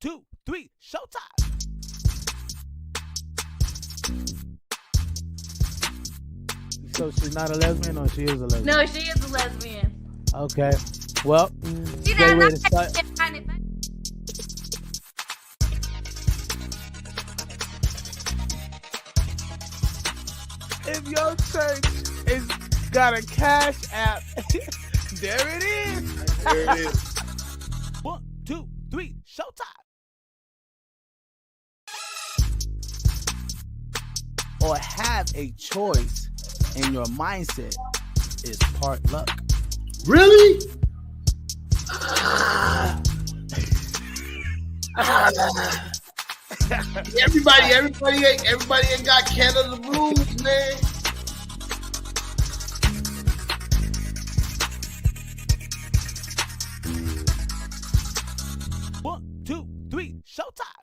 2, 3, showtime. So she's not a lesbian, or she is a lesbian? No, she is a lesbian. Okay. Well, She great way to does start. not. If your church is got a cash app, there it is. There it is. 1, 2, 3, showtime. Or have a choice, and your mindset is part luck. Really? Everybody ain't got Canada rules, man. One, two, three, showtime.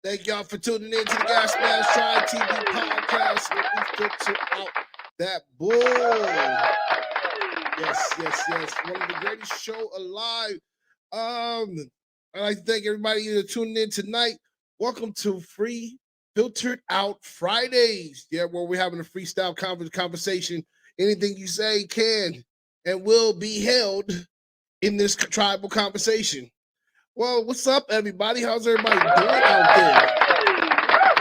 Thank y'all for tuning in to the Gas Mask Try TV podcast where we filter out that bull. Yes. One of the greatest show alive. I'd like to thank everybody who tuning in tonight. Welcome to Free Filtered Out Fridays. Yeah, where we're having a freestyle conversation. Anything you say can and will be held in this tribal conversation. Well, what's up, everybody? How's everybody doing out there?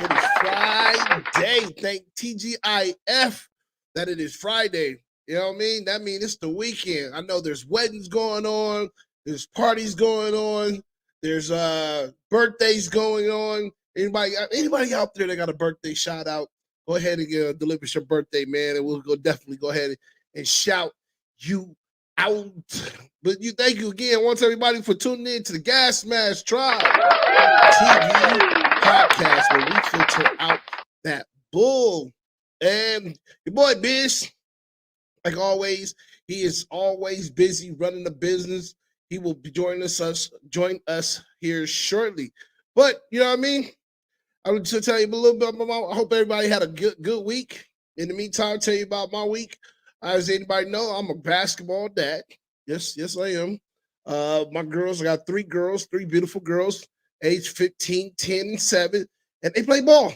It is Friday. Thank TGIF that it is Friday. You know what I mean? That means it's the weekend. I know there's weddings going on. There's parties going on. There's birthdays going on. Anybody out there that got a birthday shout out, go ahead and deliver your birthday, man. And we'll definitely go ahead and shout you out. But thank you again once everybody for tuning in to the Gas Mask Tribe TV podcast where we filter out that bull. And your boy Biz, like always, he is always busy running the business. He will be join us here shortly. But you know what I mean? I would just tell you a little bit about I hope everybody had a good week. In the meantime, I'll tell you about my week. As anybody know, I'm a basketball dad. Yes, I am. My girls, I got three beautiful girls, age 15, 10, and 7, and they play ball.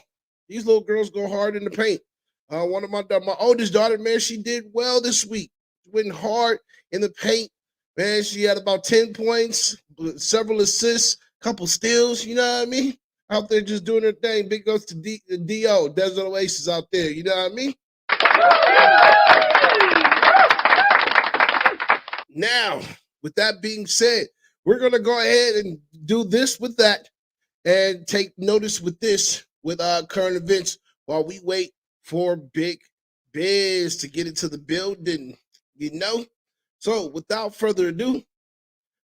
These little girls go hard in the paint. One of my oldest daughter, man, she did well this week. Went hard in the paint. Man, she had about 10 points, several assists, couple steals, you know what I mean? Out there just doing her thing. Big ups to D.O., Desert Oasis out there, you know what I mean? Now, with that being said, we're going to go ahead and do this with that and take notice with this, with current events, while we wait for Big Biz to get into the building, you know? So, without further ado,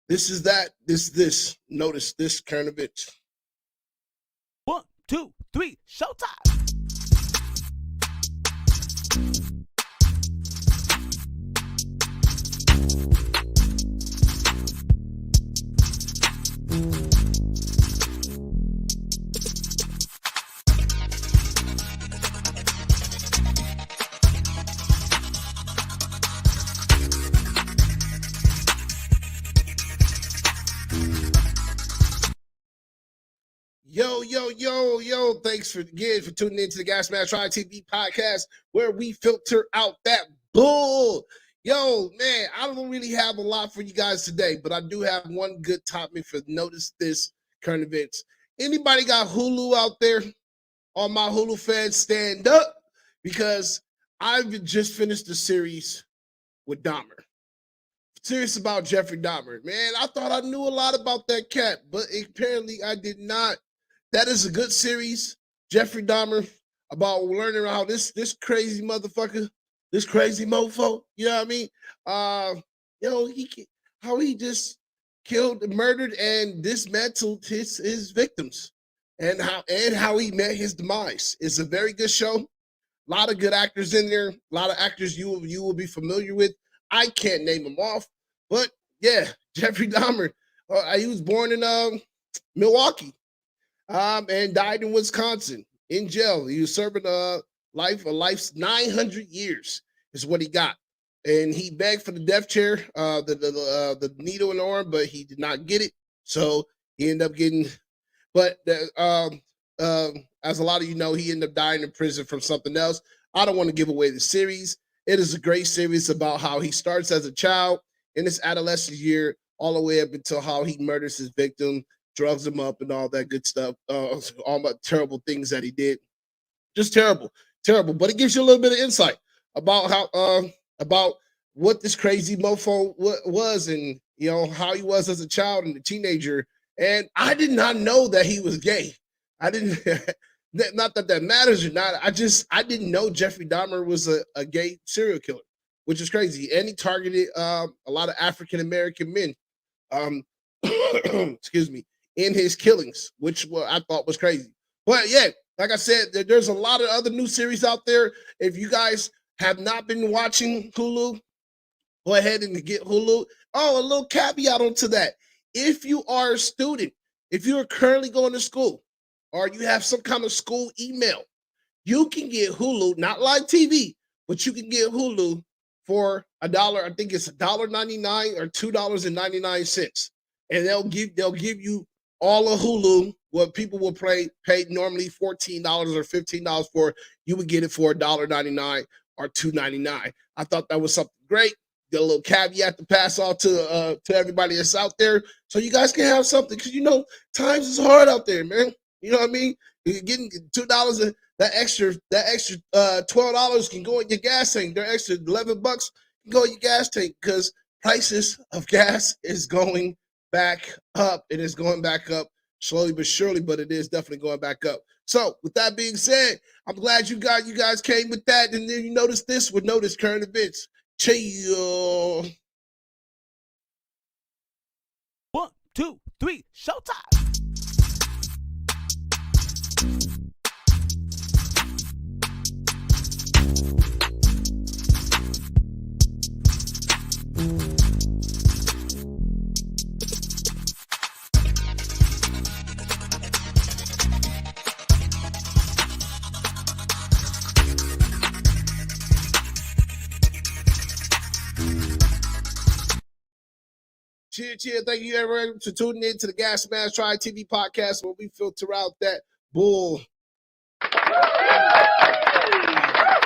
this is that, this, notice this current events. 1, 2, 3, showtime. Yo, thanks for tuning in to the Gas Mask Try TV podcast where we filter out that bull. Yo, man, I don't really have a lot for you guys today, but I do have one good topic for notice this current events. Anybody got Hulu out there? All my Hulu fans, stand up, because I've just finished the series with Dahmer. Serious about Jeffrey Dahmer. Man, I thought I knew a lot about that cat, but apparently I did not. That is a good series, Jeffrey Dahmer, about learning how this crazy motherfucker, this crazy mofo, you know what I mean? How he just killed, murdered, and dismantled his victims, and how he met his demise. It's a very good show. A lot of good actors in there. A lot of actors you will be familiar with. I can't name them off, but yeah, Jeffrey Dahmer. He was born in Milwaukee, and died in Wisconsin in jail. He was serving a life's 900 years is what he got, and he begged for the death chair, the needle in the arm, but he did not get it. So he ended up getting. But as a lot of you know, he ended up dying in prison from something else. I don't want to give away the series. It is a great series about how he starts as a child in his adolescent year, all the way up until how he murders his victim, drugs him up, and all that good stuff. All the terrible things that he did, just terrible, terrible. But it gives you a little bit of insight about how about what this crazy mofo was, and how he was as a child and a teenager. And I did not know that he was gay. I didn't. Not that that matters or not. I didn't know Jeffrey Dahmer was a gay serial killer, which is crazy. And he targeted a lot of African American men. Excuse me, in his killings, which I thought was crazy. But yeah, like I said, there's a lot of other new series out there. If you guys have not been watching Hulu, go ahead and get Hulu. Oh, a little caveat onto that. If you are a student, if you are currently going to school, or you have some kind of school email, you can get Hulu, not live TV, but you can get Hulu for $1. I think it's $1.99 or $2.99. And they'll give you all of Hulu. What people will pay normally $14 or $15 for, you would get it for $1.99 or $2.99. I thought that was something great. Get a little caveat to pass off to everybody that's out there, so you guys can have something, because times is hard out there, man. You know what I mean? You're getting $2 and that extra $12 can go in your gas tank. That extra $11 can go in your gas tank, because prices of gas is going back up. It is going back up slowly but surely, but it is definitely going back up. So with that being said, I'm glad you guys came with that. And then you notice this would notice current events. Chill. 1, 2, 3, showtime. Cheer. Thank you everyone for tuning in to the Gas Mask Try TV podcast, where we filter out that bull.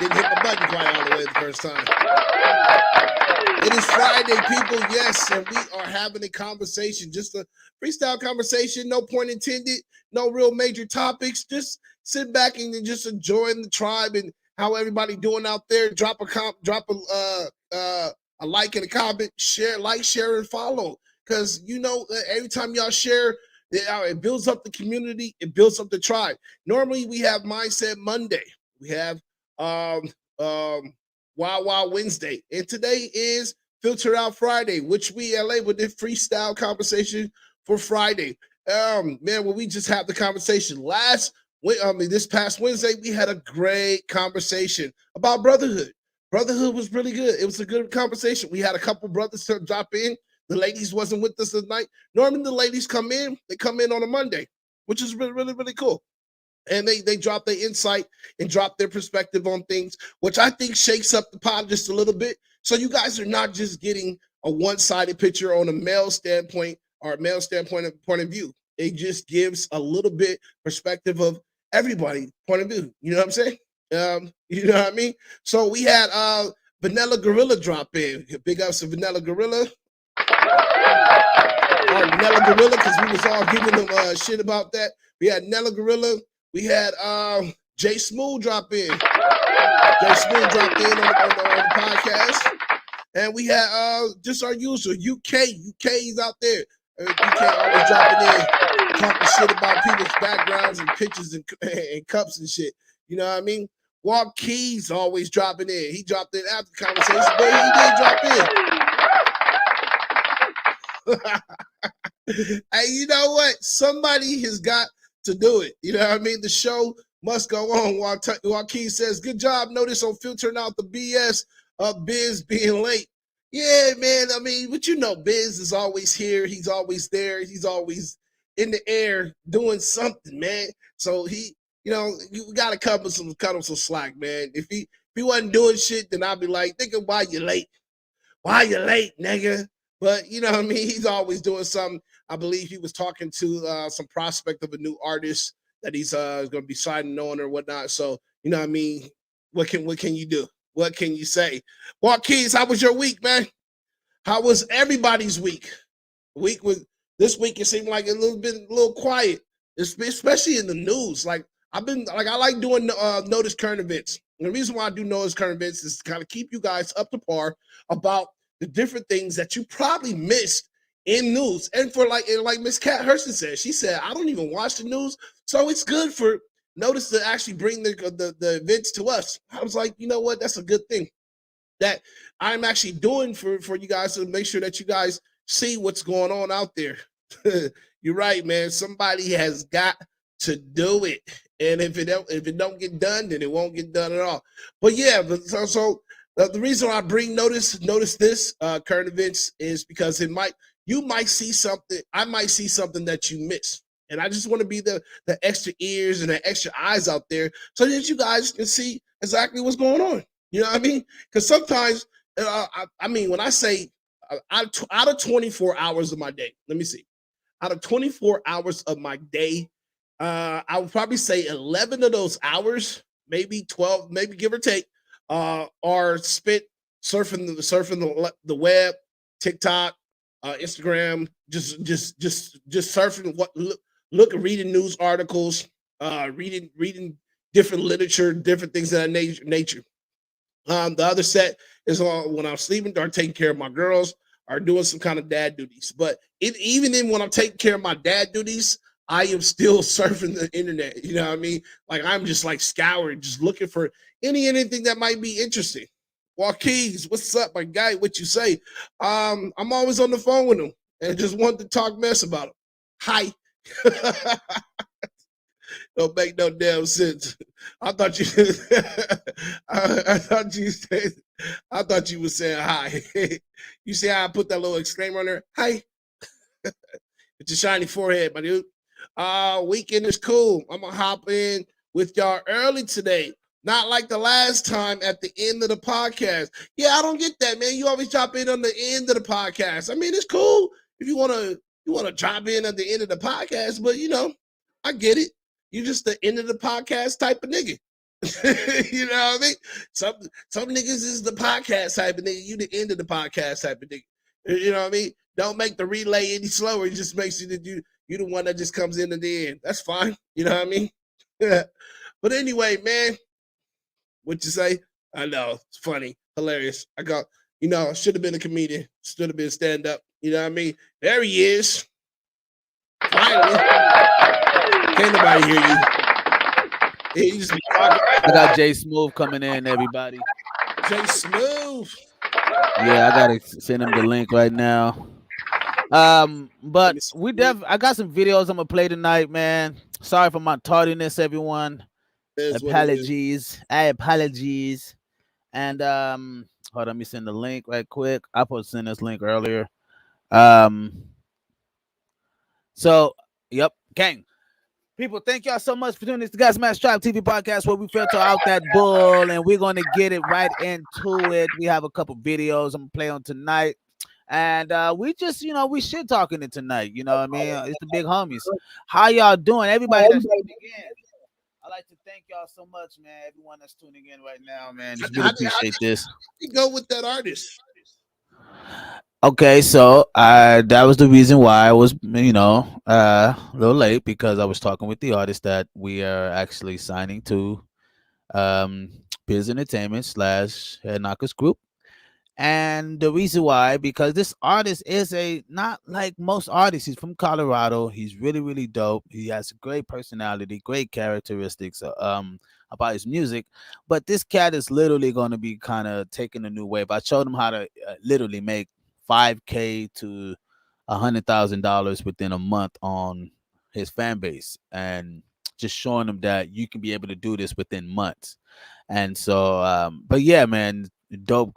Didn't hit my button quite all the way the first time. It is Friday, people. Yes, and we are having a conversation, just a freestyle conversation. No point intended. No real major topics. Just sit back and just enjoying the tribe and how everybody doing out there. Drop a like and a comment, share, and follow. Because every time y'all share, it builds up the community, it builds up the tribe. Normally we have Mindset Monday. We have Wild Wednesday. And today is Filter Out Friday, which we labeled the freestyle conversation for Friday. Man, when we just had the conversation this past Wednesday, we had a great conversation about brotherhood. Brotherhood was really good. It was a good conversation. We had a couple brothers to drop in. The ladies wasn't with us tonight. Normally the ladies come in on a Monday, which is really, really, really cool. And they drop their insight and drop their perspective on things, which I think shakes up the pod just a little bit. So you guys are not just getting a one-sided picture on a male standpoint or a male point of view. It just gives a little bit perspective of everybody's point of view. You know what I'm saying? You know what I mean? So we had Vanilla Gorilla drop in. Big ups to Vanilla Gorilla. Vanilla Gorilla, because we was all giving them shit about that. We had Nella Gorilla. We had Jay Smooth drop in. Jay Smooth dropped in on the podcast. And we had just our usual UK's out there. UK always dropping in, talking shit about people's backgrounds and pictures and cups and shit. You know what I mean? Walk Keys always dropping in. He dropped in after the conversation, but he did drop in. Hey, you know what? Somebody has got to do it. You know what I mean? The show must go on. Joaquin says, good job. Notice on filtering out the BS of Biz being late. Yeah, man. I mean, but Biz is always here. He's always there. He's always in the air doing something, man. So you gotta cut him some slack, man. If he wasn't doing shit, then I'd be like, nigga, why you late? Why you late, nigga? But you know what I mean? He's always doing something. I believe he was talking to some prospect of a new artist that he's gonna be signing on or whatnot. So, you know what I mean? What can you do? What can you say? Marquise, how was your week, man? How was everybody's week? Week was This week it seemed like a little quiet, especially in the news. Like I like doing notice current events. And the reason why I do notice current events is to kind of keep you guys up to par about the different things that you probably missed in news. And like Miss Kat Hurston said, she said I don't even watch the news, so it's good for notice to actually bring the events to us. I was like, you know what, that's a good thing that I'm actually doing for you guys to make sure that you guys see what's going on out there. You're right, man. Somebody has got to do it, and if it don't get done, then it won't get done at all. But yeah, the reason I bring notice this current events is because you might see something, I might see something that you miss. And I just want to be the extra ears and the extra eyes out there so that you guys can see exactly what's going on. You know what I mean? Because sometimes, I mean, when I say out of 24 hours of my day, let me see, out of 24 hours of my day, I would probably say 11 of those hours, maybe 12, maybe give or take, are spent surfing the web, TikTok, Instagram, just surfing reading news articles, reading different literature, different things of that nature. The other set is when I'm sleeping or taking care of my girls or doing some kind of dad duties. But even when I'm taking care of my dad duties, I am still surfing the internet. You know what I mean? Like I'm just like scouring, just looking for anything that might be interesting. Joaquin, what's up, my guy? What you say? I'm always on the phone with him and just want to talk mess about him. Hi. Don't make no damn sense. I thought you, I thought you said, I thought you were saying hi. You see how I put that little exclaimer on there? Hi. It's a shiny forehead, my dude. Weekend is cool. I'm gonna hop in with y'all early today. Not like the last time at the end of the podcast. Yeah, I don't get that, man. You always drop in on the end of the podcast. I mean, it's cool if you wanna drop in at the end of the podcast, but I get it. You just the end of the podcast type of nigga. You know what I mean? Some niggas is the podcast type of nigga. You the end of the podcast type of nigga. You know what I mean? Don't make the relay any slower. It just makes you that you the one that just comes in at the end. That's fine. You know what I mean? But anyway, man, what you say? I know it's funny, hilarious. Should have been a comedian. Should have been stand up. You know what I mean? There he is. Finally. Can't nobody hear you. I got Jay Smooth coming in, everybody. Jay Smooth. Yeah, I gotta send him the link right now. But I got some videos I'm gonna play tonight, man. Sorry for my tardiness, everyone. Apologies. I apologies. And hold on, let me send the link right quick. I supposed to send this link earlier. So yep, gang. People, thank y'all so much for doing this. The Gas Mask Tribe TV podcast where we filter out that bull and we're going to get it right into it. We have a couple videos I'm going to play on tonight. And we just, we shit talking it tonight. You know what I mean? It's the big homies. How y'all doing? Everybody that's tuning in. I'd like to thank y'all so much, man. Everyone that's tuning in right now, man. Just really appreciate this. You go with that artist. Okay, so that was the reason why I was, a little late because I was talking with the artist that we are actually signing to Biz Entertainment / Head Knockers Group. And the reason why, because this artist is not like most artists. He's from Colorado. He's really, really dope. He has a great personality, great characteristics about his music. But this cat is literally going to be kind of taking a new wave. I showed him how to literally make $5,000 to $100,000 within a month on his fan base, and just showing him that you can be able to do this within months. And so, but yeah, man, Dope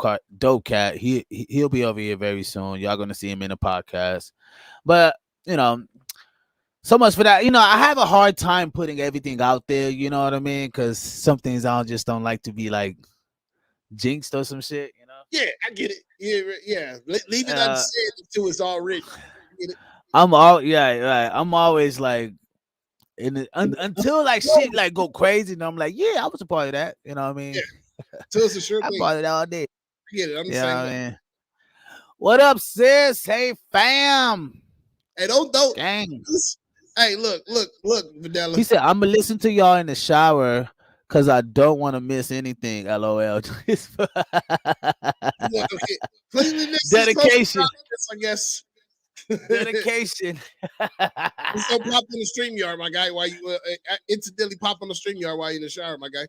cat. He'll be over here very soon. Y'all gonna see him in the podcast. But you know, so much for that. You know, I have a hard time putting everything out there. You know what I mean? Because some things I just don't like to be like jinxed or some shit. You know? Yeah, I get it. Yeah. Leave it unsaid until it's all written. Get it? I'm always like until like shit like go crazy, and I'm like, yeah, I was a part of that. You know what I mean? Yeah. Until it's a sure I thing. part of that all day. I get it. I'm the You know same what I way. mean? What up, sis? Hey, fam. Hey, don't. Gang. Hey, look, Vanilla. He said, I'm gonna listen to y'all in the shower because I don't want to miss anything. LOL. Cleanliness Dedication. is I guess. Dedication. Just go pop in the StreamYard, my guy, while you incidentally pop on the StreamYard while you're in the shower, my guy.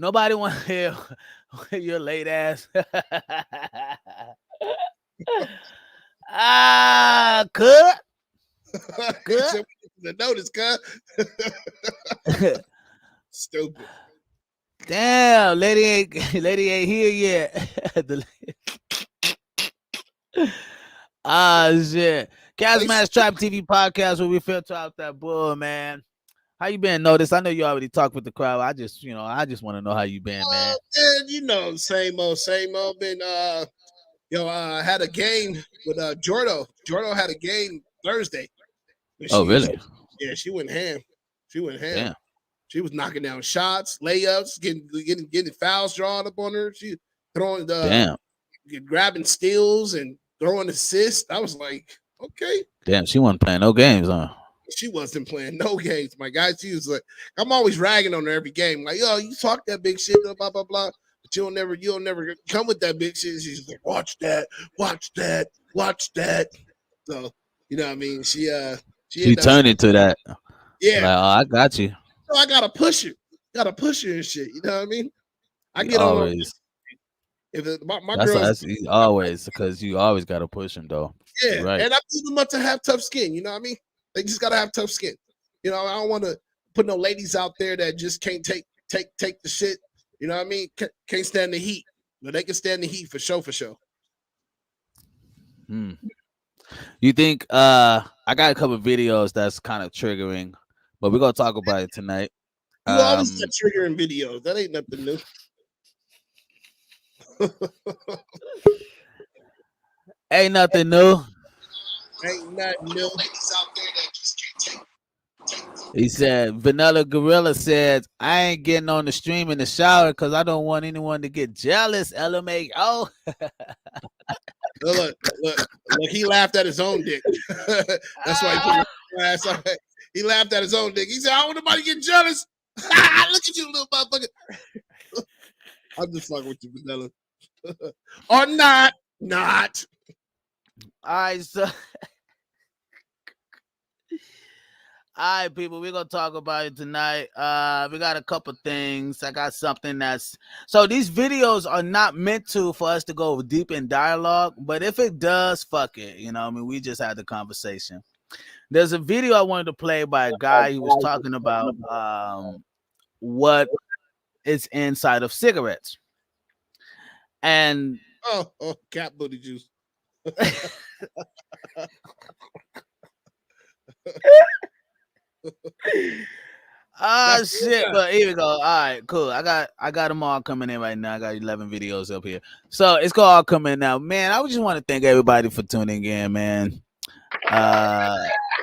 Nobody want to hear your late ass. Cut. Good. Notice, cut. Stupid. Damn, lady ain't here yet. Shit. Kazmash Trap TV podcast where we filter out that bull, man. How you been? Notice I know you already talked with the crowd. I just want to know how you been, man. You know, same old. Been had a game with Jordo. Jordo had a game Thursday. Really? She went ham. Damn. She was knocking down shots, layups, getting fouls drawn up on her. She throwing grabbing steals and throwing assists. I was like, okay. Damn, she wasn't playing no games, huh? She wasn't playing no games, my guy. She was like, I'm always ragging on her every game. Like, yo, you talk that big shit, blah, blah, blah. But you'll never come with that big shit. She's like, watch that. So, you know what I mean? She turned into that. Yeah. Like, I got you. So I gotta push her. And shit. You know what I mean? I get always. My girls always because you always gotta push them though. Yeah, right. And I need them to have tough skin. You know what I mean? They just gotta have tough skin. You know, I don't want to put no ladies out there that just can't take the shit. You know what I mean? Can't stand the heat. But they can stand the heat for sure. You think I got a couple of videos that's kind of triggering, but we're gonna talk about it tonight. You always get triggering videos. That ain't nothing new. Ain't nothing new. He said, Vanilla Gorilla said, I ain't getting on the stream in the shower because I don't want anyone to get jealous. LMAO. Look, he laughed at his own dick. That's why he put his ass on it. He laughed at his own dick. He said, I don't want nobody to get jealous. Look at you, little motherfucker. I'm just fucking with you, Vanilla. Or not. All right, so all right, people, we're gonna talk about it tonight. We got a couple things. I got something so these videos are not meant for us to go deep in dialogue, but if it does, fuck it. You know, I mean, we just had the conversation. There's a video I wanted to play by a guy who was talking about what is inside of cigarettes. And cat booty juice. Shit, but here we go. All right, cool. I got them all coming in right now. I got 11 videos up here, so it's gonna all come in now, man. I just want to thank everybody for tuning in, man.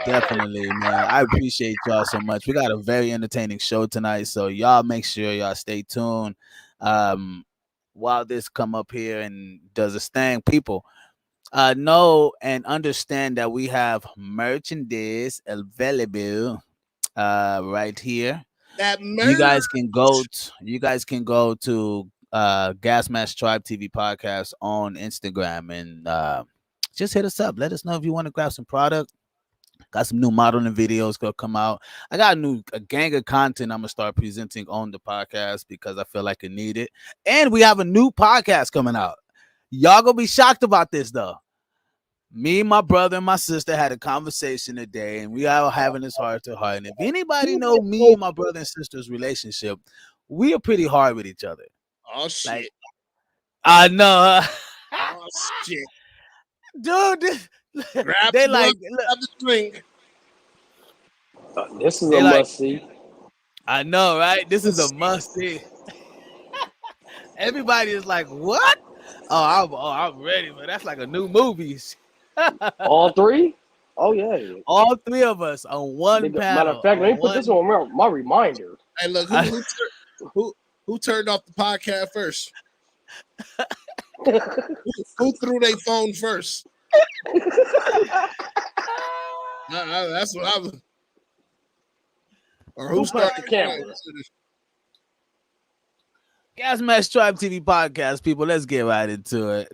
Definitely, man. I appreciate y'all so much. We got a very entertaining show tonight, so y'all make sure y'all stay tuned while this come up here and does its thing. People know and understand that we have merchandise available right here. You guys can go to Gas Mask Tribe TV podcast on Instagram and just hit us up. Let us know if you want to grab some product. Got some new modeling videos gonna come out. I got a gang of content I'm gonna start presenting on the podcast because I feel like I need it. And we have a new podcast coming out. Y'all gonna be shocked about this though. Me, my brother, and my sister had a conversation today, and we are having this heart to heart. And if anybody know me and my brother and sister's relationship, we are pretty hard with each other. Oh shit! Like, I know, Oh shit! dude. Grab They the blunt, like, look, grab the drink. This is they a like. must see. I know, right? This is a must see. Everybody is like, what? I'm ready, but that's like a new movie. All three? Oh yeah. All three of us on one Matter of panel. fact, let On me put this one. on my reminder. Hey, look, who turned off the podcast first? Who threw their phone first? That's what I was. Or who Who started punched the camera? Gas Mask Tribe TV podcast, people. Let's get right into it.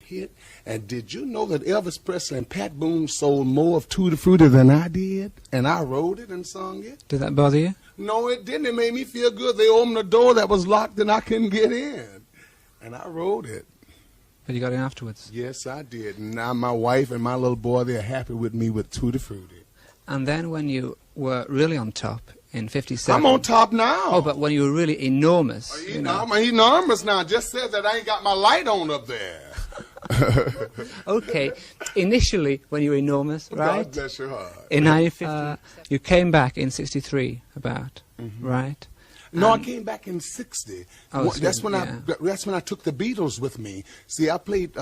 Hit. And did you know that Elvis Presley and Pat Boone sold more of Tutti Frutti than I did? And I wrote it and sung it? Did that bother you? No, it didn't. It made me feel good. They opened the door that was locked and I couldn't get in. And I wrote it. But you got in afterwards. Yes, I did. And now my wife and my little boy, they're happy with me with Tutti Frutti. And then when you were really on top in 57... I'm on top now. Oh, but when you were really enormous, you know. I'm enormous now. Just said that I ain't got my light on up there. Okay, initially when you were enormous, right? God bless your heart. In 1950, you came back in 63, about, right? No, I came back in '60. Oh, That's when I took the Beatles with me. See, I played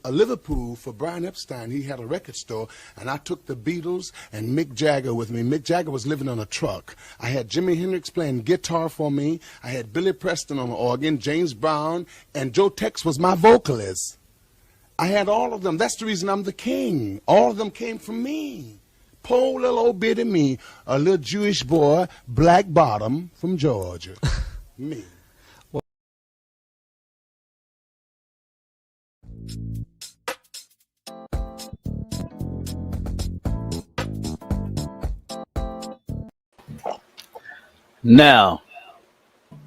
Liverpool for Brian Epstein. He had a record store, and I took the Beatles and Mick Jagger with me. Mick Jagger was living on a truck. I had Jimi Hendrix playing guitar for me. I had Billy Preston on the organ, James Brown, and Joe Tex was my vocalist. I had all of them. That's the reason I'm the king. All of them came from me. Poor little old bitty me, a little Jewish boy, black bottom from Georgia. Me. Now,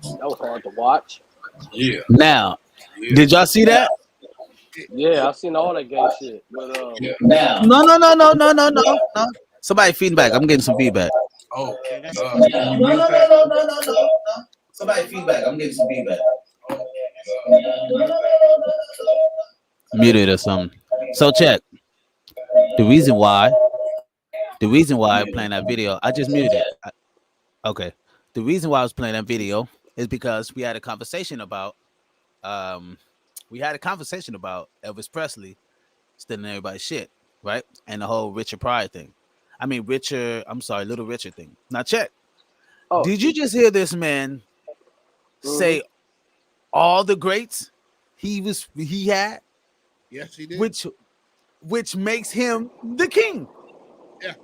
That was hard to watch. now, did y'all see that? Yeah, I've seen all that gay shit. But No. Somebody feedback. I'm getting some feedback. Oh, No. Somebody feedback. I'm getting some feedback. Muted or something. So check. The reason why I'm playing that video, I just muted it. Okay. The reason why I was playing that video is because we had a conversation about Elvis Presley stealing everybody's shit, right? And the whole Richard Pryor thing. I mean Little Richard thing. Now check. Did you just hear this man say all the greats he had? Yes, he did. Which makes him the king. Yeah.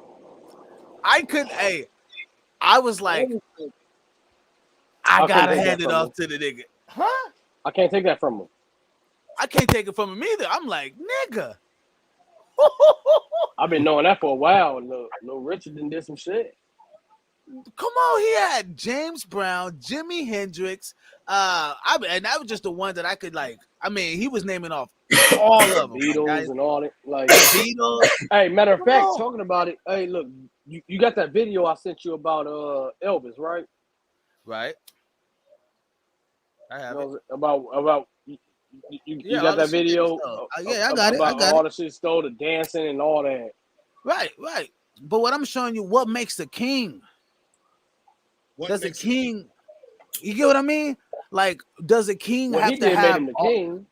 I was like, I gotta hand it off to the nigga. Huh? I can't take that from him. I can't take it from him either. I'm like, nigga. I've been knowing that for a while. Little Richard did some shit. Come on, he had James Brown, Jimi Hendrix, and that was just the one that I could like. I mean, he was naming off all of them, Beatles guys. and all that. Like Beatles. Hey, matter of fact, on. talking about it. Hey, look, you got that video I sent you about Elvis, right? Right. I have it. About you got that video? Yeah, I got it. About all the shit stole, the dancing and all that. Right. But what I'm showing you, what makes the king? Does the king? You get what I mean? Like, does the king What have he to did have? made him the king.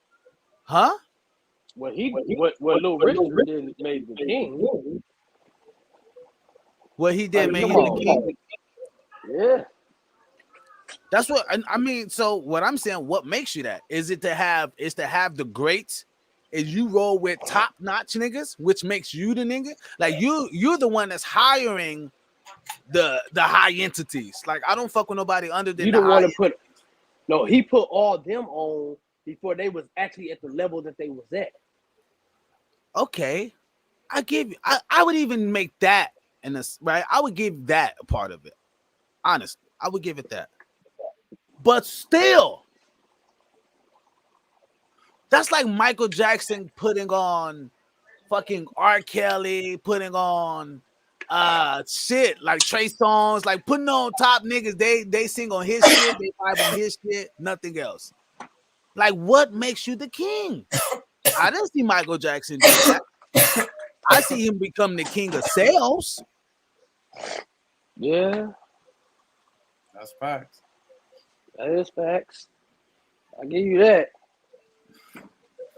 Huh? What Little Richard did made the king. What he did made him come the king. Yeah. That's what I mean. So what I'm saying, what makes you that? Is to have the greats? Is you roll with top notch niggas, which makes you the nigga? Like you're the one that's hiring the high entities. Like I don't fuck with nobody under than You the don't want high to put. No, he put all them on before they was actually at the level that they was at. Okay, I give you. I would even make that in this right. I would give that a part of it. Honestly, I would give it that. But still, that's like Michael Jackson putting on fucking R. Kelly, putting on shit like Trey Songz, like putting on top niggas. They sing on his shit, they vibe on his shit, nothing else. Like, what makes you the king? I didn't see Michael Jackson do that. I see him become the king of sales. Yeah, That's facts. that is facts. I give you that.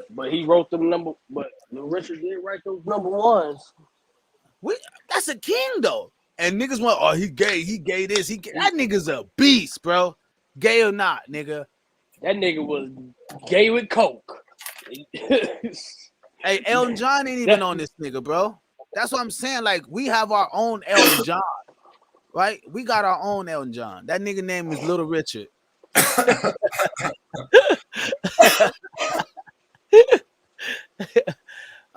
But he wrote them but Little Richard did write those number ones. That's a king though. And niggas want, oh, he gay this, that nigga's a beast, bro. Gay or not, nigga. That nigga was gay with coke. Hey, Elton John ain't even on this nigga, bro. That's what I'm saying. Like, we have our own Elton John, right? We got our own Elton John. That nigga name is Little Richard.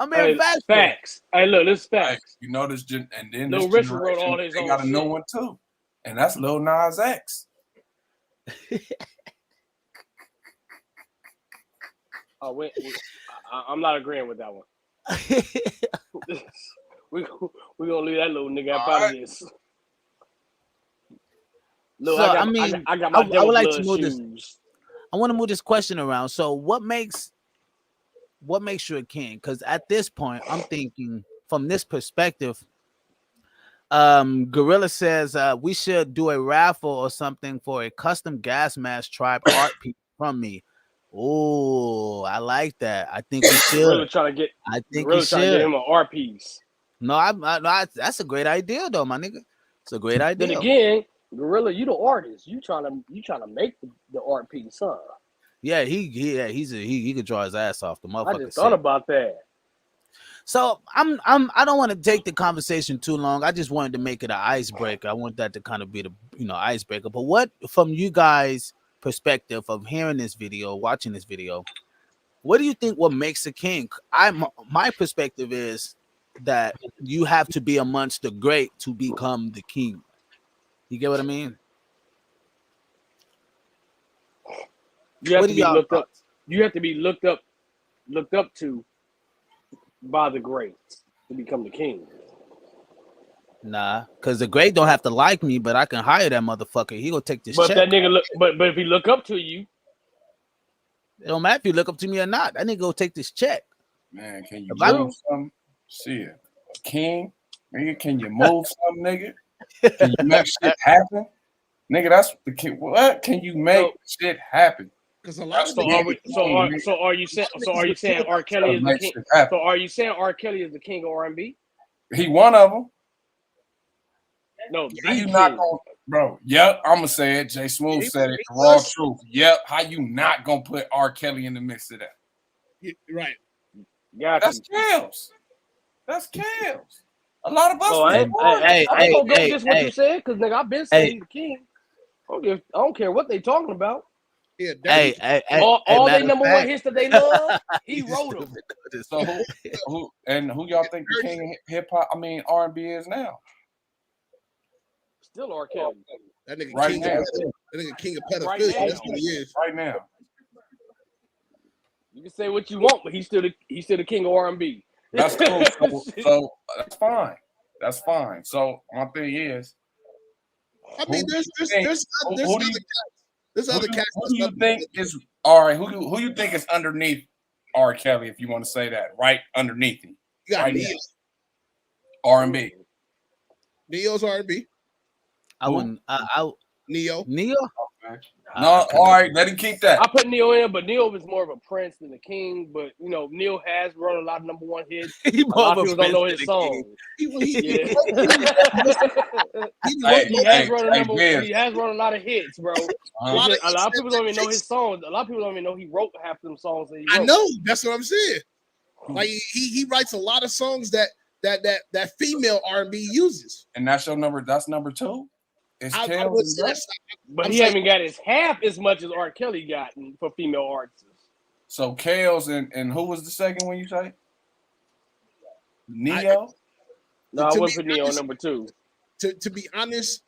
I mean, facts. Hey, look, this is facts. You know this, and then Lil Richard wrote all his they own got a new shit. one too, and that's Lil Nas X. Oh wait, I'm not agreeing with that one. we gonna leave that little nigga out of this. Look, so, I mean, I got my I would like to move shoes. this. I want to move this question around. So, what makes you a king? Because at this point, I'm thinking from this perspective. Gorilla says we should do a raffle or something for a custom gas mask tribe art piece from me. Oh, I like that. I think we should. Gorilla trying to get. I think Gorilla we trying to get should. him an art piece. No, that's a great idea, though, my nigga. It's a great idea. Then again, Gorilla, you the artist. You trying to make the art piece, huh? Yeah, he could draw his ass off. The motherfucker. I just thought about that. So I don't want to take the conversation too long. I just wanted to make it an icebreaker. I want that to kind of be the icebreaker. But what, from you guys' perspective of hearing this video, watching this video, what do you think what makes a king? My perspective is that you have to be amongst the great to become the king. You get what I mean? You have to be looked up. You have to be looked up to by the greats to become the king. Nah, because the great don't have to like me, but I can hire that motherfucker. He gonna take this check. That nigga but if he look up to you, it don't matter if you look up to me or not. That nigga go take this check. Man, can you move something? Shit, king, nigga, can you move something, nigga? Can you make shit happen, nigga? That's the king. What can you make shit happen? Because a lot of are you saying R. Kelly is the king? So are you saying R. Kelly is the king of R&B? He one of them. No, how you not gonna, bro? Yep, I'm gonna say it. Jay Smooth said it. The raw truth. Yep. How you not gonna put R. Kelly in the mix of that? Right. That's chaos. That's chaos. A lot of us. I ain't gonna go against what you said, because nigga, I've been saying he's the king. I don't care what they talking about. Yeah, all they number one hits that they love, he wrote them. So who y'all think the king of hip hop? I mean R&B is now. Still R. Kelly. That nigga right king now. that nigga king of pedophilia. That's what he is. Right now. You can say what you want, but he's still the king of R&B. That's cool. So that's fine. That's fine. So my thing is, I mean, there's other cats. Who do you think is all right? Who you think is underneath R. Kelly, if you want to say that, right underneath him? You got right Neo. R&B. Neo's R&B. I wouldn't. Neo. Okay. No, all right, let him keep that. I put Neo in, but Neo is more of a prince than a king. But you know, Neo has wrote a lot of number one hits. A lot of people don't know his songs. He has wrote a lot of hits, bro. A lot of people don't even know his songs. A lot of people don't even know he wrote half them songs that he wrote. I know. That's what I'm saying. Like he writes a lot of songs that female R&B uses. And that's your number. That's number two. But he haven't got his half as much as R. Kelly got for female artists. So Kales and who was the second one you say? Neo? No, I went for Neo number two. To be honest,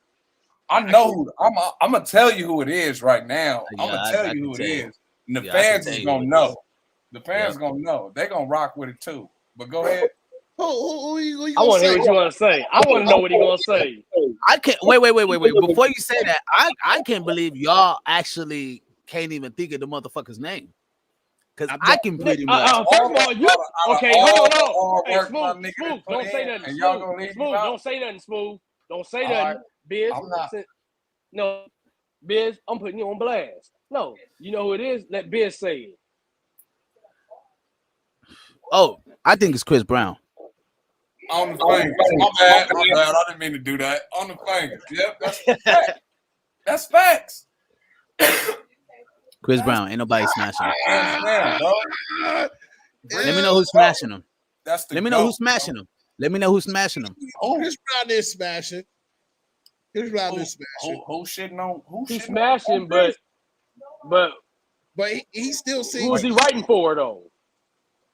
I know I'm gonna tell you who it is right now. I'm gonna tell you who it is. And the fans is gonna know. The fans gonna know. They're gonna rock with it too. But go ahead. Who you I gonna want to say? hear what you want to say. I want to know what he gonna say. I can't wait. Before you say that, I can't believe y'all actually can't even think of the motherfucker's name. Because I can pretty much. First of all, you okay? Hold on. Hey, Work, Smooth, don't say nothing. and y'all gonna leave Smooth, me out? don't say nothing. Smooth, don't say All nothing. right. Biz, I'm not. no, Biz, I'm putting you on blast. No, you know who it is. Let Biz say it. Oh, I think it's Chris Brown. On the fingers. My bad. I didn't mean to do that. On the fingers. Yep, that's facts. That's facts. Chris Brown. Ain't nobody smashing him. Hands down, dog. Let me know who's smashing him. That's the Let me know who's smashing him. Let me know who's smashing him. Chris Brown is smashing. Chris Brown is smashing. Who shitting on? He's smashing, but he still sings. who is he writing for though?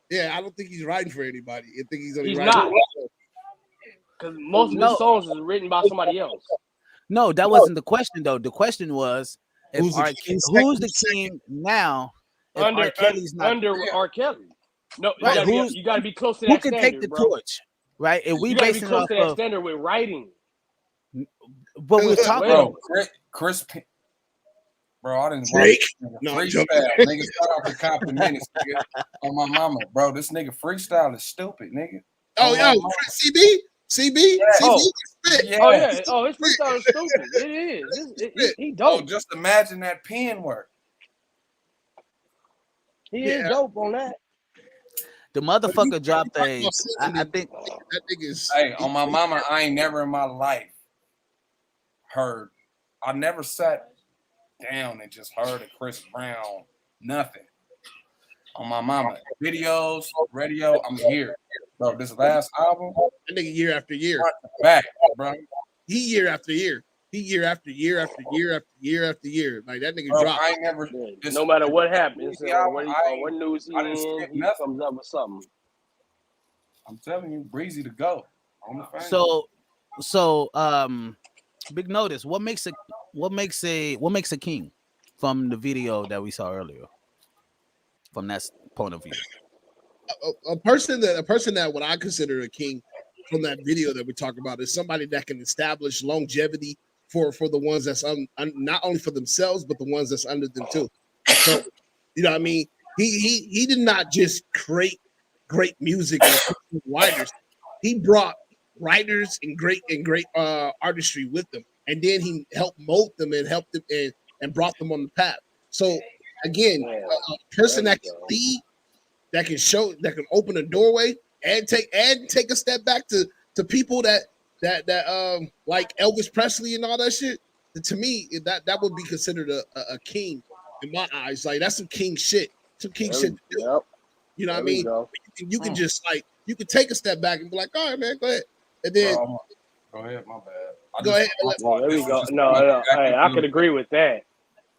Yeah, I don't think he's writing for anybody. I think he's only He's writing not. for himself. Because most of his songs is written by somebody else. No, that wasn't the question though. The question was Who's the who's the king now? If R. Kelly's not under R. Kelly. No, right, you gotta be close to who that can standard, take the bro. torch? Right? If we You gotta be basing it close off to that of, standard with writing. but we're talking. Bro, Chris. Bro, I didn't Drake. No, freestyle. Nigga, start off the compliment, nigga. On my mama, bro. This nigga freestyle is stupid, nigga. CB. Yeah. Oh yeah. Oh, his freestyle is stupid. It is. He dope. Oh, just imagine that pen work. He is dope on that. The motherfucker dropped a. I think that nigga's. Hey, on my mama, I ain't never in my life heard. I never sat down and just heard a Chris Brown nothing. On my mama, videos, radio, I'm here, bro. This last album, that nigga year after year, back, bro. He year after year. He year after year after year after year after year. Like that nigga dropped. I ain't never. No matter what happens, what news he I didn't in, skip he nothing. comes up with something. I'm telling you, breezy to go. On the phone. So big notice. What makes a king from the video that we saw earlier? From that point of view, a person that what I consider a king from that video that we talk about is somebody that can establish longevity for the ones that's not only for themselves but the ones that's under them too. So you know what I mean. He did not just create great music and writers. He brought writers and great artistry with them, and then he helped mold them and helped them and brought them on the path. So again, a person that can lead, that can show, that can open a doorway and take a step back to people that like Elvis Presley and all that shit. To me, that would be considered a king in my eyes. Like that's some king shit. Some king shit to do. Yep. You know what I mean? You can just like you can take a step back and be like, all right, man, go ahead. And then go ahead, my bad. Go ahead. There we go. No. Hey, I could agree with that.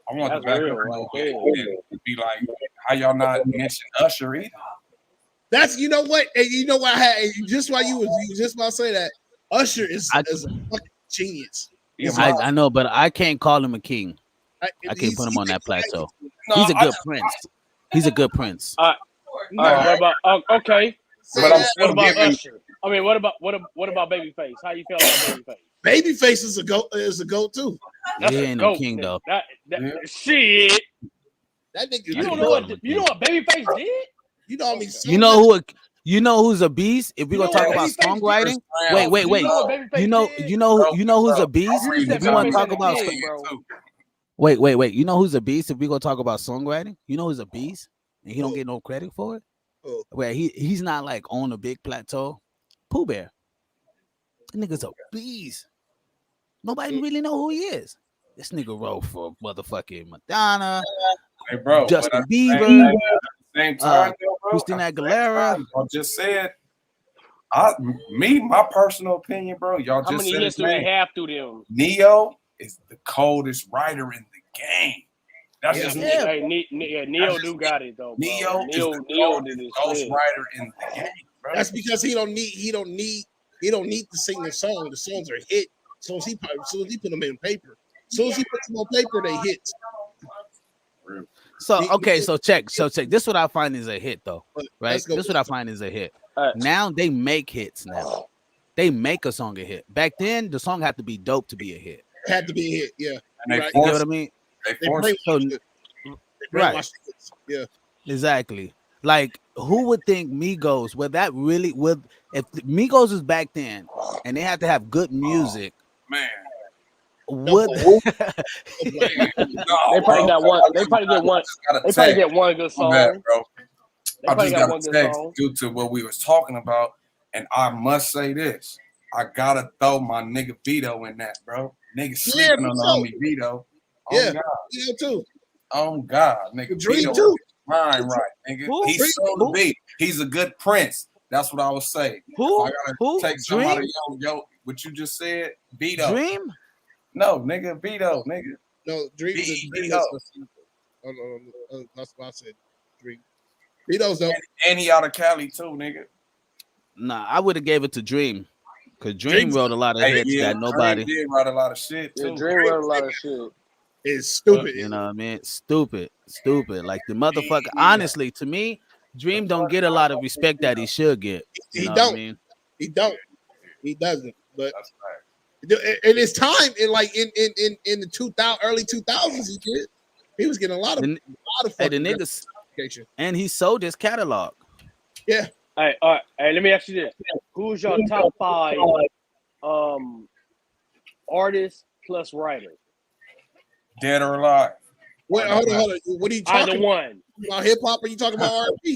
I want That's to back real, up right and be like, how y'all not mention Usher either? That's you know what, and you know what I had just while you just about to say that Usher is a fucking genius. I know, but I can't call him a king. I can't put him on that plateau. He's a good prince. He's a good prince. All right, what about okay? But I'm still what about giving. Usher? I mean, what about Babyface? How you feel about Babyface? Babyface is a goat too. He ain't no king though. Shit. That nigga. You know what Babyface did? You know what I mean? You know who's a beast? If we're gonna talk about songwriting, wait. You know who's a beast? If we want to talk about wait. You know who's a beast? If we're gonna talk about songwriting, you know who's a beast, and he don't get no credit for it. Where he's not like on a big plateau. Pooh Bear. That nigga's a beast. Nobody really know who he is. This nigga wrote for motherfucking Madonna, hey, bro, Justin Bieber, same time, Christina Aguilera. I just said, my personal opinion, bro. Y'all How just many said hits do we have through them? Neo is the coldest writer in the game. That's just Hey, Neo do got it though. Bro. Neo is the coldest writer in the game, bro. That's because he don't need to sing the song. The songs are hit. As soon as he put them in paper. As soon as he puts them on paper, they hit. So check. This is what I find is a hit though, right? This is what I find is a hit. Now they make hits. Now they make a song a hit. Back then, the song had to be dope to be a hit. It had to be a hit. Yeah. And they Right. You get forced what I mean? They They forced brainwashed it. They Right. brainwashed it. Yeah. Exactly. Like, who would think Migos? Would that really? Would if Migos was back then and they had to have good music? man. Would No, No, They bro. probably got one. They probably get one. I just got a They probably text. get one good My song. bad, bro. They I probably just got got one a good text song. due to what we was talking about, and I must say this: I gotta throw my nigga Vito in that, bro. Nigga sleeping on the homie Vito. Yeah. God. You too. Oh God, nigga. Dream Vito too. Right, nigga. Who? He's so to be. He's a good prince. That's what I was saying. Who? If I gotta Who? take somebody, yo, what you just said, Vito. Dream? No, nigga, Vito, nigga. No, Dream. Vito. That's what I said. Dream. Vito's dope. And he out of Cali too, nigga. Nah, I would have gave it to Dream, because Dream wrote a lot of Hey, hits yeah, that nobody. Dream did write a lot of shit Yeah, too. Dream wrote a lot of shit. It's stupid. You know what I mean? Stupid. Like the motherfucker. Honestly, to me, Dream don't get a lot of respect that he should get. You He know don't. what I mean? He don't. He doesn't. But That's right. in his time, in the early 2000s, he did. He was getting a lot of Hey, the fucking niggas, gratification. and he sold his catalog. Yeah. Hey, all right. Hey, let me ask you this: who's your top 5 artists plus writer? Dead or alive. Wait, hold on. What are you talking Either one. about? Hip hop? Or are you talking about R&B?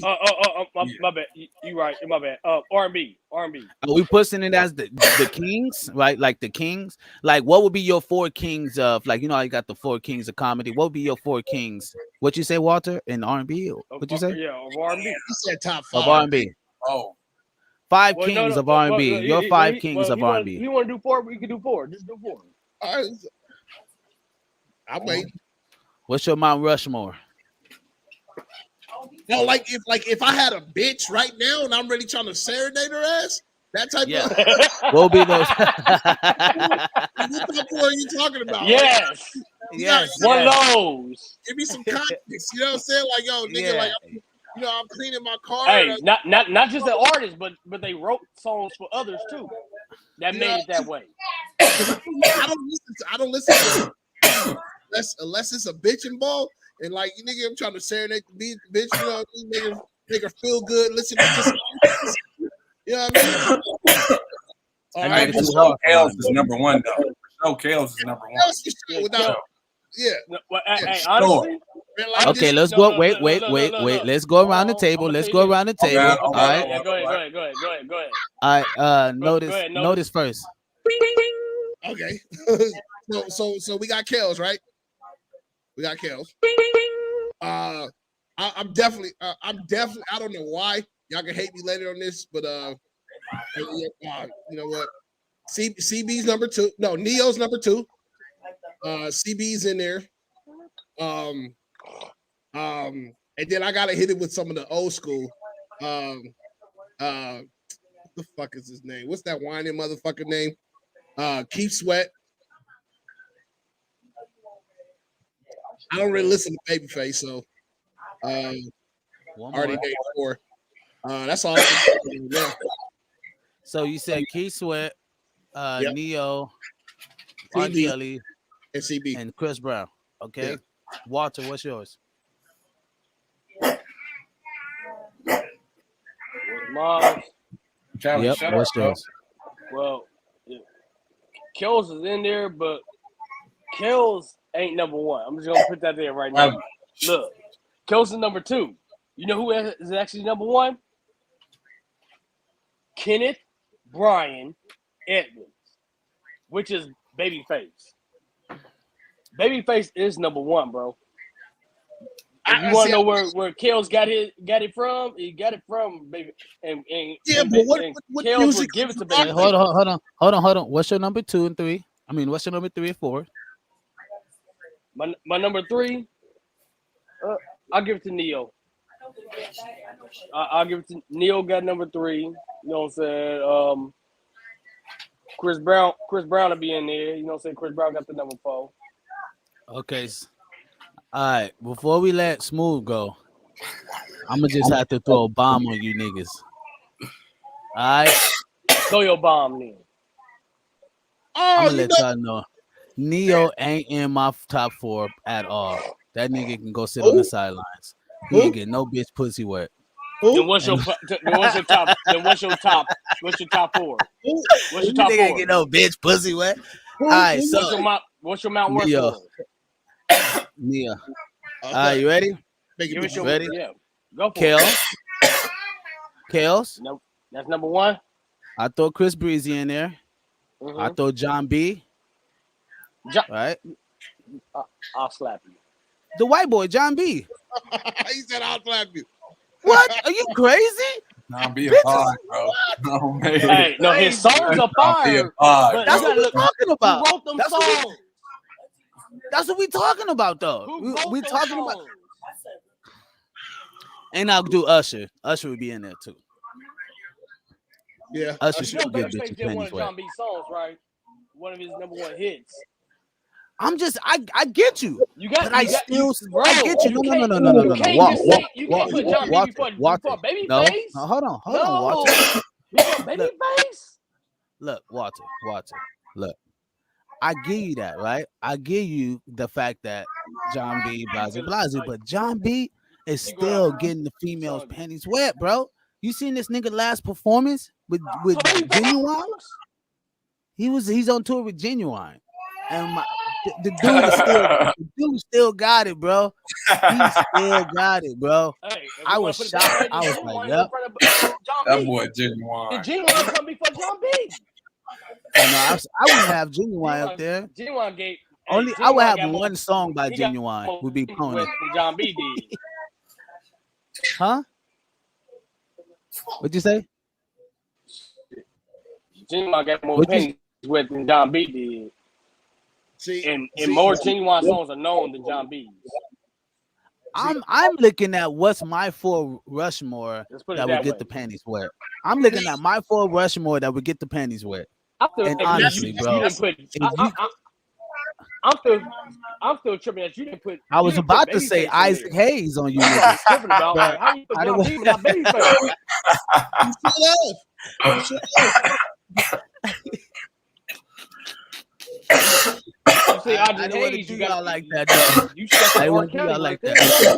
My bad. You right. My bad. R&B. Are we pushing it as the kings, right? Like the kings. Like, what would be your 4 kings of, like, you know how you got the 4 kings of comedy? What would be your 4 kings? What you say, Walter, in R&B? What'd you say? Yeah, of R&B. He said top 5. Of R&B. Oh, 5 kings of R&B. Your 5 kings of R&B. You want to do 4? We can do 4. Just do 4. All right. I'll wait. What's your Mount Rushmore? No, like if I had a bitch right now and I'm really trying to serenade her ass, that type Yeah. of. What will be those? What are you talking about? Yes. Yes. One of those. Give me some context. You know what I'm saying? Like, yo, nigga, Yeah. like, I'm cleaning my car. Hey, not just the artists, but they wrote songs for others too. That made it that way. I don't listen to it unless it's a bitch involved. And like, you nigga, I'm trying to serenade the bitch, you know what I mean? Make her feel good. Listen to some. You know what I mean? All right. It's too hard. Kales is number 1 though. No, Kales is number 1. Else is true without, yeah. Well, hey, honestly, Man, like Okay, this- let's go. Wait. Let's go around the table. Let's go around the table. Okay. All right. Yeah, go ahead. All right. Go ahead, Notice first. Okay. so we got Kels, right? We got Kels. I'm definitely I don't know why y'all can hate me later on this, but you know what? CB's number 2. No, Neo's number 2. CB's in there. And then I gotta hit it with some of the old school. What the fuck is his name? What's that whining motherfucker name? Keith Sweat. I don't really listen to Babyface, so already named 4. That's all. Yeah. So you said Keith Sweat, Yep. Neo, R. CB. Kelly, And CB. and Chris Brown. Okay. Yeah. Walter, what's yours? Mom. Charlie, Yep. shut What's up, bro. yours? Well, Kells is in there, but Kells ain't number 1. I'm just gonna put that there right now. Look, Kells is number 2. You know who is actually number 1? Kenneth Brian Edmonds, which is Babyface. Babyface is number 1, bro. If you want to know where Kells got it from, he got it from Baby. And but what Kells music would give it to Hey, Babyface. hold on. What's your number 2 and 3? I mean, what's your number 3 and 4? My number 3, I'll give it to Neo. I'll give it to Neo. Got number 3. You know what I'm saying? Chris Brown will be in there. You know what I'm saying? Chris Brown got the number 4. Okay. All right. Before we let Smooth go, I'm gonna just have to throw a bomb on you niggas. All right. Throw your bomb then. I'm Oh, gonna let y'all know. Neo ain't in my top 4 at all. That nigga can go sit on the sidelines. He ain't get no bitch pussy wet. Then what's your top? Then what's your top? What's your top 4? What's your top Nigga ain't 4? get no bitch pussy wet. All right, so What's your Mount Neo. Rushmore? Neo. All right, you ready? Give us your Ready? Yeah, go for Kale. it. Kales. No, that's number 1. I throw Chris Breezy in there. Mm-hmm. I throw John B. Right? I'll slap you. The white boy, John B. He said, "I'll slap you." What? Are you crazy? Nah, be a pod, bro. No, man. Hey, no, his songs are fire. But That's what we're talking about. Who wrote them songs? That's what we talking about, though. We talking about. And I'll do Usher. Usher would be in there too. Yeah, Usher should give Babyface bitches did one pennies of wet. John B's songs, right? One of his number 1 hits. I'm just, I get you. But I get you. No. You can't put John B before Babyface. No, hold on, Walter. Before Babyface. Look, Walter. Look, I give you that, right? I give you the fact that John B. Blase, but John B. is still getting the females' panties wet, bro. You seen this nigga last performance with Genuine? He's on tour with Genuine, and the dude still got it, bro. He still got it, bro. Hey, I was shocked. I was like, yep. That boy Genuine. Did Genuine come before John B? I wouldn't have Genuine up there. Genuine gave only. I would have one song by Genuine. Would be Pony. John B did. Huh? What'd you say? Genuine got more pennies with than John B did. And more Genuine songs are known than John B's. I'm looking at what's my 4 Rushmore that would get the panties wet. I'm looking at my 4 Rushmore that would get the panties wet. And honestly, bro, I'm still tripping that you didn't put. I was about to say Isaac Hayes on you. Niggas. About how you put John B without Babyface? You say Isaac Hayes, you got like that. Though. You stuck with R. Kelly like that.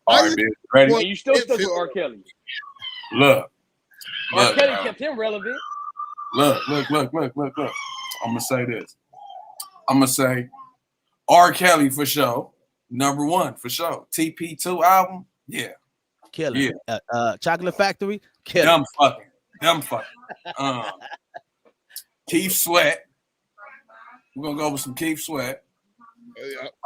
All right, man. Ready? And you still stuck with R. Kelly. Look. R. Kelly kept him relevant. Look. I'm gonna say this. I'm gonna say R. Kelly for sure. Number 1 for sure. TP2 album, yeah. Killing. Yeah. Chocolate Factory, killing. Dumb fucking. Keith Sweat. We're gonna go with some Keith Sweat.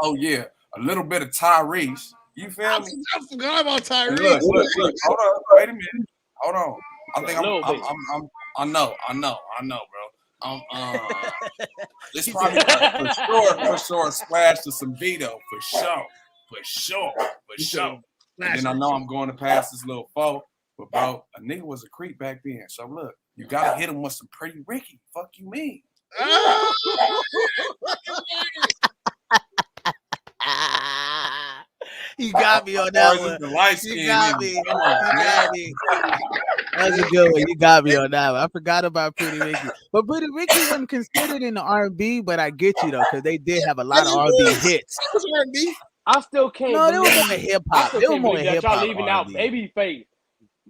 Oh yeah, a little bit of Tyrese. You feel me? I forgot about Tyrese. Look. Hold on. Wait a minute. Hold on. I think I know, bro. This probably for sure splash to some Vito for sure. And then I know I'm going to pass this little 4, but bro, a nigga was a creep back then. So look, you gotta hit him with some Pretty Ricky. Fuck you mean? You got me on that one. You got me. That's a good one. You got me on that one. I forgot about Pretty Ricky, but Pretty Ricky wasn't considered in the R&B. But I get you though, because they did have a lot of R&B hits. I still can't. No, they were more hip hop. They were more hip hop. Y'all leaving out Babyface.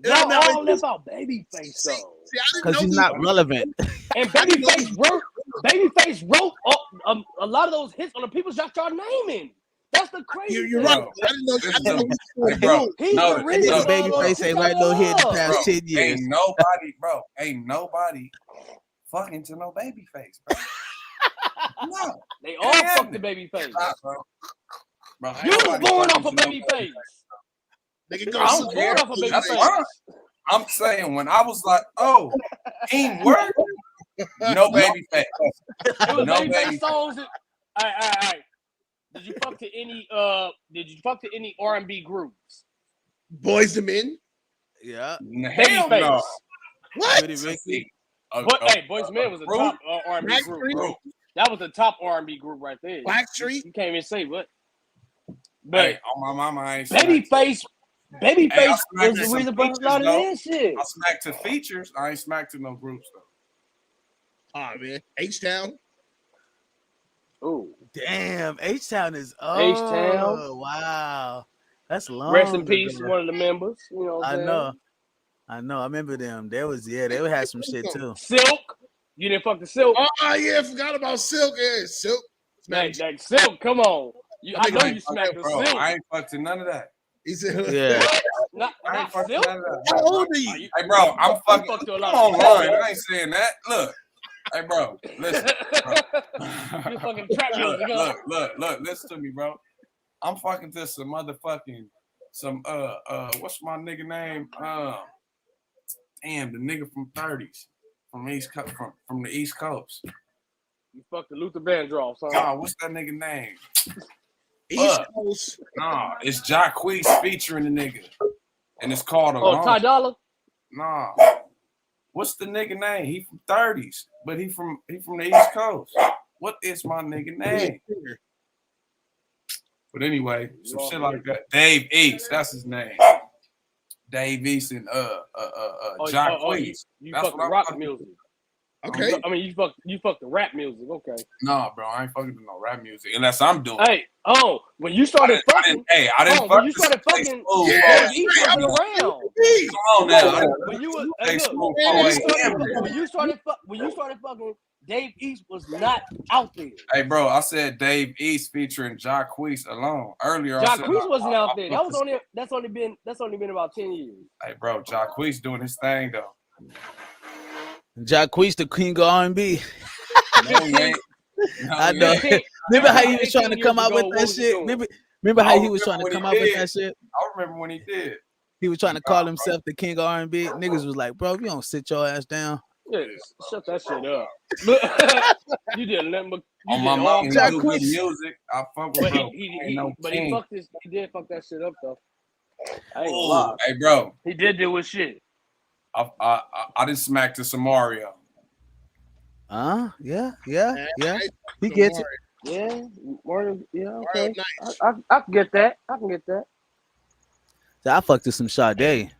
Y'all all left out Babyface though, because he's not relevant. And Babyface wrote a lot of those hits on the people y'all naming. That's the crazy. You're right. I didn't know. Bro, he's the reason. Babyface ain't right no hit in the past 10 years. Ain't nobody fucking to no Babyface, bro. No, they all fuck the Babyface. Bro, you was born off of Babyface. I'm saying when I was like, oh, teamwork, no Babyface. No Babyface songs. All right. Did you fuck to any R&B groups? Boys II Men? Yeah. Hell no. What? Hey, Boys II Men was a top R&B group. That was the top R&B group right there. Blackstreet? You can't even say what. But hey, on my mama, I ain't Babyface Babyface smacked is to the some reason for a features, lot of though. this shit. I smacked to features. I ain't smacked to no groups though. Oh man, H-Town. Ooh, Damn, H-Town is H-Town. wow. That's long Rest in peace, ago. one of the members. You know what I'm saying? I know. I remember them. They would have some shit too. Silk. You didn't fuck the Silk. Oh yeah, I forgot about Silk. Yeah, Silk. That Silk, come on. I know you smacked the bro. Silk. I ain't fucked to none of that. He said, Yeah. Not fucked to Silk. none of that. How old are you? Hey, bro, I'm fucking. fucked to a Come lot on, of line. I ain't saying that. Look. Hey, bro, listen. Bro. You fucking trap music. Look, listen to me, bro. I'm fucking to some motherfucking what's my nigga name? Damn, the nigga from 30s, from the East Coast. You fucked the Luther Vandross, son. Nah, what's that nigga name? East Coast. Nah, it's Jacquees featuring the nigga, and it's called Oh, Ty Dolla. Nah, what's the nigga name? He from 30s, but he from the East Coast. What is my nigga name? But anyway, some shit like that. Dave East, that's his name. Dave East and Jacquees. You That's fucked what the I'm rock fucking. music. Okay. I mean, you fucked the rap music. Okay. Nah, bro, I ain't fucking to no rap music unless I'm doing. Hey, when you started fucking, I didn't. when you started fucking, Yeah, Dave East wasn't around. Come on now. When you were, Hey, look, smooth, when you started fucking, Dave East was not out there. Hey, bro, I said Dave East featuring Jacquees alone earlier. Jacquees wasn't out there. That's only been about 10 years. Hey, bro, Jacquees doing his thing though. Jacquees, the king of R&B. No, he ain't. No, I he know. ain't. Remember how he was trying to 15 come years out with ago, that what was he shit? doing? Remember I how he was trying remember to when come he out with did. that shit? I remember when he did. He was trying to call himself the king of R&B. Niggas was like, bro, if you don't sit your ass down. Yeah, shut that shit up. You did nothing but you On did my all mom, he do Jacquees. good music. I fuck with But bro. he Ain't no king. he did fuck that shit up though. I ain't gonna Ooh, lie. hey, bro, He did do his shit. I didn't smack to some Mario. Yeah. He gets it. Yeah, Mario, yeah, Mario, okay. nice. I can get that. I can get that. So I fucked with some Sade.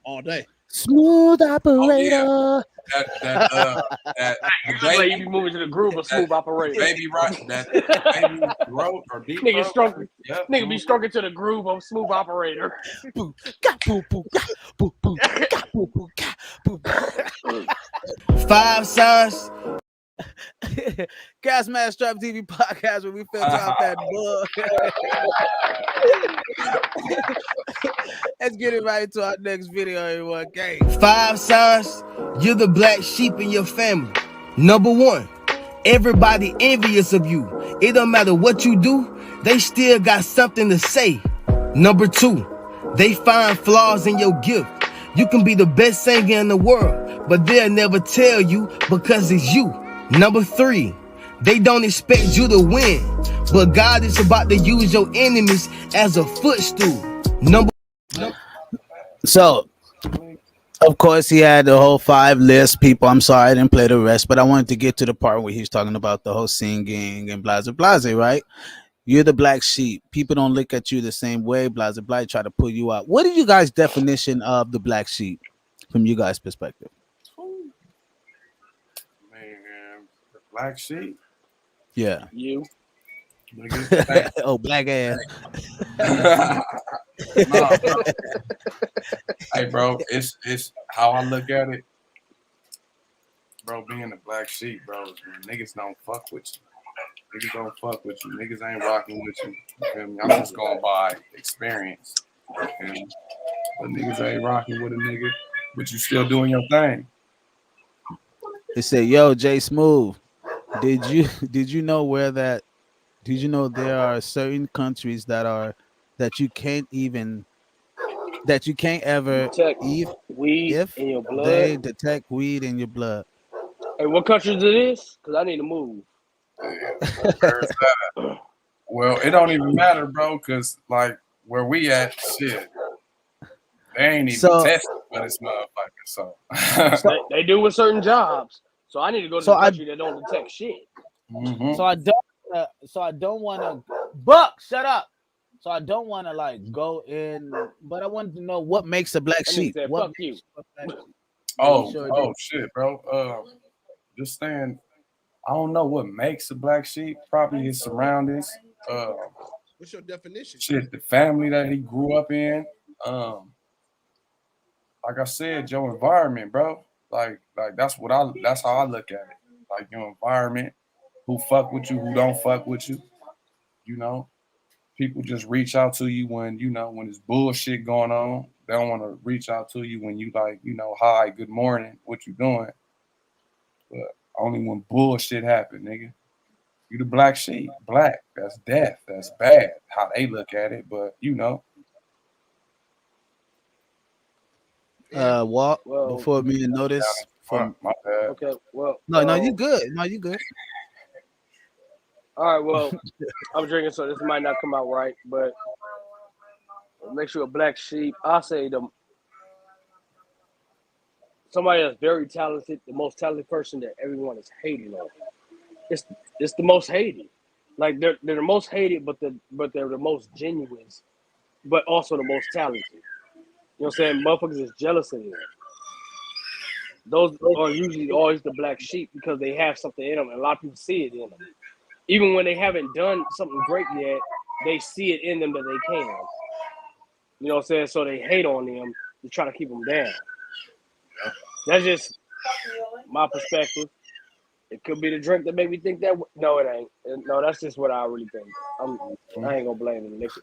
All day. Smooth operator. Oh, that Like you be moving to the groove of smooth operator. baby rock, that baby throat or deep Nigga throat. stroking. Yep. Nigga be stroking to the groove of smooth operator. Boo, ga, boo, boo, ga, boo, boo, ga, boo, boo, ga, boo, boo. 5 stars. Gas Mask Trap TV podcast where we filter out that bull. Let's get it right into our next video, everyone. Okay. 5 stars. You're the black sheep in your family. Number 1, everybody envious of you. It don't matter what you do, they still got something to say. Number 2, they find flaws in your gift. You can be the best singer in the world, but they'll never tell you because it's you. Number 3, they don't expect you to win, but God is about to use your enemies as a footstool. So, of course, he had the whole 5 list. People, I'm sorry I didn't play the rest, but I wanted to get to the part where he's talking about the whole singing and blase blase, right? You're the black sheep. People don't look at you the same way. Blase blase try to pull you out. What is you guys' definition of the black sheep from you guys' perspective? Man, the black sheep. Yeah. You. Oh, black ass. Nah, bro. Hey, bro, it's how I look at it. Bro, being a black sheep, bro, is when niggas don't fuck with you. Niggas don't fuck with you. Niggas ain't rocking with you. You feel me? I'm just going by experience. You feel me? But niggas ain't rocking with a nigga, but you still doing your thing. They say, yo, Jay Smooth, did you know where that? Did you know there are certain countries that you can't ever Detect eat weed if in your blood. they detect weed in your blood? Hey, what countries it is? Because I need to move. Where's that? Well, it don't even matter, bro, because like where we at, shit, they ain't even tested for this motherfucker. So they do with certain jobs. So I need to go to the country that don't detect shit. So I don't want to. Buck, shut up. So I don't want to like go in, but I wanted to know what makes a black That nigga sheep. said, What "Fuck you." makes a black sheep? Yeah, you Oh, sure did. oh shit, bro. Just saying, I don't know what makes a black sheep. Probably his surroundings. Uh, What's your definition? Shit, the family that he grew up in. Um, like I said, your environment, bro. Like that's how I look at it. Like your environment, who fuck with you, who don't fuck with you. You know, people just reach out to you when when there's bullshit going on. They don't want to reach out to you when you like, hi, good morning, what you doing? But only when bullshit happen, nigga. You the black sheep, black. That's death. That's bad. How they look at it, but Walt, Well, before me and notice from my bad. okay. Well, no, you good. No, you good. all right. Well, I'm drinking, so this might not come out right, but what makes you a black sheep? I say somebody that's very talented, the most talented person that everyone is hating on. It's the most hated. Like they're the most hated, but they're the most genuine, but also the most talented. You know what I'm saying? Motherfuckers is jealous of them. Those are usually always the black sheep because they have something in them, and a lot of people see it in them. Even when they haven't done something great yet, they see it in them that they can. You know what I'm saying? So they hate on them to try to keep them down. That's just my perspective. It could be the drink that made me think that. No, it ain't. No, that's just what I really think. I ain't gonna blame the liquor.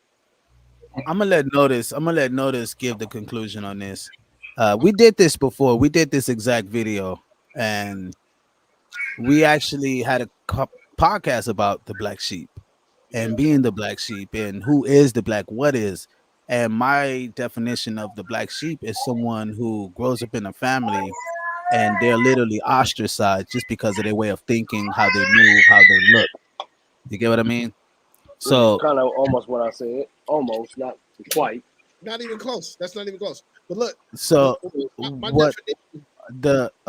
I'm gonna let Notice give the conclusion on this. We did this before. We did this exact video, and we actually had a podcast about the black sheep and being the black sheep and who is the black what is. And my definition of the black sheep is someone who grows up in a family and they're literally ostracized just because of their way of thinking, how they move, how they look. You get what I mean? Which is So, kind of almost what I said. Almost, not quite. Not even close. That's not even close. But look, so my what definition,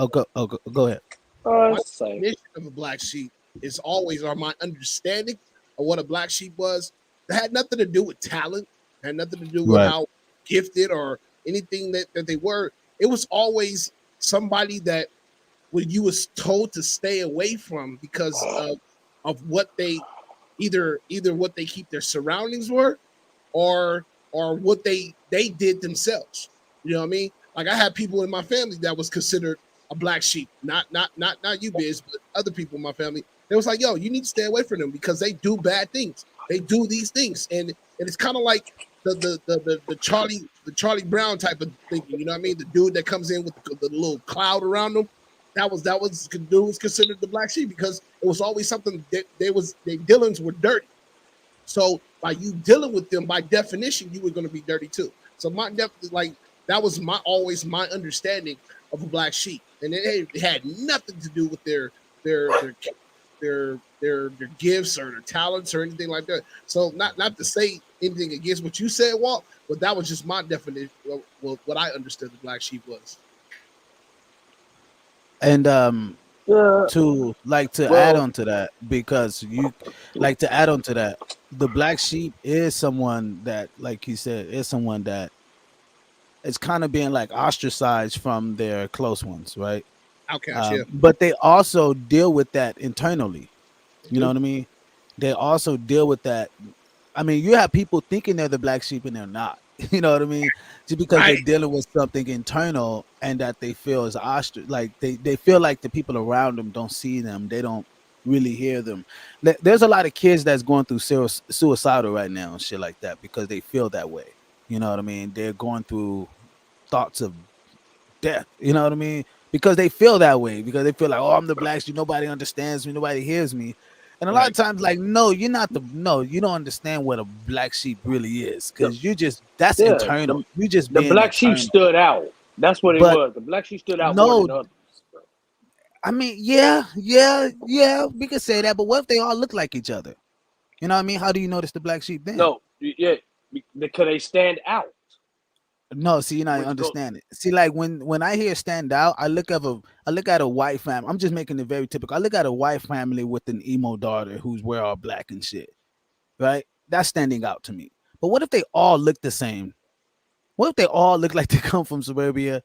go ahead. my Same. definition of a black sheep is always, or my understanding of what a black sheep was. It had nothing to do with talent. It had nothing to do with Right. how gifted or anything that they were. It was always somebody that when you was told to stay away from because of what they either what they keep their surroundings were or what they did themselves. You know what I mean? Like I had people in my family that was considered a black sheep, not you, Biz, but other people in my family. They was like, yo, you need to stay away from them because they do bad things. They do these things, and it's kind of like the Charlie Brown type of thinking. You know what I mean? The dude that comes in with the little cloud around him. That was dude was considered the black sheep because it was always something that their dealings were dirty. So by you dealing with them, by definition, you were going to be dirty too. So that was always my understanding of a black sheep, and it had nothing to do with their gifts or their talents or anything like that. So not to say anything against what you said, Walt, but that was just my definition of what I understood the black sheep was. And Yeah. to add on to that, because you like to add on to that, the black sheep is someone that, like he said, is someone that is kind of being like ostracized from their close ones, right? Outcast, yeah. But they also deal with that internally. You know what I mean? They also deal with that. I mean, you have people thinking they're the black sheep and they're not. You know what I mean? Just because they're dealing with something internal and that they feel is like they feel like the people around them don't see them. They don't really hear them. There's a lot of kids that's going through suicidal right now and shit like that because they feel that way. You know what I mean? They're going through thoughts of death. You know what I mean? Because they feel that way, because they feel like, oh, I'm the black sheep, nobody understands me, nobody hears me. And a lot of times, like, no, you don't understand what a black sheep really is, because that's internal. You just the black sheep stood out. That's what it was. The black sheep stood out more than others. I mean, yeah, we could say that, but what if they all look like each other? You know what I mean? How do you notice the black sheep then? No, yeah, because they stand out. No, see, you're not understanding. See, like when I hear stand out, I look at a white family. I'm just making it very typical. I look at a white family with an emo daughter who's wear all black and shit, right? That's standing out to me. But what if they all look the same? What if they all look like they come from suburbia,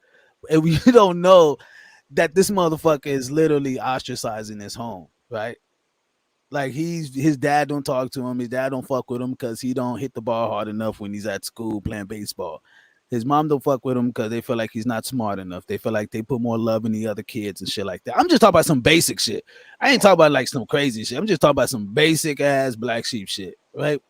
and you don't know that this motherfucker is literally ostracizing his home, right? Like his dad don't talk to him, his dad don't fuck with him because he don't hit the ball hard enough when he's at school playing baseball. His mom don't fuck with him because they feel like he's not smart enough. They feel like they put more love in the other kids and shit like that. I'm just talking about some basic shit. I ain't talking about like some crazy shit. I'm just talking about some basic ass black sheep shit, right?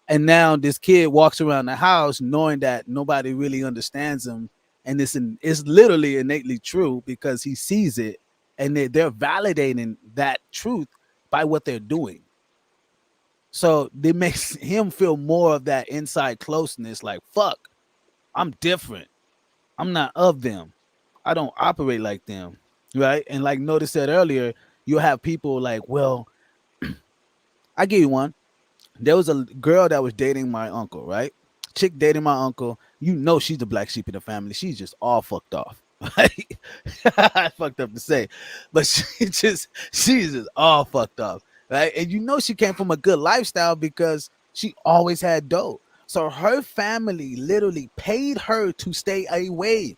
And now this kid walks around the house knowing that nobody really understands him, and it's literally innately true because he sees it, and they're validating that truth by what they're doing. So it makes him feel more of that inside closeness, like, fuck, I'm different. I'm not of them. I don't operate like them. Right. And like Notice said earlier, you'll have people like, well, I give you one. There was a girl that was dating my uncle, right? Chick dating my uncle. You know she's the black sheep of the family. She's just all fucked off. Right? Fucked up to say, but she's just all fucked up, right? And you know she came from a good lifestyle because she always had dough. So her family literally paid her to stay away.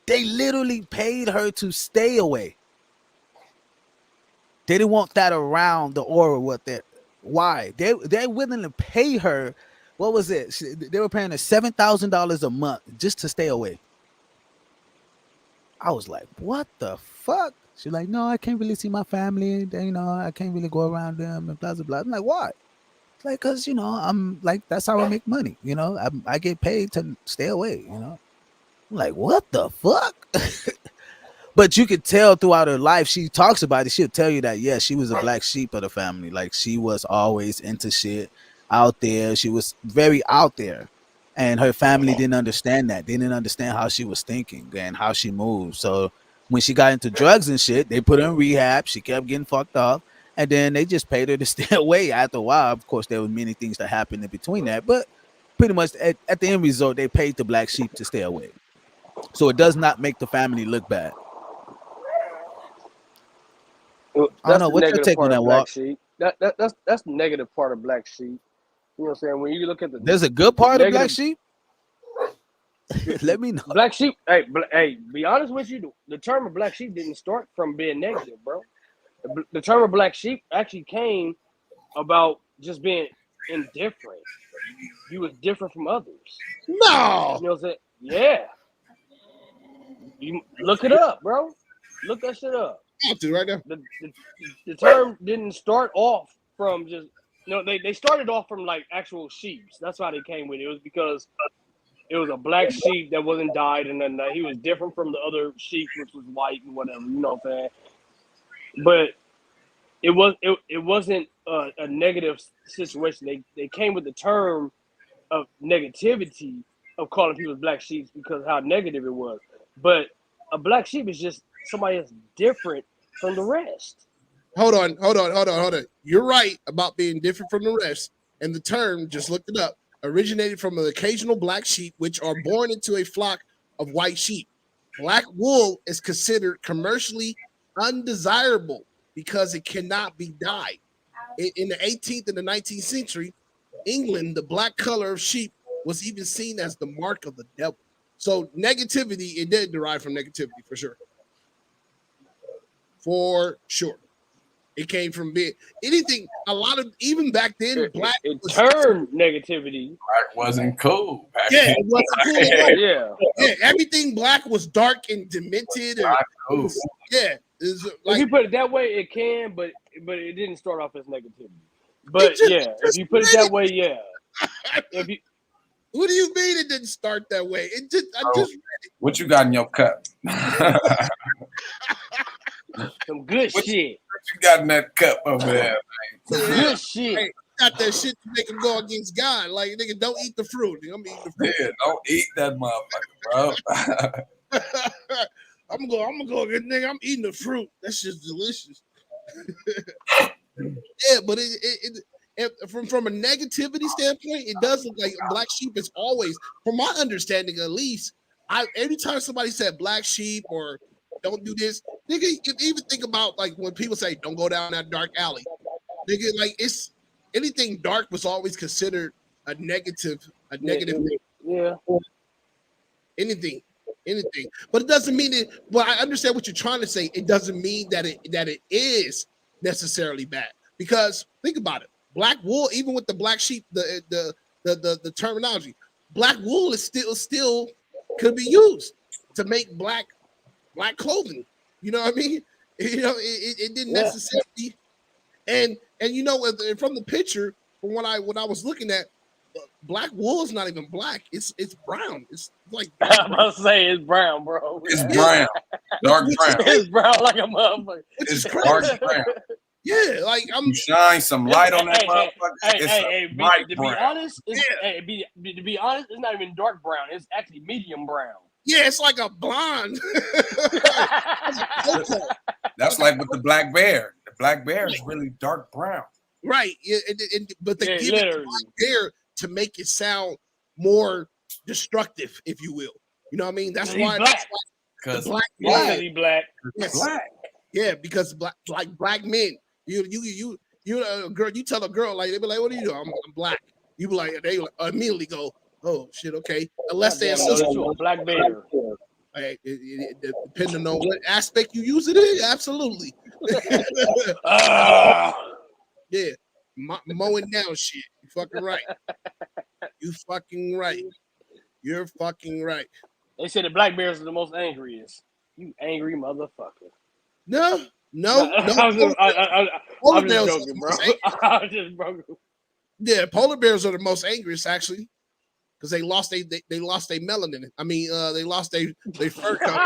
They literally paid her to stay away. They didn't want that around the aura. Why? They're willing to pay her. What was it? They were paying her $7,000 a month just to stay away. I was like, what the fuck? She's like, no, I can't really see my family. I can't really go around them and blah, blah, blah. I'm like, why? It's like, because, I'm like, that's how I make money. I get paid to stay away, I'm like, what the fuck? But you could tell throughout her life, she talks about it. She'll tell you that, yeah, she was a black sheep of the family. Like, she was always into shit out there. She was very out there. And her family didn't understand that. They didn't understand how she was thinking and how she moved. So when she got into drugs and shit, they put her in rehab. She kept getting fucked up. And then they just paid her to stay away. After a while, of course, there were many things that happened in between that. But pretty much at the end result, they paid the black sheep to stay away. So it does not make the family look bad. I don't know. What's your take on that, Walt? That's the negative part of black sheep. You know what I'm saying? When you look at there's a good part of black sheep. Let me know. Black sheep. Hey, be honest with you. The term of black sheep didn't start from being negative, bro. The term of black sheep actually came about just being indifferent. You was different from others. No. You know what I'm saying? Yeah. You look it up, bro. Look that shit up. Right now. The term didn't start off from just they started off from like actual sheep. That's why they came with it. It was because it was a black sheep that wasn't dyed, and then he was different from the other sheep, which was white and whatever. You know what I'm saying? But it wasn't a negative situation. They came with the term of negativity of calling people black sheep because how negative it was. But a black sheep is just somebody that's different from the rest. Hold on. You're right about being different from the rest. And the term, just looked it up, originated from an occasional black sheep, which are born into a flock of white sheep. Black wool is considered commercially undesirable because it cannot be dyed. In the 18th and the 19th century, England, the black color of sheep was even seen as the mark of the devil. So negativity, it did derive from negativity for sure. For sure. It came from being anything, even back then, black it turned negativity. Black wasn't cool. Yeah, it wasn't cool. Yeah, everything black was dark and demented. Cool. Yeah. If you put it that way, it can, but it didn't start off as negativity. But if you put it that way, yeah. What do you mean it didn't start that way? What you got in your cup? Some good shit. What you got in that cup over there? Some good shit. Hey, got that shit to make him go against God. Like, nigga, don't eat the fruit. I'm eating the fruit. Yeah, don't eat that motherfucker, bro. I'm gonna go against nigga. I'm eating the fruit. That's just delicious. Yeah, but it from a negativity standpoint, it does look like black sheep is always, from my understanding at least, every time somebody said black sheep or don't do this, nigga, you even think about like when people say don't go down that dark alley, nigga, like it's anything dark was always considered a negative, Yeah. anything. But it doesn't mean it. Well, I understand what you're trying to say. It doesn't mean that it is necessarily bad, because think about it. Black wool, even with the black sheep, the terminology, black wool is still could be used to make black clothing. You know what I mean? You know, it didn't necessarily. And you know, from the picture, from what I was looking at, black wool is not even black. It's brown. It's like I'm about to say it's brown, bro. It's brown, dark brown. It's brown like a motherfucker. It's dark brown. Yeah, like you shine some light on that motherfucker. It's bright to brown. be honest, to be honest, it's not even dark brown. It's actually medium brown. Yeah, it's like a blonde. That's like with the black bear. The black bear is really dark brown. Right. Yeah, but they give it the black bear to make it sound more destructive, if you will. You know what I mean? That's why. Because black. Yes. Black. Yeah, because black men. You girl. You tell a girl like, they be like, "What are you doing?" I'm black. You be like, they immediately go, "Oh shit, okay." Unless they associate a black bear. Depending on what aspect you use it in, absolutely. Yeah, mowing down shit. You fucking right. You fucking right. You're fucking right. They say the black bears are the most angriest. You angry motherfucker. No. I'm just joking, bro. I'm just broken. Yeah, polar bears are the most angriest actually, because they lost their melanin. I mean, they lost their fur color.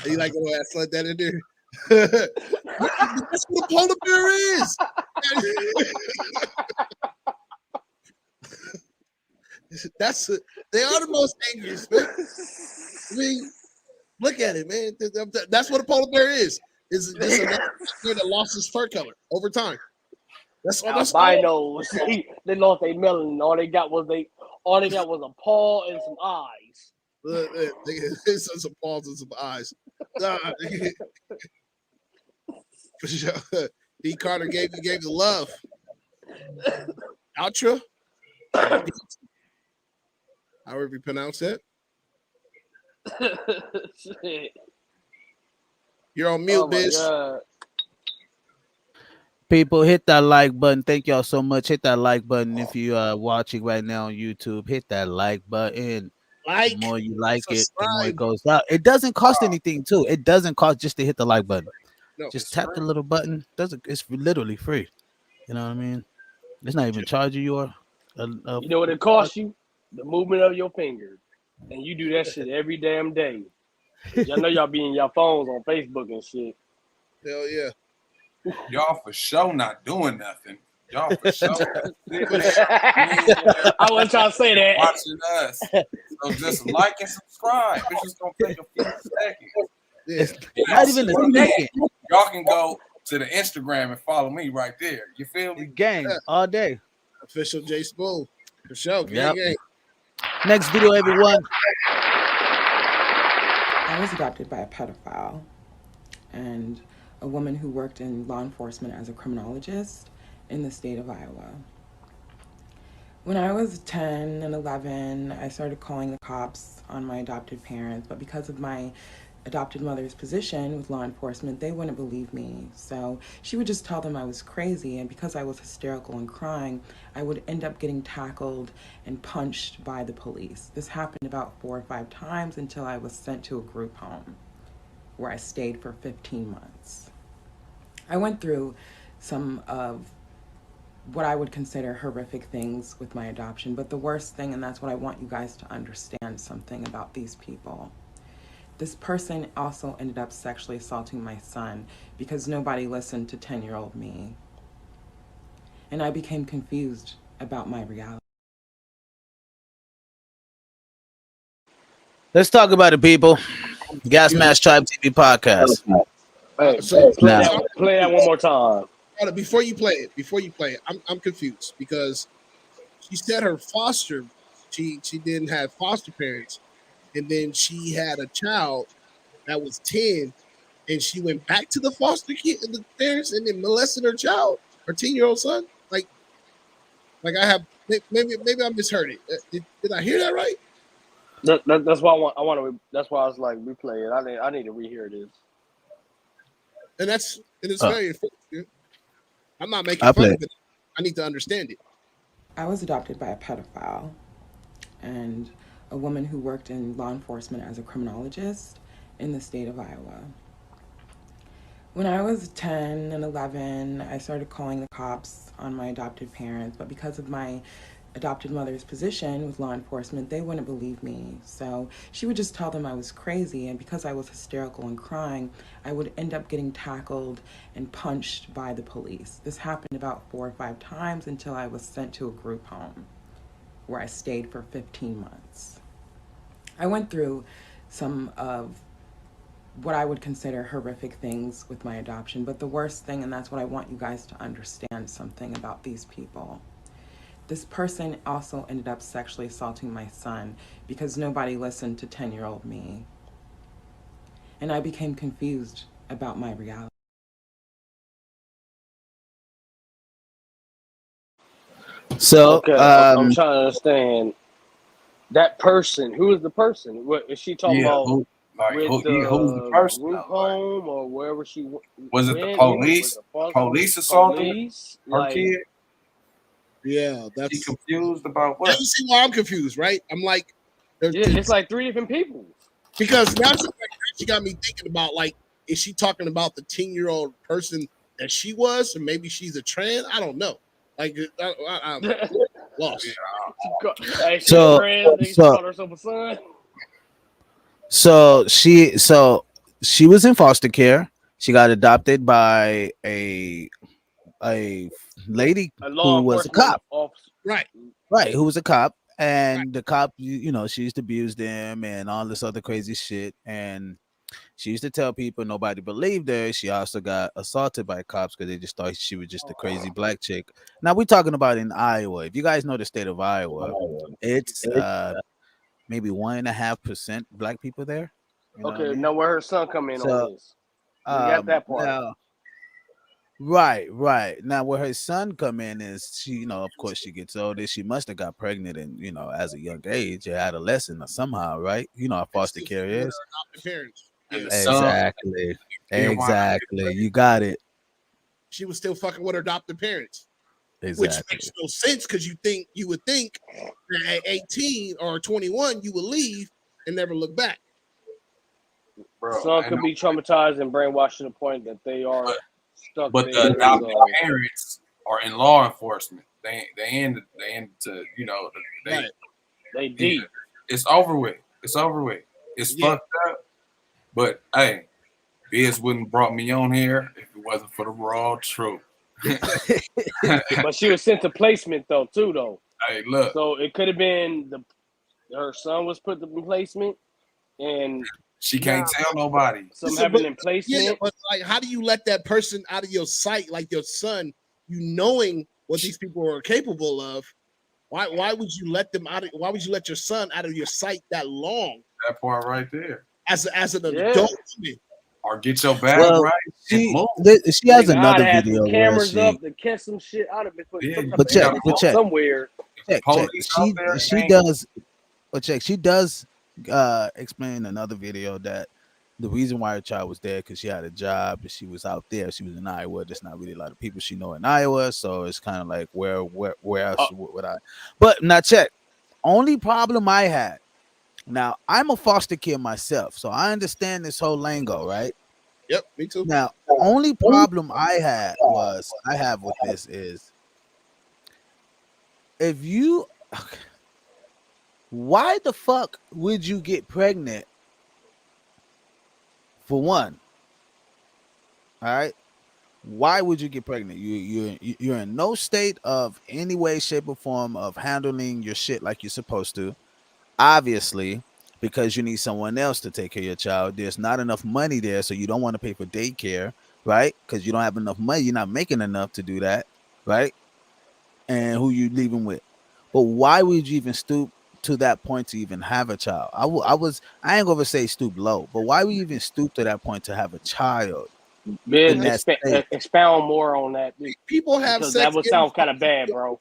You like to slide that in there? That's what a polar bear is. They are the most angriest, man. I mean, look at it, man. That's what a polar bear is. Is a bear that lost his fur color over time. That's albinos. They lost their melanin. All they got was a paw and some eyes. Some paws and some eyes. For sure. D. Carter gave the love. Ultra. However you pronounce it. You're on mute, bitch. People, hit that like button. Thank y'all so much. Hit that like button if you are watching right now on YouTube. Hit that like button. The more you like it, the more it goes out. It doesn't cost anything, too. It doesn't cost just to hit the like button. No, just tap the little button. It's literally free. You know what I mean? It's not even charging you. You know what it costs you? The movement of your fingers. And you do that shit every damn day. Y'all know y'all be in your phones on Facebook and shit. Hell yeah. Y'all for sure not doing nothing. Y'all for sure. I wasn't trying to say that. Watching us. So just like and subscribe. It's just going to take a few seconds. Not even a second. Y'all can go to the Instagram and follow me right there. You feel me? Gang all day. Official J Spoon. For sure. Yep. Next video, everyone. I was adopted by a pedophile and a woman who worked in law enforcement as a criminologist in the state of Iowa. When I was 10 and 11, I started calling the cops on my adopted parents, but because of my adopted mother's position with law enforcement, they wouldn't believe me. So she would just tell them I was crazy, and because I was hysterical and crying, I would end up getting tackled and punched by the police. This happened about 4 or 5 times until I was sent to a group home where I stayed for 15 months. I went through some of what I would consider horrific things with my adoption, but the worst thing, and that's what I want you guys to understand something about these people. This person also ended up sexually assaulting my son because nobody listened to 10-year-old me. And I became confused about my reality. Let's talk about it, people. Gas Mask Tribe TV podcast. Hey, play that one more time. Before you play it, I'm confused because she said her she didn't have foster parents, and then she had a child that was 10, and she went back to the foster parents and then molested her child, her 10-year-old son. Like, Like I have maybe I misheard it. Did I hear that right? That's why I want to. That's why I was like replay it. I need to rehear this. And it's very unfortunate. I'm not making I fun play. of it. I need to understand it. I was adopted by a pedophile and a woman who worked in law enforcement as a criminologist in the state of Iowa. When I was 10 and 11, I started calling the cops on my adopted parents, but because of my adopted mother's position with law enforcement, they wouldn't believe me. So she would just tell them I was crazy, and because I was hysterical and crying, I would end up getting tackled and punched by the police. This happened about 4 or 5 times until I was sent to a group home where I stayed for 15 months. I went through some of what I would consider horrific things with my adoption, but the worst thing, and that's what I want you guys to understand something about these people. This person also ended up sexually assaulting my son because nobody listened to 10-year-old me. And I became confused about my reality. So, Okay, I'm trying to understand that person. Who is the person? What is she talking about? Who's the person? Group home or wherever she was it the police? Police assaulted her kid. Yeah, that's she confused about what? You see why I'm confused, right? I'm like, it's like 3 different people. Because now she got me thinking about like, is she talking about the 10-year-old person that she was, or maybe she's a trans? I don't know. Like, I'm lost. Hey, she's a trans. She called herself a son. So she was in foster care. She got adopted by a lady who was a cop. Officer. Right, who was a cop, and the cop, you know, she used to abuse them and all this other crazy shit, and she used to tell people nobody believed her. She also got assaulted by cops because they just thought she was just a crazy black chick. Now we're talking about in Iowa. If you guys know the state of Iowa, it's maybe 1.5% black people there. You know Okay, now where her son come in on this? We got that part. Now, right. Now, where her son come in is she, you know, of course, she gets older. She must have got pregnant, and you know, as a young age, adolescent, or somehow, right? You know, how foster care is. Exactly. You got it. She was still fucking with her adopted parents. Exactly. Which makes no sense because you would think that at 18 or 21 you would leave and never look back. Bro, some could be traumatized and brainwashed to the point that they are stuck. But the adopted parents are in law enforcement. They end to, you know, they deep. It's over with. It's fucked up. But hey, B.S. wouldn't have brought me on here if it wasn't for the raw truth. But she was sent to placement though. Hey, look. So it could have been her son was put in placement, and she can't tell nobody. Something happened in placement. Yeah, but like, how do you let that person out of your sight, like your son? You knowing what these people are capable of. Why would you let them out? Why would you let your son out of your sight that long? That part right there. As an adult. Or get your bag right. She has another video where cameras up to catch some shit out of it. But check somewhere. She does. But check. She does explain another video that the reason why her child was there because she had a job and she was out there. She was in Iowa. There's not really a lot of people she know in Iowa, so it's kind of like where else would I? But now check. Only problem I had. Now, I'm a foster kid myself, so I understand this whole lingo, right? Yep, me too. Now, the only problem I have with this is why the fuck would you get pregnant for one? All right? Why would you get pregnant? You're in no state of any way, shape, or form of handling your shit like you're supposed to. Obviously, because you need someone else to take care of your child. There's not enough money there, so you don't want to pay for daycare, right? Because you don't have enough money. You're not making enough to do that, right? And who you leaving with? But why would you even stoop to that point to even have a child? I ain't gonna say stoop low, but why would you even stoop to that point to have a child? Expound more on that. People have sex. That would sound kind of bad, bro.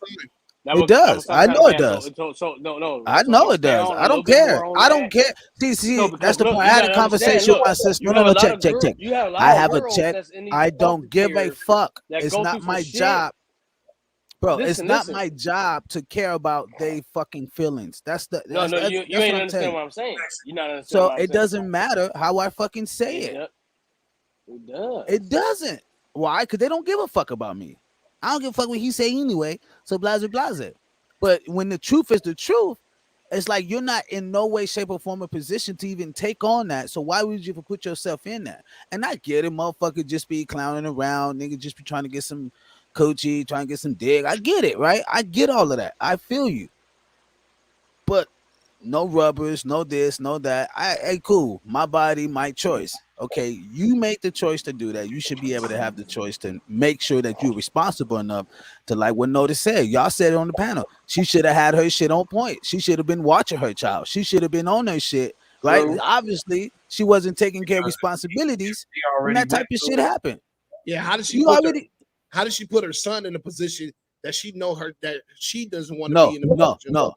It does. I know it does. No. I know it does. I don't care. I don't care. See, that's the point. I had a conversation with my sister. No, check. You have a lot I of have a girls check. that's in these I don't foster give a cares fuck. that It's go not through some my shit. job. Bro, it's Listen, not listen. my job to care about they fucking feelings. That's You what ain't I'm understand saying. what I'm saying. You're not understanding So what I'm saying. it doesn't matter how I fucking say it. It does. It doesn't. Why? Because they don't give a fuck about me. I don't give a fuck what he say anyway. So blase. But when the truth is the truth, it's like you're not in no way, shape, or form a position to even take on that. So why would you put yourself in that? And I get it, motherfucker just be clowning around, nigga just be trying to get some coochie, trying to get some dick. I get it, right? I get all of that. I feel you. But no rubbers, no this, no that. Hey, cool. My body, my choice. Okay, you made the choice to do that. You should be able to have the choice to make sure that you're responsible enough to, like what Notice said. Y'all said it on the panel. She should have had her shit on point. She should have been watching her child. She should have been on her shit, right? True. Obviously, she wasn't taking care of responsibilities when that type of shit happened. Yeah, how did she put her son in a position that she doesn't want to be in a position? No.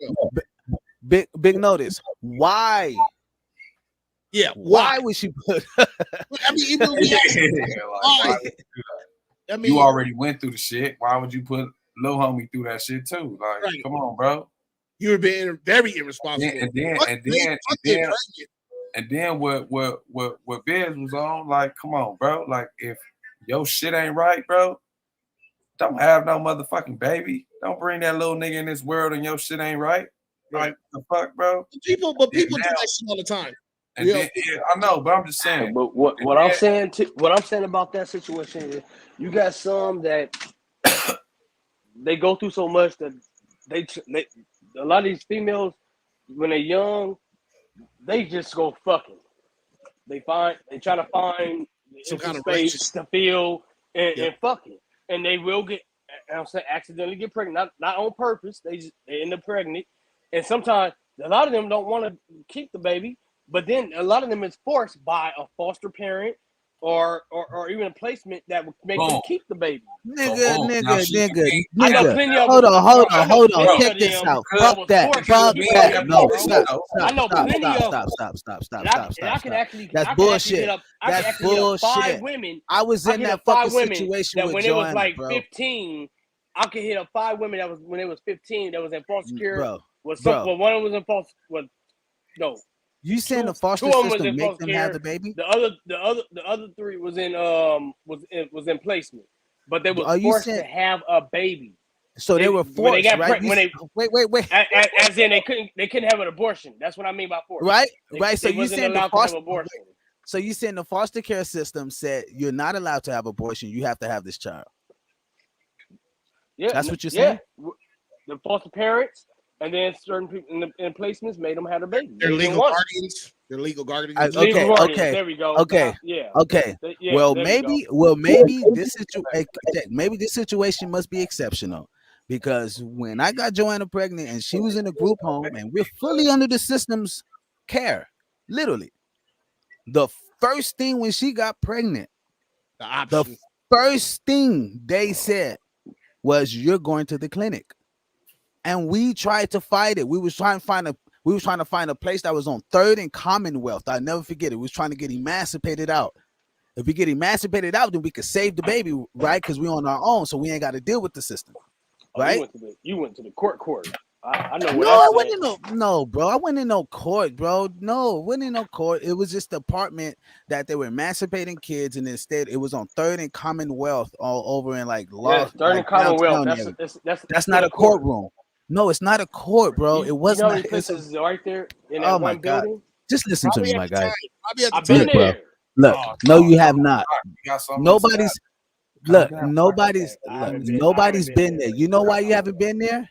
Big Notice. Why? Yeah, why would she put? I mean, even we why? I mean, you already went through the shit. Why would you put Lil Homie through that shit too? Like, come on, bro. You were being very irresponsible. And then what Biz was on? Like, come on, bro. Like, if your shit ain't right, bro, don't have no motherfucking baby. Don't bring that little nigga in this world and your shit ain't right. Like, the fuck, bro. People do that shit all the time. And then, I know, but I'm just saying. But what I'm saying about that situation is, you got some that they go through so much that they a lot of these females, when they're young, they just go fucking. They try to find some kind of space to feel and fucking, and they will get, I'm saying, accidentally get pregnant, not on purpose. They end up pregnant, and sometimes a lot of them don't want to keep the baby. But then a lot of them is forced by a foster parent or even a placement that would make them keep the baby. Nigga. I know plenty of Hold on. Check this out. Fuck that. No, stop. That's bullshit. That's bullshit. I was in that fucking situation with when Joanna, it was like bro. 15. I could hit up 5 women that was when it was 15 that was in foster care. Bro. Well, one was in foster. No. You saying the foster system make them have the baby? The other 3 was in placement, but they were forced to have a baby. So they were forced, right? Wait. As in they couldn't have an abortion. That's what I mean by force. Right. So you saying the foster abortion? So you saying the foster care system said you're not allowed to have abortion. You have to have this child. Yeah, that's what you're saying. Yeah. The foster parents. And then certain people in placements made them have a baby. They're legal guardians. They're legal guardians. Okay. There we go. Okay. Yeah. Okay. Well, maybe this situation must be exceptional, because when I got Joanna pregnant and she was in a group home and we're fully under the system's care, literally, the first thing when she got pregnant, the first thing they said was, "You're going to the clinic." And we tried to fight it. We was trying to find a place that was on 3rd and Commonwealth. I'll never forget it. We was trying to get emancipated out. If we get emancipated out, then we could save the baby, right? Because we're on our own, so we ain't got to deal with the system, right? You went to the court. I know. I wasn't bro. I wasn't in no court, bro. No, wasn't in no court. It was just the apartment that they were emancipating kids, and instead it was on 3rd and Commonwealth, all over in like Los. 3rd and Commonwealth. That's not a courtroom. No, it's not a court, bro. It wasn't. It's right there in that one building. Just listen to me, my guy. I've been there. Look, no, you have not. Nobody's been there. You know why you haven't been there?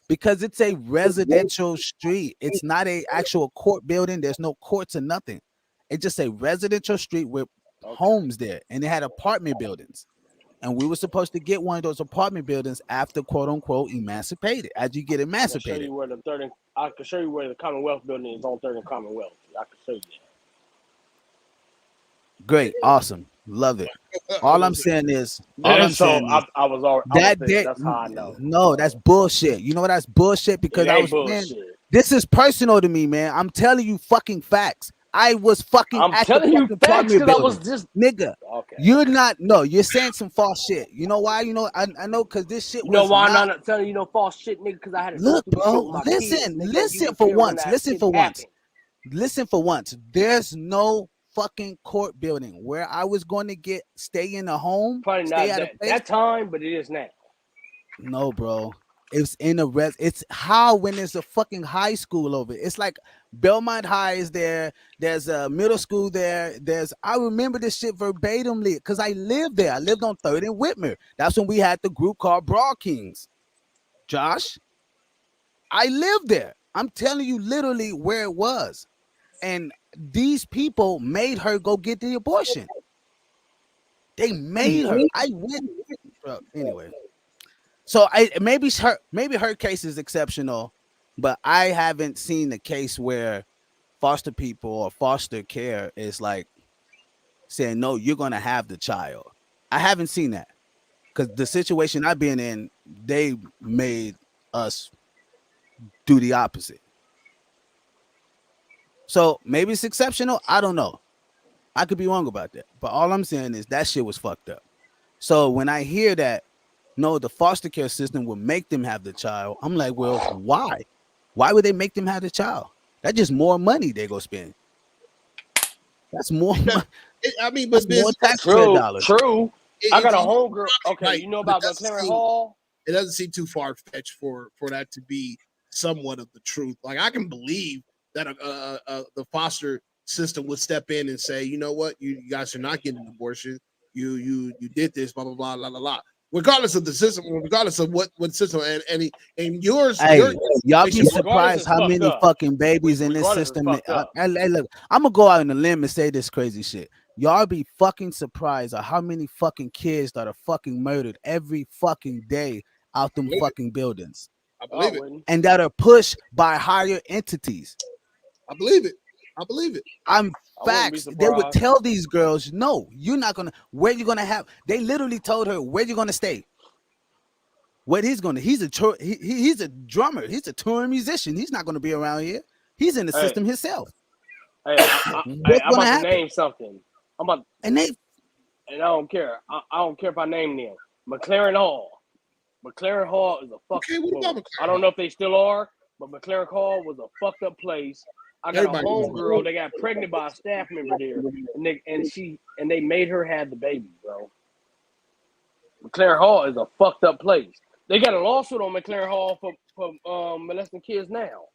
Because it's a residential street. It's not a actual court building. There's no courts or nothing. It's just a residential street with homes there, and it had apartment buildings. And we were supposed to get one of those apartment buildings after, quote unquote, emancipated. As you get emancipated, I can show you where the Commonwealth building is on 3rd and Commonwealth. I can show you that. Great, awesome. Love it. All I'm saying is, So I was already that day. that's how I know. No, that's bullshit. You know that's bullshit because I was man. This is personal to me, man. I'm telling you fucking facts. I was fucking I'm at telling the you fucking facts apartment because I building. was just Nigga. okay. You're not. No, you're saying some false shit. You know why? You know I know because this shit You know was why not. I'm not telling you no false shit, nigga? Because I had to go Look, through this shit bro. with my Listen. kids, nigga. Listen for once. Listen for once. Listen for once. There's no fucking court building where I was going to stay in a home. Probably stay not at a place. that time, but it is now. No, bro. It's in a it's how when there's a fucking high school over it. It's like Belmont High is there. There's a middle school there. I remember this shit verbatimly because I lived there. I lived on 3rd and Whitmer. That's when we had the group called Broad Kings. Josh, I lived there. I'm telling you literally where it was. And these people made her go get the abortion. They made her. I went. Bro, anyway. So maybe her case is exceptional, but I haven't seen a case where foster people or foster care is like saying no, you're gonna have the child. I haven't seen that because the situation I've been in, they made us do the opposite. So maybe it's exceptional. I don't know. I could be wrong about that, but all I'm saying is that shit was fucked up. So when I hear that, no, the foster care system will make them have the child. I'm like, well, why? Why would they make them have the child? That's just more money they go spend. That's more. I mean, but more taxpayer dollars. True. I got a homegirl. Okay, right, you know about McLaren Hall? It doesn't seem too far fetched for that to be somewhat of the truth. Like I can believe that the foster system would step in and say, you know what, you guys are not getting an abortion. You did this, blah blah blah blah blah. Regardless of the system, regardless of what system, and yours, hey, y'all be surprised how many fucking babies in this system. Hey, look, I'm gonna go out on a limb and say this crazy shit. Y'all be fucking surprised at how many fucking kids that are fucking murdered every fucking day out them fucking buildings. I believe it, and that are pushed by higher entities. I believe it. I believe it. I'm facts. They would tell these girls, no, you're not gonna. Where you gonna have? They literally told her where you gonna stay. What he's gonna? He's a drummer. He's a touring musician. He's not gonna be around here. He's in the system himself. Hey, I'm about to name something. And I don't care. I don't care if I name them. McLaren Hall. McLaren Hall is a fucking. I don't know if they still are, but McLaren Hall was a fucked up place. I got a homegirl. They got pregnant by a staff member there, and they made her have the baby, bro. McLaren Hall is a fucked up place. They got a lawsuit on McLaren Hall for molesting kids now,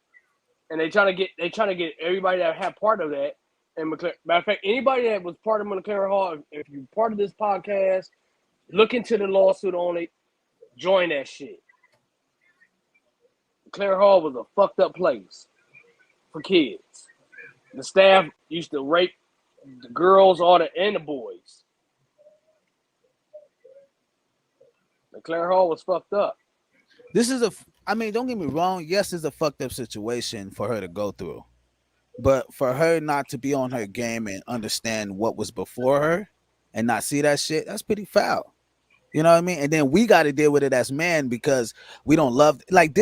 and they trying to get everybody that had part of that. And matter of fact, anybody that was part of McLaren Hall, if you're part of this podcast, look into the lawsuit on it. Join that shit. McLaren Hall was a fucked up place for kids. The staff used to rape the girls, and the boys. McLaren Hall was fucked up. I mean, don't get me wrong. Yes, it's a fucked up situation for her to go through. But for her not to be on her game and understand what was before her and not see that shit, that's pretty foul. You know what I mean? And then we got to deal with it as men because we don't love. Like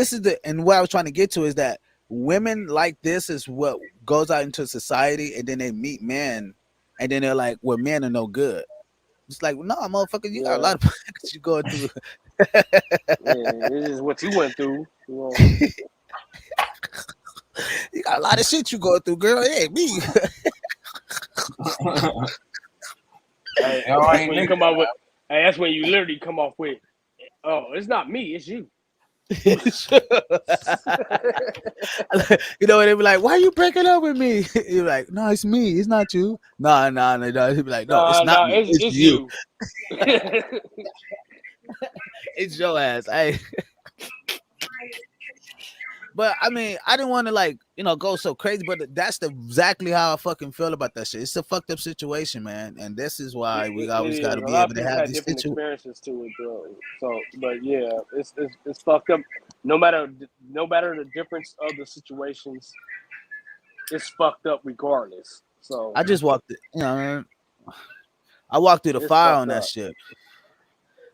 and what I was trying to get to is that women like this is what goes out into society, and then they meet men, and then they're like, "Well, men are no good." It's like, no, motherfucker, you got a lot of fuckers you going through. This is what you went through. You got a lot of shit you go through, girl. Hey, me. Hey, that's when you come out with. Hey, that's when you literally come off with, "Oh, it's not me, it's you." You know, they be like, "Why are you breaking up with me?" You're like, "No, it's me. It's not you." No. He'd be like, "No, it's not me. It's you." It's your ass. Hey. But I mean, I didn't want to go so crazy, but that's exactly how I fucking feel about that shit. It's a fucked up situation, man, and this is why we always got to be able to have these different experiences to it, bro. So, but yeah, it's fucked up. No matter the difference of the situations, it's fucked up regardless. So I just walked it, I walked through the It's fire fucked on that up. shit.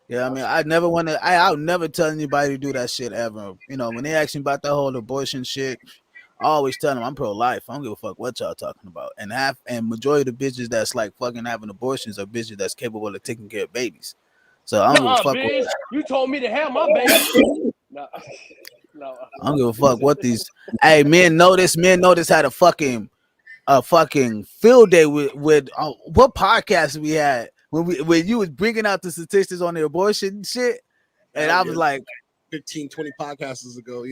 Yeah, I mean, I never want to. I'll never tell anybody to do that shit ever. You know, when they ask me about that whole abortion shit, I always tell them I'm pro-life. I don't give a fuck what y'all talking about. And majority of the bitches that's like fucking having abortions are bitches that's capable of taking care of babies. So I don't give a fuck. Bitch. You told me to have my baby. No. No. I don't give a fuck what these. Hey, men notice had a fucking field day with what podcast we had when you was bringing out the statistics on the abortion shit, and I was like 15, 20 podcasts ago.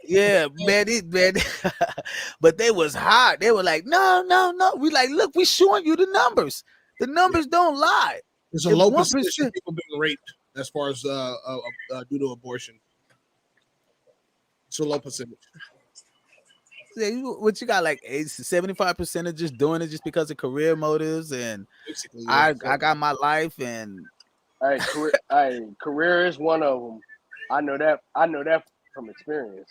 Yeah, man, but they was hot. They were like, no. We like, look, we showing you the numbers. The numbers don't lie. There's a low percentage of people being raped as far as due to abortion. It's a low percentage. Yeah, what you got, like 75% of just doing it just because of career motives, and I got my life, and career is one of them. I know that from experience.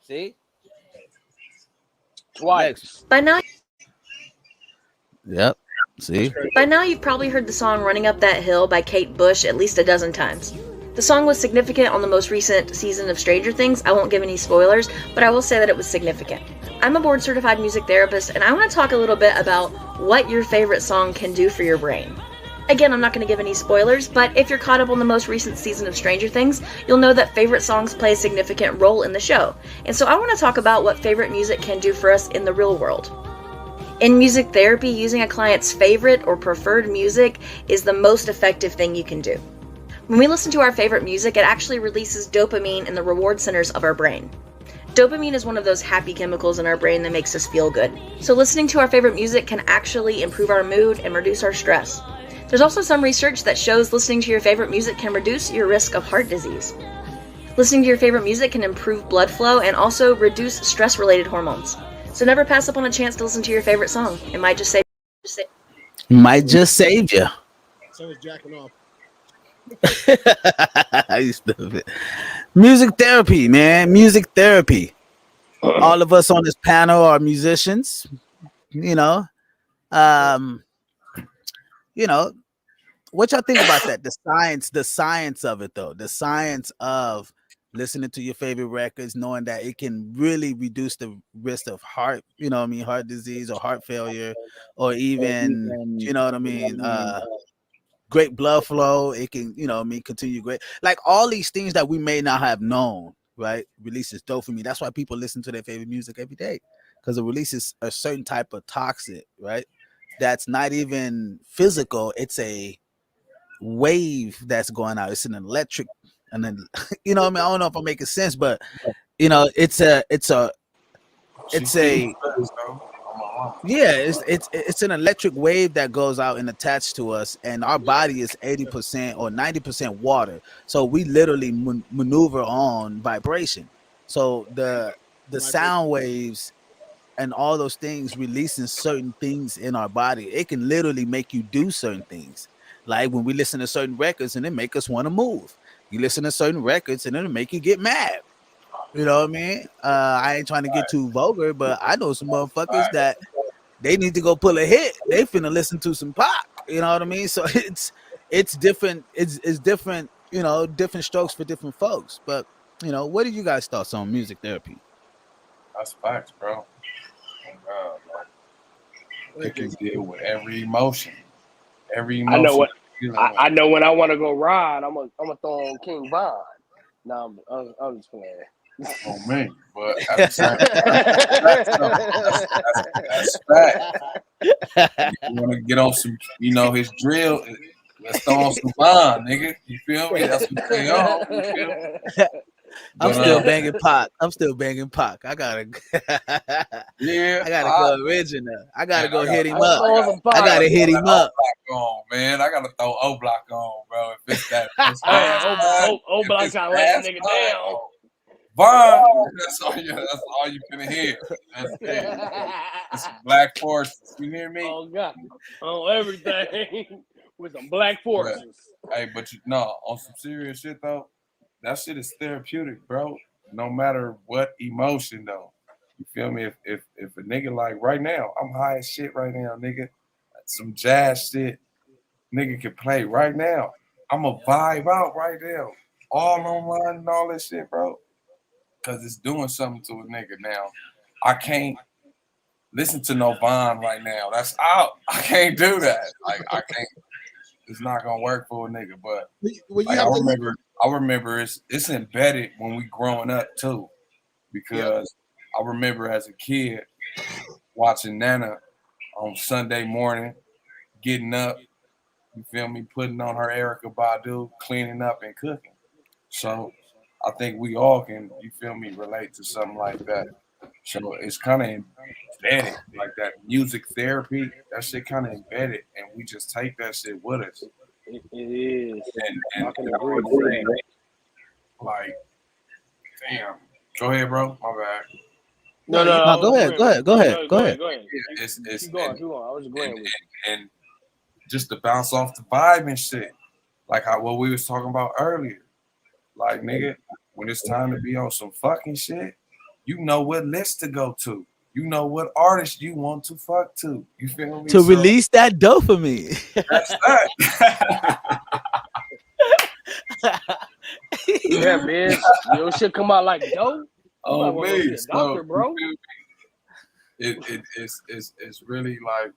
See? Twice. By now. Yep. See? By now you've probably heard the song Running Up That Hill by Kate Bush at least a dozen times. The song was significant on the most recent season of Stranger Things. I won't give any spoilers, but I will say that it was significant. I'm a board-certified music therapist, and I want to talk a little bit about what your favorite song can do for your brain. Again, I'm not going to give any spoilers, but if you're caught up on the most recent season of Stranger Things, you'll know that favorite songs play a significant role in the show. And so I want to talk about what favorite music can do for us in the real world. In music therapy, using a client's favorite or preferred music is the most effective thing you can do. When we listen to our favorite music, it actually releases dopamine in the reward centers of our brain. Dopamine is one of those happy chemicals in our brain that makes us feel good. So listening to our favorite music can actually improve our mood and reduce our stress. There's also some research that shows listening to your favorite music can reduce your risk of heart disease. Listening to your favorite music can improve blood flow and also reduce stress-related hormones. So never pass up on a chance to listen to your favorite song. It might just save you. So is jacking off. You stupid. Music therapy, man. Music therapy. All of us on this panel are musicians. You know, what y'all think about that? The science of it, though. The science of listening to your favorite records, knowing that it can really reduce the risk of heart disease or heart failure, or even, great blood flow. It can, continue great. Like all these things that we may not have known, right? Releases dopamine. That's why people listen to their favorite music every day, because it releases a certain type of toxin, right? That's not even physical. It's a wave that's going out. It's an electric, and then I don't know if I'm making sense, but it's an electric wave that goes out and attached to us, and our body is 80% or 90% water, so we literally maneuver on vibration. So the sound waves and all those things releasing certain things in our body, it can literally make you do certain things. Like when we listen to certain records and it make us want to move. You listen to certain records and it'll make you get mad. You know what I mean? I ain't trying to get too vulgar, but I know some motherfuckers that they need to go pull a hit. They finna listen to some pop. You know what I mean? So it's different. It's different. Different strokes for different folks. But what do you guys thoughts on music therapy? That's facts, bro. It can deal with every emotion. I know what. I know when I want to go ride, I'm gonna throw on King Von. No, I'm just playing. Oh man, but at the same that's fact. You want to get on some, his drill. Let's throw on some Von, nigga. You feel me? That's what they on. You feel me? I'm still banging Pac. I gotta go original. I gotta go hit him up. I gotta hit him up. Man, I gotta throw O Block on, bro. If it's that, O Block got last nigga down. Von, that's all you finna hear. That's it. It's Black Forces. You hear me? Oh God, on everything with some Black Forces. Hey, but on some serious shit though. That shit is therapeutic, bro. No matter what emotion, though. You feel me? If a nigga like right now, I'm high as shit right now, nigga. Some jazz shit, nigga can play right now. I'm a vibe out right now, all online and all that shit, bro. Cause it's doing something to a nigga now. I can't listen to no Vine right now. That's out. I can't do that. Like I can't. It's not gonna work for a nigga. But When you like, have I remember it's embedded when we growing up too, because I remember as a kid watching Nana on Sunday morning, getting up. You feel me? Putting on her Erica Badu, cleaning up and cooking. So I think we all can, you feel me, relate to something like that. So it's kind of embedded, like that music therapy. That shit kind of embedded, and we just take that shit with us. It is. And I can I agree would with say, that. like, damn. Go ahead, bro. My bad. No, No, go ahead. Go ahead. Yeah, it's Keep going. I was agreeing with you. and just to bounce off the vibe and shit, like how what we was talking about earlier. Like, nigga, when it's time to be on some fucking shit, you know what list to go to. You know what artist you want to fuck to. You feel me? To release that dopamine. That's that. Yeah, man. Your shit come out like dope. Oh You might want to me, see a doctor, bro. It's really like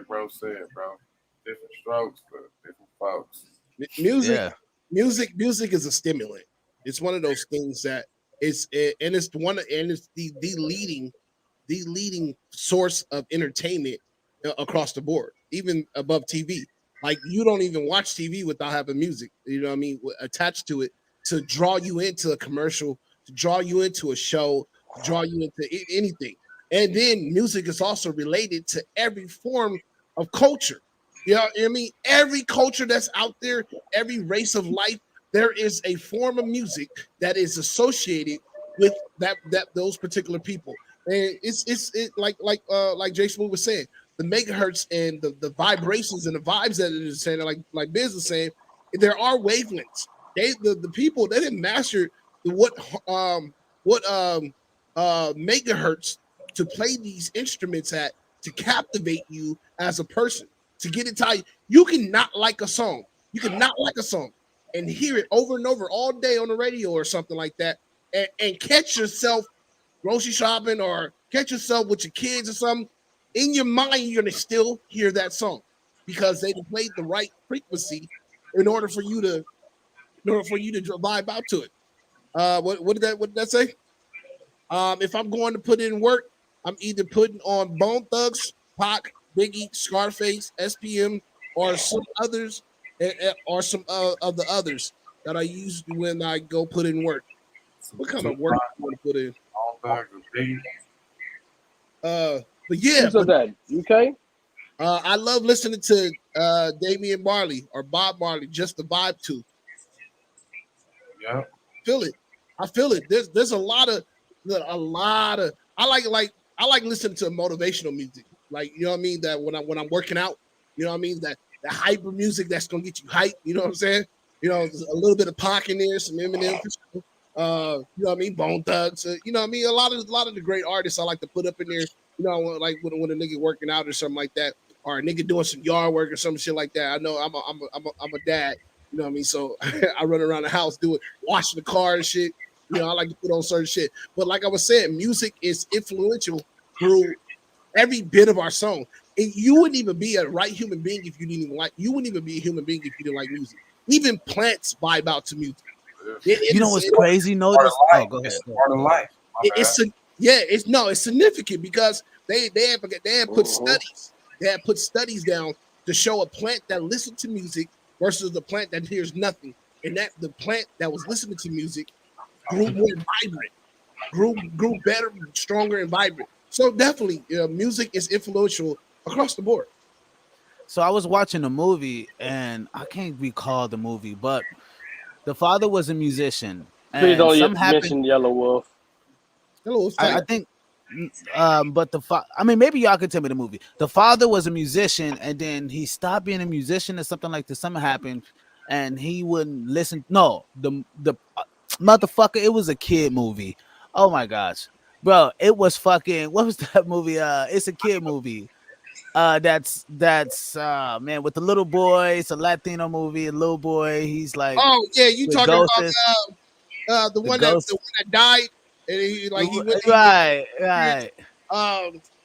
bro said, bro. Different strokes for different folks. Music is a stimulant. It's one of those things that it's the leading source of entertainment across the board, even above TV. Like you don't even watch TV without having music. You know what I mean? Attached to it to draw you into a commercial, to draw you into a show, to draw you into anything. And then music is also related to every form of culture. You know what I mean? Every culture that's out there, every race of life, there is a form of music that is associated with those particular people. And it's like Jay Smooth was saying, the megahertz and the vibrations and the vibes that it is saying, like Biz was saying, there are wavelengths. The people they didn't master what megahertz to play these instruments at to captivate you as a person, to get inside. You can not like a song. You can not like a song and hear it over and over all day on the radio or something like that, and catch yourself grocery shopping or catch yourself with your kids or something. In your mind, you're gonna still hear that song because they played the right frequency in order for you to vibe out to it. What did that say? If I'm going to put in work, I'm either putting on Bone Thugs, Pac, Biggie, Scarface, SPM, or some others, or some of the others that I use when I go put in work. What kind of work you want to put in? But yeah, who said that? UK? I love listening to Damian Marley or Bob Marley, just the vibe too. Yeah, feel it. I feel it. There's a lot of I like listening to motivational music. Like, you know what I mean? That when I'm working out, you know what I mean? That the hyper music that's gonna get you hyped, you know what I'm saying? You know, a little bit of Pac in there, some Eminem, you know what I mean? Bone Thugs, you know what I mean? A lot of the great artists I like to put up in there, you know, like when a nigga working out or something like that, or a nigga doing some yard work or some shit like that. I know I'm a dad, you know what I mean? So I run around the house washing the car and shit. You know, I like to put on certain shit. But like I was saying, music is influential through every bit of our song. And you wouldn't even be a right human being if you didn't even like. You wouldn't even be a human being if you didn't like music. Even plants vibe out to music. You know what's crazy? Notice. Oh, go ahead. It's part of life. It's significant because they have put studies. They have put studies down to show a plant that listens to music versus the plant that hears nothing. And that the plant that was listening to music grew more vibrant, grew better, stronger, and vibrant. So definitely, music is influential across the board. So I was watching a movie, and I can't recall the movie, but the father was a musician. Please don't mention Yellow Wolf. I think, but I mean, maybe y'all could tell me the movie. The father was a musician, and then he stopped being a musician, or something like this. Something happened, and he wouldn't listen. No, the motherfucker. It was a kid movie. Oh my gosh. bro. It was fucking. What was that movie? It's a kid movie. That's man with the little boy. It's a Latino movie. A little boy. He's like Oh yeah, you with talking ghosts. about the one that died and he went right.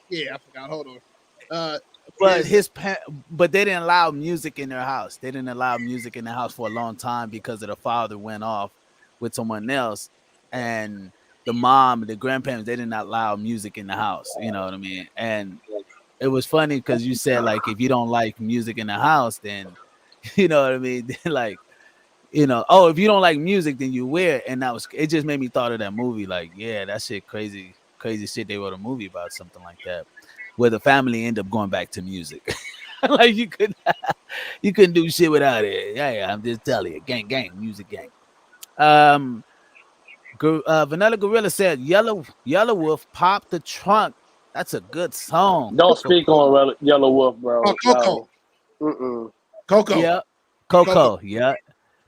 yeah, I forgot. Hold on. But but they didn't allow music in their house. They didn't allow music in the house for a long time because of the father went off with someone else, and the mom, the grandparents, they didn't allow music in the house. You know what I mean? And it was funny because you said like if you don't like music in the house, then you know what I mean. Then like oh, if you don't like music, then you wear it. And it just made me thought of that movie. Like, yeah, that shit crazy shit. They wrote a movie about something like that, where the family end up going back to music. Like you couldn't do shit without it. Yeah, I'm just telling you, gang, music gang. Vanilla Gorilla said, "Yellow Wolf, pop the trunk." That's a good song. Don't speak on Yellow Wolf, bro. Oh, Coco. Coco. Yeah, Coco. Yeah,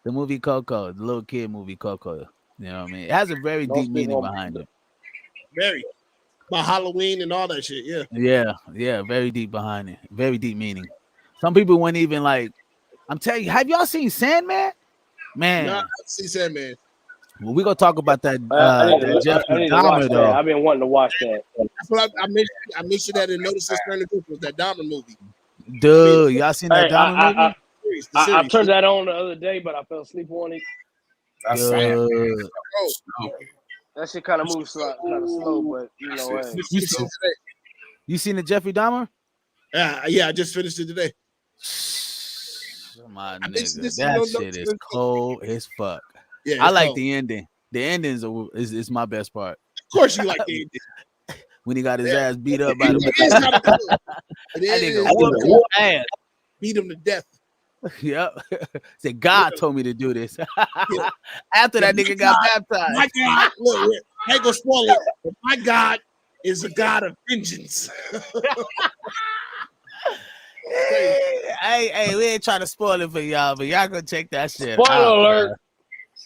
the movie Coco, the little kid movie Coco. You know what I mean? It has a very deep meaning behind it. Very. About Halloween and all that shit. Yeah. Yeah, very deep behind it. Very deep meaning. Some people wouldn't even like. I'm telling you, have y'all seen Sandman? Man, no, I've seen Sandman. Well, we're gonna talk about that. That Jeffrey Dahmer though. I've been wanting to watch that. That's what I mentioned that in Notices Turn the Group was that Dahmer movie. Dude, y'all seen that Dahmer movie? I turned that on the other day, but I fell asleep on it. That shit kind of moves kind of slow, but you know what? You seen the Jeffrey Dahmer? Yeah, I just finished it today. My nigga, that shit is cold as fuck. Yeah, I like the ending. The ending is my best part. Of course, you like the ending. When he got his ass beat up by the ass. Beat him to death. Yep. Said God told me to do this. After that nigga got baptized. My God, look, I ain't gonna spoil it. But my God is a God of vengeance. Hey, we ain't trying to spoil it for y'all, but y'all go check that shit out. Spoiler alert. Bro.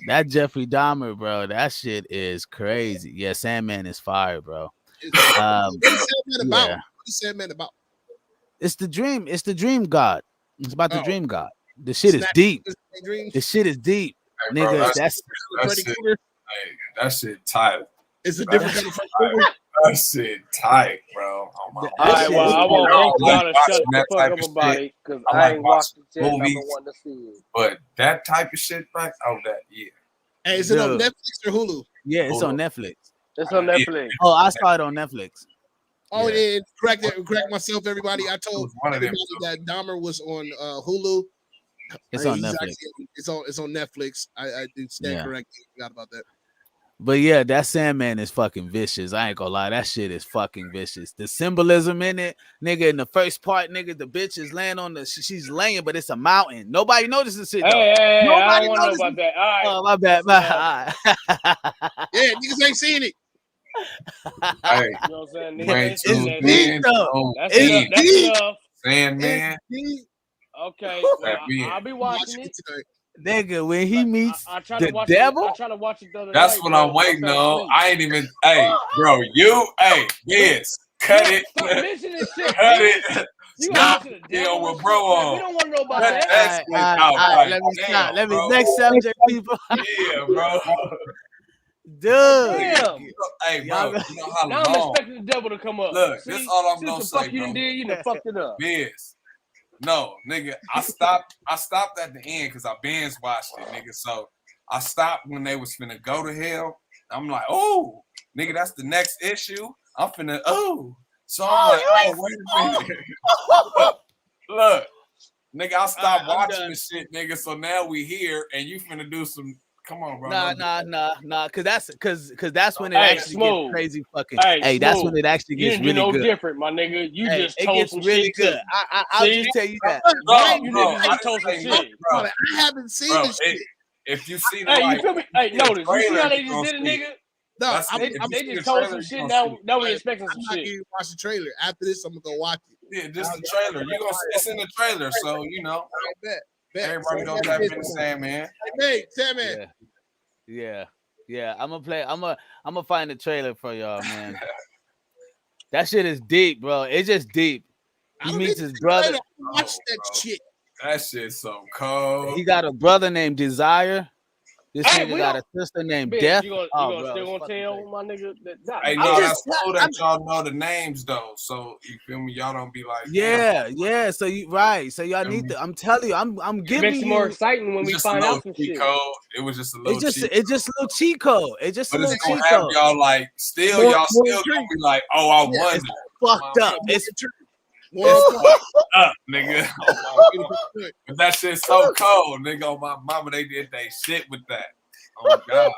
That Jeffrey Dahmer, bro, that shit is crazy. Yeah, Sandman is fire, bro. What is Sandman about? What is Sandman about? It's the dream. It's the dream god. It's about the dream god. The shit is deep. The shit is deep, hey, nigga. Bro, that shit tight. It's a different kind of that shit tight, bro. All right, well, I want y'all to shut the fuck up about it because I ain't watched it yet. I've been wanting to see it. But that type of shit, back yeah. Hey, is it on Netflix or Hulu? Yeah, it's on Netflix. It's on Netflix. Oh, I saw it on Netflix. Oh, yeah. Correct myself, everybody. I told everybody that Dahmer was on Hulu. It's on Netflix. It's on Netflix. I did stand corrected. Forgot about that. But yeah, that Sandman is fucking vicious. I ain't gonna lie, that shit is fucking vicious. The symbolism in it, nigga. In the first part, nigga, the bitch is laying on she's laying, but it's a mountain. Nobody notices it. Hey, nobody knows about that. All right. Oh, my bad. Yeah, niggas ain't seen it. Hey, you know what I'm saying? It's deep though. It's enough. Sandman. Okay, well, I'll be watching it tonight. Nigga, when he meets the devil, I try to watch it the other That's what I'm waiting on. I ain't even. Hey, bro, yes, cut it. Stop mentioning shit. Cut it. Stop deal with bro on. We don't want to know about that. Let me stop. Let me next subject, people. Yeah, bro. Dude. Damn. Hey, bro. You know how now long? I'm expecting the devil to come up. Look, this all I'm gonna say, you bro. did, you done fucked it up. Biz. No, nigga, I stopped at the end because I binge watched it, nigga. So I stopped when they was finna go to hell. I'm like, oh, nigga, that's the next issue. I'm finna, So I'm wait a minute. Look, nigga, I stopped watching this shit, nigga. So now we here and you finna do some. Come on, bro. Nah. Cause that's when it actually gets crazy fucking. Hey, that's when it actually gets really good. Different, my nigga. You just it told gets some really shit good. I'll just tell you that. You just told some shit. Bro, I haven't seen this shit. If you see the you feel me? Hey, notice. You see how they just did it, nigga? No, they just told some shit. Now we expecting some shit. I'm not gonna watch the trailer. After this, I'm gonna go watch it. Yeah, just the trailer. It's in the trailer, so you know. I bet. Everybody gonna tap into Sandman. Hey, Sandman. Yeah. Yeah, I'm gonna find the trailer for y'all, man. That shit is deep, bro. It's just deep. He meets his brother. Watch that shit. That shit's so cold. He got a brother named Desire. This Hey, nigga we got don't- a sister named Ben, Death. you gonna Bro, still it's gonna fucking tell crazy. my nigga that? Hey, I'm no, just- that's cool that y'all know the names though. So you feel me? Y'all don't be like, Yeah. So you right. So y'all need to. I'm telling you. I'm It giving makes you it more exciting when we just a find little out some cheat shit. code. It was just a little cheat. It's just a little cheat code. It's just a But little it's gonna cheat have code. y'all like still More y'all still intrigue. gonna be like, oh, I Yeah, wonder. Fucked up. It's It's fucked up, nigga. But that shit's so cold, nigga. On my mama, they did they shit with that. Oh God.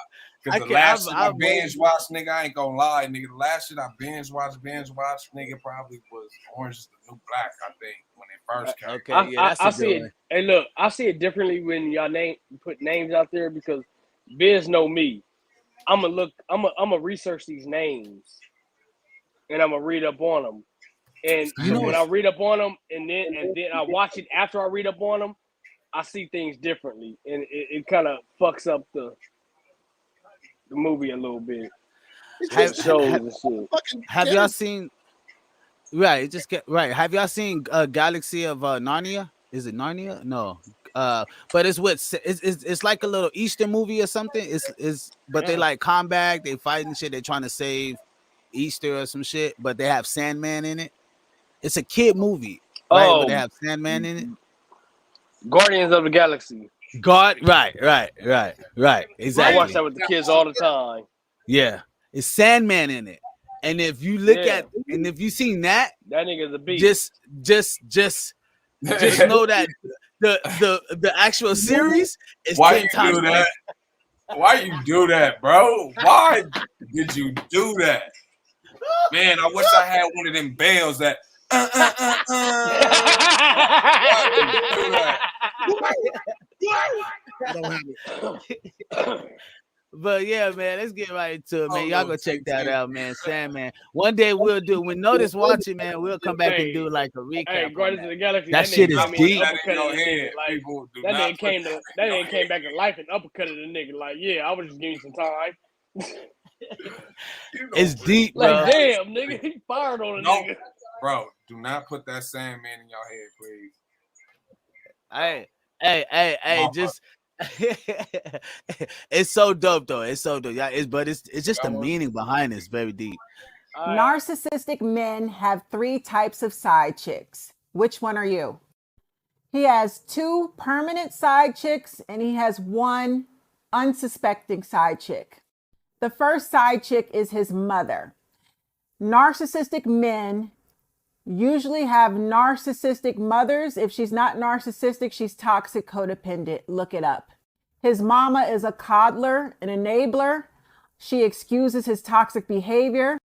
Because the last shit I binge watched, nigga, I ain't gonna lie, nigga. The last shit I binge watched, nigga, probably was Orange is the New Black, I think, when it first came. Okay, yeah, that's I a see good it. one. Hey, look, I see it differently when y'all put names out there because Biz know me. I'm gonna research these names, and I'm gonna read up on them. And when I read up on them, and then I watch it after I read up on them, I see things differently, and it kind of fucks up the movie a little bit. Have y'all seen? Right, just get right. Have y'all seen Galaxy of Narnia? Is it Narnia? No. But it's like a little Easter movie or something. But they like combat. They fighting shit. They trying to save Easter or some shit. But they have Sandman in it. It's a kid movie, right? But they have Sandman in it. Guardians of the Galaxy. Right. Exactly. I watch that with the kids all the time. Yeah, it's Sandman in it. And if you look at and if you seen that nigga's a beast. Just know that the actual series is Why 10 you times do that? Why you do that, bro? Why did you do that? Man, I wish I had one of them bells that I don't have it. But yeah, man, let's get right into it, man. Y'all go check that out, man. Sandman. One day we'll do when Notice watching, man. We'll come back and do like a recap. Hey, Guardians of the Galaxy. That shit is deep. That nigga came back to life and uppercutted the nigga. Like, yeah, I was just giving you some time. It's deep, bro. Like, damn, nigga, he fired on a nigga. Bro, do not put that Sandman in your head, please. Hey, just it's so dope though. It's so dope. Yeah, it's just the meaning behind it. It's very deep. Narcissistic men have 3 types of side chicks. Which one are you? He has 2 permanent side chicks and he has 1 unsuspecting side chick. The first side chick is his mother. Narcissistic men usually have narcissistic mothers. If she's not narcissistic, she's toxic codependent. Look it up. His mama is a coddler, an enabler. She excuses his toxic behavior.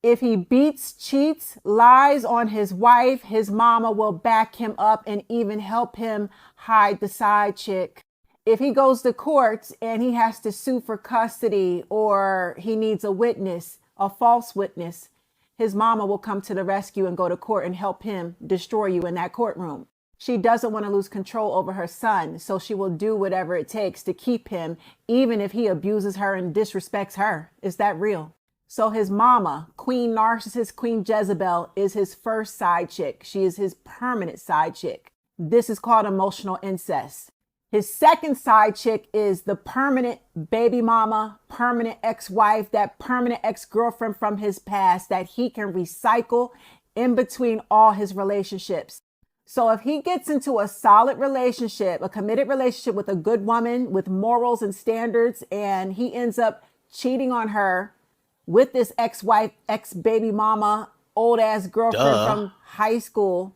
If he beats, cheats, lies on his wife, his mama will back him up and even help him hide the side chick. If he goes to court and he has to sue for custody or he needs a witness, a false witness, his mama will come to the rescue and go to court and help him destroy you in that courtroom. She doesn't want to lose control over her son, so she will do whatever it takes to keep him, even if he abuses her and disrespects her. Is that real? So his mama, Queen Narcissist, Queen Jezebel, is his first side chick. She is his permanent side chick. This is called emotional incest. His second side chick is the permanent baby mama, permanent ex-wife, that permanent ex-girlfriend from his past that he can recycle in between all his relationships. So if he gets into a solid relationship, a committed relationship with a good woman with morals and standards, and he ends up cheating on her with this ex-wife, ex-baby mama, old-ass girlfriend from high school,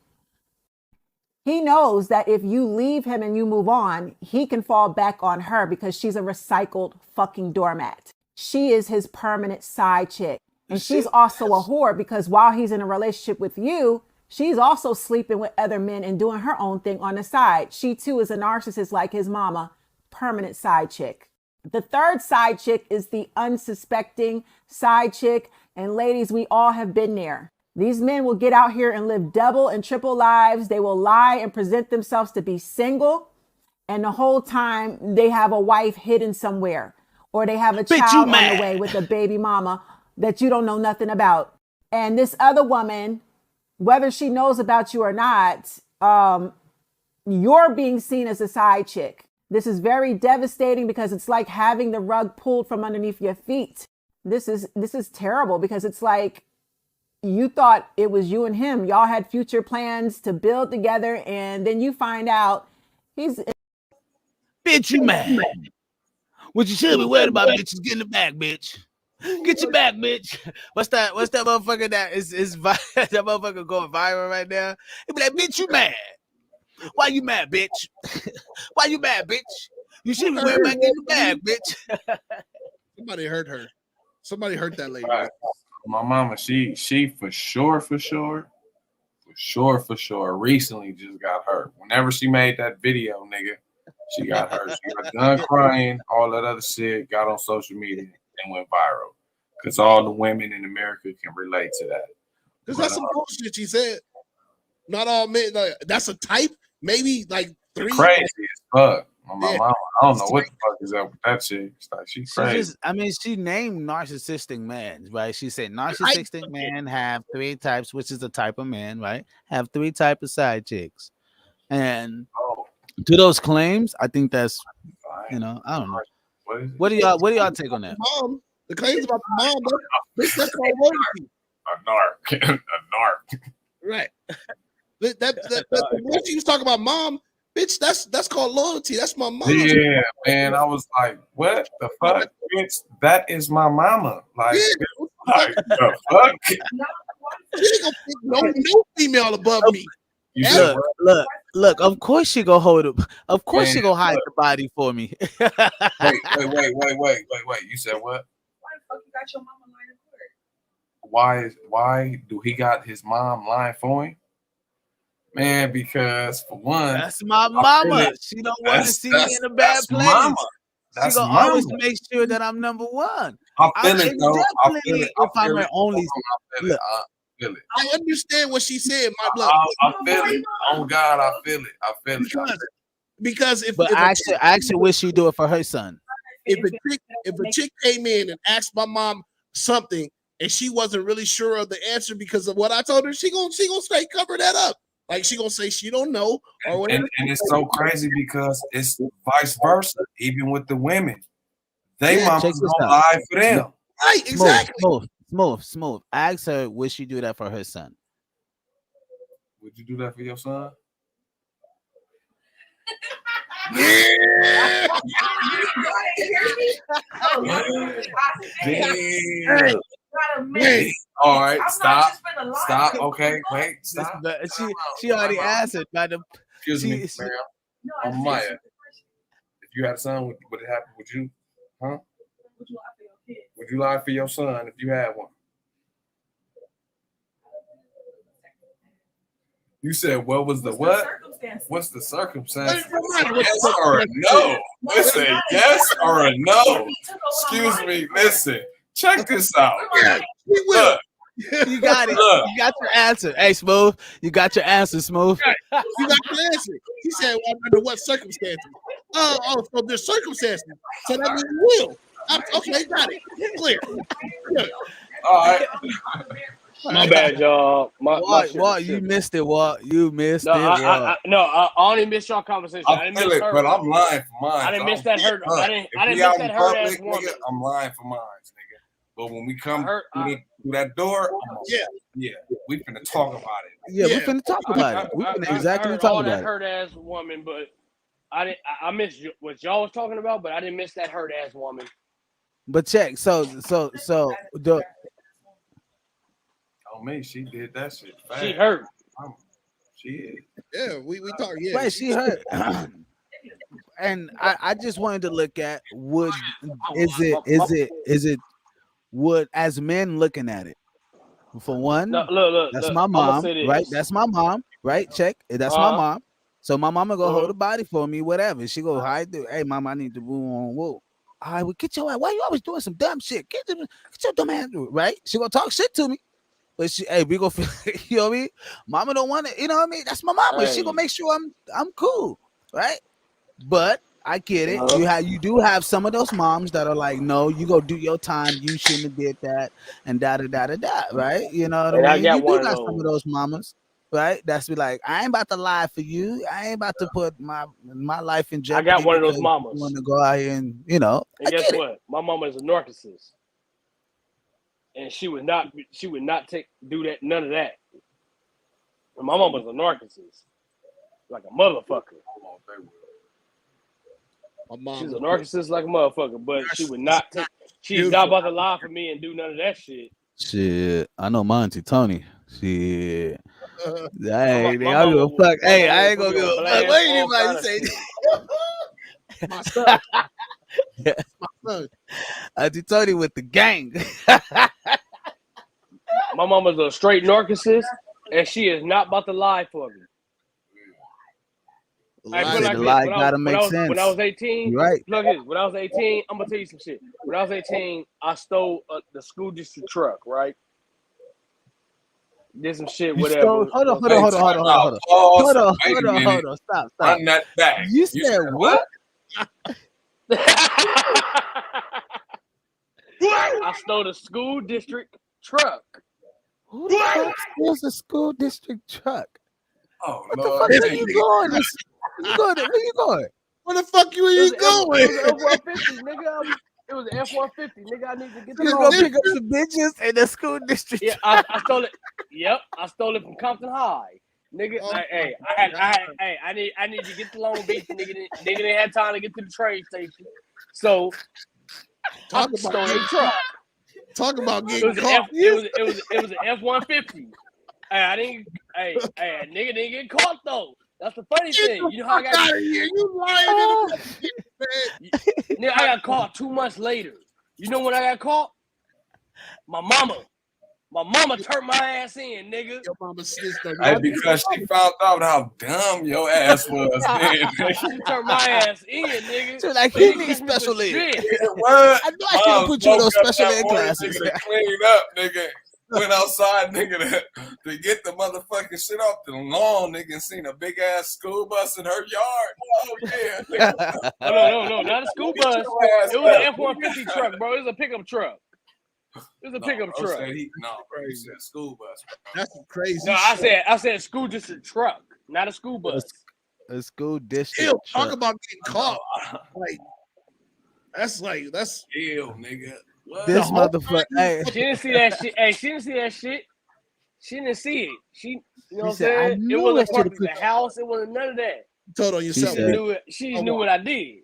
he knows that if you leave him and you move on, he can fall back on her because she's a recycled fucking doormat. She is his permanent side chick. And she's also a whore because while he's in a relationship with you, she's also sleeping with other men and doing her own thing on the side. She too is a narcissist like his mama, permanent side chick. The third side chick is the unsuspecting side chick. And ladies, we all have been there. These men will get out here and live double and triple lives. They will lie and present themselves to be single. And the whole time they have a wife hidden somewhere. or they have a Bitch, child you on the mad. way with a baby mama that you don't know nothing about. And this other woman, whether she knows about you or not, you're being seen as a side chick. This is very devastating because it's like having the rug pulled from underneath your feet. This is terrible because it's like you thought it was you and him. Y'all had future plans to build together, and then you find out he's... Bitch, you mad. What you should be worried about, bitch, is getting the back, bitch. Get your back, bitch. What's that motherfucker that is that motherfucker going viral right now? He be like, bitch, you mad. Why you mad, bitch? Why you mad, bitch? You should be worried about getting the bag, bitch. Somebody hurt her. Somebody hurt that lady. Right. My mama, she for sure recently just got hurt. Whenever she made that video, nigga, she got hurt. She got done crying, all that other shit, got on social media and went viral. Because all the women in America can relate to that. Because that's some bullshit she said. Not all men, like, that's a type, maybe like 3. Crazy as fuck. My mama, I don't know what the fuck is up with that shit. It's like she's crazy. She named narcissistic men, right? She said narcissistic men have 3 types, which is the type of man, right? Have 3 types of side chicks. And to those claims, I think that's, I don't know. What do y'all take on that? Mom, the claims about the mom, that's called loyalty. A narc. Right. When she was talking about mom, bitch, that's called loyalty. That's my mom. Yeah, man. I was like, what the fuck, bitch? That is my mama. Like, like the fuck? She ain't gonna pick no female above me. Look. Of course she gonna hold it. Of course she gonna hide the body for me. Wait. You said what? Why the fuck you got your mama lying in court? Why do he got his mom lying for him? Man, because for one, that's my mama. She don't want to see me in a bad place. Mama. She gonna always make sure that I'm number one. I feel it, though. I feel it. If I'm her only, look, I feel it. I understand what she's saying. My blood. I feel it. Oh God, I feel it. Because if I actually wish she'd do it for her son. If a chick came in and asked my mom something and she wasn't really sure of the answer because of what I told her, she gonna straight cover that up. Like she gonna say she don't know or whatever. And it's so crazy because it's vice versa. Even with the women, they mamas don't lie for them. Right, exactly. Smooth. Ask her, would she do that for her son? Would you do that for your son? Yeah. Damn. All right, stop. Okay, wait. Stop. She already answered. Excuse me, ma'am. Maya, if you had a son, would it happen? Would you? Huh? Would you lie for your son if you had one? You said what was the what? What's the circumstance? Yes or a no? Listen, yes or a no? Excuse me. Listen. Check this out. Look. You got it. Look. You got your answer. Hey, Smooth. You got your answer, Smooth. You got your answer. He said, well, under what circumstances? So there's circumstances. So that means you will. Okay, got it. Clear. All right. My bad, y'all. Walt, you missed it, Walt. You missed it. I only missed y'all conversation. I didn't miss her. But I'm lying for mine. I didn't miss that hurt. I didn't miss that hurt ass woman. I'm lying for mine, nigga. But when we come through that door, we finna talk about it. Yeah, we finna talk about it. We finna exactly talk about it. Hurt ass woman, but I missed what y'all was talking about, but I didn't miss that hurt ass woman. But check, so the. Oh me, she did that shit. Fast. She hurt. She is. Yeah, we talk. Yeah, right. She hurt. And I just wanted to look at is it would as men looking at it. For one, that's my mom, right? That's my mom, right? Check. That's my mom. So my mama go hold the body for me, whatever. She go hide. Hey, mom, I need to move on. Whoa. All right, well, get your ass. Why you always doing some dumb shit? Get your dumb ass, right? She gonna talk shit to me. But we go, you know what I mean? Mama don't want it, you know what I mean? That's my mama. Hey. She gonna make sure I'm cool, right? But I get it. You do have some of those moms that are like, no, you go do your time. You shouldn't have did that, and da da da da da. Right? You know what And I I mean? got You do one of got some of those mamas, right? That's be like, I ain't about to lie for you. I ain't about to put my life in I jeopardy got one of those because mamas. you want to go out here and I And guess get it. what? My mama is a narcissist, and she would not do that, none of that. And my mama's a narcissist, like a motherfucker. She's a narcissist like a motherfucker, but she would not take. She's not about to lie for me and do none of that shit. Shit, I know my auntie Tony. Shit. My I mama don't give a fuck. Hey, mama I will ain't put gonna me give on a fuck blast, what all anybody kind of say. shit. My son. My son. Auntie Tony with the gang. My mama's a straight narcissist, and she is not about to lie for me. I put it like the this: lie gotta make sense. when I was 18, You're right. look at this. When I was 18, I'm gonna tell you some shit. When I was 18, I stole the school district truck. Right? Did some shit, You whatever. stole. Hold on. Stop. Run that back. You said what? I stole the school district truck. Who the fuck steals a school district truck? Oh, what the fuck? Where you going? Where you going? Where the fuck you going? It was an F-150, nigga. It was an F-150, nigga. I need to get You gonna pick up some bitches in the school district? Yeah, I stole it. Yep, I stole it from Compton High, nigga. I need to get to Long Beach, nigga. Nigga didn't have time to get to the train station, so I stole a truck. Talk about getting caught. It was an F-150. Hey, nigga didn't get caught though. That's the funny thing. You know how I got out of here. You lying nigga, I got caught 2 months later. You know when I got caught? My mama turned my ass in, nigga. Your mama snitched on Hey, because she found out how dumb your ass was. She turned my ass in, nigga. So like he needs special ed. What? I know I should have put you in those special ed classes. Nigga, to clean up, nigga. Went outside, nigga, to get the motherfucking shit off the lawn, nigga, and seen a big ass school bus in her yard. Oh yeah. No, not a school bus. It was an F-150 truck, bro. It was a pickup truck. It was a pickup truck. Bro, he said school bus. That's crazy. No, I said school district truck, not a school bus. A school district. Ew, talk about getting caught. That's ew, nigga. What? This motherfucker. Hey. She didn't see that shit. Hey, she didn't see that shit. She didn't see it. You know what I'm saying? It wasn't part of the house. It wasn't none of that. Told on yourself. She knew what I did.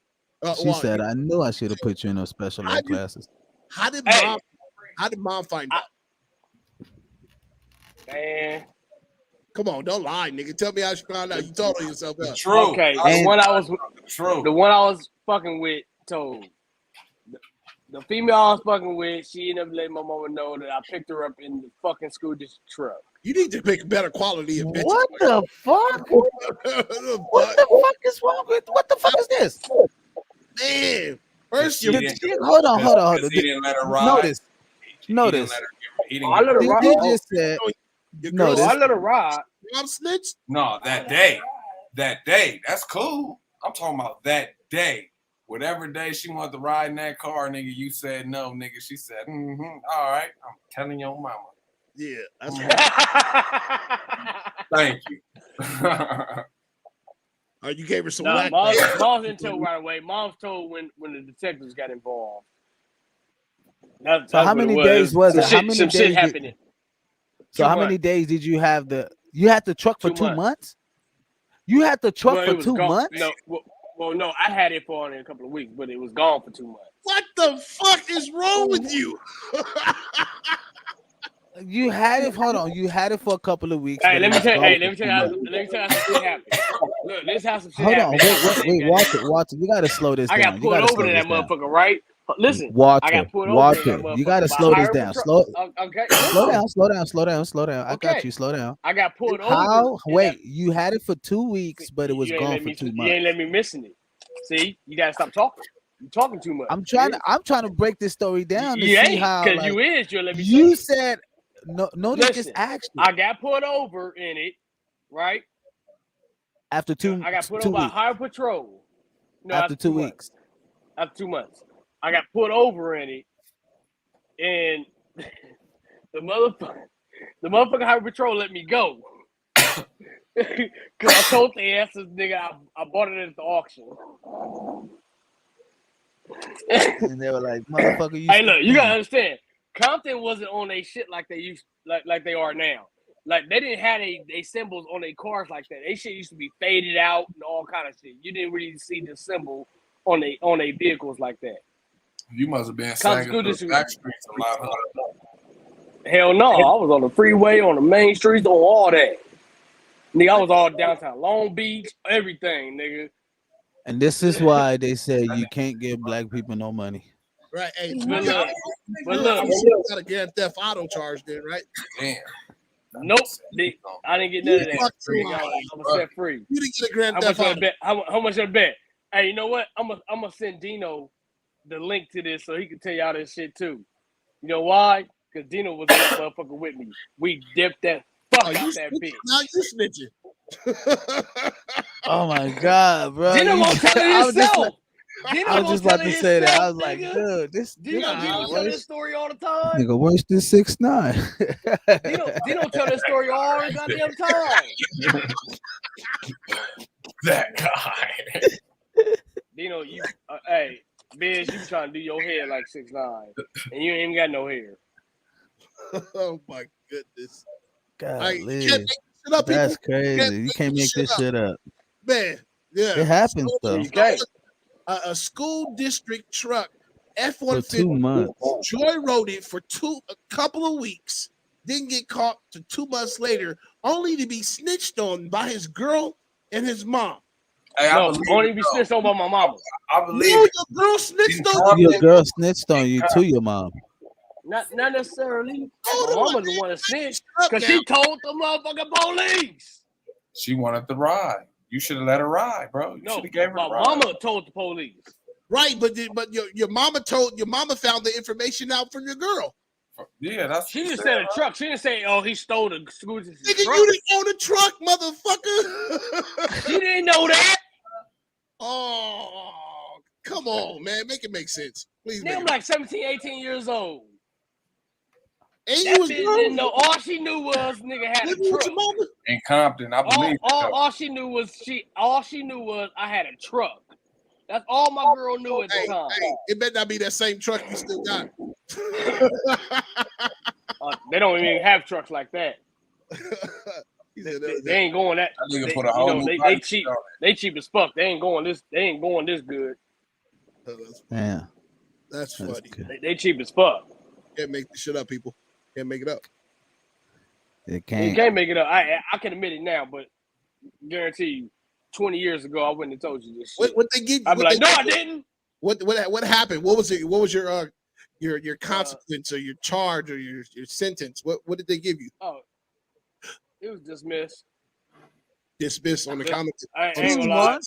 She said, "I knew I should have put you in those special ed classes." How did mom find out? Man, come on, don't lie, nigga. Tell me how she found out. You told on yourself. True. Okay, the one I was fucking with told. The female I was fucking with, she ended up letting my mama know that I picked her up in the fucking school district truck. You need to pick better quality of bitches. What the fuck? What the fuck is wrong with? What the fuck is this? Man, first you hold on. He didn't let her ride. Notice. I let her ride. He just said. Notice. I let her ride. I'm snitched. No, that day. That's cool. I'm talking about that day. Whatever day she wanted to ride in that car, nigga, you said no, nigga. She said, all right, I'm telling your mama. Yeah, that's right. Thank you. You gave her some Mom's didn't tell right away. Mom's told when the detectives got involved. So how many days was it? How many some days shit happening. So how many days did you have you had the truck for 2 months? You had the truck for 2 months? No, I had it for only a couple of weeks, but it was gone for 2 months. What the fuck is wrong with you? You had it. Hold on. You had it for a couple of weeks. Hey, let me tell you how some shit happened. Look, this how some shit happened. Hold on. Wait, Walter. You gotta slow this down. I got pulled over to that motherfucker, right? Listen, Walter, I got pulled over to that motherfucker. You gotta slow this down. Slow down. I Okay. got you. Slow down. I got pulled over. How? Wait, you had it for 2 weeks, but it was gone for 2 months. You ain't let me missing it. See, you gotta stop talking. You're talking too much. I'm trying to break this story down to you see how. Because you'll let me. You said no. They just asked you. I got pulled over in it, right? After 2. I got pulled over by Highway Patrol. No, after 2 weeks. After 2 months, I got put over in it, and the motherfucker highway patrol let me go. Cause I told the asses nigga I bought it at the auction. And they were like, motherfucker, you Hey, look, you gotta understand. Compton wasn't on their shit like they used like they are now. Like they didn't have they symbols on their cars like that. They shit used to be faded out and all kind of shit. You didn't really see the symbol on their vehicles like that. You must have been singing through the back streets a lot. Hell no, I was on the freeway, on the main streets, on all that. Nigga, I was all downtown Long Beach, everything, nigga. And this is why they say you can't give black people no money. Right. Hey, But look, got a grand theft auto charge then, right? Damn. Nope. I didn't get none of that. I was set free. You didn't get a grand theft auto. How much I bet? Hey, you know what? I'm gonna send Dino the link to this so he can tell y'all this shit too. You know why? Because Dino was in that motherfucker with me. We dipped that fuck out that bitch. Now you snitching. Oh my god, bro! Dino won't tell it himself. I was just about to say that. I was like, dude, this Dino tell this story all the time. nigga, where's this 6ix9ine? Dino tell this story all the goddamn time. That guy. Dino, you, hey, Biz, you trying to do your hair like 6ix9ine, and you ain't even got no hair. Oh my goodness! Golly. That's crazy. You can't make this shit up, man. Yeah, it happens though. You can't. A school district truck For 2 months. F-150 joyroaded it for a couple of weeks, didn't get caught to 2 months later, only to be snitched on by his girl and his mom. Hey, no, only be snitched on by my mama. I believe your girl snitched on you. Your girl snitched on you to your mom. Not necessarily. My mama's the one that snitched because she told the motherfucking police. She wanted the ride. You should have let her ride, bro. You should have gave her my a ride. mama told the police. Right, but your mama found the information out from your girl. Yeah, that's she just said a truck. She didn't say, "Oh, he stole the school truck." Nigga, you didn't own a truck, motherfucker. She didn't know that. Oh, come on, man, make it make sense, please. I'm like 17, 18 years old. And that you was bitch didn't know. All she knew was nigga had a truck. In Compton, I believe. All she knew was I had a truck. That's all my girl knew at the time. Hey, it better not be that same truck you still got. They don't even have trucks like that. They ain't going that. They cheap. They cheap as fuck. They ain't going this. They ain't going this good. Yeah, that's funny. They cheap as fuck. Can't make this shit up, people. Can't make it up. It can't. You can't make it up. I can admit it now, but guarantee you, 20 years ago, I wouldn't have told you this shit. What they give you? I'd be like, no, I didn't. What happened? What was it? What was your consequence or your charge or your sentence? What did they give you? Oh, it was dismissed. Dismissed on the comments. I ain't gonna lie.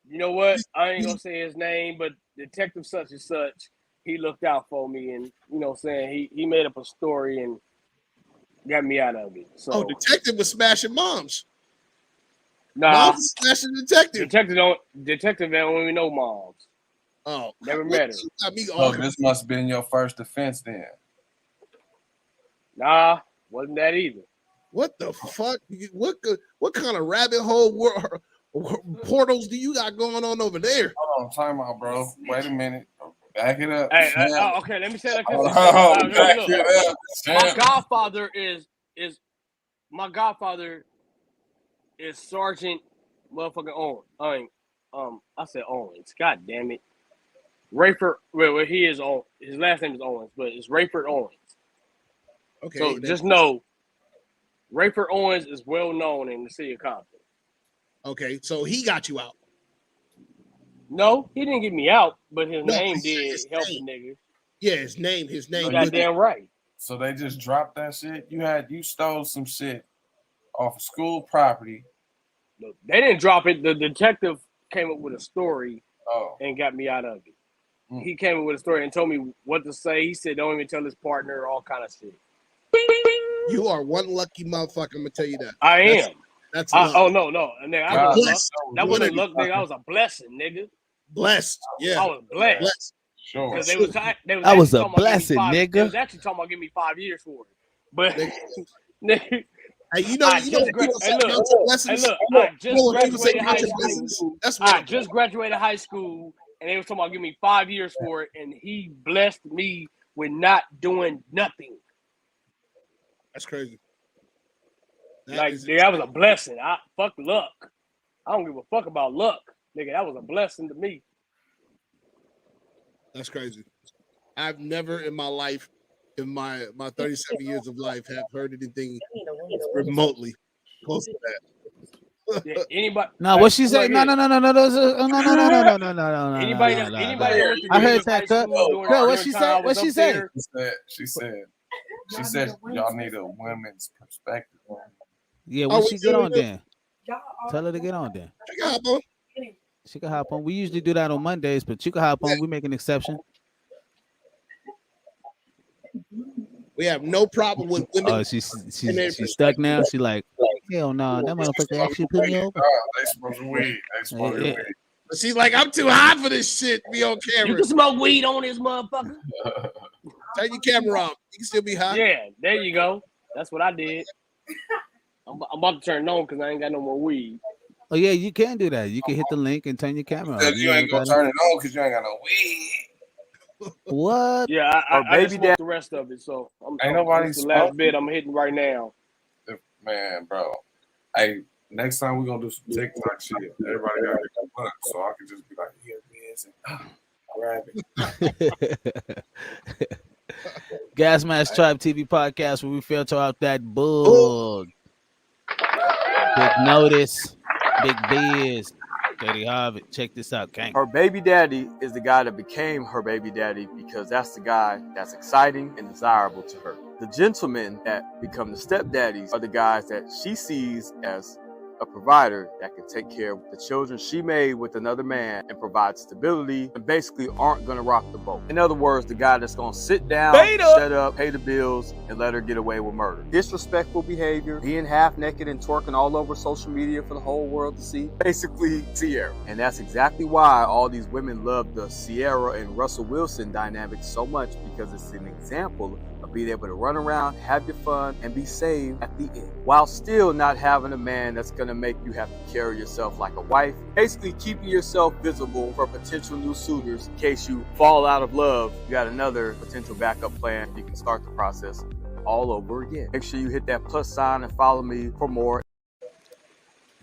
You know what? I ain't gonna say his name, but Detective such and such, he looked out for me, and you know what I'm saying, he made up a story and got me out of it. So Detective was smashing moms. Nah, Mom's smashing Detective. Detective don't even know moms. Oh, never met her. Oh, this must have been your first offense then. Nah, wasn't that either. What the fuck? What kind of rabbit hole portals do you got going on over there? Hold on, time out, bro. Wait a minute. Back it up. Hey, okay, let me say that. My godfather is Sergeant motherfucking Owens. I said Owens. God damn it. Rayford. Well, he is on. His last name is Owens, but it's Rayford Owens. Okay. So just know, Rayford Owens is well known in the city of Compton. Okay, so he got you out. No, he didn't get me out, but his name did help the nigga. Yeah, his name. Goddamn right. So they just dropped that shit. You stole some shit off of school property. No, they didn't drop it. The detective came up with a story and got me out of it. He came up with a story and told me what to say. He said, "Don't even tell his partner," all kind of shit. You are one lucky motherfucker. I'm gonna tell you that. I am. That's luck. Oh no, nigga, I God, wasn't luck. blessed. That You wasn't wanna luck, nigga. I was a blessing, nigga. Blessed. Yeah. I was blessed. Blessed. Sure. Because they was That actually was a talking about blessing, giving me 5. They nigga. was actually talking about giving me 5 years for it. But Nigga. nigga, Hey, you know I when just people say hey, count look, your blessings? I just You know when people say graduated count high your blessings? school. That's one I of them. just graduated high school, and they was talking about giving me 5 years for it, and he blessed me with not doing nothing. That's crazy. Nigga, that was a blessing. Fuck luck. I don't give a fuck about luck, nigga. That was a blessing to me. That's crazy. I've never in my life, in my 37 years of life, have heard anything remotely close to that. Yeah, anybody? No, what she say? No. Anybody that went to I heard Junior high that. Cut. school Cut. What during she time say? I What was she up say? there. She said y'all need a women's perspective. Yeah, Oh, when she get on then. Tell her to get on then. She can hop on. She can hop on. We usually do that on Mondays, but you can hop on. We make an exception. We have no problem with women. Oh, she's stuck now. She like, hell no, that motherfucker actually put me over. They supposed to weed. They supposed to weed. But she's like, I'm too hot for this shit. Be on camera. You can smoke weed on this motherfucker. Turn your camera off. You can still be hot. Yeah, there you go. That's what I did. I'm about to turn it on because I ain't got no more weed. Oh yeah, you can do that. You can hit the link and turn your camera off. You ain't gonna turn it on because you ain't got no weed. What? Yeah, I just smoked the rest of it, so Ain't nobody this is the last bit I'm hitting right now. Man, bro. Hey, next time we're gonna do some TikTok shit. Everybody got a butt, so I can just be like, here it is, and grab it. Gas Mask Tribe TV podcast where we filter out that bug. Big Notice, Big Biz, Dirty Harvard. Check this out, gang. Her baby daddy is the guy that became her baby daddy because that's the guy that's exciting and desirable to her. The gentlemen that become the stepdaddies are the guys that she sees as a provider that can take care of the children she made with another man and provide stability and basically aren't going to rock the boat. In other words, the guy that's going to sit down, shut up, pay the bills, and let her get away with murder. Disrespectful behavior, being half naked and twerking all over social media for the whole world to see. Basically, Sierra. And that's exactly why all these women love the Sierra and Russell Wilson dynamic so much, because it's an example of being able to run around, have your fun, and be saved at the end, while still not having a man that's going to make you have to carry yourself like a wife, basically keeping yourself visible for potential new suitors in case you fall out of love. You got another potential backup plan. You can start the process all over again. Make sure you hit that plus sign and follow me for more.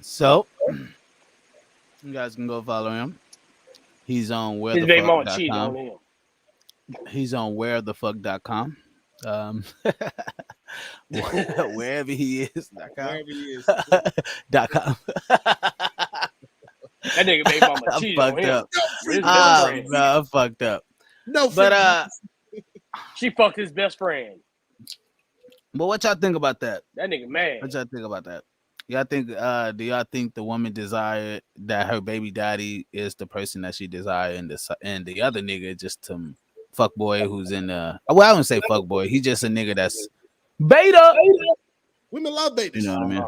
So, you guys can go follow him. He's on wherethefuck.com. He's on wherethefuck.com. Wherever he is. Wherever he is. .com. That nigga made mama cheat on him. No, I fucked up. No, but she fucked his best friend. But what y'all think about that? That nigga mad. What y'all think about that? Y'all think? Do y'all think the woman desired that her baby daddy is the person that she desired, and the other nigga just some fuck boy who's in well, I wouldn't say fuck boy. He's just a nigga that's beta. Women love betas. You know what I mean?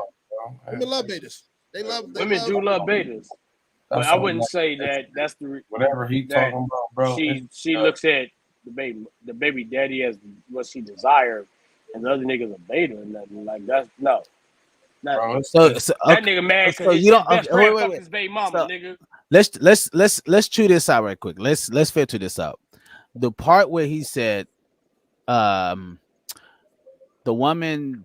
Women love betas. Women do love betas. But I wouldn't say that that's the whatever he talking about, bro. She looks at the baby daddy as what she desired, and the other nigga's a beta or nothing like that. No. Bro, that nigga mad because you don't. Wait. His baby mama, nigga. Let's chew this out right quick. Let's filter this out. The part where he said, the woman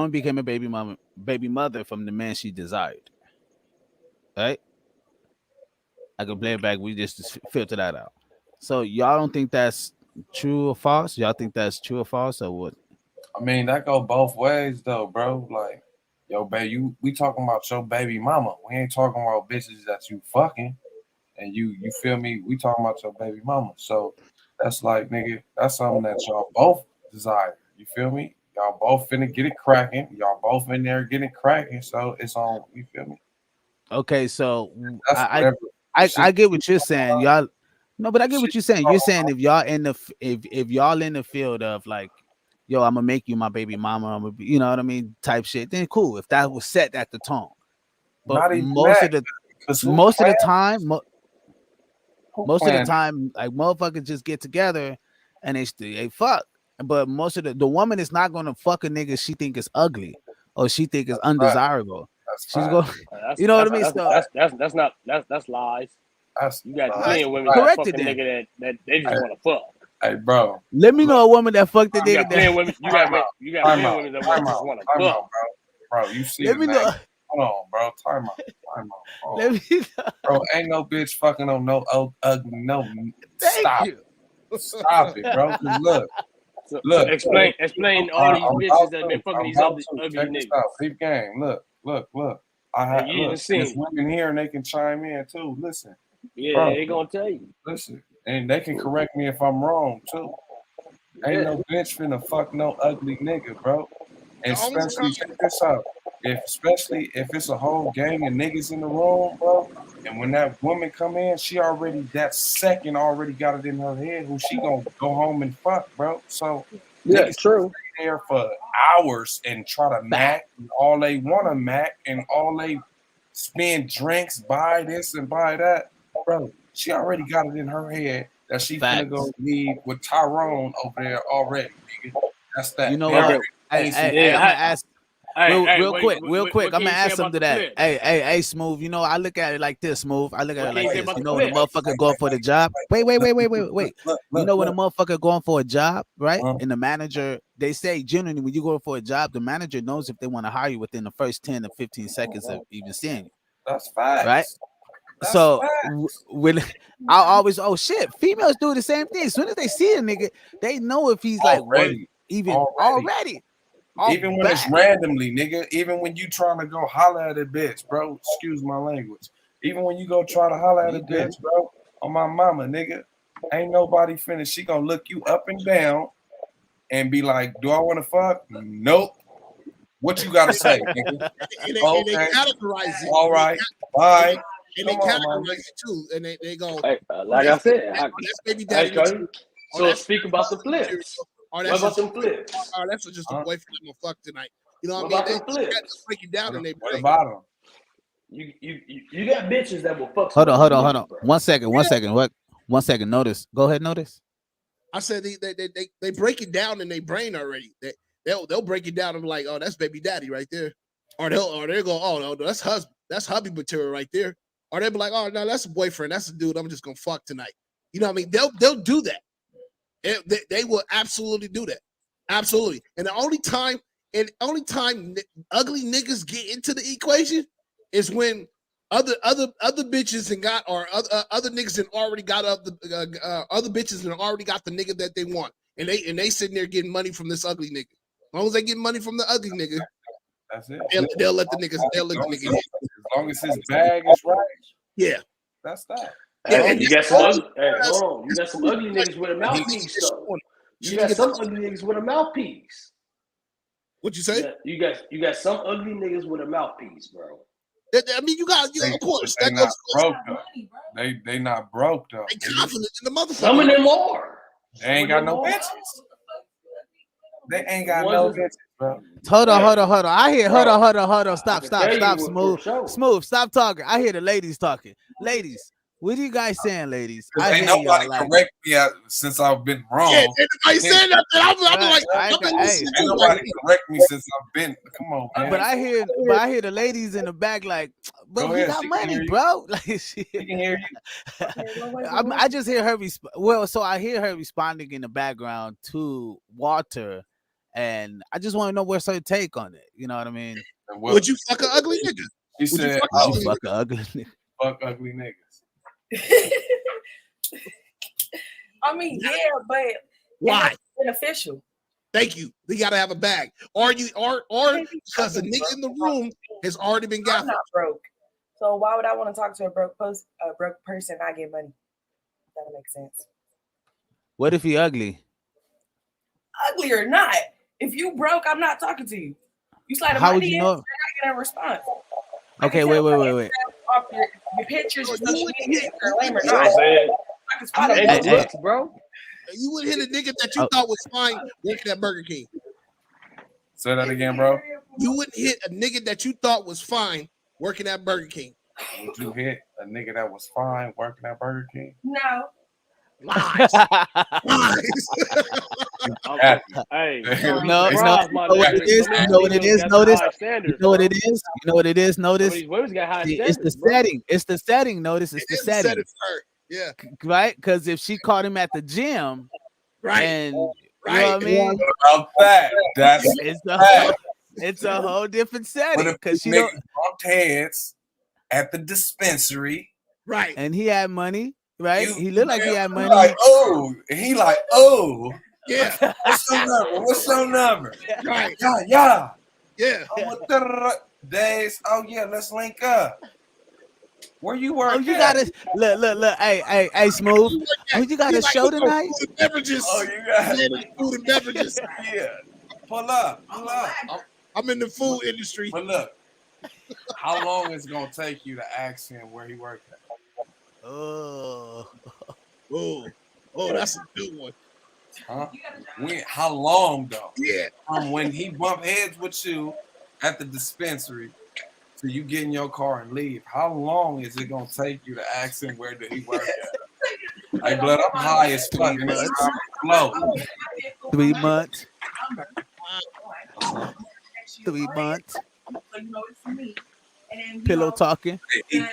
became a baby mother from the man she desired. Right? I can play it back. We just filter that out. So y'all don't think that's true or false? Y'all think that's true or false or what? I mean, that go both ways though, bro. Like, yo, baby, we talking about your baby mama. We ain't talking about bitches that you fucking. And you feel me? We talking about your baby mama. So that's like, nigga, that's something that y'all both desire. You feel me? Y'all both finna get it cracking. Y'all both in there getting it cracking. So it's on. You feel me? Okay, so I get what you're saying, y'all. No, but I get what you're saying. You're saying if y'all in the field of like yo, I'm gonna make you my baby mama. I'm gonna be, you know what I mean, type shit. Then cool. If that was set at the tone, but Not even most that, of the 'cause who most of the planned- time, who most of the planned it? time, like motherfuckers just get together and they fuck. But most of the woman is not gonna fuck a nigga she think is ugly or she think is undesirable. She's going, you know what I mean? So That's lies. That's You got lies. plenty of women that fuck a corrected then. nigga that they just want to fuck. Hey, bro. Let me know a woman that fucked the You nigga got plenty of that. women. You got plenty of women that Time just out, want to time fuck. out, bro. You see Let the me name. know. Hold on, bro. Time out. Bro. Let me know. Bro, ain't no bitch fucking on no ugly, no. Thank Stop. you. Stop it, bro. 'Cause look. So Look. explain all these bitches that been fucking these ugly Check this niggas. out. Peep game. Look. I have you didn't see there's it. women here and they can chime in too. Listen. Yeah, Bro, they gonna tell you. listen. And they can correct me if I'm wrong too. Ain't no bitch finna fuck no ugly nigga, bro. And especially check this out. Especially if it's a whole gang of niggas in the room, bro. And when that woman come in, she already that second already got it in her head who she gonna go home and fuck, bro. So Yeah, niggas true. stay there for hours and try to mac and all they wanna mac and all they spend drinks, buy this and buy that, bro. She already got it in her head that she finna go leave with Tyrone over there already, nigga. That's that. You know They what? already Hey, facing- I'm gonna ask real wait, quick. what I'm can gonna you say ask about them to the that. flip? Hey, Smooth. You know, I look at it like this, Smooth. I look at What it can you like say this. about You the know, when a flip? motherfucker going for the job. Wait. You know, when a motherfucker going for a job, right? Uh-huh. And the manager, they say generally when you go for a job, the manager knows if they want to hire you within the first 10 to 15 seconds of even seeing you. That's facts. Right? That's So facts. when I always, oh shit, females do the same thing. As soon as they see a nigga, they know if he's like worth even already. Even when it's randomly, nigga. Even when you trying to go holler at a bitch, bro. Excuse my language. Even when you go try to holler at a bitch, bro. On my mama, nigga. Ain't nobody finished. She gonna look you up and down and be like, do I want to fuck? Nope. What you gotta say, nigga? And they categorize it. All right. Bye. And they Come on, categorize man. it too. And they go, Hey, like I said, that's baby daddy. So speak about the flips. Or What that's about just, them flips? or that's just a boyfriend I'm gonna fuck tonight. You know What what I mean? about them They flips? break it down and they What break. about them? You got bitches that will fuck. Hold on. niggas, bro. 1 second. What? 1 second. Notice. Go ahead. Notice. I said they break it down in their brain already. They'll break it down and be like, oh, that's baby daddy right there. Or they'll go, oh no, that's husband, that's hubby material right there. Or they'll be like, oh no, that's a boyfriend, that's a dude I'm just gonna fuck tonight. You know what I mean? They'll do that. They will absolutely do that. Absolutely. And the only time ugly niggas get into the equation is when other bitches and got or other niggas and already got other bitches and already got the nigga that they want, and they sitting there getting money from this ugly nigga. As long as they get money from the ugly nigga, that's it. They'll let the niggas. They'll let the niggas. As long as his bag is right. Yeah. That's that. Yeah, You got some ugly. Hold on. You got some ugly niggas with a mouthpiece, though. You got some ugly niggas with a mouthpiece. What you say? You got some ugly niggas with a mouthpiece, bro. I mean, you of course. They not broke though. They not broke though. They confident in the motherfucker. Some of them are. They ain't got no bitches. They ain't got no bitches, bro. Hold on. I hear. Hold on. Stop. Smooth. Smooth. Stop talking. I hear the ladies talking. Ladies, what are you guys saying, ladies? Ain't nobody correct me since I've been wrong. Yeah, nobody saying nothing. I'm like, ain't nobody correct me since I've been. Come on, man. But I hear the ladies in the back like, but we got money, bro. Like, she can hear you. I just hear her. So I hear her responding in the background to Walter, and I just want to know what's her take on it. You know what I mean? Would you fuck an ugly nigga? She said, "Would you fuck an ugly nigga?" Fuck ugly niggas. I mean, yeah, but why? It's beneficial. Thank you. You gotta have a bag, or because the nigga in the room has already been got. I'm not broke, so why would I want to talk to a broke person and not get money? That makes sense. What if he ugly? Ugly or not, if you broke, I'm not talking to you. You slide a How money would you in, know? and I get a response. Okay, wait. Off your pictures, your social media, you're lame or You know what not. I'm saying? I can spot Ain't no looks, bro. You would hit a nigga that you thought was fine working at Burger King. Say that again, bro. You wouldn't hit a nigga that you thought was fine working at Burger King. Would you hit a nigga that was fine working at Burger King? No. Lies. Lies. Hey, No, you know what it is. You know what it is. Notice. You know what it is. You know what it is. Notice. Women's got high See, standards. it's the setting. It's the setting. Notice it's the setting. Yeah. Right? Because if she caught him at the gym, right, and you know right. what I mean? About that. That's it's a whole different setting. But if Because she niggas don't. bumped heads at the dispensary, right? And he had money, right? He looked like he had money. Like, oh, and he like, oh, yeah. What's your number? What's your number? Right. Yeah. Yeah. Days. Oh yeah, let's link up. Where you work? Oh, you gotta look. Hey, Smooth. Oh, you got a show tonight? Food and beverages. Oh, you got food and beverages. Yeah. Pull up. I'm in the food industry. But look, how long is it gonna take you to ask him where he worked at? Oh, that's a good one. Huh? How long though? Yeah. When he bumped heads with you at the dispensary, so you get in your car and leave. How long is it gonna take you to ask him where did he work at? Hey, blood, I'm high as fuck. 3 months. Flow. 3 months. 3 months. Pillow talking. He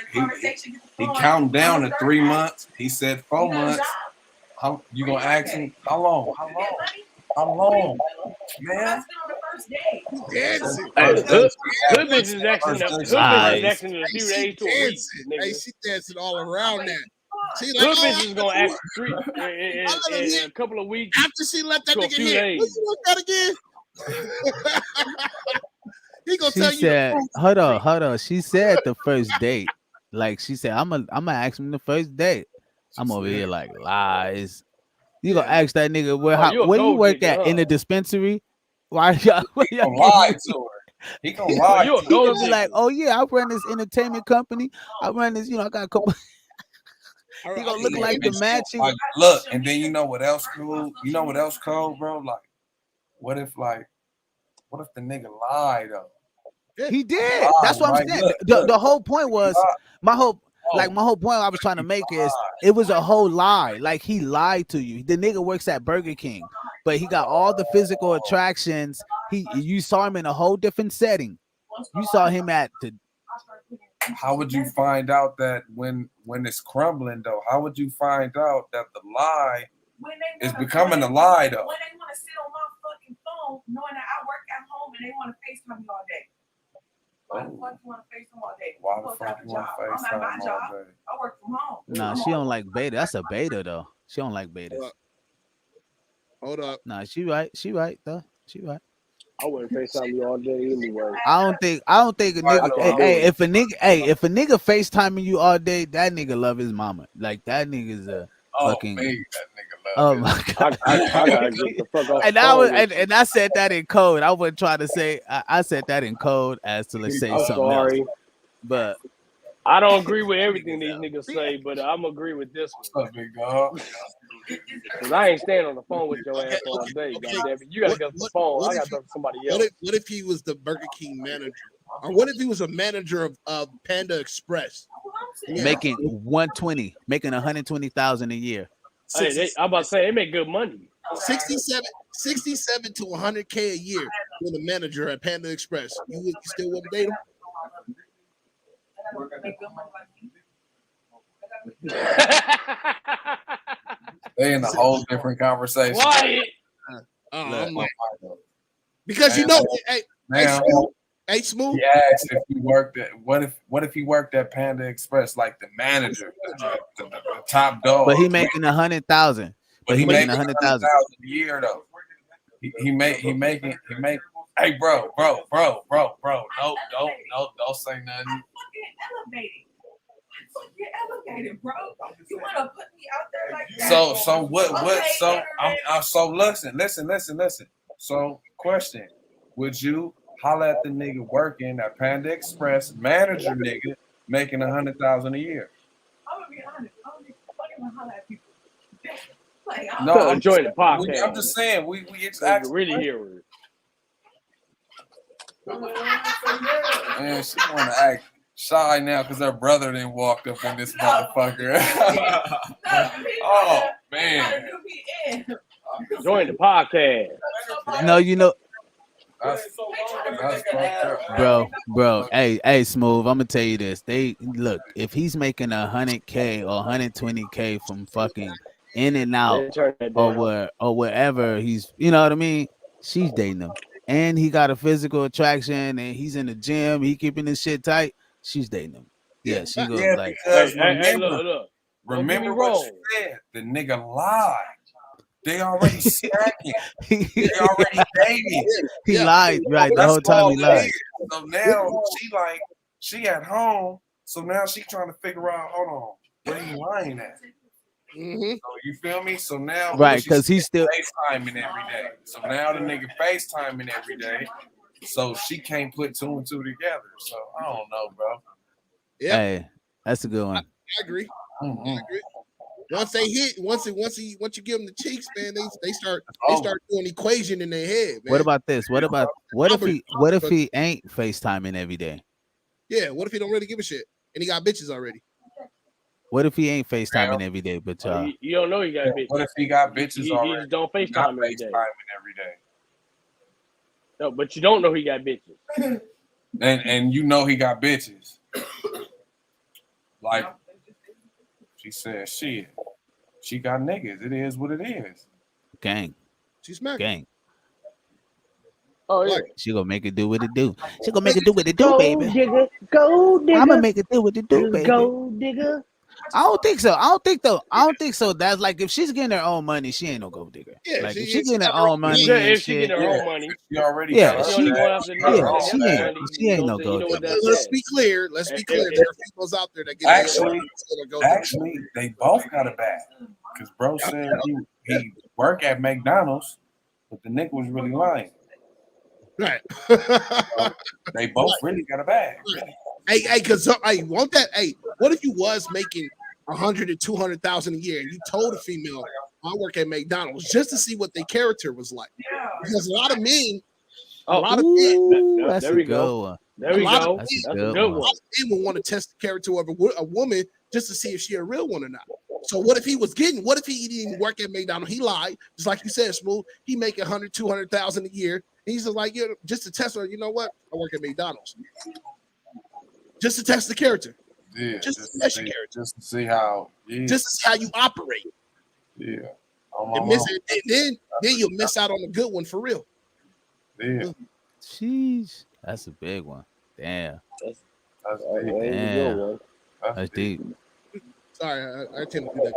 counted down to 3 months. He said 4 months. How you gonna ask him how long? How long? Man. Good bitch is asking in a few days to a week. Hey, she dancing all around that. Good bitch is gonna ask in a couple of weeks. After she let that to a nigga few hit, days. what you want that again? He gonna She tell you. said, hold on. She said the first date. Like she said, I'm gonna ask him the first date. I'm over here like lies. You gonna ask that nigga where you work at in the dispensary? Why y'all? He gonna lie to her. He gonna lie. He gonna be like, oh yeah, I run this entertainment company. I run this, I got a couple. He gonna look like the matching. Like, look, and then you know what else cool? You know what else cool, bro? Like, what if the nigga lied though? He did. That's what I'm saying. The whole point was my whole point I was trying to make is it was a whole lie. Like he lied to you. The nigga works at Burger King, but he got all the physical attractions. You saw him in a whole different setting. You saw him at the. How would you find out that when it's crumbling though? How would you find out that the lie is becoming a lie though? When they want to sit on my fucking phone, knowing that I work at home and they want to FaceTime me all day. Why the fuck you want to FaceTime all day? Why the fuck you want to FaceTime my job. all day? I work from home. Nah, she don't like beta. That's a beta though. She don't like betas. Hold up. Nah, she right. She right though. She right. I wouldn't FaceTime you all day anyway. I don't think a nigga. If a nigga FaceTiming you all day, that nigga love his mama. Like that nigga's a fucking. Man, that nigga Oh love my god! I gotta get the fuck off. And I said that in code. I wasn't trying to say. I said that in code as to say something else. But I don't agree with everything these niggas say, but I'm agree with this one. Cause I ain't staying on the phone with your ass all day. Goddamn it. You gotta get the phone. I gotta talk to somebody else. What if he was the Burger King manager, or what if he was a manager of Panda Express, making 120, making 120,000 a year? Hey, I'm about to say they make good money. 67 to 100K a year for the manager at Panda Express. You still wouldn't date him? They in a whole different conversation. Why? Because hey, Smooth. He asked if he worked at what if he worked at Panda Express, like the manager, the top dog. But he making 100,000. But he making 100,000 a year though. He make. Hey, bro. No, don't say nothing. You're elevated, bro. You want to put me out there like that? So listen. So question: would you holler at the nigga working at Panda Express, manager nigga, making 100,000 a year? I'm gonna be honest. I don't fucking holler at people. No, I'm enjoying the podcast. I'm just saying we really hear it. Man, she want to act shy now because her brother then walked up in this motherfucker. Oh man! Join the podcast. No, you know, That's fucked up, bro. Hey, Smooth. I'm gonna tell you this. They look if he's making 100K or 120K from fucking in and out or wherever he's, you know what I mean. She's dating him, and he got a physical attraction, and he's in the gym. He keeping his shit tight. She's dating him. Yeah, she goes like. Because remember what you said. The nigga lied. They already stacking. They already dating. He lied, right? The whole time he lied. So now she at home. So now she trying to figure out, hold on, where you lying at? Mm-hmm. So you feel me? So now, right, because he's still FaceTiming every day. So now the nigga FaceTiming every day. So she can't put two and two together. So I don't know, bro. Yeah, hey, that's a good one. I agree. Mm-hmm. I agree. Once they hit, once you give them the cheeks, man, they start doing equation in their head, man. What about this? What if he ain't FaceTiming every day? Yeah, what if he don't really give a shit and he got bitches already? What if he ain't FaceTiming every day? But you don't know he got bitches. What if he got bitches already? He just don't FaceTime every day. Every day. No, but you don't know he got bitches. And you know he got bitches. Like she said, shit. She got niggas. It is what it is. Gang. She's smacked. Gang. Oh yeah. She gonna make it do what it do. She gonna make it do what it do, Go baby. Digger, go digger. I'm gonna make it do what it do, baby. Go digger. I don't think so. I don't think so. That's like if she's getting her own money, she ain't no gold digger. Yeah, like if she getting her own money, if she getting her own money, she already she ain't no gold digger. Let's be clear. There are females out there that get actually they both got a bag. Because bro said he work at McDonald's, but the nigga was really lying. Right. They both really got a bag. Hey, because I want that. Hey, what if you was making 100 to 200,000 a year and you told a female, I work at McDonald's, just to see what their character was like? Because a lot of men, that's a good one. There we go. That's a good one. A lot of men will want to test the character of a woman just to see if she a real one or not. So what if he didn't work at McDonald's? He lied, just like you said, Smooth. He make 100, 200,000 a year. He's just like, just to test her. You know what? I work at McDonald's. Just to test the character. Yeah, just to test your character. Just to see how. Yeah. Just to see how you operate. Yeah. And then you'll miss out on a good one for real. Yeah. Jeez, that's a big one. Damn. That's deep. Damn. That's deep. Sorry, I tend to do that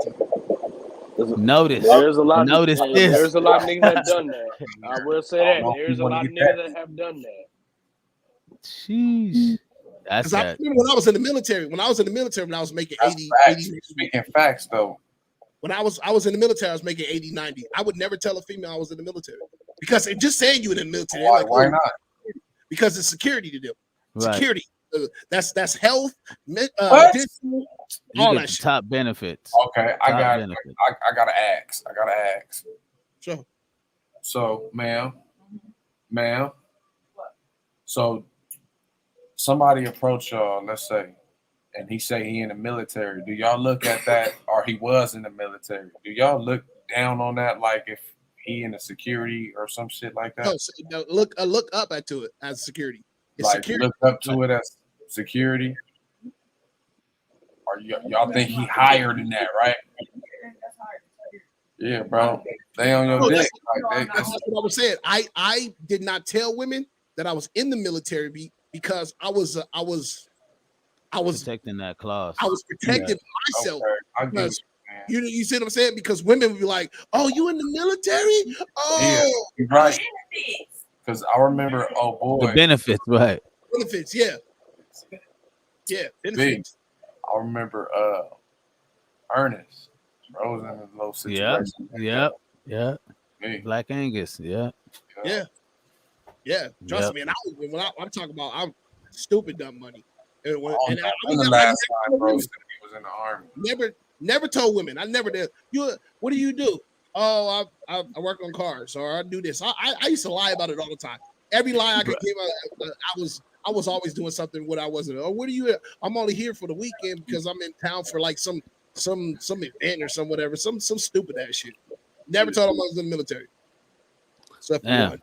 too. Notice. There's a lot. Notice this. There's a lot of niggas that have done that. I will say that. There's a lot of niggas that have done that. Jeez. Because I remember when I was in the military. When I was making 80. Speaking facts, though. When I was in the military, I was making 80, 90. I would never tell a female I was in the military. Because just saying you in the military. Why not? Because it's security to them. Right. Security. That's health, all that shit. Top benefits. Okay, I gotta ask. Sure. So, ma'am. So somebody approach y'all, let's say, and he say he in the military. Do y'all look at that, or he was in the military? Do y'all look down on that, like if he in the security or some shit like that? No, so look up to it as security. It's like security. Look up to it as security. Or y'all think he higher than that, right? Yeah, bro. They on your dick. That's what I was saying. I did not tell women that I was in the military because I was protecting that clause. I was protecting myself. Okay. You see what I'm saying? Because women would be like, "Oh, you in the military? Oh, yeah, right." Because I remember, oh boy, the benefits, right? Benefits, yeah, benefits. I remember, Ernest. I was in a low situation. Yeah. Black Angus, yeah. Trust me. And I'm talking about, I'm stupid dumb money. And the last time, bro, he was in the army. Never told women. I never did. What do you do? Oh, I work on cars, or I do this. I used to lie about it all the time. every line I could give, I was always doing something when I wasn't. Oh, where are you at? I'm only here for the weekend because I'm in town for like some event or some whatever, some stupid ass shit. Never told him I was in the military. Except for one.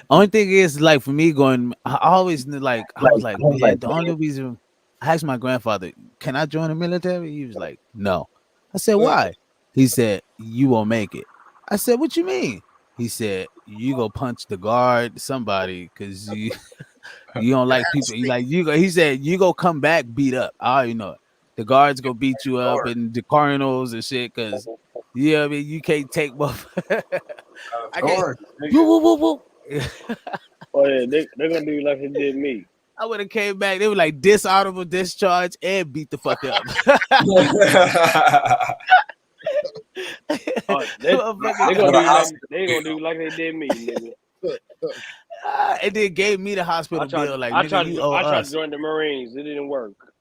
Only thing is, like, for me going, I always knew, like, I was like, man, the only reason I asked my grandfather, can I join the military? He was like, no. I said, why? He said, you won't make it. I said, what you mean? He said, you go punch the guard, somebody, because you don't like people. He said, you go come back beat up. I already know it. The guards go beat you up and the cardinals and shit, because I mean, you can't take both. I can't. Woo. Oh yeah, they're gonna do like they did me. I would have came back. They were like dishonorable discharge and beat the fuck up. They gonna do like they did me, nigga. And then gave me the hospital bill. Like, I tried to join the Marines. It didn't work.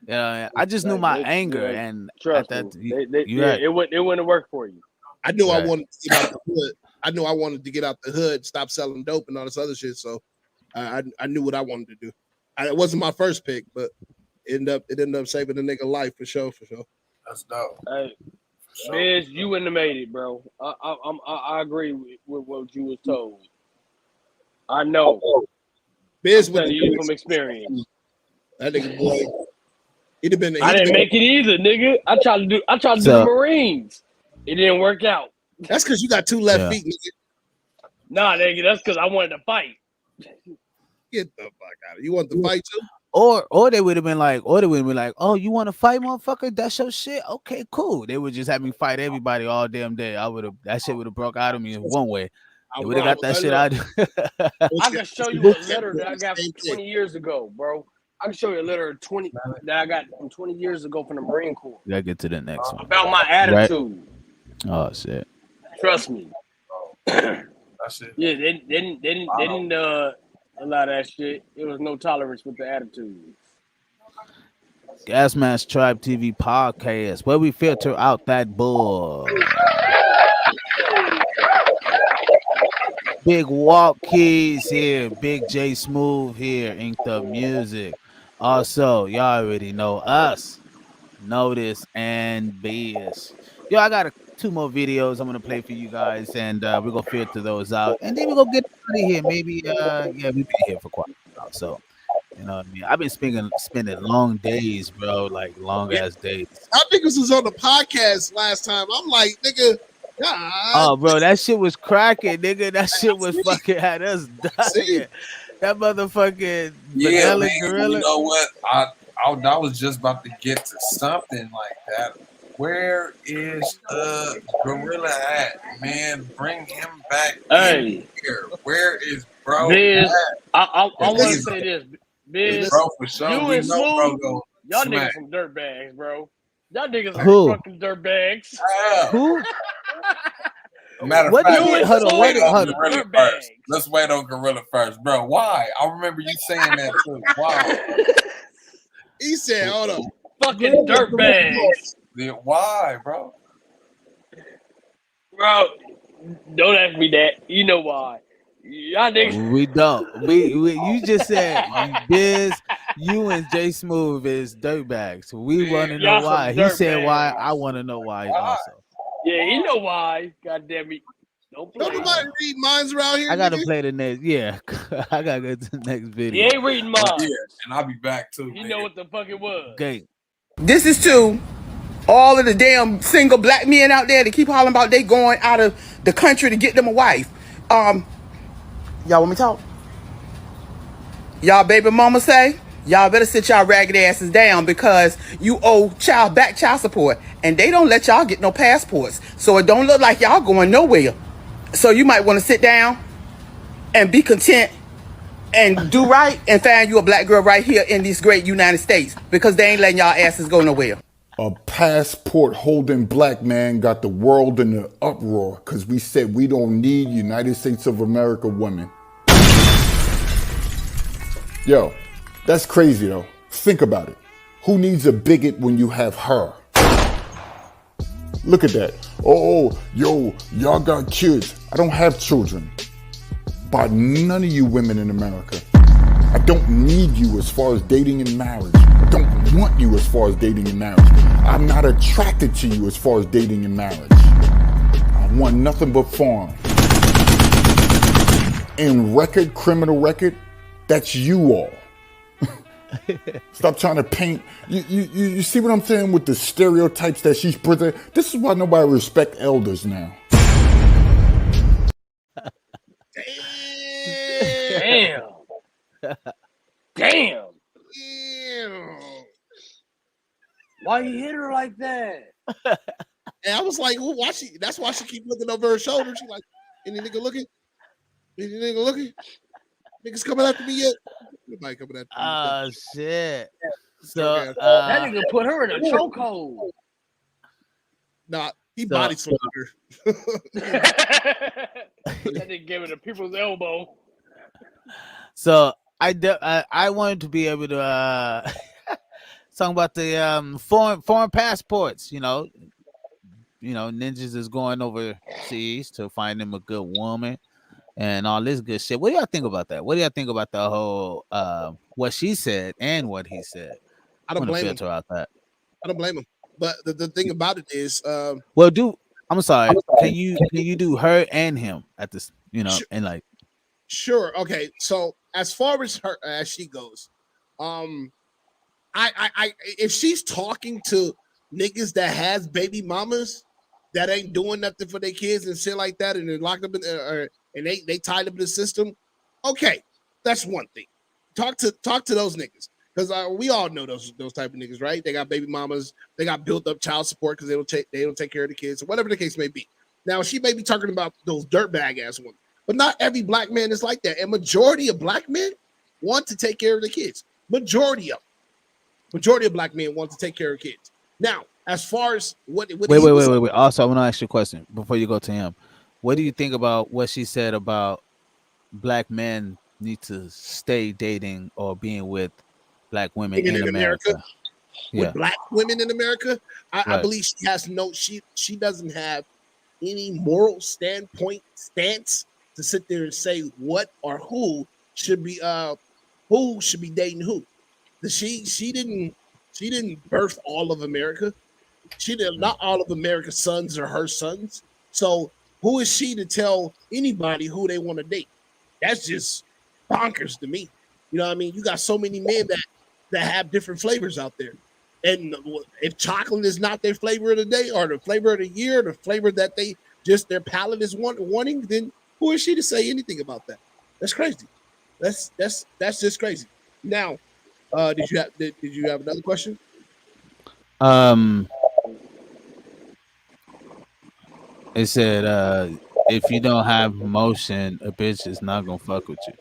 Yeah, I just knew my anger, and trust me, it wouldn't work for you. I knew I wanted to get out the hood. I knew I wanted to get out the hood, stop selling dope and all this other shit. So I knew what I wanted to do. It wasn't my first pick, but it ended up saving the nigga life for sure. That's dope. Hey, Biz, you wouldn't have made it, bro. I agree with what you was told. I know. Biz with you from experience. That nigga boy. He'd have been. I didn't make it either, nigga. I tried to do the Marines. It didn't work out. That's because you got two left feet, nigga. Nah, nigga, that's because I wanted to fight. Get the fuck out of here. You want to fight too? Or they would have been like, oh, you want to fight, motherfucker? That's your shit. Okay, cool. They would just have me fight everybody all damn day. That shit would have broke out of me in one way. They would have got that shit out. I can show you a letter that I got from 20 years ago, bro. I can show you a letter that I got from 20 years ago from the Marine Corps. Gotta get to the next one. About my attitude. Right? Oh shit. Trust me. That's it. Yeah, they didn't allow that shit. There was no tolerance with the attitude. Gas Mask Tribe TV podcast, where we filter out that bull. Big Walk Keys here, Big J Smooth here, Inked Up Music. Also, y'all already know us, Notice and B.S. Yo, I got 2 more videos I'm gonna play for you guys, and we're gonna filter those out, and then we're gonna get out of here. Maybe we've been here for quite a while, so you know what I mean. I've been spending long days, bro, like long ass days. I think this was on the podcast last time. I'm like, nigga. God. Oh, bro, that shit was cracking, nigga. That shit was fucking had us dying. That motherfucking vanilla gorilla. You know what? I was just about to get to something like that. Where is the gorilla at, man? Bring him back in here. Where is bro? Biz, I want to say this. Biz, bro, for sure. You and Smooth, y'all niggas some dirtbags, bro. Y'all niggas are fucking dirtbags. Who? Matter of fact, hold on. Gorilla first. Let's wait on Gorilla first, bro. Why? I remember you saying that too. Why? He said, hold on. Fucking dirtbags. Why, bro? Bro, don't ask me that. You know why. Y'all niggas. We don't. We you just said Biz, you and J Smooth is dirtbags. We want to know why. He said why. I want to know why also. Yeah, he know why. God damn it. Don't play. Don't nobody read minds around here. I gotta play the next. Yeah, I gotta go to the next video. He ain't reading minds. Yeah, and I'll be back too. You know what the fuck it was. Okay. This is to all of the damn single black men out there that keep hollering about they going out of the country to get them a wife. Y'all want me to talk? Y'all baby mama say, y'all better sit y'all ragged asses down because you owe child support. And they don't let y'all get no passports. So it don't look like y'all going nowhere. So you might want to sit down and be content and do right and find you a black girl right here in these great United States because they ain't letting y'all asses go nowhere. A passport holding black man got the world in an uproar because we said we don't need United States of America women. Yo, that's crazy though. Think about it. Who needs a bigot when you have her? Look at that. Oh, yo, y'all got kids. I don't have children. by none of you women in America. I don't need you as far as dating and marriage. I don't want you as far as dating and marriage. I'm not attracted to you as far as dating and marriage. I want nothing but farm. And criminal record, that's you all. Stop trying to paint. You see what I'm saying with the stereotypes that she's presenting? This is why nobody respect elders now. Damn. Damn. Why you hit her like that? And I was like, well, why she? That's why she keep looking over her shoulder. She like, any nigga looking? Any nigga looking? Niggas coming after me yet? Nobody coming after me. Oh shit! So that nigga put her in a chokehold. Nah, he body slammed her. That nigga gave it a people's elbow. So I wanted to be able to talk about the foreign passports. You know, ninjas is going overseas to find them a good woman and all this good shit. What do y'all think about that? What do y'all think about the whole what she said and what he said? I don't blame him. Out that. I don't blame him. But the thing about it is, I'm sorry. Can you do her and him at this? Sure. And like. Sure. Okay. So as far as her as she goes, I if she's talking to niggas that has baby mamas that ain't doing nothing for their kids and shit like that, and they're locked up in and they tied up in the system, okay, that's one thing. Talk to those niggas, because we all know those type of niggas, right? They got baby mamas, they got built up child support because they don't take care of the kids, or whatever the case may be. Now she may be talking about those dirtbag ass women. But not every black man is like that. And majority of black men want to take care of the kids. Majority of black men want to take care of kids. Now, as far as what wait. Also, I want to ask you a question before you go to him. What do you think about what she said about black men need to stay dating or being with black women in America? With black women in America, I believe she has she doesn't have any moral stance to sit there and say what or who should be dating who. She didn't birth all of America. Not all of America's sons are her sons. So who is she to tell anybody who they want to date? That's just bonkers to me. You know what I mean? You got so many men that have different flavors out there. And if chocolate is not their flavor of the day or the flavor of the year, or the flavor that their palate is wanting, then who is she to say anything about that? That's crazy. That's just crazy. Now, did you have another question? It said if you don't have motion, a bitch is not gonna fuck with you.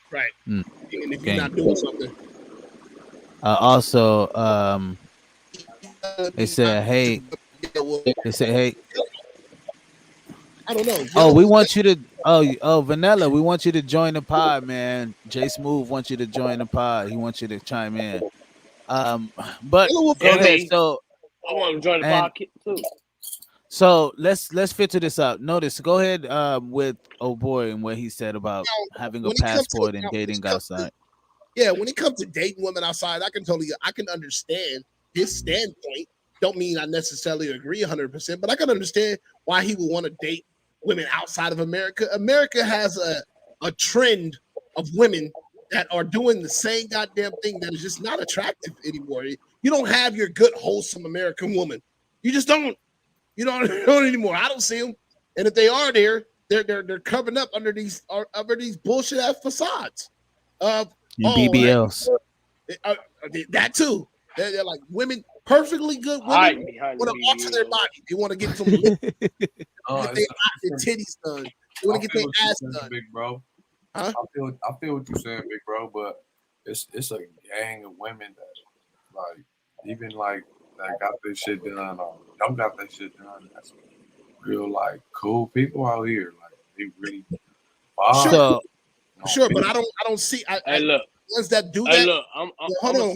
Right. And if you're not doing something. Also, it said, hey. I don't know. Oh, we want you to. Oh, Vanilla, we want you to join the pod, man. Jay Smooth wants you to join the pod. He wants you to chime in. But okay, so I want to join the pod too. So let's filter this out. Notice, go ahead with boy and what he said about having a passport and dating outside. Yeah, when it comes to dating women outside, I can understand his standpoint. Don't mean I necessarily agree 100%, but I can understand why he would want to date women outside of America. America has a trend of women that are doing the same goddamn thing that is just not attractive anymore. You don't have your good, wholesome American woman. You just don't. You don't anymore. I don't see them. And if they are there, they're covering up under these bullshit ass facades of BBLs. That too. They're like women, perfectly good women want to alter their body. They want to get some get their titties done. They want to get their ass done. Big bro. Huh? I feel what you're saying, big bro, but it's a gang of women that like even like that got this shit done or don't got that shit done. That's real like cool people out here. Like they really sure, but I don't see look. The ones that do that. Hey, look, hold on.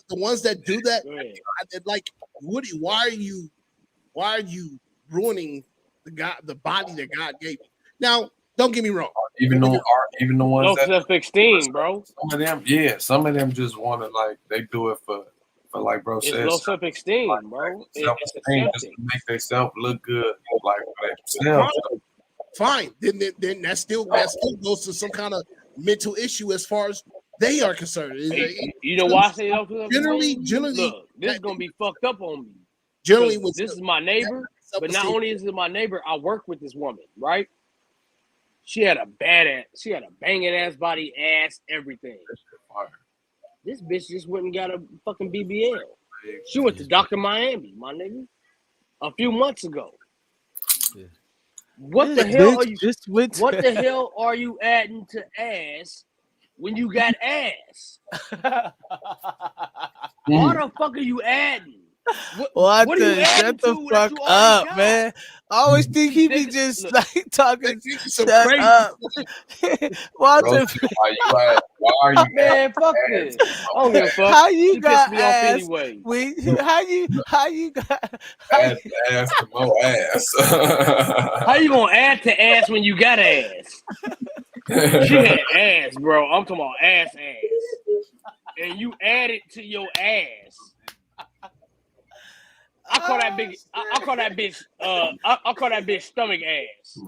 The ones that do that, like, Woody, why are you ruining the body that God gave you? Now, don't get me wrong. Even the ones low that self-esteem, bro. Some of them just want to like they do it for like bro It's says. low self-esteem, bro. Self-esteem just to make themselves look good, like for themselves. Fine. Then that still goes to some kind of mental issue as far as they are concerned. You know why I say low Generally, self-esteem? Look, this is gonna be fucked up on me. Generally, this is my neighbor, but not only is it my neighbor, I work with this woman, right? She had a banging ass body, ass, everything. This bitch just went and got a fucking BBL. She went to Dr. Miami, my nigga, a few months ago. What the hell are you? What the hell are you adding to ass when you got ass? What the fuck are you adding? What the shut the fuck up, man. I always think he be just like talking shut up. Walter, why are you man? Fuck this. I don't give a fuck. How you got me off ass? Anyway. How you got add ass to more ass? How you gonna add to ass when you got ass? She had ass, bro. I'm talking about ass, and you add it to your ass. I call that bitch. I call that bitch stomach ass.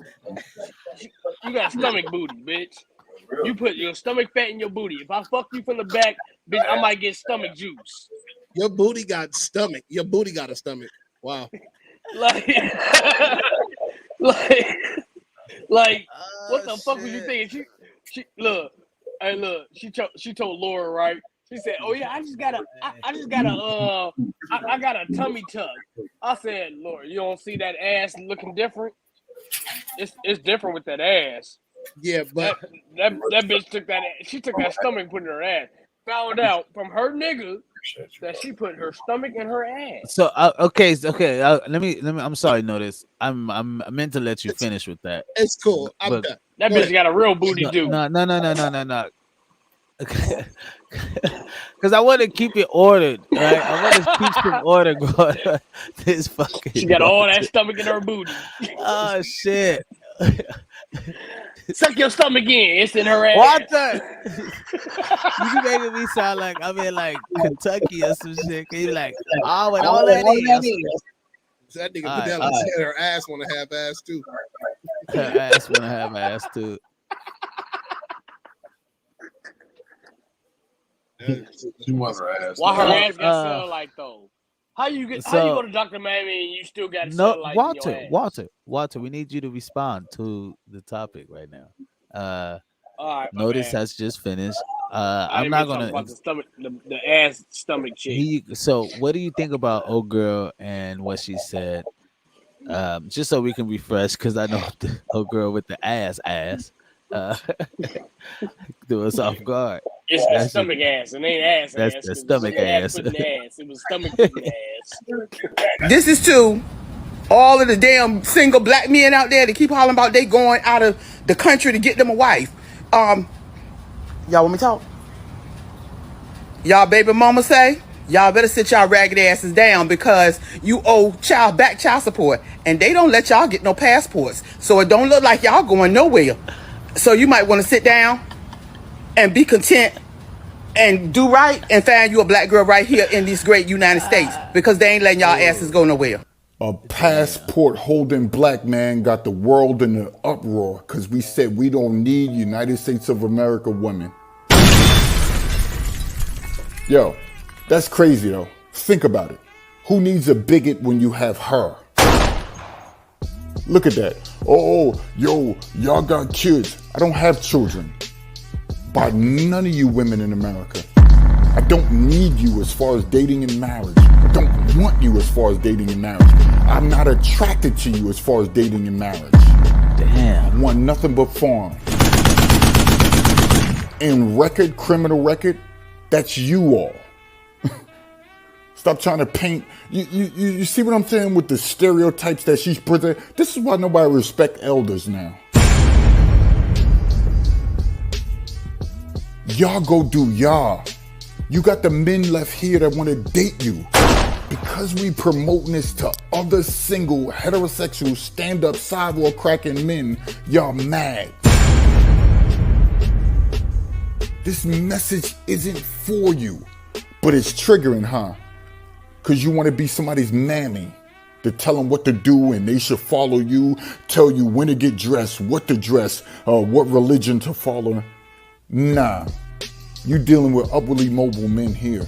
You got stomach booty, bitch. You put your stomach fat in your booty. If I fuck you from the back, bitch, I might get stomach juice. Your booty got stomach. Your booty got a stomach. Wow. Like, what the fuck was you thinking? She look. She told Laura, right? She said, "Oh yeah, I got a tummy tuck." I said, "Laura, you don't see that ass looking different? It's different with that ass." Yeah, but that bitch took that. She took that stomach and put it in her ass. Found out from her nigga that she put her stomach in her ass. So okay. Let me. I'm sorry, notice. I meant to let you finish with that. It's cool. I'm done. That bitch got a real booty, dude. No. Because I want to keep it ordered, right? I want to keep some order going. This fucking. She got all that stomach in her booty. Oh shit! Suck your stomach in. It's in her ass. Walter, you be making me sound like I'm in like Kentucky or some shit. You like, oh, and all that is. That nigga put that said her ass want to have ass too. Her ass want to have ass too. She wants her ass. Why her ass got cellulite though? How you go to Dr. Miami and you still got cellulite in your ass? Walter, we need you to respond to the topic right now. All right, Notice has just finised. I'm not gonna about the ass stomach chick. So what do you think about old girl and what she said? Just so we can refresh, because I know the old girl with the ass do us off guard. It's the stomach ass. It ain't ass. That's the stomach ass. It was stomach ass. This is to all of the damn single black men out there that keep hollering about they going out of the country to get them a wife. Y'all want me to talk? Y'all baby mama say, y'all better sit y'all ragged asses down because you owe child support. And they don't let y'all get no passports. So it don't look like y'all going nowhere. So you might want to sit down and be content and do right and find you a black girl right here in this great United States because they ain't letting y'all asses go nowhere. A passport holding black man got the world in an uproar because we said we don't need United States of America women. Yo, that's crazy though. Think about it. Who needs a bigot when you have her? Look at that. Oh, yo, y'all got kids. I don't have children. By none of you women in America. I don't need you as far as dating and marriage. I don't want you as far as dating and marriage. I'm not attracted to you as far as dating and marriage. Damn. I want nothing but farm. In criminal record, that's you all. Stop trying to paint. You see what I'm saying with the stereotypes that she's presenting? This is why nobody respect elders now. Y'all go do y'all. You got the men left here that want to date you. Because we promoting this to other single heterosexual stand-up sidewalk cracking men, y'all mad. This message isn't for you, but it's triggering, huh? Because you want to be somebody's mammy to tell them what to do and they should follow you, tell you when to get dressed, what to dress, what religion to follow. Nah, you dealing with upwardly mobile men here.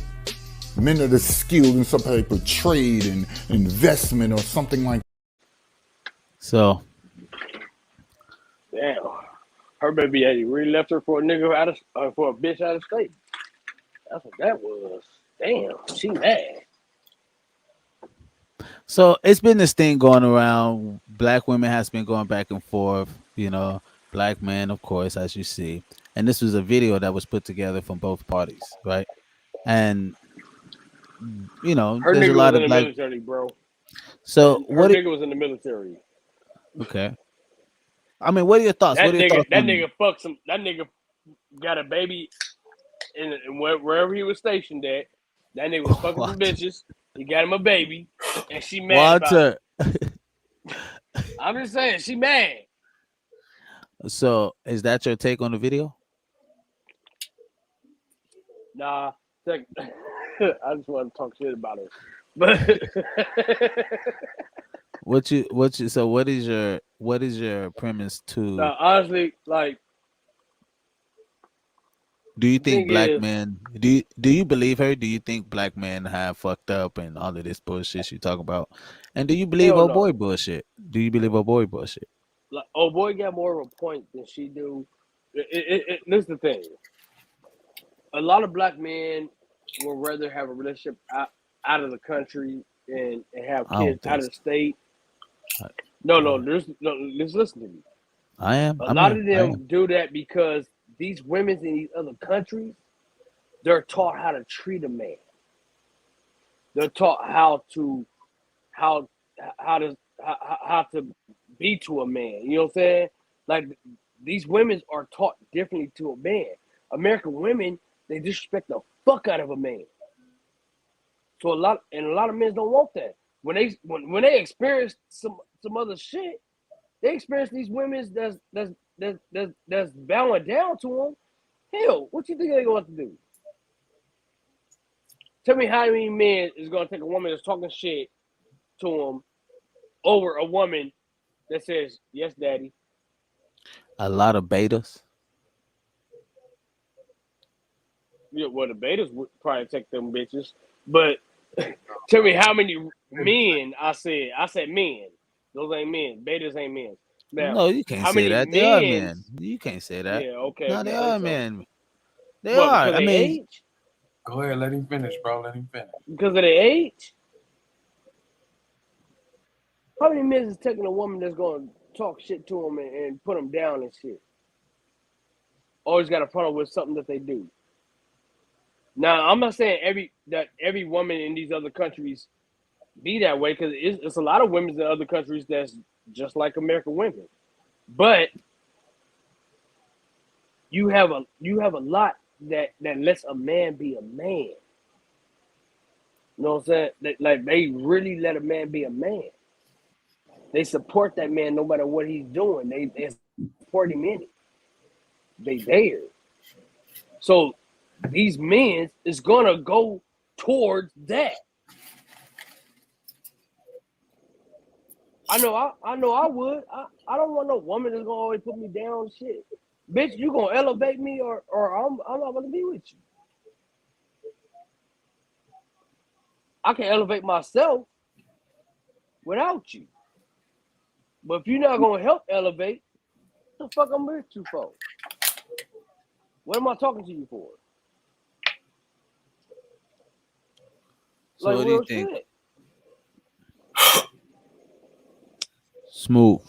Men that are skilled in some type of trade and investment or something like that. So, damn, her baby daddy really left her for a nigga for a bitch out of state. That's what that was. Damn, she mad. so it's been this thing going around. Black women has been going back and forth. You know, black men, of course, as you see. And this was a video that was put together from both parties, right? And you know, Her there's a nigga was lot in of the black. military, bro. So Her what? nigga was in the military. Okay. I mean, what are your thoughts? What are your thoughts That on? nigga fucked some. That nigga got a baby in wherever he was stationed at. That nigga was fucking some bitches. He got him a baby, and she mad about it. I'm just saying, she mad. So, is that your take on the video? Nah, I just want to talk shit about her. But what is your premise to? nah, honestly, like, Do you think thing black is, men? Do you believe her? Do you think black men have fucked up and all of this bullshit she talk about? And do you believe hell oh no. boy bullshit? Do you believe oh boy bullshit? Like, oh boy, got more of a point than she do. This is the thing. A lot of black men would rather have a relationship out of the country and have I don't kids out think of the state. No, just listen to me. I am. A lot of them do that because these women in these other countries, they're taught how to treat a man. They're taught how to be to a man. You know what I'm saying? Like, these women are taught differently to a man. American women, they disrespect the fuck out of a man. So a lot of men don't want that. When they experience some other shit, they experience these women that's bowing down to them. Hell, what you think they going to do? Tell me how many men is going to take a woman that's talking shit to them over a woman that says, yes, daddy. A lot of betas. Yeah, well, the betas would probably take them bitches. But tell me how many men I said men. Those ain't men. Betas ain't men. Now, No, you can't how say many that. They are men? men. You can't say that. Yeah, okay, No, if you they say are so. men. They What, are. because I they mean, age? Go ahead, let him finish, bro. Let him finish. Because of their age? How many men is taking a woman that's going to talk shit to them and put them down and shit? Always got a problem with something that they do. Now, I'm not saying every woman in these other countries be that way, because it's a lot of women in other countries that's just like American women. But you have a lot that lets a man be a man. You know what I'm saying? They really let a man be a man. They support that man no matter what he's doing. They support him in it. They there. So these men is gonna go towards that. I know I would. I don't want no woman that's gonna always put me down. Shit, bitch, you gonna elevate me or I'm not gonna be with you. I can elevate myself without you. But if you're not gonna help elevate, what the fuck I'm with you for? What am I talking to you for? so Like, what do you real think? shit. Smooth.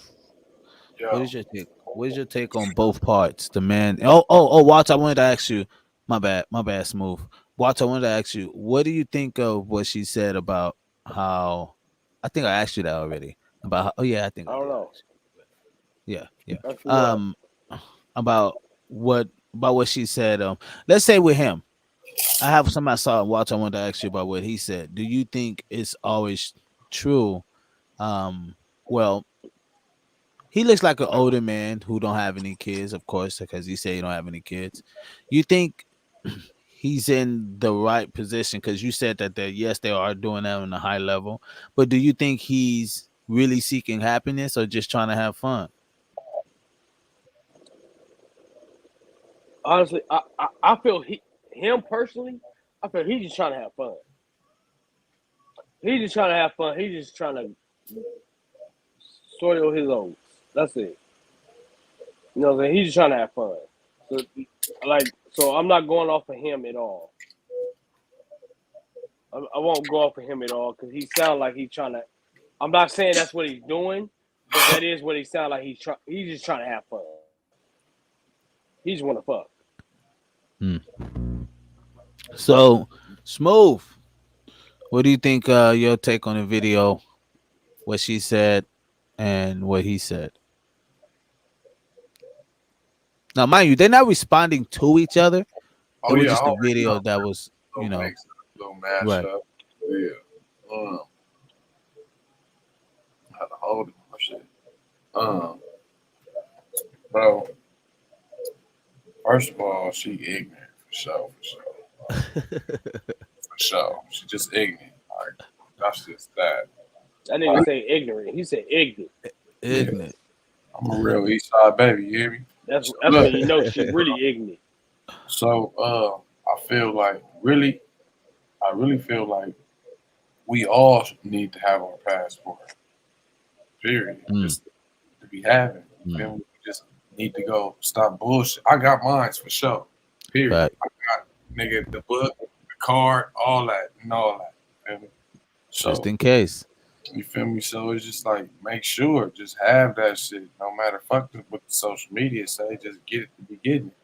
Yo. What is your take? What is your take on both parts? The man. Oh, Walter, I wanted to ask you. My bad, Smooth. Walter, I wanted to ask you. What do you think of what she said about how? I think I asked you that already. About how, oh yeah, I think I don't know. yeah. That's what. About what she said. Let's say with him. I have something I saw and watch. I wanted to ask you about what he said. Do you think it's always true? Well, he looks like an older man who don't have any kids, of course, because he said he don't have any kids. You think he's in the right position? Because you said that yes, they are doing that on a high level, but do you think he's really seeking happiness or just trying to have fun? Honestly, I feel him personally, I feel he's just trying to have fun. He's just trying to have fun. He's just trying to soil his oats. That's it. You know what I'm saying? He's just trying to have fun. So I'm not going off of him at all. I won't go off of him at all because he sounds like he's trying to. I'm not saying that's what he's doing, but that is what he sounds like. He's just trying to have fun. He just want to fuck. So, Smooth, what do you think your take on the video, what she said and what he said? Now, mind you, they're not responding to each other. It was just a video that was, little mashed right. up. Yeah. I had to hold it. My shit. Bro. First of all, she ignorant for sure. For sure. She just ignorant. Like, that's just that. That nigga say ignorant. He said ignorant. Ignorant. I'm a real East Side baby, you hear me? That's when you know she's really ignorant. So I really feel like we all need to have our passport. Period. Just to be having. Then we just need to go stop bullshit. I got mine for sure. Period. Right. I got nigga the book, the card, all that, and all that. You feel me? So, Just in case. You feel me? So it's just like make sure, just have that shit. No matter what the social media say, just get it to be getting it.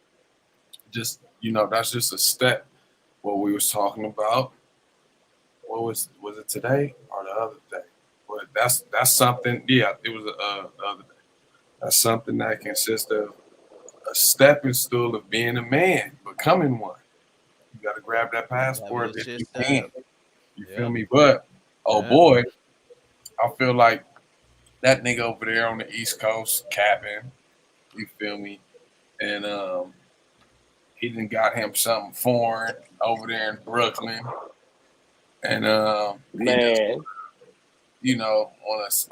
Just that's just a step. What we was talking about. What was it today or the other day? But that's something. Yeah, it was the other day. That's something that consists of a stepping stool of being a man, becoming one. You got to grab that passport if you can. You feel me? But boy, I feel like that nigga over there on the East Coast capping. You feel me? And he done got him something foreign over there in Brooklyn. And man, on us,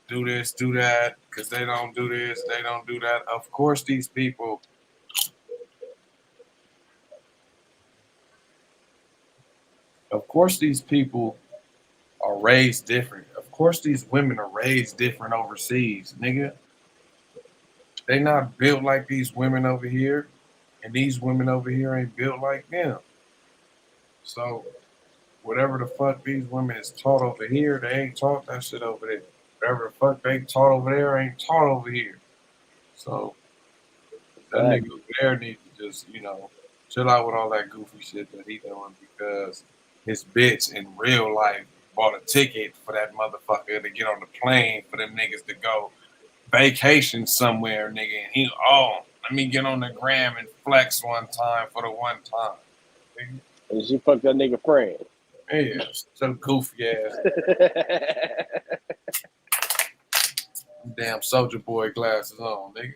do this, do that, because they don't do this, they don't do that. Of course, these people are raised different. Of course, these women are raised different overseas, nigga. They not built like these women over here, and these women over here ain't built like them. So whatever the fuck these women is taught over here, they ain't taught that shit over there. Whatever the fuck they taught over there ain't taught over here. So that nigga over there needs to just, chill out with all that goofy shit that he doing, because his bitch in real life bought a ticket for that motherfucker to get on the plane for them niggas to go vacation somewhere, nigga. And let me get on the gram and flex one time for the one time. Nigga. And she fucked that nigga friend. Yeah, some goofy ass. Damn Soldier Boy glasses on, nigga.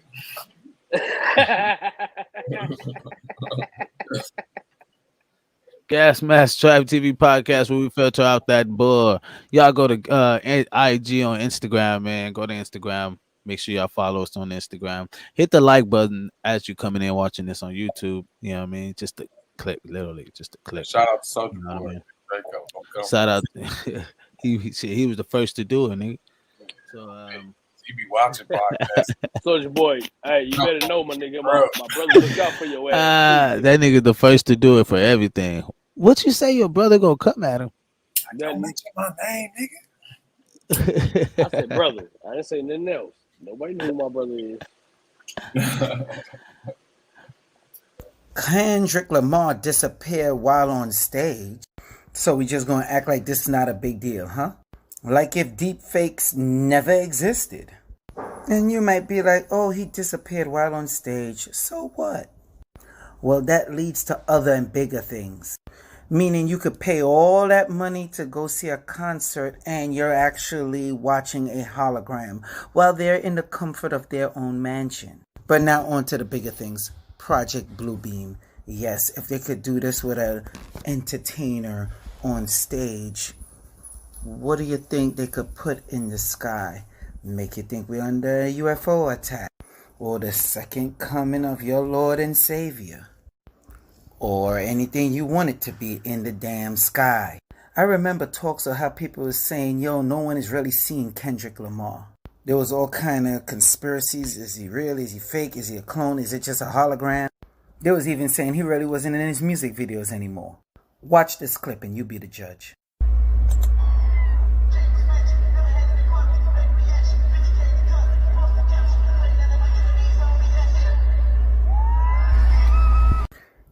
Gas Mask Tribe TV podcast where we filter out that bull. Y'all go to IG on Instagram, man. Go to Instagram. Make sure y'all follow us on Instagram. Hit the like button as you coming in watching this on YouTube. You know what I mean? Just a click, literally, just a click. Shout out to Soldier Boy. Shout out. he was the first to do it, nigga. So he be watching podcasts. Soldier Boy, hey, you better know, my nigga. My brother look out for your ass. That nigga the first to do it for everything. What you say your brother gonna come at him? I don't mention my name, nigga. I said brother. I didn't say nothing else. Nobody knew who my brother is. Kendrick Lamar disappeared while on stage. So we just gonna act like this is not a big deal, huh? Like if deep fakes never existed. And you might be like, oh, he disappeared while on stage. So what? Well, that leads to other and bigger things. Meaning you could pay all that money to go see a concert and you're actually watching a hologram while they're in the comfort of their own mansion. But now on to the bigger things. Project Bluebeam. Yes, if they could do this with an entertainer on stage, what do you think they could put in the sky? Make you think we're under a UFO attack, or the second coming of your Lord and Savior, or anything you want it to be in the damn sky. I remember talks of how people were saying, yo, no one has really seen Kendrick Lamar. There was all kind of conspiracies. Is he real? Is he fake? Is he a clone? Is it just a hologram? There was even saying he really wasn't in his music videos anymore. Watch this clip and you be the judge.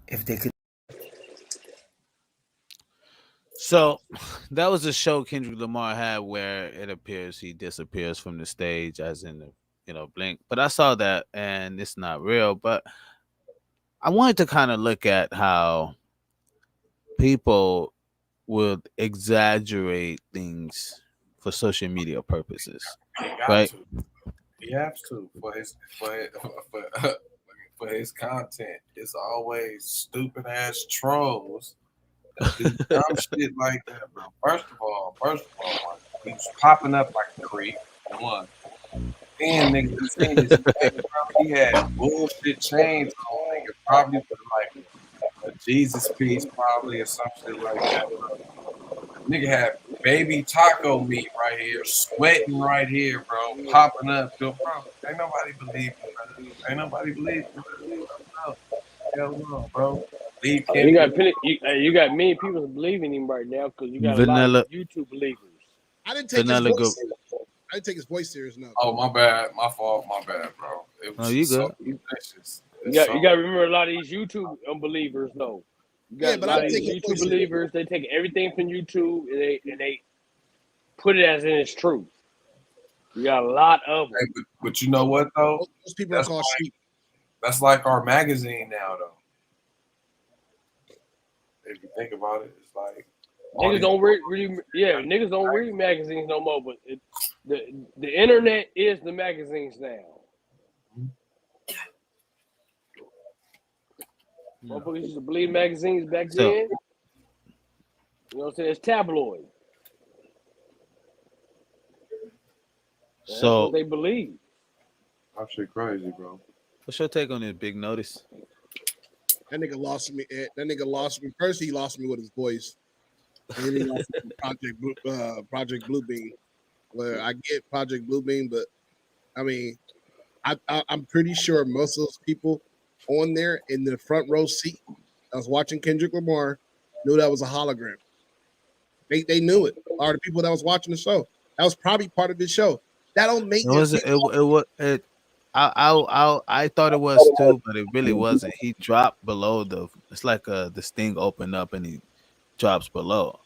If they could. So that was a show Kendrick Lamar had where it appears he disappears from the stage, as in the blink. But I saw that and it's not real. But I wanted to kind of look at how people would exaggerate things for social media purposes, right? He has to for his content. It's always stupid ass trolls that do dumb shit like that, bro. First of all, he was popping up like a creep. One. Then nigga, seen his face, bro. He had bullshit chains on, nigga. Probably with like a Jesus piece, probably, or some shit like that, bro. Nigga had baby taco meat right here, sweating right here, bro, popping up. Bro, ain't nobody believe me, bro. Ain't nobody believe me, bro. Hell no, bro. You got many people believing him right now because you got a lot of YouTube believers. I didn't take his voice serious. I didn't take his voice serious enough. Oh, my bad. My fault. My bad, bro. It was you so good. delicious. You got to remember a lot of these YouTube unbelievers, though. You got a lot of these YouTube believers. They take everything from YouTube and they put it as in its truth. You got a lot of them. Hey, but you know what, though? Those people are called sheep. That's like our magazine now, though. If you think about it, it's like niggas don't niggas don't read magazines no more. But the internet is the magazines now. Motherfuckers used to believe magazines back then. You know what I'm saying? It's tabloid. That's what they believe. That shit crazy, bro. What's your take on this, Big Notice? That nigga lost me. That nigga lost me. First, he lost me with his voice. And then he lost me with Project Bluebeam. Where I get Project Bluebeam, but I mean, I'm pretty sure most of those people on there in the front row seat that was watching Kendrick Lamar knew that was a hologram. They knew it. A lot of people that was watching the show. That was probably part of his show. That don't make I thought it was too, but it really wasn't. He dropped below it's like the sting opened up and he drops below.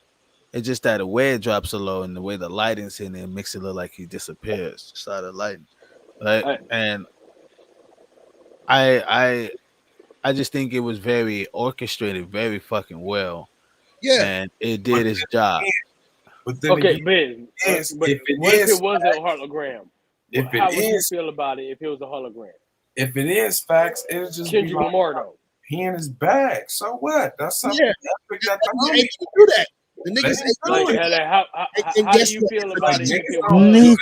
It's just that the way it drops so low and the way the lighting's in there makes it look like he disappears. Started lighting, right? And I just think it was very orchestrated, very fucking well. Yeah, and it did its job. But then okay, again, Ben. What if it wasn't a hologram? How would you feel about it if it was a hologram? If it is facts, it'll just Kendrick be like, Lamar, though. He in his bag. So what? That's something. Yeah. They do that. The niggas how do you feel about it if it was?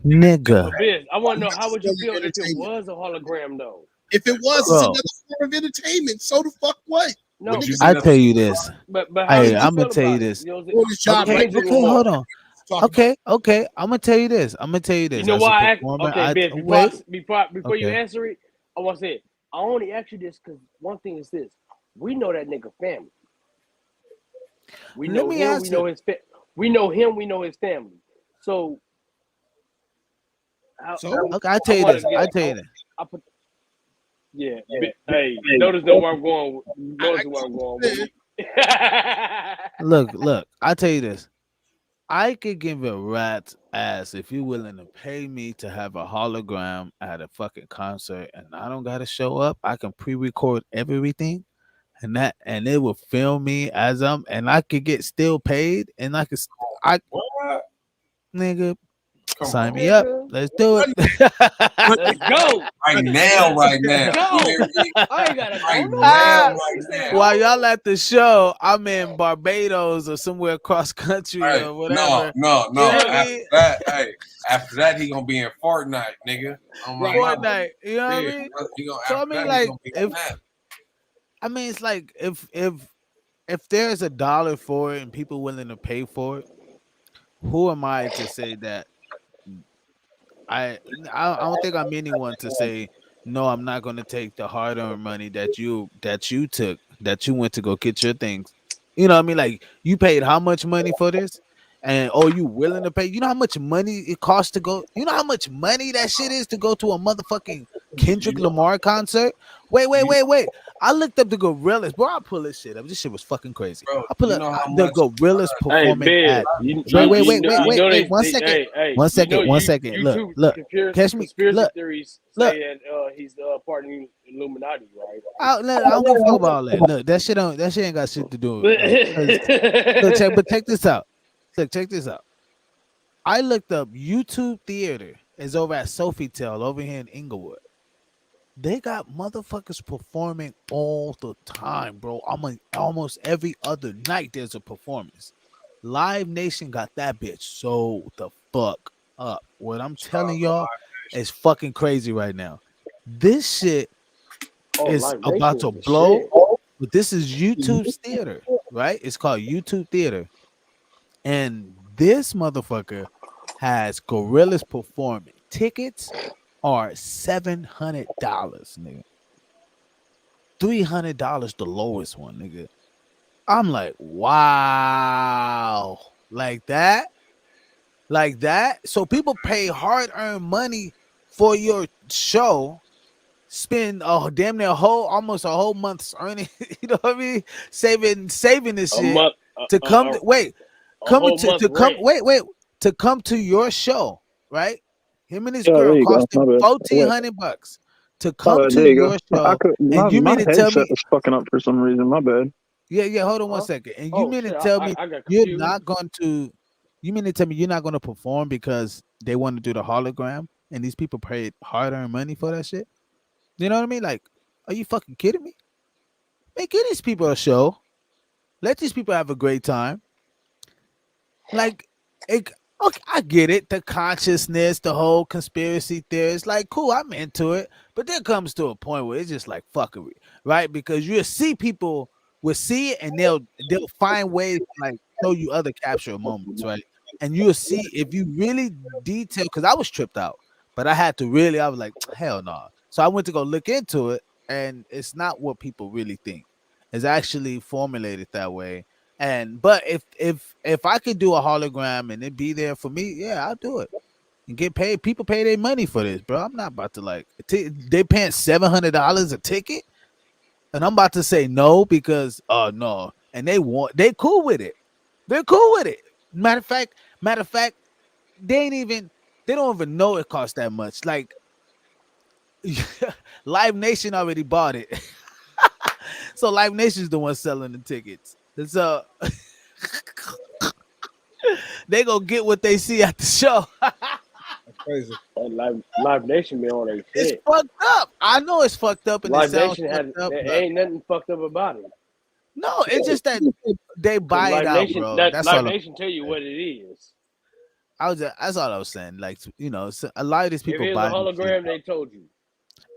Nigga. Biz, I want to know how would you feel if it was a hologram, though? If it was, it's another form of entertainment. So the fuck what? No, I tell you this. But hey, I'm gonna tell you this. Okay, hold on. Okay, I'm gonna tell you this. You know why? Before you answer it, I want to say I only ask you this because one thing is this: we know that nigga family. We know him. We know his we know him. We know his family. So, okay, I tell you this. Yeah. Hey, notice where I'm going. Notice where I'm going with it. Look. I tell you this. I could give a rat's ass if you're willing to pay me to have a hologram at a fucking concert and I don't gotta show up. I can pre-record everything and it will film me as and I could get still paid, and What? nigga, Come sign on. me up. Let's do it. Let's go. Right now, right now. Let's go. You hear me? I ain't gotta Right go now, nowhere. right now. While y'all at the show, I'm in Barbados or somewhere across country Hey, or whatever. no. You know what I After that, he gonna be in Fortnite, nigga. Oh my God. Fortnite. You know what I Yeah, mean? he gonna, So I after mean, that, like, he gonna be in if that. I mean, it's like if there's $1 for it and people willing to pay for it, who am I to say that? I don't think I'm anyone to say no. I'm not going to take the hard-earned money that you took, that you went to go get your things. You know what I mean? Like, you paid how much money for this, and you willing to pay? You know how much money it costs to go? You know how much money that shit is to go to a motherfucking Kendrick Lamar concert? Wait. I looked up the Gorillas, bro. I pull this shit up. This shit was fucking crazy. Bro, I pull you up know how the much Gorillas Hey, performing Biz, at. you Wait. know they, 1 second. hey, 1 second. 1 second. YouTube Look. Catch me. conspiracy Look. theories Look. say that he's part of the Illuminati, right? I don't give a fuck about all that. Look, that shit ain't got shit to do with it. Look, check this out. Look, check this out. I looked up YouTube Theater is over at Sofitel over here in Inglewood. They got motherfuckers performing all the time, bro. Almost every other night there's a performance. Live Nation got that bitch so the fuck up. What I'm telling y'all is fucking crazy right now. This shit is Live about Nation to is the blow, shit. but this is YouTube's theater, right? It's called YouTube Theater. And this motherfucker has gorillas performing. Tickets are $700, nigga. $300 the lowest one, nigga. I'm like, wow. Like that? So people pay hard-earned money for your show, spend damn near almost a whole month's earning, you know what I mean? Saving this shit to come to come to your show, right? Him and his Yeah, there girl you go. cost him My bad. $1,400 to My come bad. to There you your go. show. And you My mean to tell headset me was fucking up for some reason. My bad. Yeah, hold on 1 second. And you mean to tell me I got you're confused. not going to you mean to tell me you're not going to perform because they want to do the hologram and these people paid hard-earned money for that shit? You know what I mean? Like, are you fucking kidding me? Man, give these people a show. Let these people have a great time. Like, okay, I get it. The consciousness, the whole conspiracy theories, like, cool, I'm into it. But there comes to a point where it's just like fuckery, right? Because you'll see people will see it and they'll find ways to like show you other capture moments, right? And you'll see if you really detail, because I was tripped out, but I was like, hell no. So I went to go look into it, and it's not what people really think. It's actually formulated that way. But if I could do a hologram and it be there for me, yeah, I'll do it and get paid. People pay their money for this, bro. I'm not about to they paying $700 a ticket, and I'm about to say no because no, and they cool with it. They're cool with it. Matter of fact, they don't even know it costs that much. Like Live Nation already bought it. So Live Nation's the one selling the tickets. So they gonna get what they see at the show. Crazy. Live Nation be on their shit. It's fucked up. I know it's fucked up, and Live it sounds Nation fucked up. there ain't nothing fucked up about it. No, it's just that they buy it Live out, Nation, bro. Live That's all. Nation tell you what it is. That's all I was saying. Like, you know, a lot of these people If it buy was a this shit. hologram, they told you.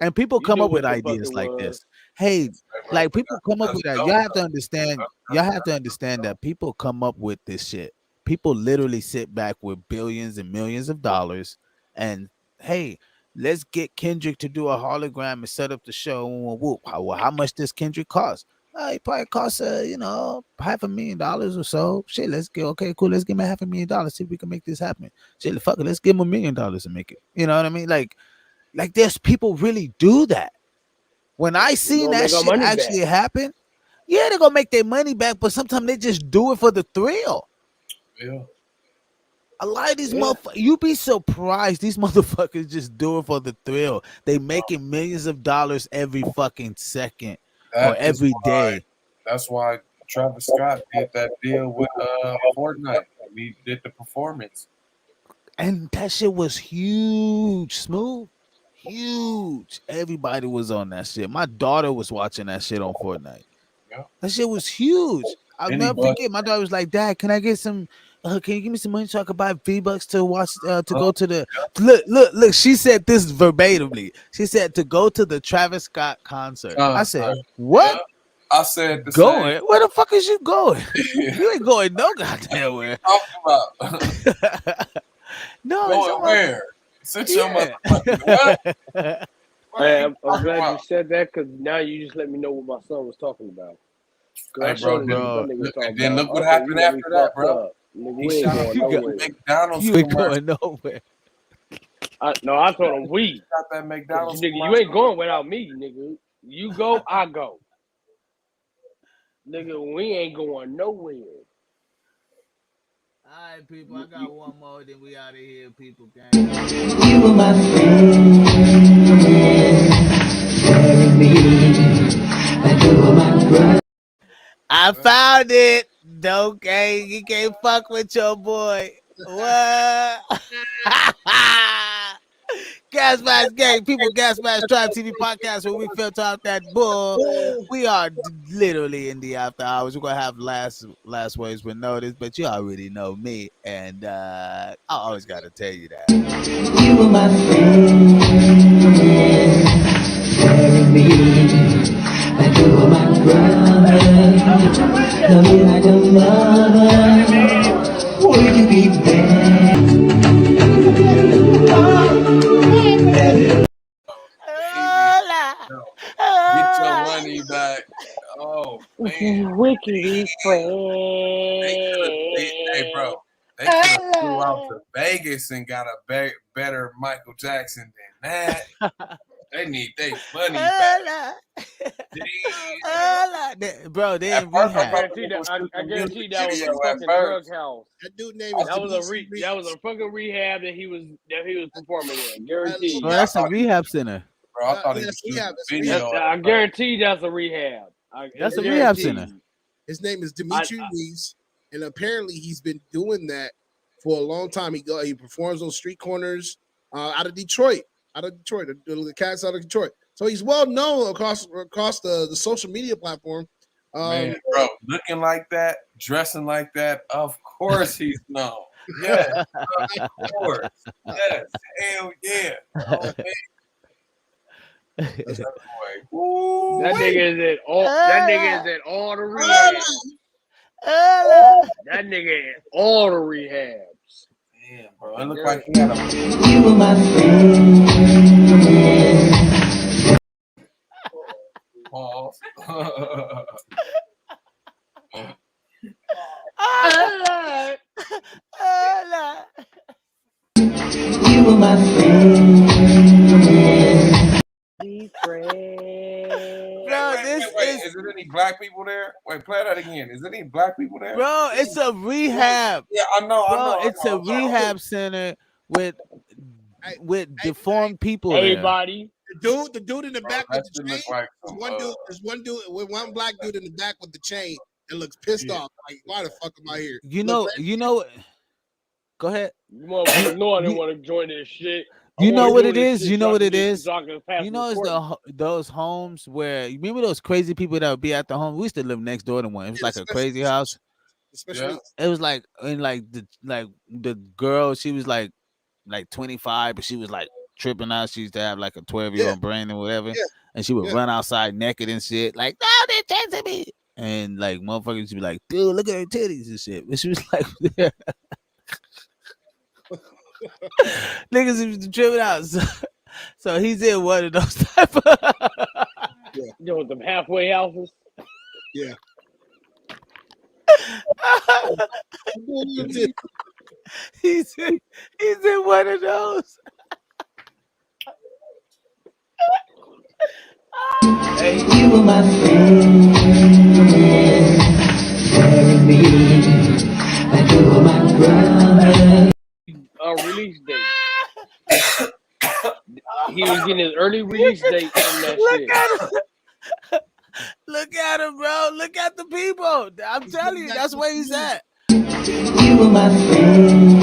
And people You come knew up with what the fuck ideas it like was. this. Hey, like people come up with that. Y'all have to understand. Y'all have to understand that people come up with this shit. People literally sit back with billions and millions of dollars, and hey, let's get Kendrick to do a hologram and set up the show. Whoop. How much does Kendrick cost? It probably costs $500,000 or so. Shit, let's get okay, cool. Let's give him $500,000. See if we can make this happen. Shit, fuck it. Let's give him $1 million to make it. You know what I mean? Like there's people really do that. When I seen that shit actually happen, yeah, they're gonna make their money back, but sometimes they just do it for the thrill. Yeah. A lot of these motherfuckers, you be surprised. These motherfuckers just do it for the thrill. They making millions of dollars every fucking second or every day. That's why Travis Scott did that deal with Fortnite. He did the performance. And that shit was huge, Smooth. Huge. Everybody was on that shit. My daughter was watching that shit on Fortnite. Yeah. That shit was huge. I'll never forget. My daughter was like, "Dad, can I get some? Can you give me some money so I could buy V-Bucks to watch to go to the look?" She said this verbatimly. She said to go to the Travis Scott concert. I said, "What?" Yeah. I said the going? same. Where the fuck is you going? You ain't going no goddamn where. Talking about no, going where? Sit your motherfucking what? Hey, I'm glad you said that because now you just let me know what my son was talking about. Hey, bro, then look what happened after that, bro. He shot a McDonald's You ain't commercial. going nowhere. I told him we. Got that McDonald's nigga, you ain't going without me, nigga. You go, I go. Nigga, we ain't going nowhere. All right, people. I got one more, then we out of here, people. Gang. You were my friend, carry me, and you were my brother. I found it. Okay, you can't fuck with your boy. What? Gas Mask Gang, people, Gas Mask Tribe TV podcast where we filter out that bull. We are literally in the after hours. We're gonna have last words with notice, but you already know me, and I always gotta tell you that. You were my friend, carry me, and you were my brother. Love me like a mother. Would you be there? Get your money back. Oh man, wickedy friend. Hey, bro, they could have flew out to Vegas and got a better Michael Jackson than that. They need their money back. Bro, they in rehab. I guarantee that was a fucking drug house. That dude name is that was a fucking rehab that he was performing in. Guaranteed. Bro, that's a rehab center. Bro, I thought he was video. I guarantee that's a rehab. That's a rehab center. His name is Dimitri Reese, and apparently he's been doing that for a long time. He performs on street corners out of Detroit, the cats out of Detroit. So he's well known across the social media platform. Man, bro, looking like that, dressing like that, of course he's known. Yeah, of course. Yes, hell yeah. Oh, man. That nigga is at all. That nigga is at all the rehabs. That nigga at all the rehabs. Damn, bro, it looked like he had a. You were my friend. Pause. You were my friend. Bro, wait, is there any black people there? Wait, play that again. Is there any black people there? Bro, it's a rehab. Yeah, I know. It's a rehab center with deformed people. Everybody. The dude in the back with the chain. Like there's one dude with one black dude in the back with the chain that looks pissed off. Like, why the fuck am I here? You know. Go ahead. You motherfuckers know I didn't want to join this shit. You know what it is. You know what it is. So You know, it's those homes where you remember those crazy people that would be at the home. We used to live next door to one. It was like a crazy house. Especially, it was like in the girl. She was like 25, but she was like tripping out. She used to have like a 12-year-old brain or whatever, and she would run outside naked and shit. Like, no, they're chasing me. And like motherfuckers would be like, dude, look at her titties and shit. But she was like, niggas was tripping out. So he's in one of those type of You know, them halfway houses. Yeah. he's in one of those. Hey, you were my friend, carry me, and you were my brother. Release date. He was getting his early release date from that shit. Look at at him, bro. Look at the people. I'm telling you, that's where he's at. You were my friend,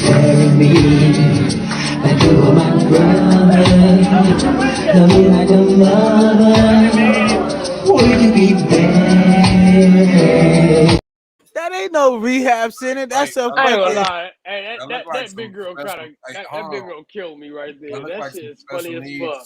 carry me like you were my brother. Love me like a mother. Would you be there? That ain't no rehab center. That's a I ain't gonna fucking. lie. Hey, that like big girl special- that big girl killed me right there. That look That like shit some is funny special as needs. fuck.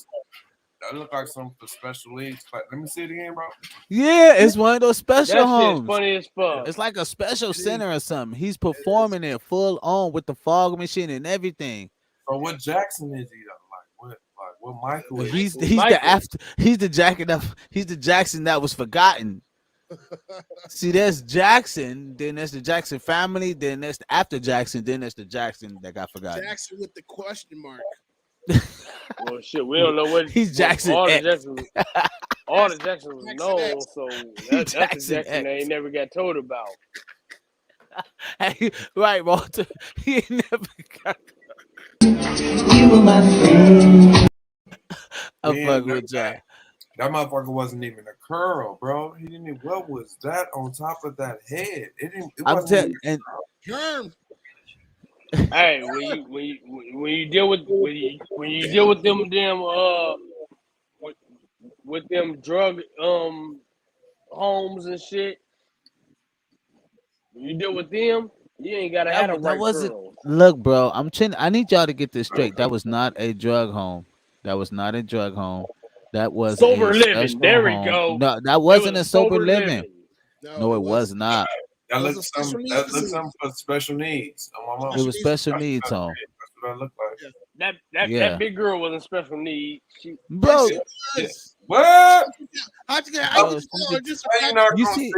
That look like some for special needs. Like, let me see it again, bro. Yeah, it's one of those special That shit is homes. funny as fuck. It's like a special center or something. He's performing it full on with the fog machine and everything. So what Jackson is he though? What Michael is? He's Michael. the Jackson that was forgotten. See, there's Jackson, then there's the Jackson family, then there's the after Jackson, then there's the Jackson that got forgotten. Jackson with the question mark. Well, shit, we don't know what He's Jackson All the X. Jacksons, all the Jacksons was known, so that's the Jackson Jackson they ain't never got told about. Hey, right, Walter. He ain't never got. You were my friend. I'm Man, fucking with y'all. That motherfucker wasn't even a curl, bro. He didn't even, what was that on top of that head? It I'm wasn't telling. Germ. Hey, when you deal with them damn with them drug homes and shit, when you deal with them, you ain't gotta have a That right wasn't. girl. Look, bro. I need y'all to get this straight. That was not a drug home. That was not a drug home. That was Sober a living. special There we home. go. No, that wasn't was a sober sober living. living. No, it was not. That looks something for special needs. On my mom. It was special needs home. That's what I look like. That big girl was in special need. She, Bro, what? How'd you get? Bro, How you not you gonna see-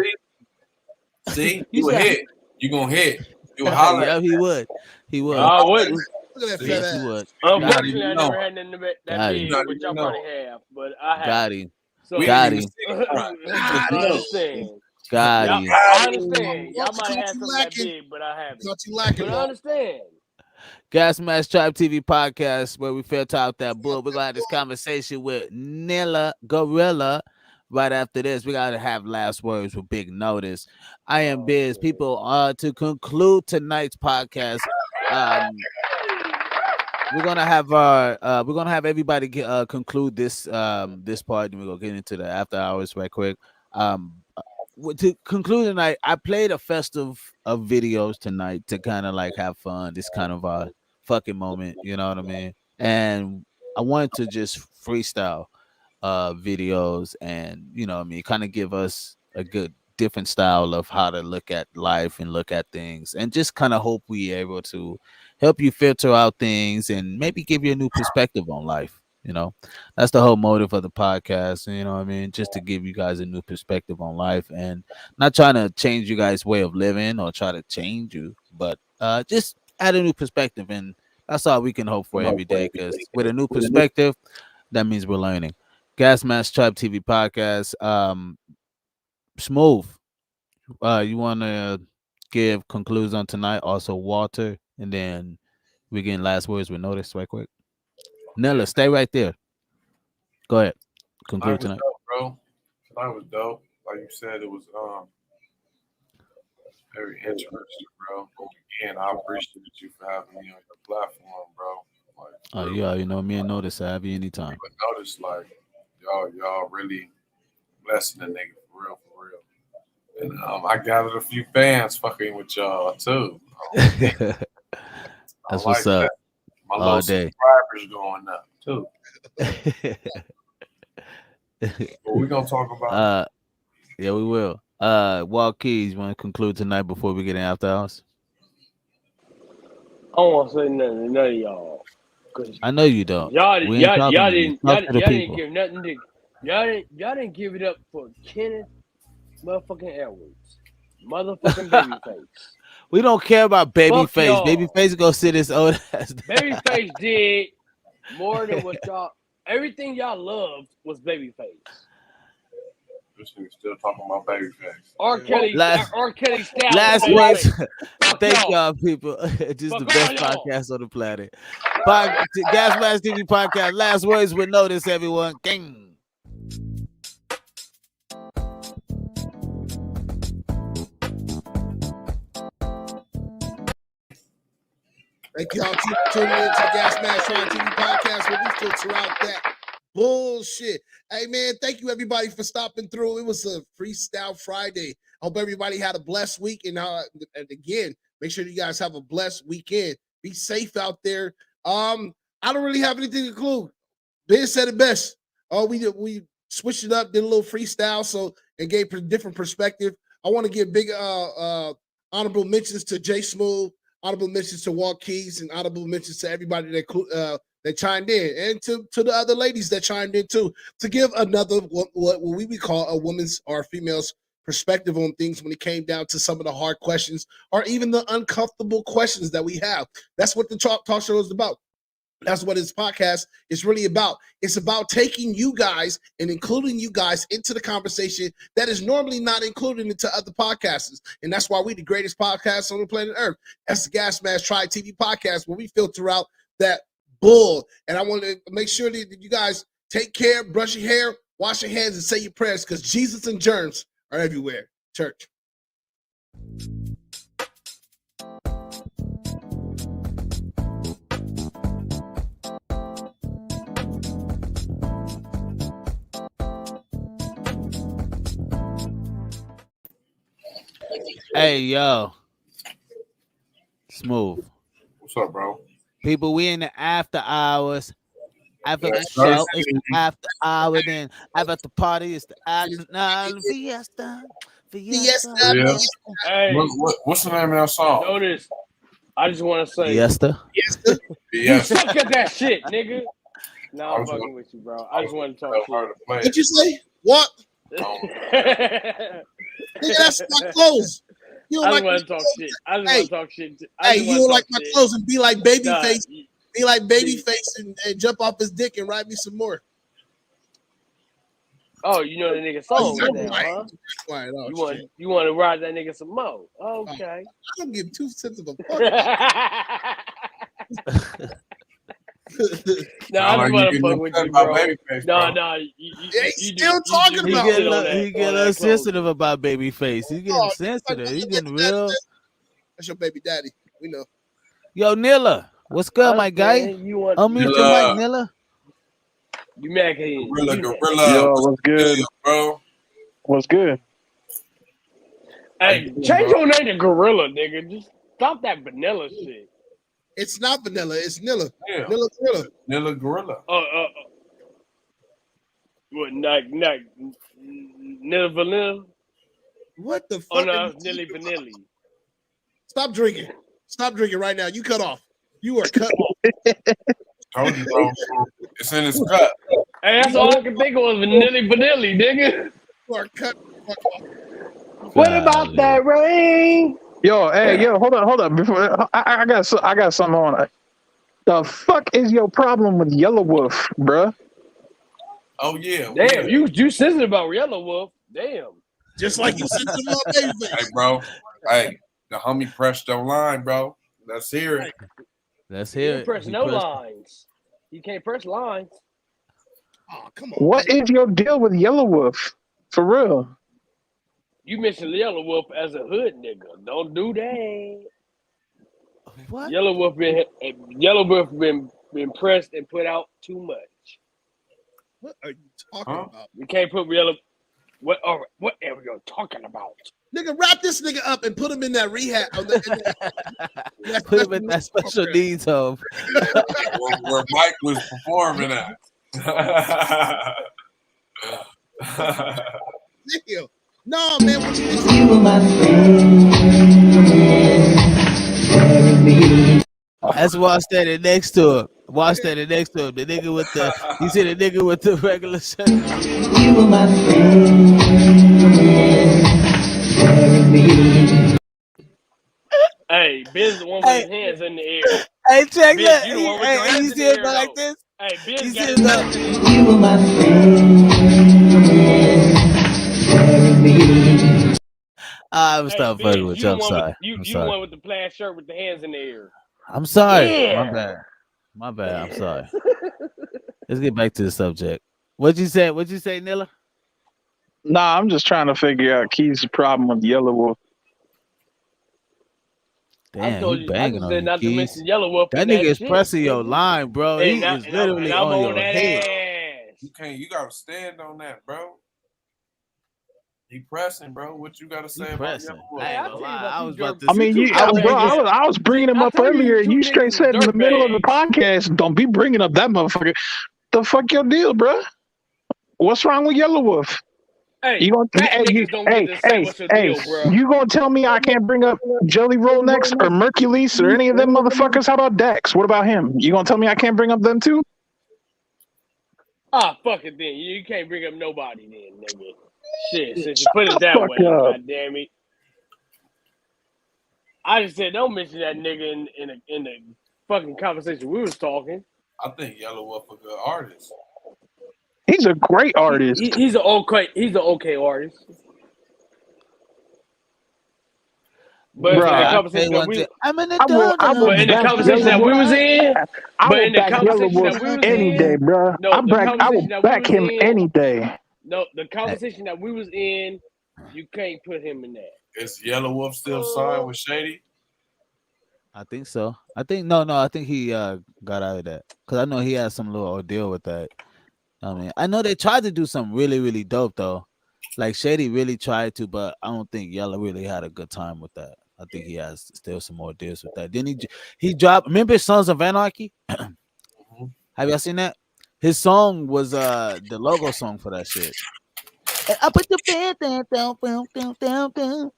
see? You You a said- hit. You gonna hit. You a holler. Yeah, he would. He would. I wouldn't. Look at that Yes, fat he ass. would. Unfortunately, I even never know. had nothing that Got big, him. but y'all probably have. But I have. Got him. So We Got didn't even him. see the front. I understand. Got Y'all, him. I understand. Y'all Thought might you have had something that lacking. big, but I haven't. Thought you lacking, But I bro. understand. Gas Mask Tribe TV podcast where we filter out that bull. We're gonna have this conversation with Nilla Gorilla. Right after this, we gotta have last words with Big Notice. I am Biz. People, to conclude tonight's podcast, we're gonna have everybody conclude this this part, and we're gonna get into the after hours right quick. To conclude tonight, I played a festive of videos tonight to kind of like have fun. This kind of a fucking moment, you know what I mean? And I wanted to just freestyle videos, and you know what I mean, kind of give us a good different style of how to look at life and look at things, and just kind of hope we able to help you filter out things and maybe give you a new perspective on life. You know, that's the whole motive of the podcast. You know what I mean? Just to give you guys a new perspective on life, and not trying to change you guys' way of living or try to change you, but just add a new perspective. And that's all we can hope for every day, because with a new perspective, that means we're learning. Gas Mask Tribe TV podcast. Smooth. You want to give conclusions on tonight? Also, Walter, and then we getting last words with Notice right quick. Nella, stay right there. Go ahead. Conclude tonight. Dope, bro. Tonight was dope. Like you said, it was very interesting, bro. Again, I appreciate you for having me on your platform, bro. Like, Oh, yeah, you know me and Notice. I have you anytime. but notice, like, y'all really blessing the nigga for real. And I gathered a few fans fucking with y'all too. That's what's like up. that. My All little day. subscribers going up too. But we're gonna talk about Yeah, we will. Walt Keys, you want to conclude tonight before we get in after hours? I don't want to say nothing to none of y'all. I know you don't. Y'all We ain't talking to you. Talk to the didn't people. give nothing to y'all didn't give it up for Kenneth motherfucking Edwards. Motherfucking Babyface. We don't care about Fuck Babyface. y'all. Babyface go sit his old ass down. Babyface did more than what y'all everything y'all loved was Babyface. this nigga still talking about Babyface. R. Kelly Last- R. Kelly style. Last was words. Babyface. Fuck Thank y'all. y'all, people. Just Fuck the best all y'all. podcast on the planet. Gas Mask TV podcast. Last words with Notice, everyone. Gang. Thank y'all for tuning in to the Gas Mask Trying TV podcast where we filter out that bullshit. Hey, man, thank you, everybody, for stopping through. It was a Freestyle Friday. I hope everybody had a blessed week. And again, make sure you guys have a blessed weekend. Be safe out there. I don't really have anything to conclude. Ben said it best. We switched it up, did a little freestyle, so it gave a different perspective. I want to give big honorable mentions to Jay Smooth, honorable mentions to Walt Keys, and honorable mentions to everybody that chimed in, and to the other ladies that chimed in too, to give another what we would call a woman's or female's perspective on things when it came down to some of the hard questions or even the uncomfortable questions that we have. That's what the talk show is about. That's what this podcast is really about. It's about taking you guys and including you guys into the conversation that is normally not included into other podcasts. And that's why we're the greatest podcast on the planet Earth. That's the Gas Mask Try TV podcast, where we filter out that bull. And I want to make sure that you guys take care, brush your hair, wash your hands, and say your prayers, because Jesus and germs are everywhere. Church. Hey, yo. Smooth. What's up, bro? People, we in the after hours. After the show, it's the after hour. Then after the party, it's the after fiesta. Yeah. Hey, What's the name of that song? Notice, I just want to say, Fiesta. You suck at that shit, nigga. No, I'm fucking with you, bro. I just want to talk shit. What'd you say? What? Nigga, that's my clothes. You don't I like just want to talk shit. I just want to talk shit. Hey, you don't like my clothes and be like Babyface. Be like Babyface and jump off his dick and write me some more. Oh, you know the nigga song now, huh? Quiet. Oh, You want to ride that nigga some more? Okay. I don't give 2 cents of a fuck. No, I just want to fuck with you, bro. No, He's still talking about it. He get a little sensitive about Babyface. He getting sensitive. He getting real. That's your baby daddy. We know. Yo, Nilla, what's good, my guy? Unmute your mic, Nilla. You mad head. Gorilla. Yo, what's good, bro? What's good? Hey, change your name to Gorilla, nigga. Just stop that vanilla shit. It's not vanilla. It's Nilla. Yeah. Nilla Gorilla. Nilla Gorilla. What? Nilla Vanilla? What the fuck? Oh no, Nilly Vanilli. Stop drinking. Stop drinking right now. You cut off. You are cut off. Told you, bro. It's in his cut. Hey, that's all I can think of was Vanilli Vanilli, nigga. You are cut off. What about that rain? Yo, hey, hold on. Before I got something on it. The fuck is your problem with Yellow Wolf, bruh? Oh yeah. Damn, you sensitive about Yellow Wolf. Damn. Just like you sensitive about Babyface. Hey, bro. Hey, the homie pressed your line, bro. Let's hear it. Let's He hear can't it. press no lines. You can't press lines. Oh, come on. What is your deal with Yellow Wolf? For real? You mentioned Yellow Wolf as a hood nigga. Don't do that. What? Yellow Wolf been pressed and put out too much. What are you talking about? We can't put Yellow. What are we talking about? Nigga, wrap this nigga up and put him in that rehab. Put him in that special needs home. where Mike was performing at. Damn. No, man. What you You were my friend. That's why I standing next to him. Why standing next to him? The nigga with the you see the nigga with the regular shirt. You were my friend. Hey, Ben's the one with his hands in the air. Hey, check Ben, that. you the one with your hands You in see the it air, go like though. this? Hey, Ben You got see his it go? hands in the air. You were my friend. I'm stop Ben, fucking with you. I'm sorry. You I'm the sorry. one with the plaid shirt with the hands in the air. I'm sorry. Yeah. My bad. I'm sorry. Let's get back to the subject. What'd you say, Nilla? Nah, I'm just trying to figure out Keith's problem with Yellow Wolf. Damn, told he you. I banging just on said you, not to Keys. mention Yellow Wolf That in nigga that is shit, pressing your nigga. line, bro. He is literally I'm on on your that head. ass. You can't. You gotta stand on that, bro. He pressing, bro. What you gotta say about Pressing. Yellow Wolf? I Hey, ain't I gonna tell you lie. about I you was about dirt. to. I mean, You two I bro, was dirtbags. thinking. I was bringing him I up told earlier. you You two straight niggas was said in the middle of the dirtbags. podcast, don't be bringing up that motherfucker. The fuck your deal, bro? What's wrong with Yellow Wolf? Hey, You gonna fat niggas don't get to say what's your deal, bro. you gonna tell me I can't bring up Jelly Roll next or Mercules or any of them motherfuckers? How about Dax? What about him? You gonna tell me I can't bring up them too? Ah, fuck it then. You can't bring up nobody then, nigga. Shit, since you Shut put the it that fuck way, up. god damn it. I just said don't mention that nigga in the fucking conversation we was talking. I think Yellow Wolf a good artist. He's a great artist. He's an okay artist. But Bruh, in the I'll tell conversation you that one we, thing. I'm in the I will but in the back conversation Yellow that we Wolf. was in, I but will in the back Yellow conversation Wolf that we was any day, in, bruh. no, I the will conversation that we back was him in, any day. no, the Hey, conversation that we was in, you can't put him in that. Is Yellow Wolf still signed with Shady? I think so. I think no. I think he got out of that because I know he had some little ordeal with that. I mean, I know they tried to do something really, really dope though. Like Shady really tried to, but I don't think Yellow really had a good time with that. I think he has still some more deals with that. Then he dropped. Remember Sons of Anarchy? Have y'all seen that? His song was the logo song for that shit. And I put the band down.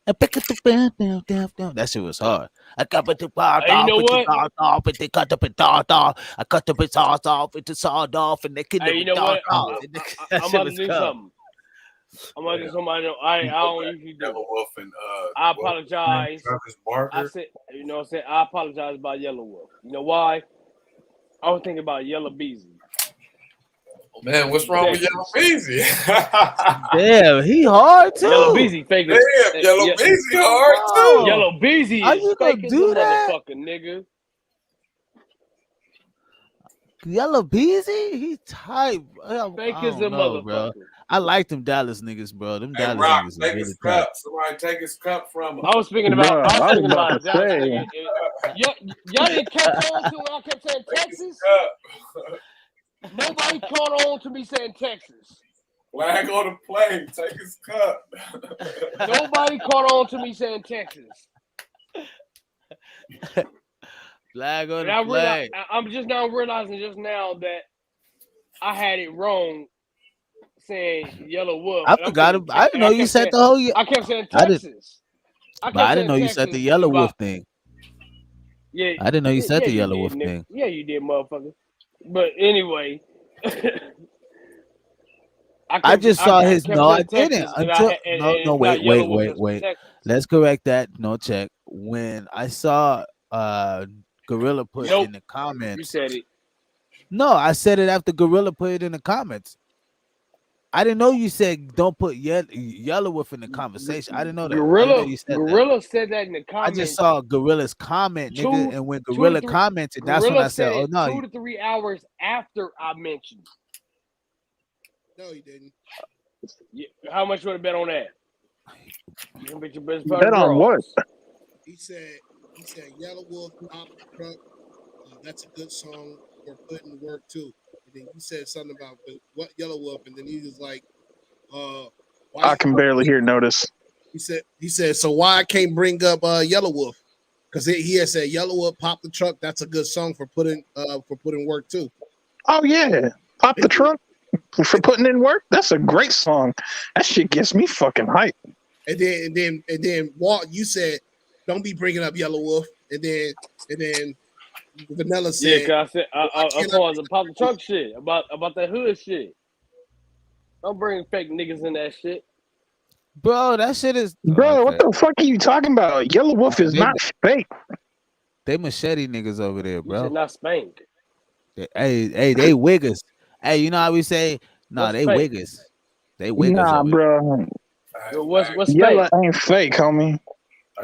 And pick up the band. That shit was hard. I cut the bar You off know with the what? dog off, and they cut up a dog off. I cut the bits off with the sawed off, and they killed Hey, it you with know dog what? off. That I'm shit about was to do cool. something. I'm about to do something I don't usually do. Yellow Wolf and I what was his name? apologize. Travis I Barker. said, you know what I'm saying? I apologize about Yellow Wolf. You know why? I was thinking about Yellow Beezy. Man, what's wrong with Yellow Beezy? Damn, he hard too. Yellow Beezy fake as Damn, Yellow Beezy hard too. Yellow Beezy Are is you fake gonna as a do that? motherfucker, nigga. Yellow Beezy, he tight. I Fake as a don't know, bro. motherfucker. I like them Dallas niggas, bro. Them Hey, Dallas Rock, niggas are take really his tight. cup. Somebody take his cup from him. I was speaking about. Bruh, I was I was speaking about about to a Dallas say. nigga. Y'all didn't catch on to when I kept saying Texas. Nobody caught on to me saying Texas. Flag on the plane. Take his cup. Nobody caught on to me saying Texas. Flag on And the play. I'm just now realizing just now that I had it wrong saying Yellow Wolf. I And I'm forgot. saying I didn't know you said the whole. I kept saying I did, Texas. I but I kept didn't saying know you Texas said the Yellow about Wolf thing. yeah. I didn't know you said the you Yellow did, Wolf Nick. thing. Yeah, you did, motherfucker. But anyway, I just saw his. kept No, I saying didn't Texas, until. and No, it's not Yellow Wolf that's from wait. Texas. Let's correct that. No check. When I saw Gorilla put Nope, in the you comments. said it. No, I said it after Gorilla put it in the comments. I didn't know you said don't put Yellow Wolf in the conversation. I didn't know that. I didn't know you said that. Gorilla said that in the I comments. just saw Gorilla's comment, nigga, and when 2 to Gorilla 3 commented, that's when Gorilla I said, said "Oh it no, 2 to 3 hours after I mentioned. No, he didn't. How much would have bet on that? You can bet your best Bet on what? He said Yellow Wolf Pop Truck. That's a good song for putting to work too. And then you said something about what Yellow Wolf, and then he was like, I can barely hear notice. He said, so why I can't bring up Yellow Wolf? Because he had said Yellow Wolf Pop the Truck. That's a good song for putting work too. Oh yeah, Pop the Trunk for putting in work. That's a great song. That shit gets me fucking hype. And then Walt, you said, don't be bringing up Yellow Wolf. And then Vanilla said, Yeah, cause I said I saw the Pop the Truck shit about that hood shit. Don't bring fake niggas in that shit. bro, that shit is." Bro, what the fuck are you talking about? Yellow Wolf is not fake. They machete niggas over there, You bro. should not spank. Hey, they wiggers. Hey, you know how we say? Nah, What's they fake? wiggers. They wiggers. Nah, over bro. What's Yellow fake? ain't fake, homie.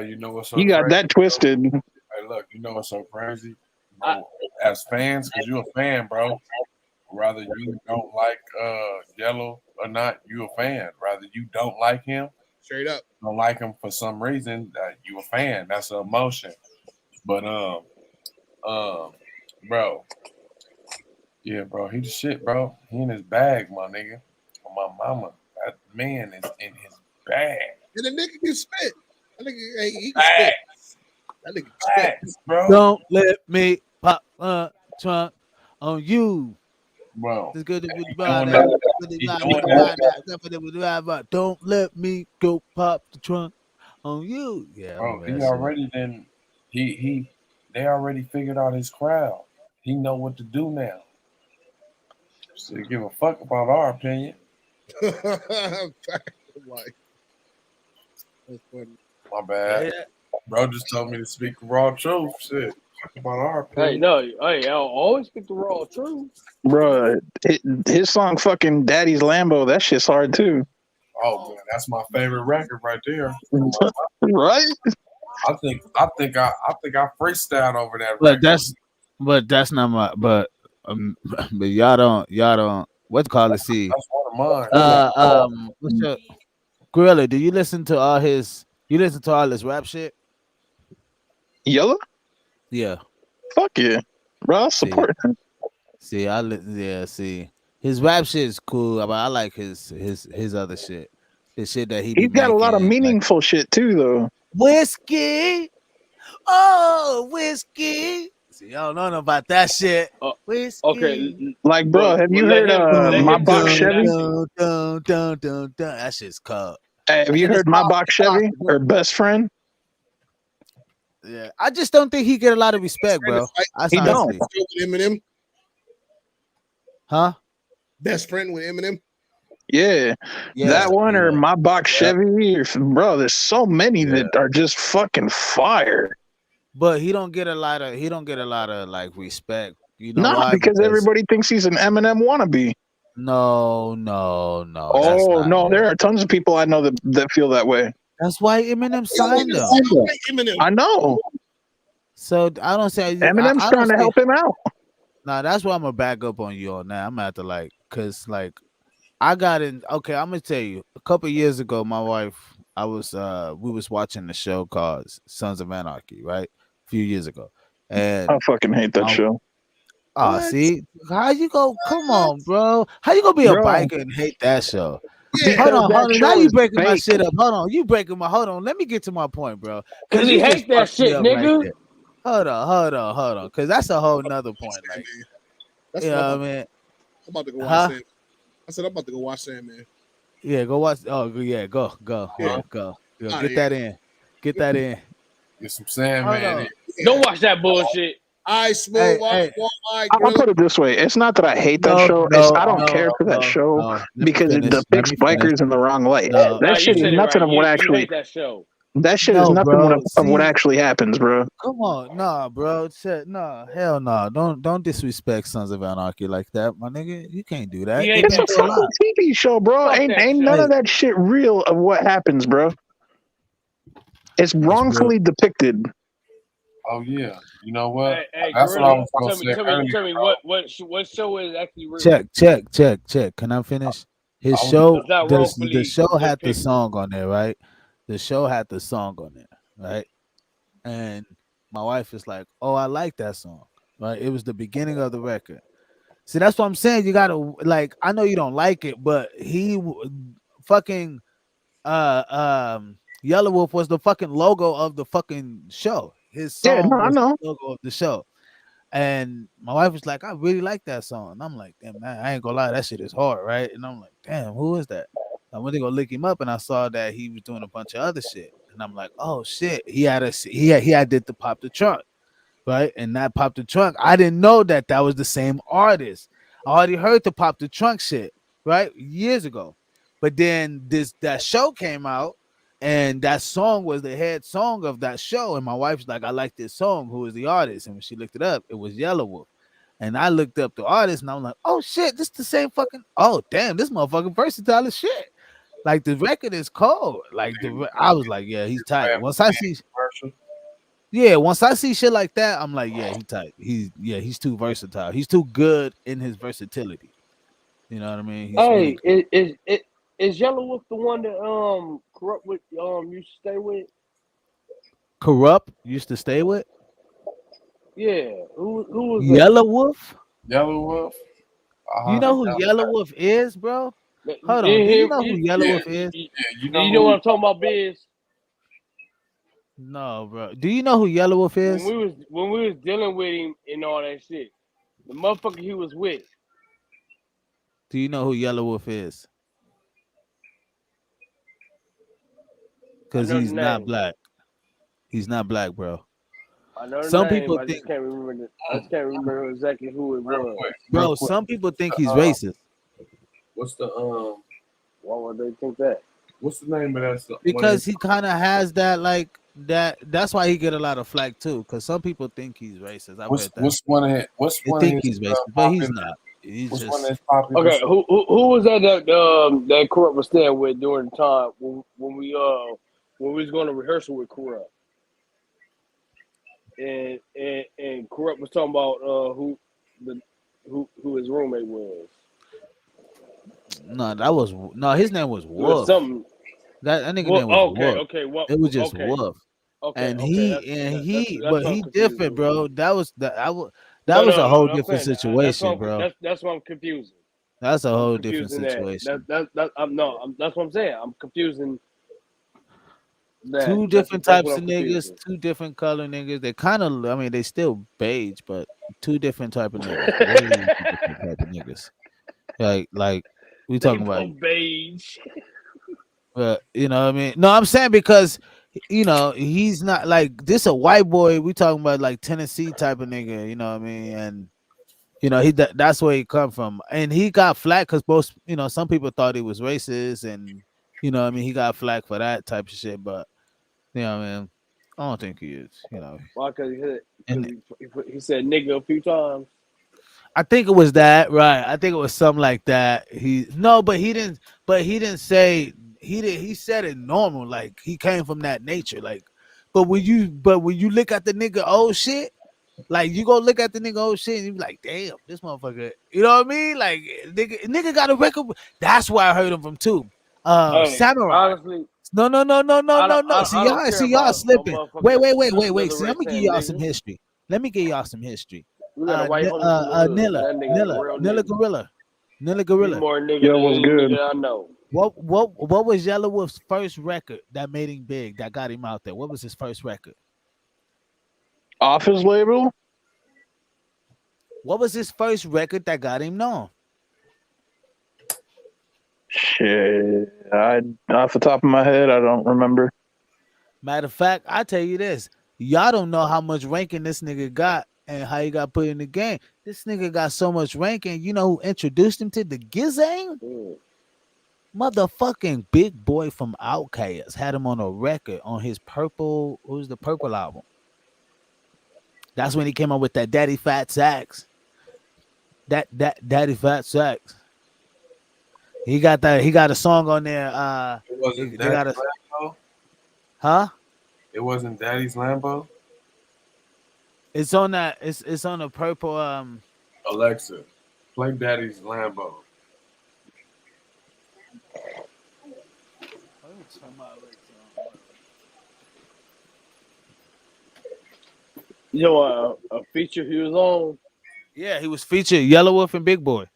You know what's so You got crazy, that twisted. Bro? Hey, look, you know what's so crazy? Bro, as fans, because you're a fan, bro. Rather you don't like Yellow or not, you a fan. Rather you don't like him, Straight up. Don't like him for some reason. You a fan. That's an emotion. But bro. Yeah, bro. He the shit, bro. He in his bag, my nigga. On my mama. That man is in his bag. And the nigga can spit. That nigga, hey, he can spit. That nigga can spit. Bro. Don't let me pop trunk on you. Bro. It's good to be Don't let me go pop the trunk on you. Yeah, bro. He already then they already figured out his crowd. He know what to do now. So they give a fuck about our opinion. Like, that's funny. My bad. Yeah. Bro just told me to speak raw truth. Shit. Fuck about our opinion. Hey, no, hey, I'll always speak the raw truth. Bro, his song fucking Daddy's Lambo, that shit's hard too. Oh man, that's my favorite record right there. Right? I think I freestyled over that But record. that's not my but y'all don't what's called see. That's one of mine. What's your Gorilla? Do you listen to all his rap shit? Yellow? Yeah. Fuck yeah. Bro, I support him. See, see. His rap shit is cool, but I like his other shit. The shit that he He's got a lot of meaningful shit too, though. Whiskey. Oh, whiskey. See, I don't know about that shit. Whiskey. Okay. Like, bro, have you heard My Box Chevy? That shit's cold. Hey, have you heard My Box Chevy or Best Friend? Yeah, I just don't think he get a lot of respect, bro. He don't. Eminem. Huh? Best Friend with Eminem. Yeah, that one or My Box Chevy, bro. There's so many that are just fucking fire. But he don't get a lot of like respect. You know Not why? because everybody thinks he's an Eminem wannabe. No. Oh no, there are tons of people I know that feel that way. That's why Eminem signed him. I know. So I don't say Eminem's trying to help him out. Nah, that's why I'm gonna back up on you on that. I'm gonna have to cause I got in. Okay, I'm gonna tell you. A couple of years ago, my wife, we was watching the show called Sons of Anarchy, right? A few years ago, and I fucking hate that show. Oh, see, how you go? Come on, bro. How you gonna be a biker and hate that show? Hold on. Now you breaking my shit up. Hold on, you breaking my. Hold on. Let me get to my point, bro. Cause he hates that shit, nigga. Hold on. Cause that's a whole nother point. Like, that's what I'm about to go watch Sandman. I said I'm about to go watch Sandman. Yeah, go watch. Oh, yeah, go. Get that in. Get that in. Get some Sandman. Don't watch that bullshit. I smooth. I'll put it this way: it's not that I hate that show. I don't care for that show because it depicts bikers in the wrong light. That shit is nothing of what actually. That shit is nothing of what actually happens, bro. Come on, nah, bro. Hell no. Don't disrespect Sons of Anarchy like that, my nigga. You can't do that. It's a fucking TV show, bro. Ain't none of that shit real of what happens, bro. It's wrongfully depicted. Oh yeah, you know what? Hey, that's what I was going to say. Tell me what show is actually real? Check. Can I finish? His show, the show had the song on there, right? The show had the song on there, right? And my wife is like, "Oh, I like that song." Right? It was the beginning of the record. See, that's what I'm saying. You gotta like. I know you don't like it, but he fucking Yellow Wolf was the fucking logo of the fucking show. His song was the logo of the show. And my wife was like, I really like that song. And I'm like, damn, man, I ain't gonna lie, that shit is hard, right? And I'm like, damn, who is that? I went to go look him up and I saw that he was doing a bunch of other shit. And I'm like, oh shit, he had did the Pop the Trunk, right? And that Pop the Trunk, I didn't know that was the same artist. I already heard the Pop the Trunk shit, right? Years ago. But then that show came out. And that song was the head song of that show. And my wife's like, I like this song. Who is the artist? And when she looked it up, it was Yellow Wolf. And I looked up the artist and I'm like, oh shit, this the same fucking, oh damn, this motherfucking versatile as shit. Like the record is cold. Like I was like, yeah, he's tight. Once I see shit like that, I'm like, yeah, he's tight. He's too versatile. He's too good in his versatility. You know what I mean? Hey, Is Yellow Wolf the one that Corrupt with used to stay with? Corrupt used to stay with? Yeah. Who was Yellow Wolf? Yellow Wolf. You know who Yellow Wolf is, bro? that? Hold on. Do you know who Yellow Wolf is? You Do you know what I'm talking about, Biz? No, bro. Do you know who Yellow Wolf is? When we was dealing with him and all that shit, the motherfucker he was with. Do you know who Yellow Wolf is? Because I know he's the not name. black. He's not black, bro. I know the Some name. people I think, just can't remember. I just can't remember exactly who it was. bro. Some people think he's racist What's the Why would they think that? What's the name of that song? because he kind of has that like that. That's why he get a lot of flack too. Because some people think he's racist. I've heard that. What's one of They think he's racist, but he's not. He's What's just one of his popular Okay, songs? who was that Corrupt was staying with during the time when we was going to rehearsal with Corrupt, and Corrupt was talking about who his roommate was. No, his name was It was Wolf. something. That nigga name was Wolf. Okay, what? It was just Okay. Wolf. Okay, And okay, he, that's but what I'm he confused different, with. bro. That was No, a whole I'm different saying situation, bro. That's what I'm confusing. That's a I'm whole different confusing situation. That's what I'm saying. I'm confusing that. Two different That's what types I'm of niggas, confusing. two different color niggas. They kind of, I mean, they still beige, but two different type of niggas. Way different type of niggas. Like we They talking about. both beige. But you know what I mean? No, I'm saying because you know he's not like this a white boy. We talking about like Tennessee type of nigga. You know what I mean? And you know that's where he come from. And he got flack because most some people thought he was racist, and you know what I mean he got flack for that type of shit. But you know what I mean? I don't think he is. You know. Why? Because he said nigga a few times. I think it was that, right? I think it was something like that. But he didn't. But he didn't say he said it normal, like he came from that nature, like. But when you look at the nigga old shit, like you go look at the nigga old shit and you be like, damn, this motherfucker. You know what I mean? Like nigga got a record. That's where I heard him from too. Hey, Samurai. honestly, No. See I don't care y'all about slipping. no motherfucker Wait. another See, let race me give saying y'all nigga. some history. Let me give y'all some history. We got a white homie from the hood. Nilla, That nigga's a real nigga. Nilla He Gorilla. more nigga Yo, than what's any good? nigga I know. What was Yellow Wolf's first record that made him big, that got him out there? What was his first record? Off his label? What was his first record that got him known? Shit, off the top of my head, I don't remember. Matter of fact, I tell you this, y'all don't know how much ranking this nigga got and how he got put in the game. This nigga got so much ranking. You know who introduced him to the Gizang? Motherfucking Big Boy from Outkast had him on a record on his Purple. Who's the Purple album? That's when he came up with that Daddy Fat Sax. That Daddy Fat Sax. He got a song on there. It wasn't they got Daddy's Lambo? Huh? It wasn't Daddy's Lambo? It's on that. It's on the Purple. Alexa, play Daddy's Lambo. You know, a feature he was on. Yeah, he was featured Yellow Wolf and Big Boy.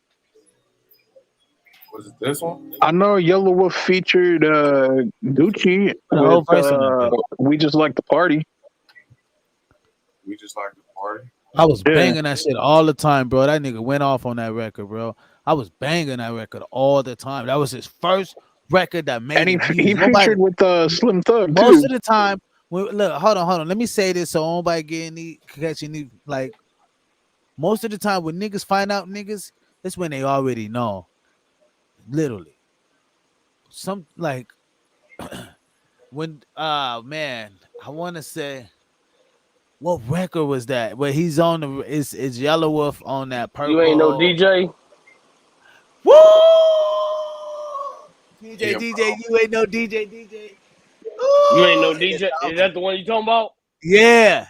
Was it this one? I know Yellow Wolf featured Gucci with We Just Like the Party. We Just Like the Party. I was banging that shit all the time, bro. That nigga went off on that record, bro. I was banging that record all the time. That was his first record that made And he featured with Slim Thug too. Most of the time, look, hold on. Let me say this so nobody catch any like. Most of the time, when niggas find out niggas, that's when they already know. Literally, some like when man, I want to say. What record was that? Where he's on the it's Yellow Wolf on that Purple. You ain't no DJ. Woo! DJ, you ain't no DJ. You ain't no DJ. Is that the one you talking about? Yeah.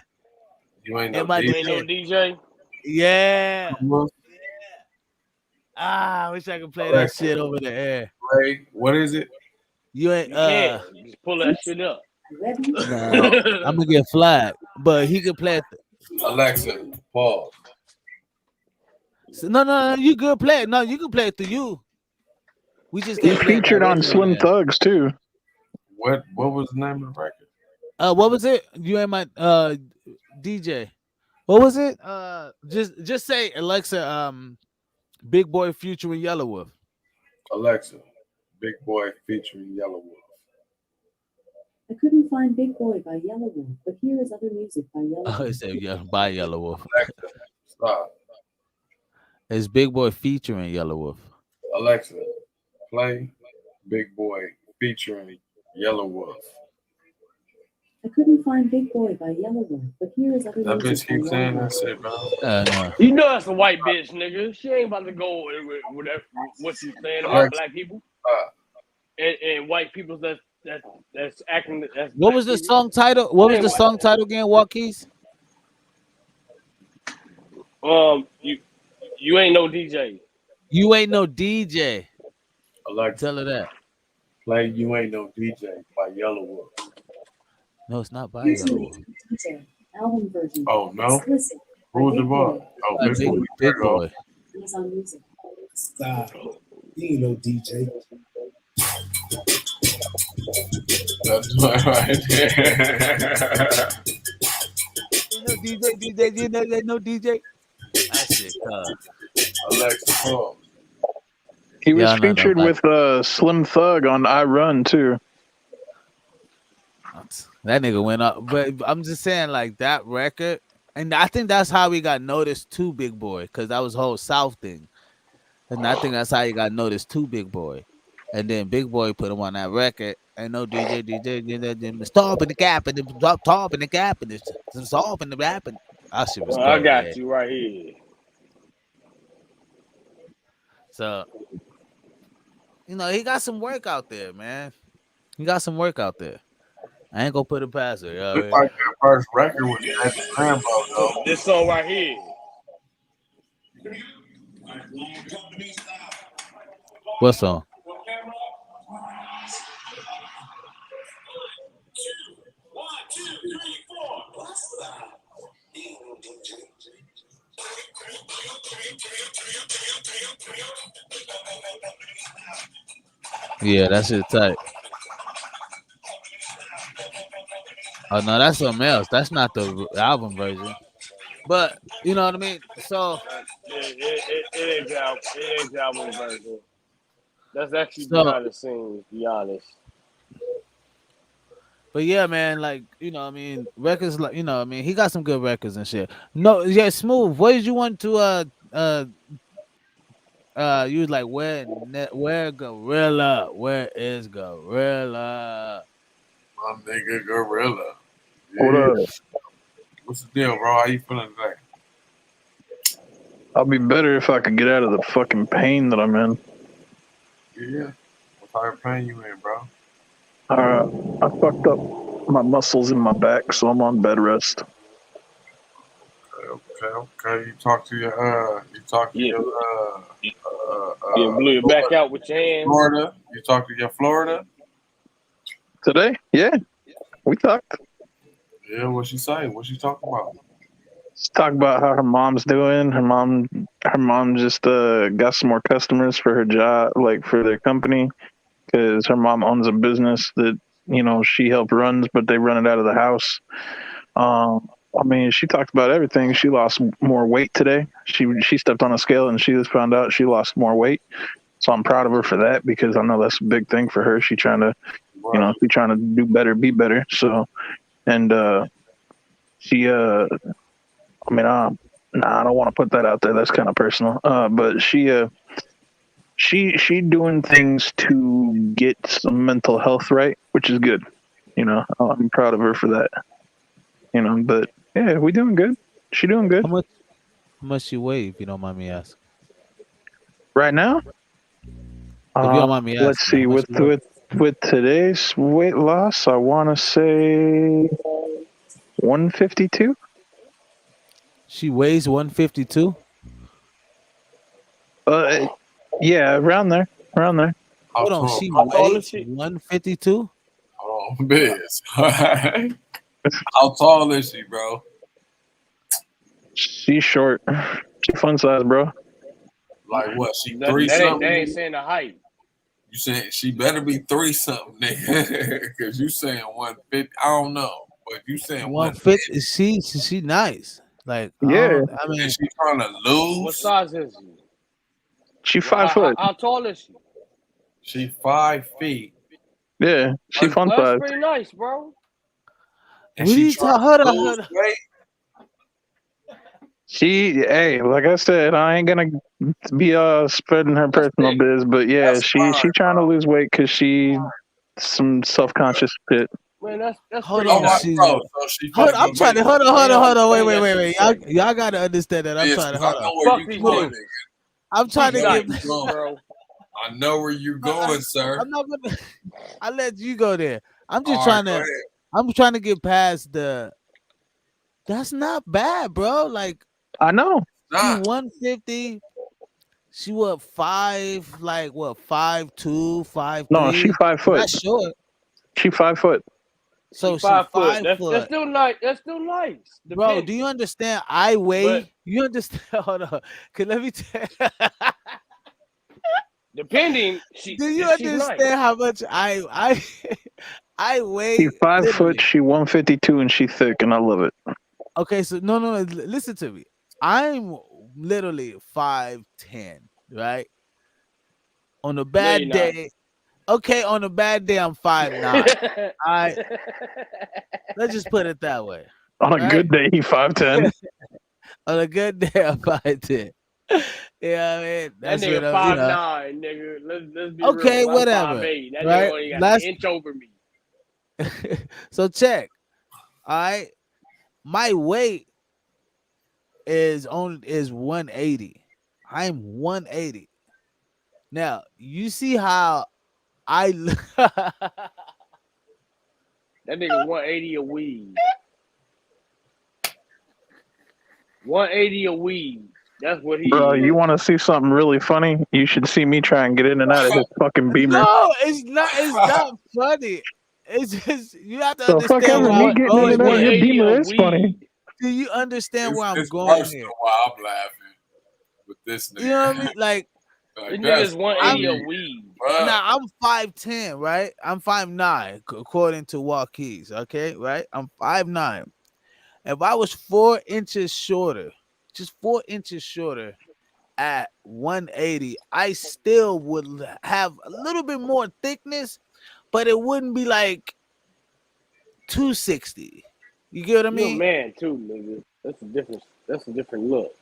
You ain't no DJ. Yeah. I wish I could play that Alexa, shit over the air. play. What is it? You ain't You can just pull that shit up. nah, I'm gonna get flagged, but he could play it. Alexa, pause. No, you good play it. No, you can play it through you. We just He can't play it featured on directly Slim there. Thugs too. What was the name of the record? What was it? You ain't my DJ. What was it? Just say Alexa, Big Boy featuring Yellow Wolf. Alexa, Big Boy featuring Yellow Wolf. I couldn't find Big Boy by Yellow Wolf, but here is other music by Yellow Wolf. Oh, it said yeah, by Yellow Wolf. Alexa, stop. It's Big Boy featuring Yellow Wolf. Alexa, play Big Boy featuring Yellow Wolf. I couldn't find Big Boy by Yellow Wolf, but here is other That bitch music by keeps saying Yellow that Wolf. shit, bro. No. You know that's a white bitch, nigga. She ain't about to go with what she's saying about black people and white people that's acting. That's What was the song title? What was the song title again, Walkies? You ain't no DJ. You ain't no DJ. Alexa, tell her that. Play You Ain't No DJ by Yellow Wolf. No, it's not by Here's Yellow your Wolf. DJ album version. Oh no. Explicit. Who's the Big boy? Boy. Oh, Big Boy. Big Boy. Amazon Music. Stop. You ain't no DJ. That's right there. No DJ. That shit tough. Alexa, pause. He was featured with Slim Thug on I Run too. That nigga went up, but I'm just saying, like that record, and I think that's how we got noticed to Big Boy, because that was the whole South thing, and I think that's how he got noticed to Big Boy, and then Big Boy put him on that record. Ain't no DJ, stop in the gap and the top in the gap and it's off in the rap and that shit was. I got you right here. So, he got some work out there, man. He got some work out there. I ain't gonna put it past her. Looks like that first record was at the Rambo, though. This song right here. What song? Yeah, that shit tight. Oh no, that's something else. That's not the album version. But you know what I mean. So it ain't the album version. That's actually behind the scenes. To be honest. But yeah, man, like records, like he got some good records and shit. No, yeah, Smooth. What did you want to you was like where Gorilla? Where is Gorilla? My nigga Gorilla. What up? What's the deal, bro? How you feeling today? I'll be better if I could get out of the fucking pain that I'm in. Yeah. What type of pain you in, bro? I fucked up my muscles in my back, so I'm on bed rest. Okay. You talk to your blew it back out with your hands. Florida. You talk to your Florida? Today? Yeah. We talked. Yeah, what she say? What she talking about? Let's talk about how her mom's doing. Her mom just got some more customers for her job, like for their company, because her mom owns a business that she helped runs, but they run it out of the house. I mean, she talked about everything. She lost more weight today. She stepped on a scale and she just found out she lost more weight. So I'm proud of her for that, because I know that's a big thing for her. She trying to, she trying to do better, be better. So, and she, I don't want to put that out there. That's kind of personal. But she doing things to get some mental health right, which is good. I'm proud of her for that. But yeah, we doing good. She doing good. How much she weigh, if you don't mind me asking? Right now? If you don't mind me asking. Let's see. With today's weight loss, I want to say 152. She weighs 152. Yeah, around there. Hold on, she weighs 152. Hold on, Biz. How tall is she, bro? She's short. She fun size, bro. Like what? She That 3 something? ain't, they ain't saying the height. You saying she better be 3 something, nigga? Because you saying 150. I don't know, but you saying 150. She nice. Like yeah. I mean, is she trying to lose? What size is she? She 5 foot. How tall is she? She 5 feet. Yeah, she fun Well, that's size. pretty nice, bro. And she trying to lose weight. Hey, like I said, I ain't gonna be spreading her personal biz, but yeah, she trying to lose weight because she some self-conscious shit. Man, that's hold pretty on, nice. Caesar. Hold on, I'm trying to hold on. Wait. Y'all gotta understand that. I'm trying to hold I know on. where you going, nigga. I'm trying to get. bro. I know where you're going, sir. I'm not gonna. I let you go there. I'm just All trying right, go to. ahead. I'm trying to get past the. That's not bad, bro. Like I know. she 150. She what 5? Like what 5'2", 5'3"? No, she 5 foot. That's short. She 5 foot. So She 5 foot. 5 That's foot. still nice. That's still nice. Bro, Depends. do you understand? I weigh. But- You understand? Hold on. Cause let me tell. Depending, Do you she's understand nice. how much I weigh? She's 5 literally. foot. She 152 and she thick, and I love it. Okay, so no, listen to me. I'm literally 5'10", right? On a bad you're not. day, okay, on a bad day I'm 5'9". Let's just put it that way. On a good day, he 5'10". On a good day, I'm 5'10". Yeah, I mean That that's nigga what I'm, 5'9", nigga. Let's be Okay, real. I'm whatever. 5'8". That Right? nigga only got an inch over me. So check. All right. My weight is 180. I'm 180. Now, you see how I That nigga 180 a weed. 180 a weed. That's what he Bro, is. you want to see something really funny? You should see me try and get in and out of his fucking Beamer. No, it's not funny. It's just you have to The fuck understand ever, where me I'm getting in going and out of your here. Beamer is funny. Do you understand where I'm It's going personal here? why I'm laughing with this nigga. You know what I mean? Like This nigga's 180 a weed. Now I'm 5'10", right? I'm 5'9", according to Walkies. Okay, right? I'm 5'9". If I was 4 inches shorter, just 4 inches shorter at 180, I still would have a little bit more thickness, but it wouldn't be like 260. You get what I You're a mean? man too, nigga. That's a different look.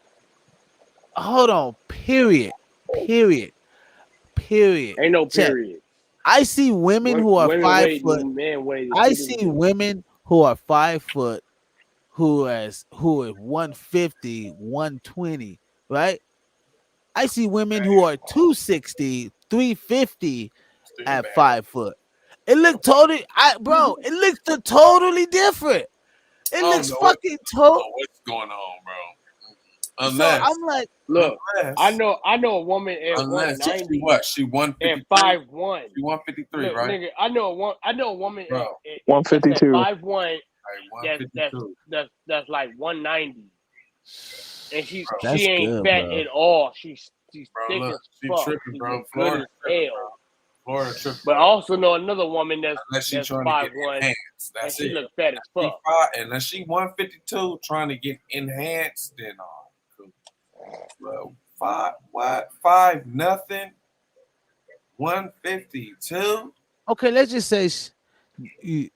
Hold on. Period. Ain't no Check. period. I see women who are Women 5 weight foot. and man weight. I see women who are 5 foot who is 150, 120, right? I see women who are 260, 350 at 5 foot. It looked totally, it looks totally different. It looks fucking totally. What's going on, bro? So Unless I'm like, look, I know a woman at 190. She 153. At 5'1". She 153, Look, right? nigga, I know a woman at 152. 5'1". That's like 190. And she ain't good, fat bro. at all. She's thick look, as she fuck. tripping, She bro. look good Florida as tripping, hell. Florida tripping. But I also know another woman Unless that's she trying to 5'1", get enhanced. and That's she it. look fat as fuck. Unless she 152 trying to get enhanced, then cool. Bro, 5 nothing. 152. Okay, let's just say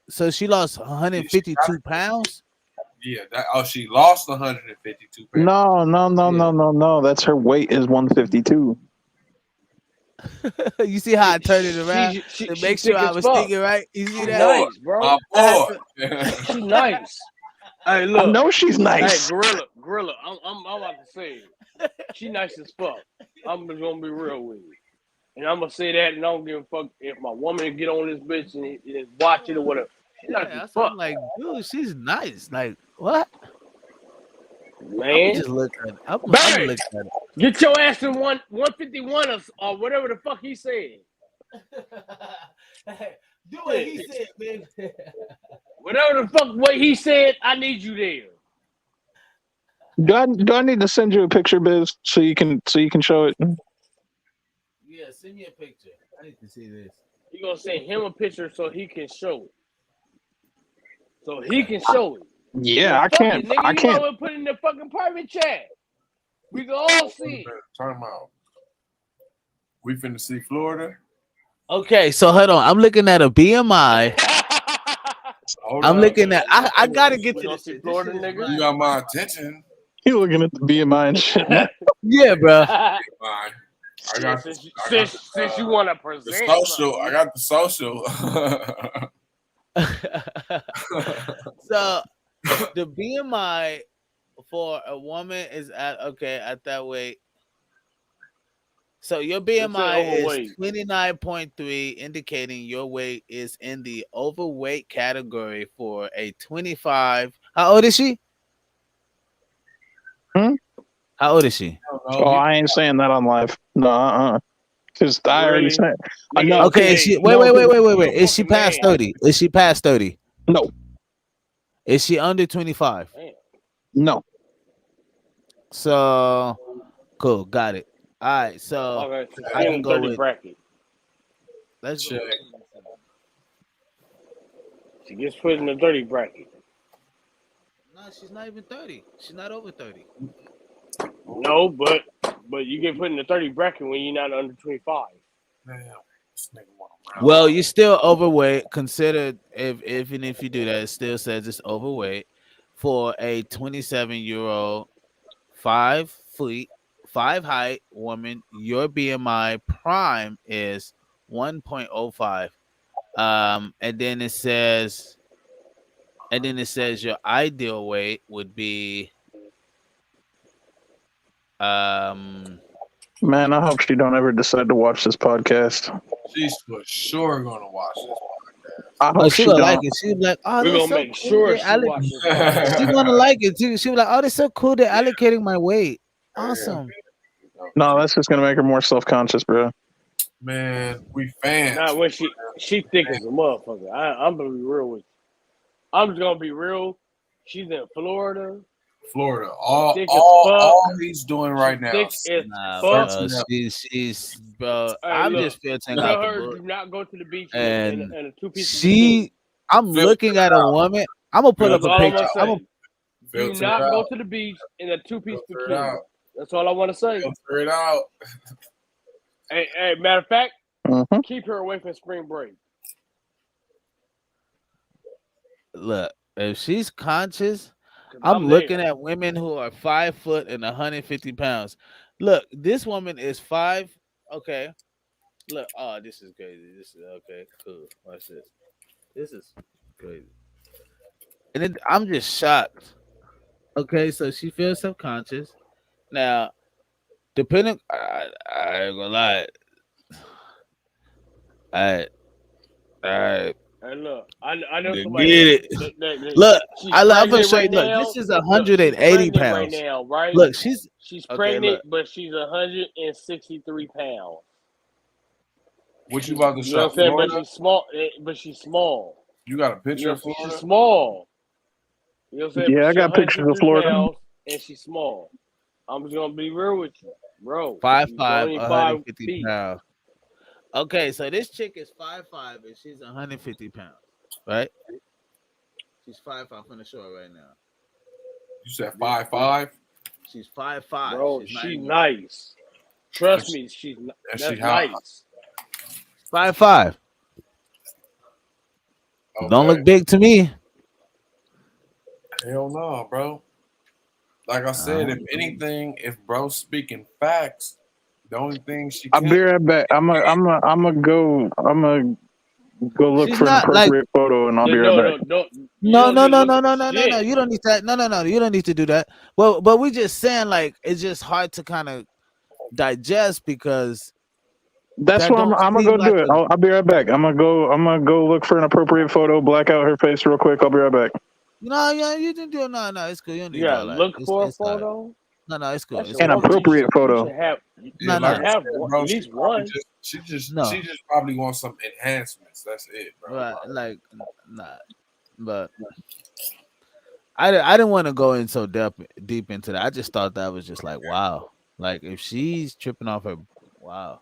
so she lost 152 pounds. Yeah, she lost 152 pounds. No. That's her weight is 152. You see how I turned it around to make sure I was thinking right? You see that? Nice, bro. My boy. She's nice. Hey, look. I know she's nice. Hey, Gorilla. I'm about to say it. She nice as fuck. I'm just gonna be real with you. And I'm gonna say that, and I don't give a fuck if my woman get on this bitch and watch it or whatever. She nice as fuck. I'm like, dude, she's nice. Like, what? Man, just look at it. I'm Barry, look at it. get your ass in 151 or whatever the fuck he said. Do what he said, baby. Whatever the fuck what he said, I need you there. Do I need to send you a picture, Biz, so you can show it? Yeah, send me a picture. I need to see this. You gonna send him a picture so he can show it. So he can show it. Yeah, I Fuck can't. it, nigga, I you can't. might put it in the fucking private chat. We can all see it. Time out. We finna see Florida. Okay, so hold on. I'm looking at a BMI. I'm looking at. I gotta get to this. Florida, nigga. You got my attention. You looking at the BMI and shit? Yeah, bro. I got since you want to present the social. I got the social. So the BMI for a woman is at that weight. So your BMI is 29.3, indicating your weight is in the overweight category for a 25. How old is she? How old is she? Oh, I ain't saying that on live. No, because I already said. I know. Okay, is she, wait. Is she past 30? Is she past 30? No. Is she under 25? No. So cool, got it. All right, so I can go with bracket. Let's check. She gets put in the dirty bracket. No, she's not even 30. She's not over 30. No, but you get put in the 30 bracket when you're not under 25. Well, you're still overweight. Considered even if you do that, it still says it's overweight for a 27-year-old, 5 feet, 5 height woman. Your BMI prime is 1.05. And then it says your ideal weight would be Man, I hope she don't ever decide to watch this podcast. She's for sure gonna watch this podcast. I hope she gonna like it. She's like, oh, we're gonna so make cool. sure she watches. She's gonna like it too. She was like, oh, that's so cool. They're allocating my weight. Awesome. No, that's just gonna make her more self-conscious, bro. Man, we fans. Not when she thick as a motherfucker. I'm gonna be real with you. I'm just gonna be real. She's in Florida. All he's doing right now. She's bro. Hey, I'm look, just filtering tell out her the book. do not go to the beach And in a two-piece. I'm looking at a woman. I'm gonna put up a picture. Do not go to the beach in a two-piece bikini. That's all I want to say. Filter it out. Hey, matter of fact, keep her away from spring break. Look, if she's conscious, I'm looking at women who are 5 foot and 150 pounds. Look, this woman is 5. Okay. Look, oh, this is crazy. This is okay, cool. Watch this. This is crazy. And then I'm just shocked. Okay, so she feels subconscious. Now, depending, I ain't gonna lie. All right. Hey, look, I know Get somebody. it. Look, I'm gonna show you. Look, this is 180 pounds right now, right? Look, she's pregnant, but she's 163 pounds. What you about to You know show? what I'm saying? But she's small. But she's small. You got a picture of Florida? She's small. You know what I'm saying? Yeah, I got pictures of Florida. And she's small. I'm just gonna be real with you, bro. 5'5", 150 pounds. Okay, so this chick is 5'5" and she's 150 pounds, right? She's 5'5" from the shore right now. You said 5'5"? She's 5'5". Bro, she's nice. Trust me, that's nice. 5'5". Okay. Don't look big to me. Hell no, bro. Like I said, if anything, if bro's speaking facts, the only thing she I'll be right back. I'm gonna go look for an appropriate photo, and I'll be right back. No. You don't need that. No. You don't need to do that. Well, but we just saying like it's just hard to kind of digest because that's what I'm gonna go do it. I'll be right back. I'm gonna go look for an appropriate photo, black out her face real quick. I'll be right back. No, yeah, you didn't do it. No, it's cool. You don't need You to do gotta all that. look for a It's all right. photo. No, it's cool. That's It's a An cool. woman. appropriate You photo. should have. Yeah, You like should I have said, one, bro, at least one. she No, just probably wants some enhancements. That's it, bro. right, like nah, but I didn't want to go in so deep into that. I just thought that was just like wow, like if she's tripping off her, wow,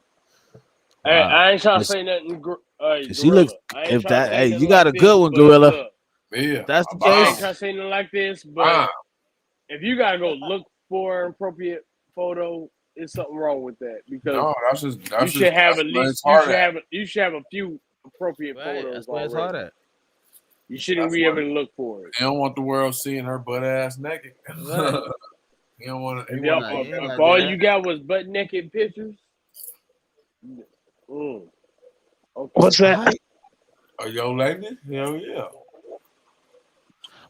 Hey, wow. I ain't trying to If say nothing, if she looks, Gorilla. I ain't if trying to that, say hey, nothing you got like a this, good one, but Gorilla. look, Yeah, If that's the I ain't case, trying to say nothing like this, but if you gotta go look for an appropriate photo, there's something wrong with that because No, that's you should have at where least it's hard at. you should have a few appropriate right, photos that's where it's hard already. at. You shouldn't That's be able where to look for it. they don't want the world seeing her butt ass naked. Right. You don't want to. If, You want Nah, you ain't if gotta do all that. you got was butt naked pictures, okay. What's that? a yo lady? Hell yeah.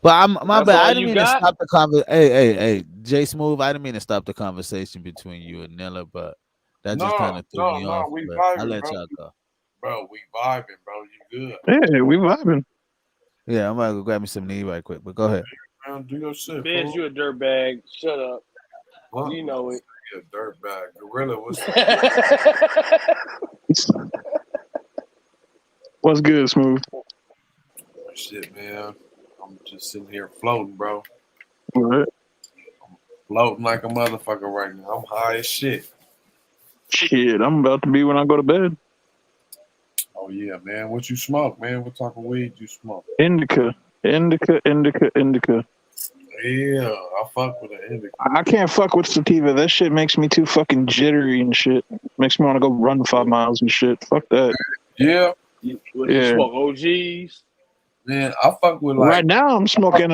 But my That's bad. all I didn't you mean to got. stop the conversation. Hey, Jay Smooth. I didn't mean to stop the conversation between you and Nilla, but that just kind No, of threw me off. we But I'll vibing, let bro. y'all go. Bro, we vibing, bro. You good? Yeah, we vibing. Yeah, I'm gonna go grab me some knee right quick. But go ahead. Man, do your shit, Biz, fool. you a dirtbag. Shut up. What? You know it. You a dirtbag. Gorilla, What's good, Smooth? shit, man? I'm just sitting here floating, bro. What? Floating like a motherfucker right now. I'm high as shit. Shit, I'm about to be when I go to bed. Oh yeah, man. What you smoke, man? What type of weed you smoke? Indica. Yeah, I fuck with the indica. I can't fuck with sativa. That shit makes me too fucking jittery and shit. Makes me want to go run 5 miles and shit. Fuck that. Yeah. You Yeah. smoke OGs? Man, I fuck with like. Right now, I'm smoking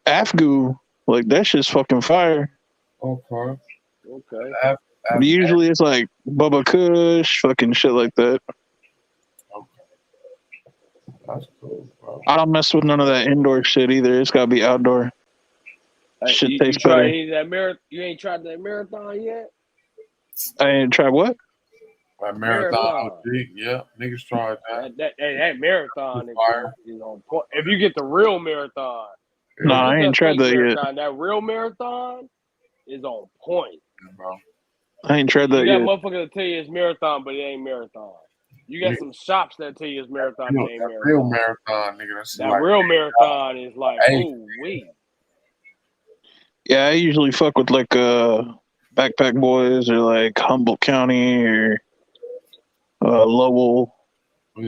Afgoo. Like that shit's fucking fire. Okay. Usually it's like Bubba Kush, fucking shit like that. That's cool, bro. I don't mess with none of that indoor shit either. It's gotta be outdoor. Shit You tastes try better. any of that marathon? You ain't tried that marathon yet? I ain't tried what? That marathon. Yeah, niggas tried that. That marathon Fire. is on point. If you get the real marathon, No, I ain't tried that yet. That real marathon is on point. Bro. I ain't tried that You got yet. motherfuckers that tell you it's marathon, but it ain't marathon. You got some shops that tell you it's marathon, but it ain't That marathon. real marathon, nigga. That's That like, real marathon is like, oh wait. Yeah, I usually fuck with like Backpack Boys or like Humboldt County or Lowell,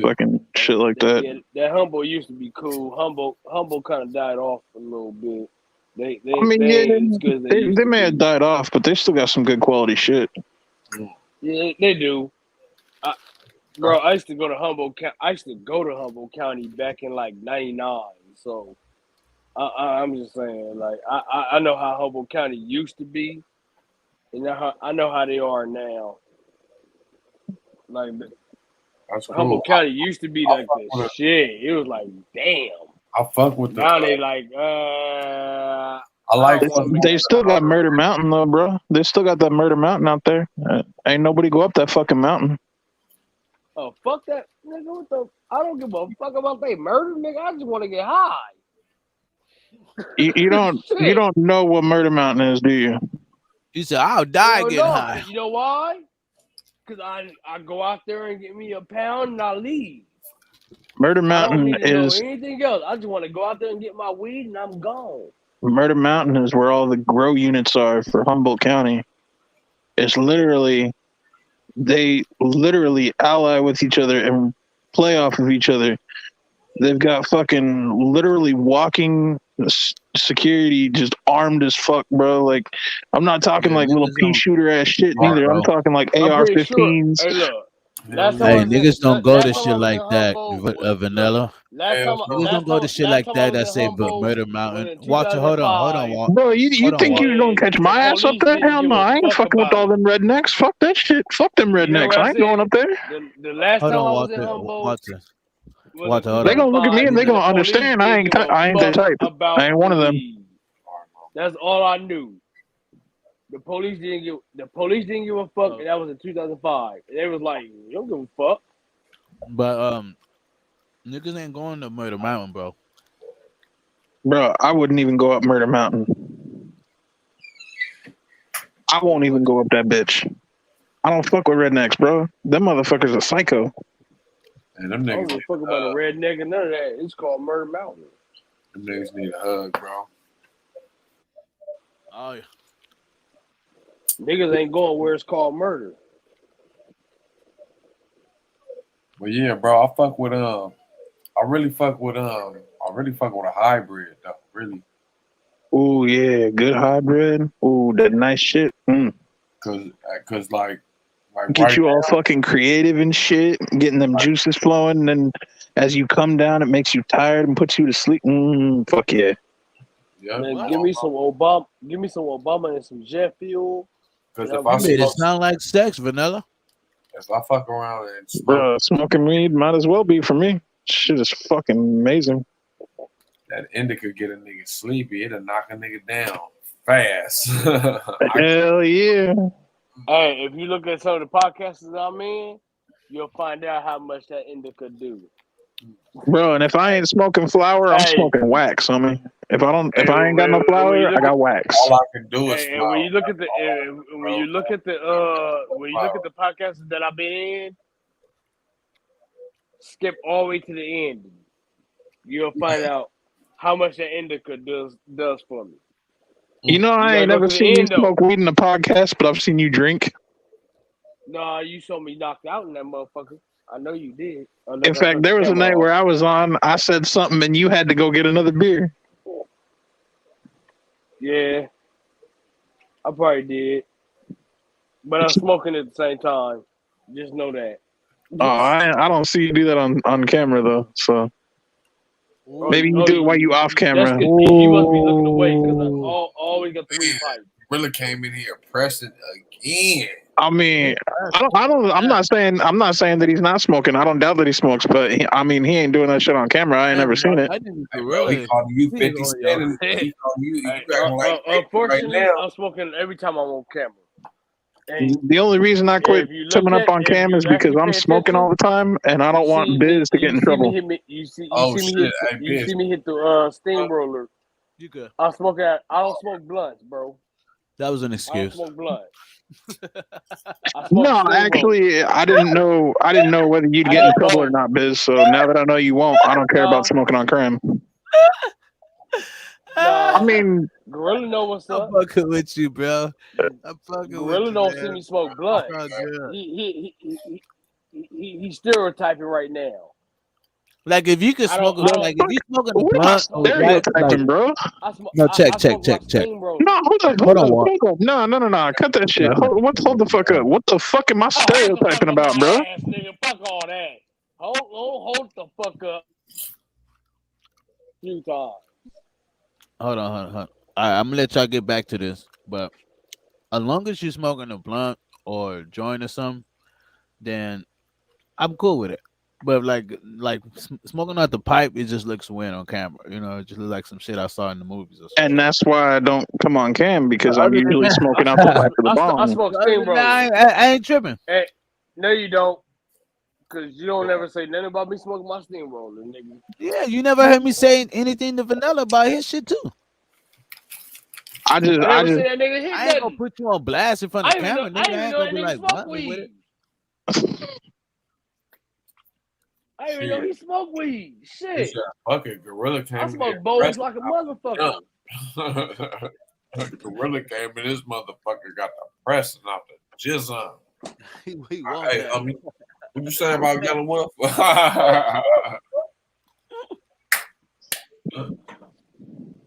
fucking shit like that. Yeah, that Humboldt used to be cool. Humboldt kind of died off a little bit. They I mean, yeah, ain't as good as they used to may be. have died off, but they still got some good quality shit. Yeah, they do. Bro, I used to go to Humboldt County back in like '99. So I'm just saying, like I know how Humboldt County used to be, and I know how they are now. Like that's cool. Humboldt County used to be like the with it. shit. It was like, damn. I fuck with Now the. they like, I like They still got Murder Mountain though, bro. They still got that Murder Mountain out there. Ain't nobody go up that fucking mountain. oh fuck that nigga. What the? I don't give a fuck about they murder, nigga. I just want to get high. You don't know what Murder Mountain is, do you? You said I'll die Hell getting no. high. You know why? Because I go out there and get me a pound and I leave. Murder I don't Mountain need to know is anything else. I just want to go out there and get my weed and I'm gone. Murder Mountain is where all the grow units are for Humboldt County. It's literally they literally ally with each other and play off of each other. They've got fucking literally walking security just armed as fuck, bro. Like, I'm not talking like little pea shooter ass shit neither. I'm talking like AR-15s. Hey, look. Last time Hey, I was niggas don't go to last time I shit was like in that, Humboldt, Vanilla. Niggas don't go to shit like that. That say Murder Mountain. Watch it. Hold on. Bro, you think you gonna catch my ass up there? Hell no, I ain't fucking with all them rednecks. Fuck that shit. Fuck them rednecks. I ain't going up there. The last Hold time on, I was in Walter. Humboldt, They gonna look at me and they gonna understand. I ain't that type. I ain't one of them. That's all I knew. The police didn't give a fuck, and that was in 2005. And they was like, "You don't give a fuck." But niggas ain't going to Murder Mountain, bro. Bro, I wouldn't even go up Murder Mountain. I won't even go up that bitch. I don't fuck with rednecks, bro. Them motherfuckers are psycho. And them I don't niggas give a fuck about a redneck and none of that. It's called Murder Mountain. Them niggas need a hug, bro. Oh yeah. Niggas ain't going where it's called murder. But yeah, bro, I really fuck with a hybrid though, really. Ooh yeah, good hybrid. Ooh, that nice shit. Cause like get right you all now, fucking creative and shit, getting them juices flowing, and then as you come down, it makes you tired and puts you to sleep. Fuck yeah. Yeah. Man, give me some Obama and some jet fuel. Because You made it sound like sex, Vanilla. If I fuck around and smoke, Bro, smoking weed might as well be for me. Shit is fucking amazing. that indica get a nigga sleepy. It'll knock a nigga down fast. Hell yeah. Hey, if you look at some of the podcasts that I'm in, you'll find out how much that indica do. Bro, and if I ain't smoking flower, I'm smoking wax. I mean, if I ain't got no flower, I got wax. All I can do is And when you look at the podcasts that I've been in, skip all the way to the end. You'll find out how much that indica does for me. You know, I ain't never seen you smoke weed in a podcast, but I've seen you drink. Nah, you saw me knocked out in that motherfucker. I know you did. In fact, there was a night where I was on, I said something, and you had to go get another beer. Yeah, I probably did. But I'm smoking at the same time. Just know that. Oh, I don't see you do that on camera, though, so... Maybe you do it while you off camera. You must be looking away because I always got the weed pipe. Really came in here pressing again. I mean, I'm not saying that he's not smoking. I don't doubt that he smokes, but he ain't doing that shit on camera. I ain't never seen it. He called you 50 Cent. He called you acting like unfortunately, right now. I'm smoking every time I'm on camera. And The only reason I quit coming up on cam is because I'm smoking all the time, and I don't want Biz to get in trouble. You see me hit the steamroller. You good? I don't smoke blunts, bro. That was an I don't excuse. smoke blunts. No, actually, I didn't know whether you'd get in trouble or not, Biz. So now that I know you won't, I don't care about smoking on cram. I mean, Gorilla know what's up. I'm fucking with you, bro. I'm fucking Gorilla with you, don't man. see me smoke blunt. He's stereotyping right now. Like if you could smoke, if you smoking a blunt, stereotyping, bro. No, check. No, hold on. No. Cut that shit. Hold the fuck up. What the fuck am I stereotyping about, bro? Ass nigga, fuck all that. Hold the fuck up. Few times. Hold on. All right, I'm gonna let y'all get back to this, but as long as you're smoking a blunt or joint or something, then I'm cool with it. But like smoking out the pipe, it just looks weird on camera. You know, it just looks like some shit I saw in the movies or something. And that's why I don't come on cam, because I'm usually smoking out the pipe of the bomb. I smoke steamroller. I ain't tripping. Hey, no, you don't. Because you don't ever say nothing about me smoking my steamroller, nigga. Yeah, you never heard me say anything to Vanilla about his shit too. I ain't gonna put you on blast in front of camera, nigga. I ain't gonna be like, what with it? I didn't even know he smoked weed. Shit. Fucking Gorilla came I smoke bowls like a motherfucker. Gorilla came in, this motherfucker got the pressing off the jizz on. What you saying about Yellow Wolf?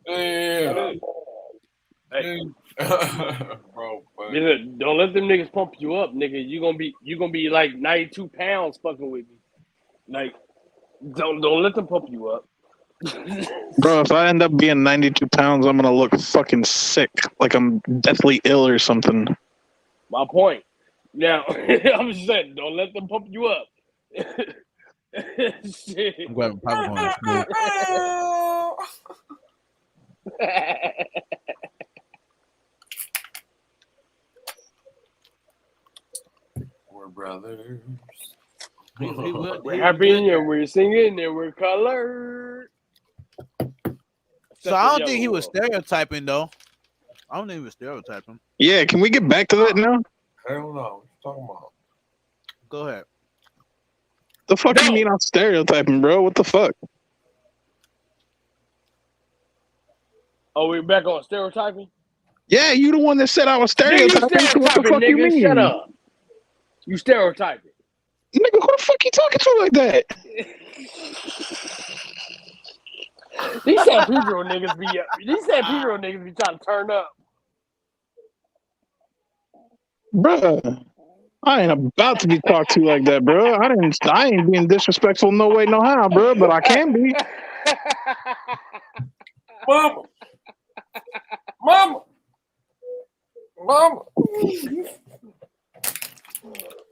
Yeah. Hey. Bro, nigga, don't let them niggas pump you up, nigga. You gonna be like 92 pounds fucking with me. Like, don't let them pump you up. Bro, if I end up being 92 pounds, I'm gonna look fucking sick, like I'm deathly ill or something. My point. Now, I'm just saying, don't let them pump you up. Shit. I'm grabbing popcorn. We're brothers. We're happy and we're singing and we're colored. So I don't think he was stereotyping though. I don't think he was stereotyping. Yeah, can we get back to that now? Hell no. What you talking about? Go ahead. The fuck do you mean I'm stereotyping, bro? What the fuck? Oh, we back on stereotyping? Yeah, you the one that said I was stereotyping. Nigga, you So what the stereotyping, fuck you nigga. mean? Shut up. You stereotyping. Nigga, who the fuck you talking to like that? These San Pedro niggas be trying to turn up. Bruh, I ain't about to be talked to like that, bro. I ain't being disrespectful no way, no how, bro. But I can be. Mama.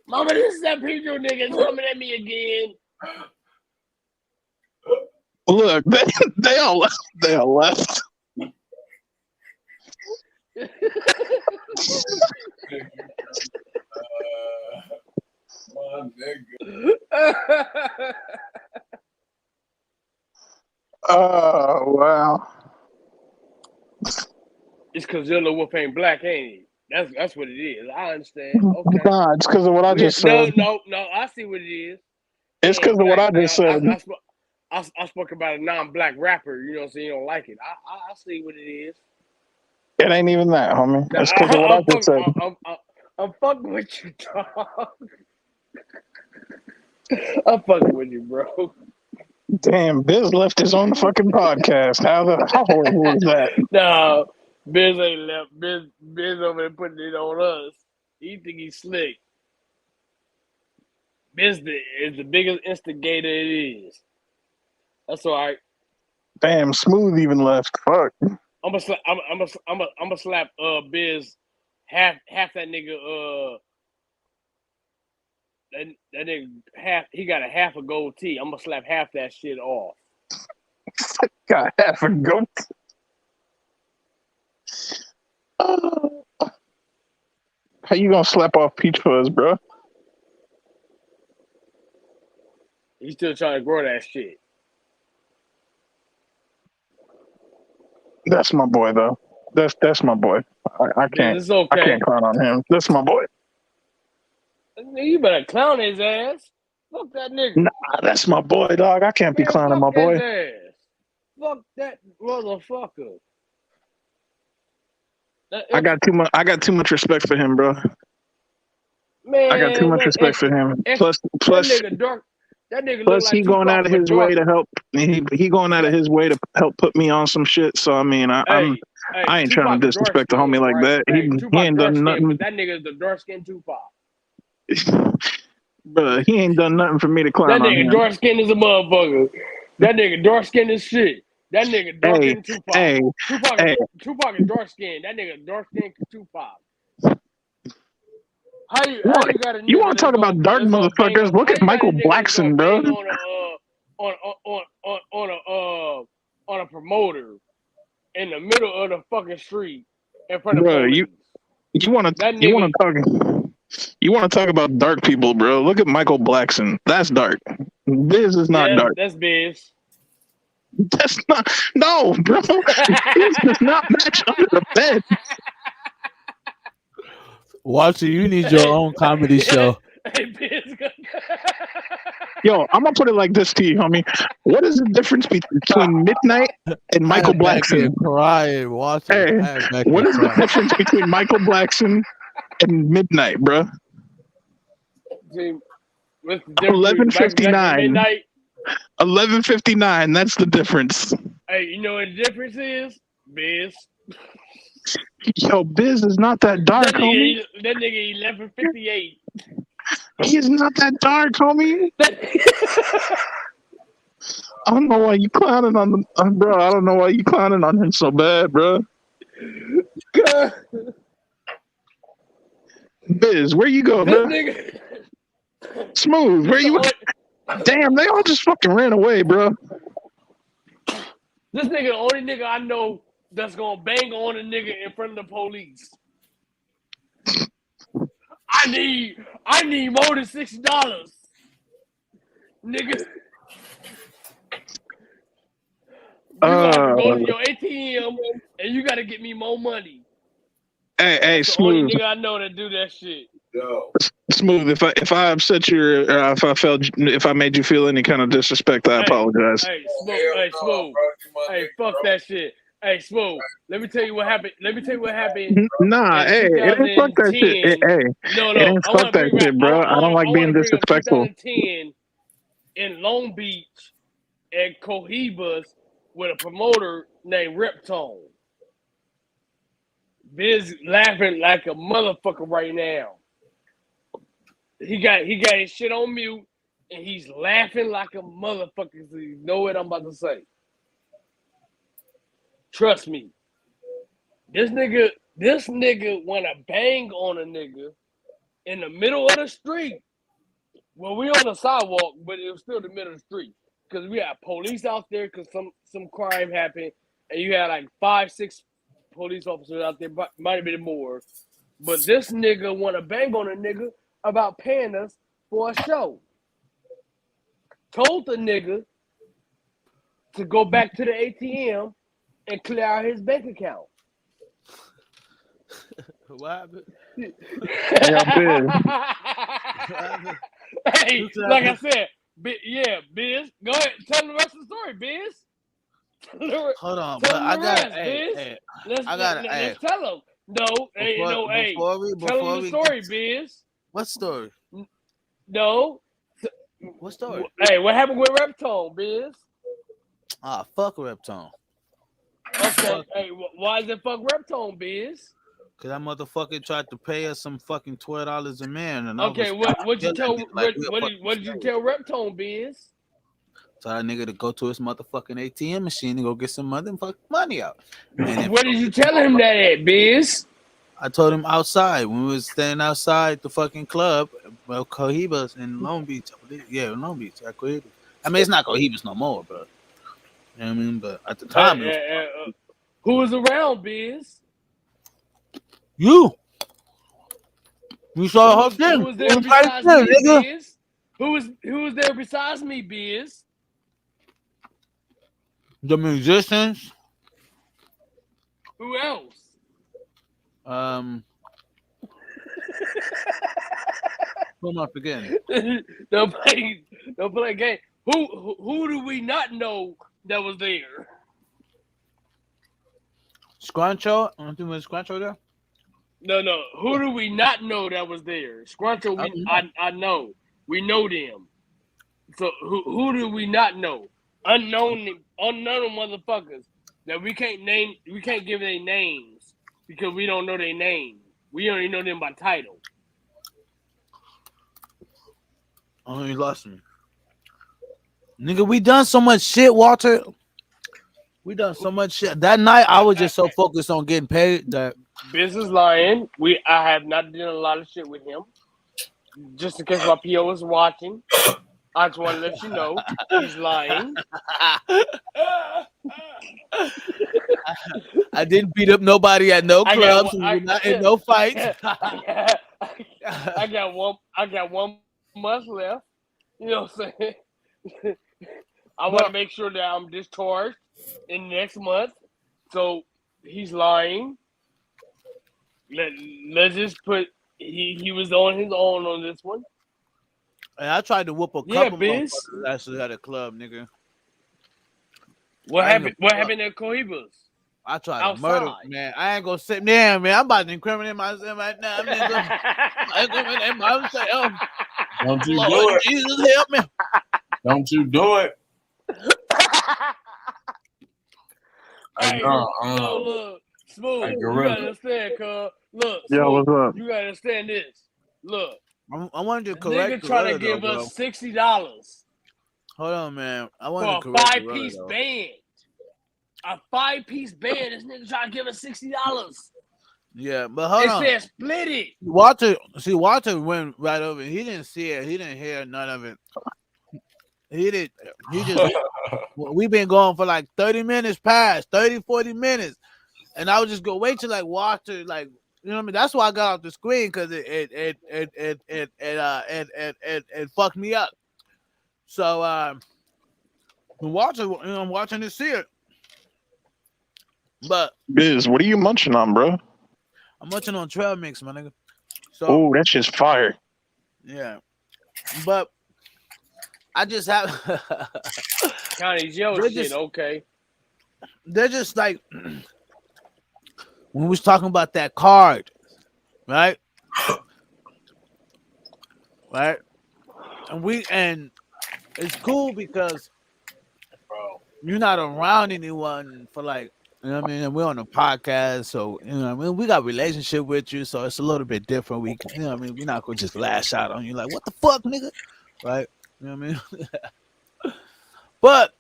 Mama, this San Pedro niggas coming at me again. Look, they all left. They all left. Oh wow! It's because Yellow Wolf ain't black, ain't he? That's what it is. I understand. Okay. Nah, it's because of what I just said. No. I see what it is. It's because of what I just said. I spoke about a non-black rapper. You know what I'm saying? You don't like it. I see what it is. It ain't even that, homie. It's because of what I just said. I'm fucking with you, dog. I'm fucking with you, bro. Damn, Biz left his own fucking podcast. How horrible is that? No, Biz ain't left. Biz over there putting it on us. He think he's slick. Biz is the biggest instigator it is. That's all right. Damn, Smooth even left. Fuck. I'm gonna slap Biz half that nigga that nigga half, he got a half a gold tee. I'm gonna slap half that shit off. Got half a goat. How you gonna slap off Peach Fuzz, bro? He's still trying to grow that shit. That's my boy, though. That's my boy. I can't. It's okay. I can't clown on him. That's my boy. You better clown his ass. Fuck that nigga. Nah, that's my boy, dog. I can't be clowning my boy. His ass. Fuck that motherfucker. I got too much respect for him, bro. Man, I got too much respect for him. Plus, that nigga plus look like he going out of his way to help. He going out of his way to help put me on some shit. So I mean, I ain't trying to disrespect the homie like that. He ain't done nothing. That nigga is the dark skinned Tupac. Bro, he ain't done nothing for me to clown on him. That nigga dark skinned is a motherfucker. That nigga dark skinned as shit. That nigga dark skinned Tupac. Tupac is dark skinned. That nigga dark skinned Tupac. How you got a nigga you want to talk about dark motherfuckers? Look at Michael Blackson, bro. On a promoter in the middle of the fucking street in front of police. You want to talk about dark people, bro? Look at Michael Blackson. That's dark. Biz is not dark. That's Biz. That's not. No, bro. Biz does not match under the bed. Walter, you need your own comedy show. Yo, I'm gonna put it like this to you, homie. What is the difference between Midnight and Michael Blackson? Crying, Walter. Hey, what is the difference between Michael Blackson and Midnight, bro? 11:59. 11:59. That's the difference. Hey, you know what the difference is? Biz. Yo, Biz is not that dark, homie. That nigga 11:58. He is not that dark, homie. I don't know why you clowning on him, bro. I don't know why you clowning on him so bad, bro. Biz, where you go, bro? Smooth, where you? Damn, they all just fucking ran away, bro. This nigga the only nigga I know that's gonna bang on a nigga in front of the police. I need more than $60, nigga. You gonna have to go to your ATM and you gotta get me more money. Hey, That's the only Smooth. nigga I know that do that shit. Yo. Smooth. If I upset you, or if I made you feel any kind of disrespect, I apologize. Hey, Smooth. Hey, fuck that shit. Hey, Smooth. Let me tell you what happened. Nah, in hey, it ain't fuck that shit. 2010. It ain't I fuck want to that bring back. shit, bro. I don't like being want to bring up disrespectful. 2010 in Long Beach at Cohibas with a promoter named Reptone. Biz laughing like a motherfucker right now. He got his shit on mute and he's laughing like a motherfucker. So you know what I'm about to say. Trust me. This nigga wanna bang on a nigga in the middle of the street. Well, we on the sidewalk, but it was still the middle of the street. Because we had police out there because some crime happened. And you had like 5-6 police officers out there, might have been more. But this nigga wanna bang on a nigga about paying us for a show. Told the nigga to go back to the ATM and clear out his bank account. What happened? Hey, like I said, Biz, go ahead, tell him the rest of the story, Biz. Hold on, but I got Let's tell him. Tell him the story, Biz. What story? No. What story? Hey, what happened with Reptone, Biz? Ah, fuck Reptone. Okay, hey, why is it fuck Reptone, Biz? Cause that motherfucker tried to pay us some fucking $12 a man, and okay, what did you tell Reptone, Biz? Tell that nigga to go to his motherfucking ATM machine and go get some motherfucking money out. And what did you tell him that at, Biz? I told him outside when we was standing outside the fucking club, well, Cohibas in Long Beach. Yeah, Long Beach. I mean, it's not Cohibas no more, bro. You know what I mean? But at the time, who was around, Biz? You saw the whole thing. Who was there besides me, Biz? Who was there besides me, Biz? The musicians. Who else? Who am I forgetting? Don't play game. Who do we not know that was there? Scruncho? I don't think was Scruncho there. No. Who do we not know that was there? Scruncho, I know. We know them. So who do we not know? Unknown motherfuckers that we can't name. We can't give their names because we don't know their name. We only know them by title. Oh, you lost me, nigga. We done so much shit, Walter. We done so much shit. That night, I was just so focused on getting paid that. Business lying. I have not done a lot of shit with him. Just in case my PO was watching, I just want to let you know he's lying. I didn't beat up nobody at no clubs. We're not in no fights. I got 1 month left. You know what I'm saying? I want to make sure that I'm discharged in next month. So he's lying. Let's just put he was on his own on this one. And I tried to whoop a couple motherfuckers actually at a club, nigga. What happened at Cohibas? I tried to murder, man. I ain't gonna sit there, man. I'm about to incriminate myself right now. I'm incriminate myself. Don't you Lord do it. Jesus, help me. Don't you do it. Hey, look, Smooth, you gotta understand, cuz. Look, Smooth, what's up? You gotta understand this. Look, I wanted to correct nigga trying to give us $60. Hold on, man. I wanted for to a correct 5-piece band. A 5-piece band. This nigga trying to give us $60. Yeah, but hold on. It said split it. Walter went right over. He didn't see it. He didn't hear none of it. He just we've been going for like 30 minutes past 30-40 minutes, and I would just go wait till like Walter, like, you know what I mean. That's why I got off the screen, because it fucked me up. So when Walter, I'm watching this here, But Biz, what are you munching on, bro? I'm munching on trail mix, my nigga. So Oh, that's just fire. yeah, but I just have Connie's yo shit. Okay. They're just like when we was talking about that card, right? Right, and it's cool because you're not around anyone for like, you know what I mean? And we're on a podcast, so you know what I mean, we got a relationship with you, so it's a little bit different. We can, you know what I mean, we're not gonna just lash out on you like, what the fuck, nigga? Right? You know what I mean? But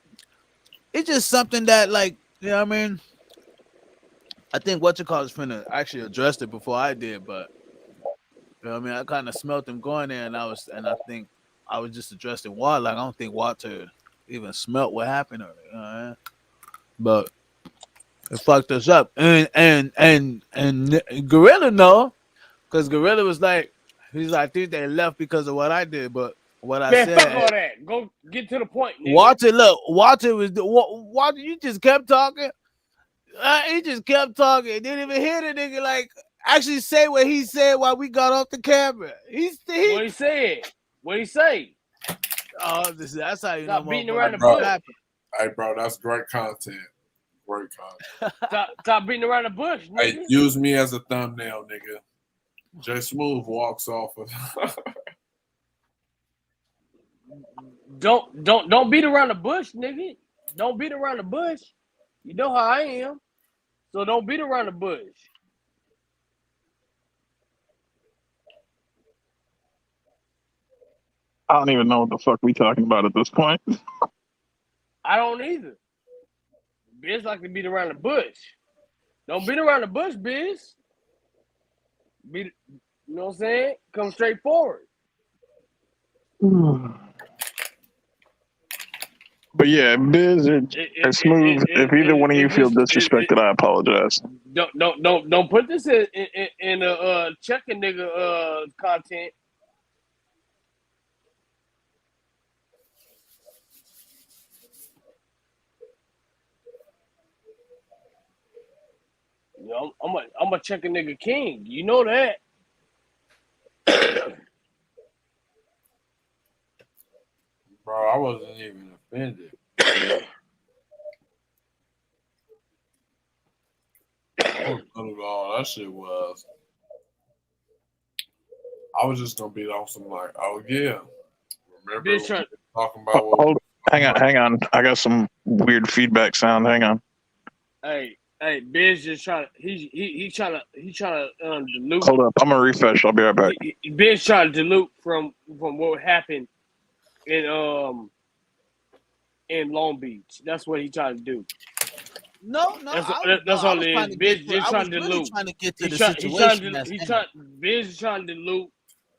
it's just something that, like, you know what I mean? I think what you call is finna actually addressed it before I did, but you know what I mean, I kind of smelt him going there, and I think I was just addressing Water. Like, I don't think Walter even smelt what happened earlier, you know what I mean? But it fucked us up. And Gorilla know, because Gorilla was like, he's like, I think they left because of what I did, but what I Man, said. fuck all that. Go get to the point, nigga. Walter, you just kept talking. He just kept talking. Didn't even hear the nigga like actually say what he said while we got off the camera. What he said? What he say? Oh, that's how you Stop know. beating around the bro. bush. Hey, bro, that's great content. Great content. Stop beating around the bush, nigga. Hey, use me as a thumbnail, nigga. J Smooth walks off of. Don't beat around the bush, nigga. Don't beat around the bush. You know how I am. So don't beat around the bush. I don't even know what the fuck we talking about at this point. I don't either. Biz like to beat around the bush. Don't beat around the bush, Biz. You know what I'm saying? Come straight forward. But yeah, Biz or Smooth, if either one of you feel disrespected, I apologize. Don't put this in a checking nigga content. You know, I'm a check a nigga king. You know that. Bro, I wasn't even offended. All that shit was. I was just gonna be on some like, oh yeah. Remember we were talking about what hang on. I got some weird feedback sound. Hang on. Hey, Biz just trying to he trying to dilute. Hold up, I'm gonna refresh. I'll be right back. Biz trying to dilute from what happened in Long Beach. That's what he trying to do. No, that's all it is. Biz just trying to dilute. Trying to get to the situation. Biz is trying to dilute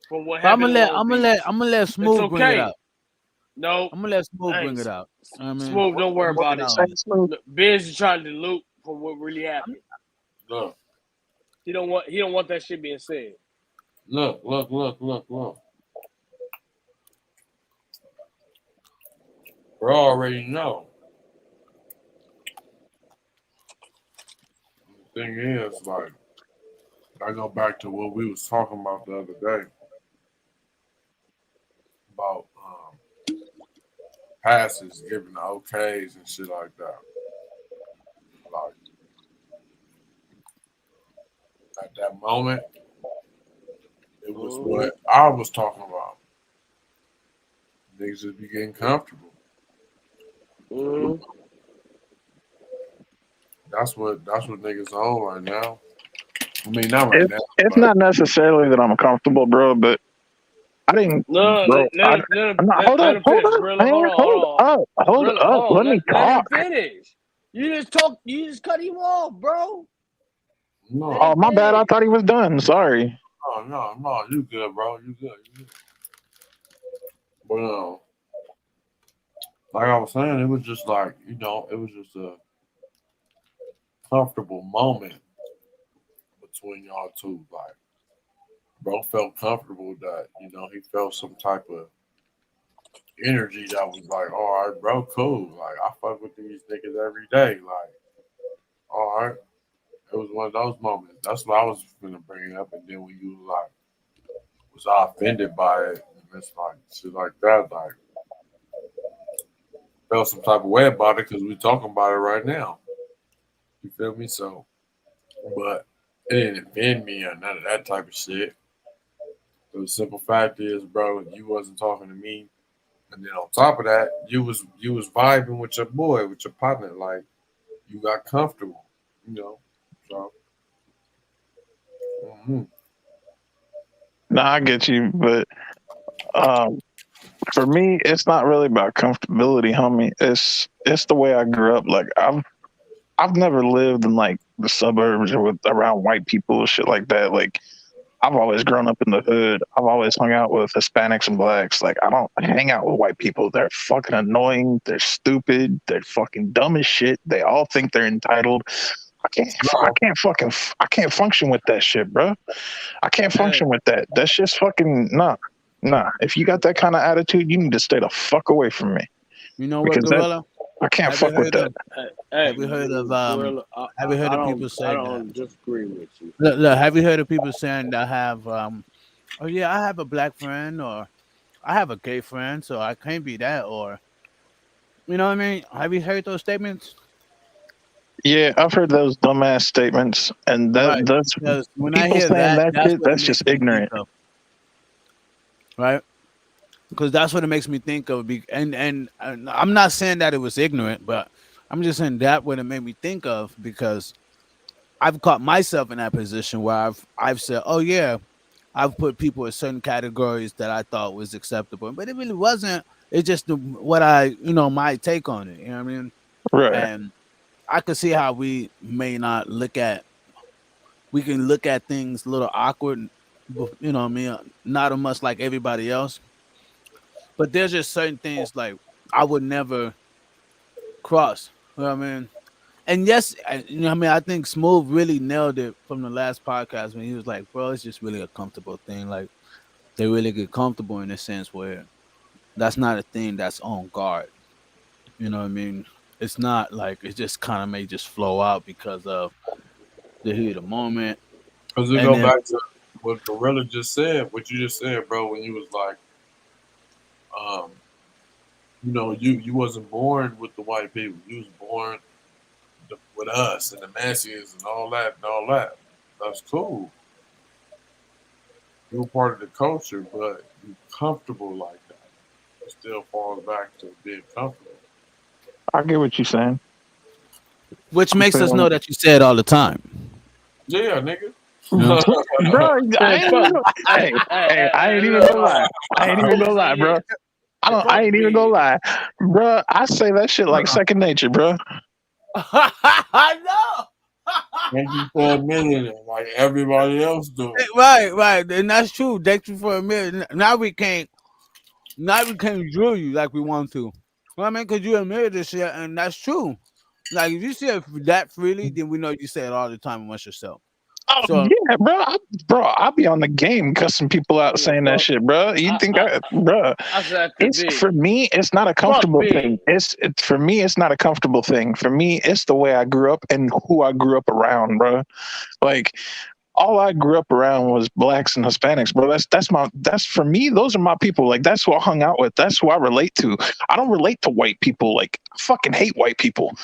from what happened. I'm gonna let Smooth bring it out. No, I'm gonna let Smooth bring it out. I mean, Smooth, don't worry about it. Biz is trying to dilute from what really happened. Look. He don't want that shit being said. Look. Bro already know. The thing is, like, I go back to what we was talking about the other day. About passes, giving the okays and shit like that. Like, at that moment, it was what I was talking about. Niggas just be getting comfortable. That's what niggas on right now. I mean, not right now. It's not necessarily that I'm comfortable, bro, but I didn't. Hold up. Let me talk. Let him finish. You just cut him off, bro. No. Oh, my bad. I thought he was done. Sorry. No. You good, bro. You good. But like I was saying, it was just like, it was just a comfortable moment between y'all two. Like, bro felt comfortable that, he felt some type of energy that was like, all right, bro, cool. Like, I fuck with these niggas every day. Like, All right. It was one of those moments. That's what I was gonna bring up, and then when you like was offended by it, and it's like shit like that, like felt some type of way about it because we talking about it right now. You feel me? So, but it didn't offend me or none of that type of shit. The simple fact is, bro, you wasn't talking to me, and then on top of that, you was vibing with your boy, with your partner, like you got comfortable, you know. So, No, I get you, but um, for me, it's not really about comfortability, homie. It's the way I grew up. Like I've never lived in like the suburbs or with around white people or shit like that. Like I've always grown up in the hood. I've always hung out with Hispanics and blacks. Like I don't hang out with white people. They're fucking annoying. They're stupid. They're fucking dumb as shit. They all think they're entitled. I can't function with that shit, bro. I can't function with that. That's just fucking nah. If you got that kind of attitude, you need to stay the fuck away from me. You know what, Because that Gorilla? I can't fuck with that. Have you heard of Gorilla, have you heard of people I saying that? don't disagree with you. Look, have you heard of people saying that have oh yeah, I have a black friend or I have a gay friend, so I can't be that or you know what I mean? Have you heard those statements? Yeah, I've heard those dumbass statements, and Right. that's Because when I people hear saying that, that that's shit. what it That's makes just me think ignorant. of. Right? Because that's what it makes me think of. And I'm not saying that it was ignorant, but I'm just saying that what it made me think of because I've caught myself in that position where I've said, oh yeah, I've put people in certain categories that I thought was acceptable, but it really wasn't. It's just what my take on it. You know what I mean? Right. And I could see how we may not we can look at things a little awkward, you know what I mean? Not as much like everybody else, but there's just certain things like I would never cross. You know what I mean? And yes, you know what I mean? I think Smooth really nailed it from the last podcast when he was like, bro, it's just really a comfortable thing. Like they really get comfortable in a sense where that's not a thing that's on guard. You know what I mean? It's not like it just kind of may just flow out because of the heat of the moment. because we And go then back to what Gorilla just said, what you just said, bro, when you was like, um, you wasn't born with the white people. You was born with us and the Messians and all that and all that. That's cool. You're part of the culture, but you're comfortable like that. It still falls back to being comfortable. I get what you're saying. which I'm makes us feeling know that you say it all the time. Yeah, nigga. bro, I ain't even gonna, I ain't even gonna lie. I ain't even gonna lie, bro. I ain't even gonna lie, bro. I say that shit like second nature, bro. I know. Thank you for admitting it, like everybody else do. Right, and that's true. Thank you for a minute. Now we can't drill you like we want to. You know what I mean? Because you admitted this shit, and that's true. Like if you say it that freely, then we know you say it all the time amongst yourself. Oh So yeah, bro. I'll be on the game cussing people out saying that shit, bro. You think bro? I said to It's B. for me. It's not a comfortable thing. It's for me. It's not a comfortable thing. For me, it's the way I grew up and who I grew up around, bro. Like all I grew up around was blacks and Hispanics, bro. That's for me. Those are my people. Like that's who I hung out with. That's who I relate to. I don't relate to white people. Like I fucking hate white people.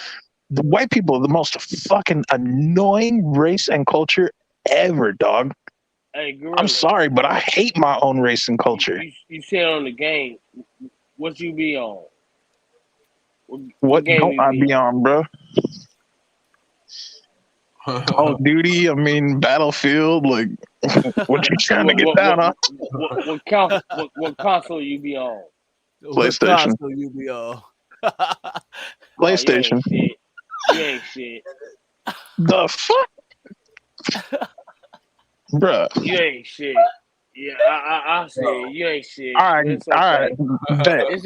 The white people are the most fucking annoying race and culture ever, dog. Hey, Gorilla. I'm sorry, but I hate my own race and culture. You said on the game, what you be on? What game don't you I be be on, bro? Call of Duty, I mean Battlefield, like what you trying to get down on? What console you be on? what PlayStation. console you be on? PlayStation. You ain't shit. The fuck? Bruh. You ain't shit. Yeah, I see it. You ain't shit. All right, It's all okay. right. Bet. It's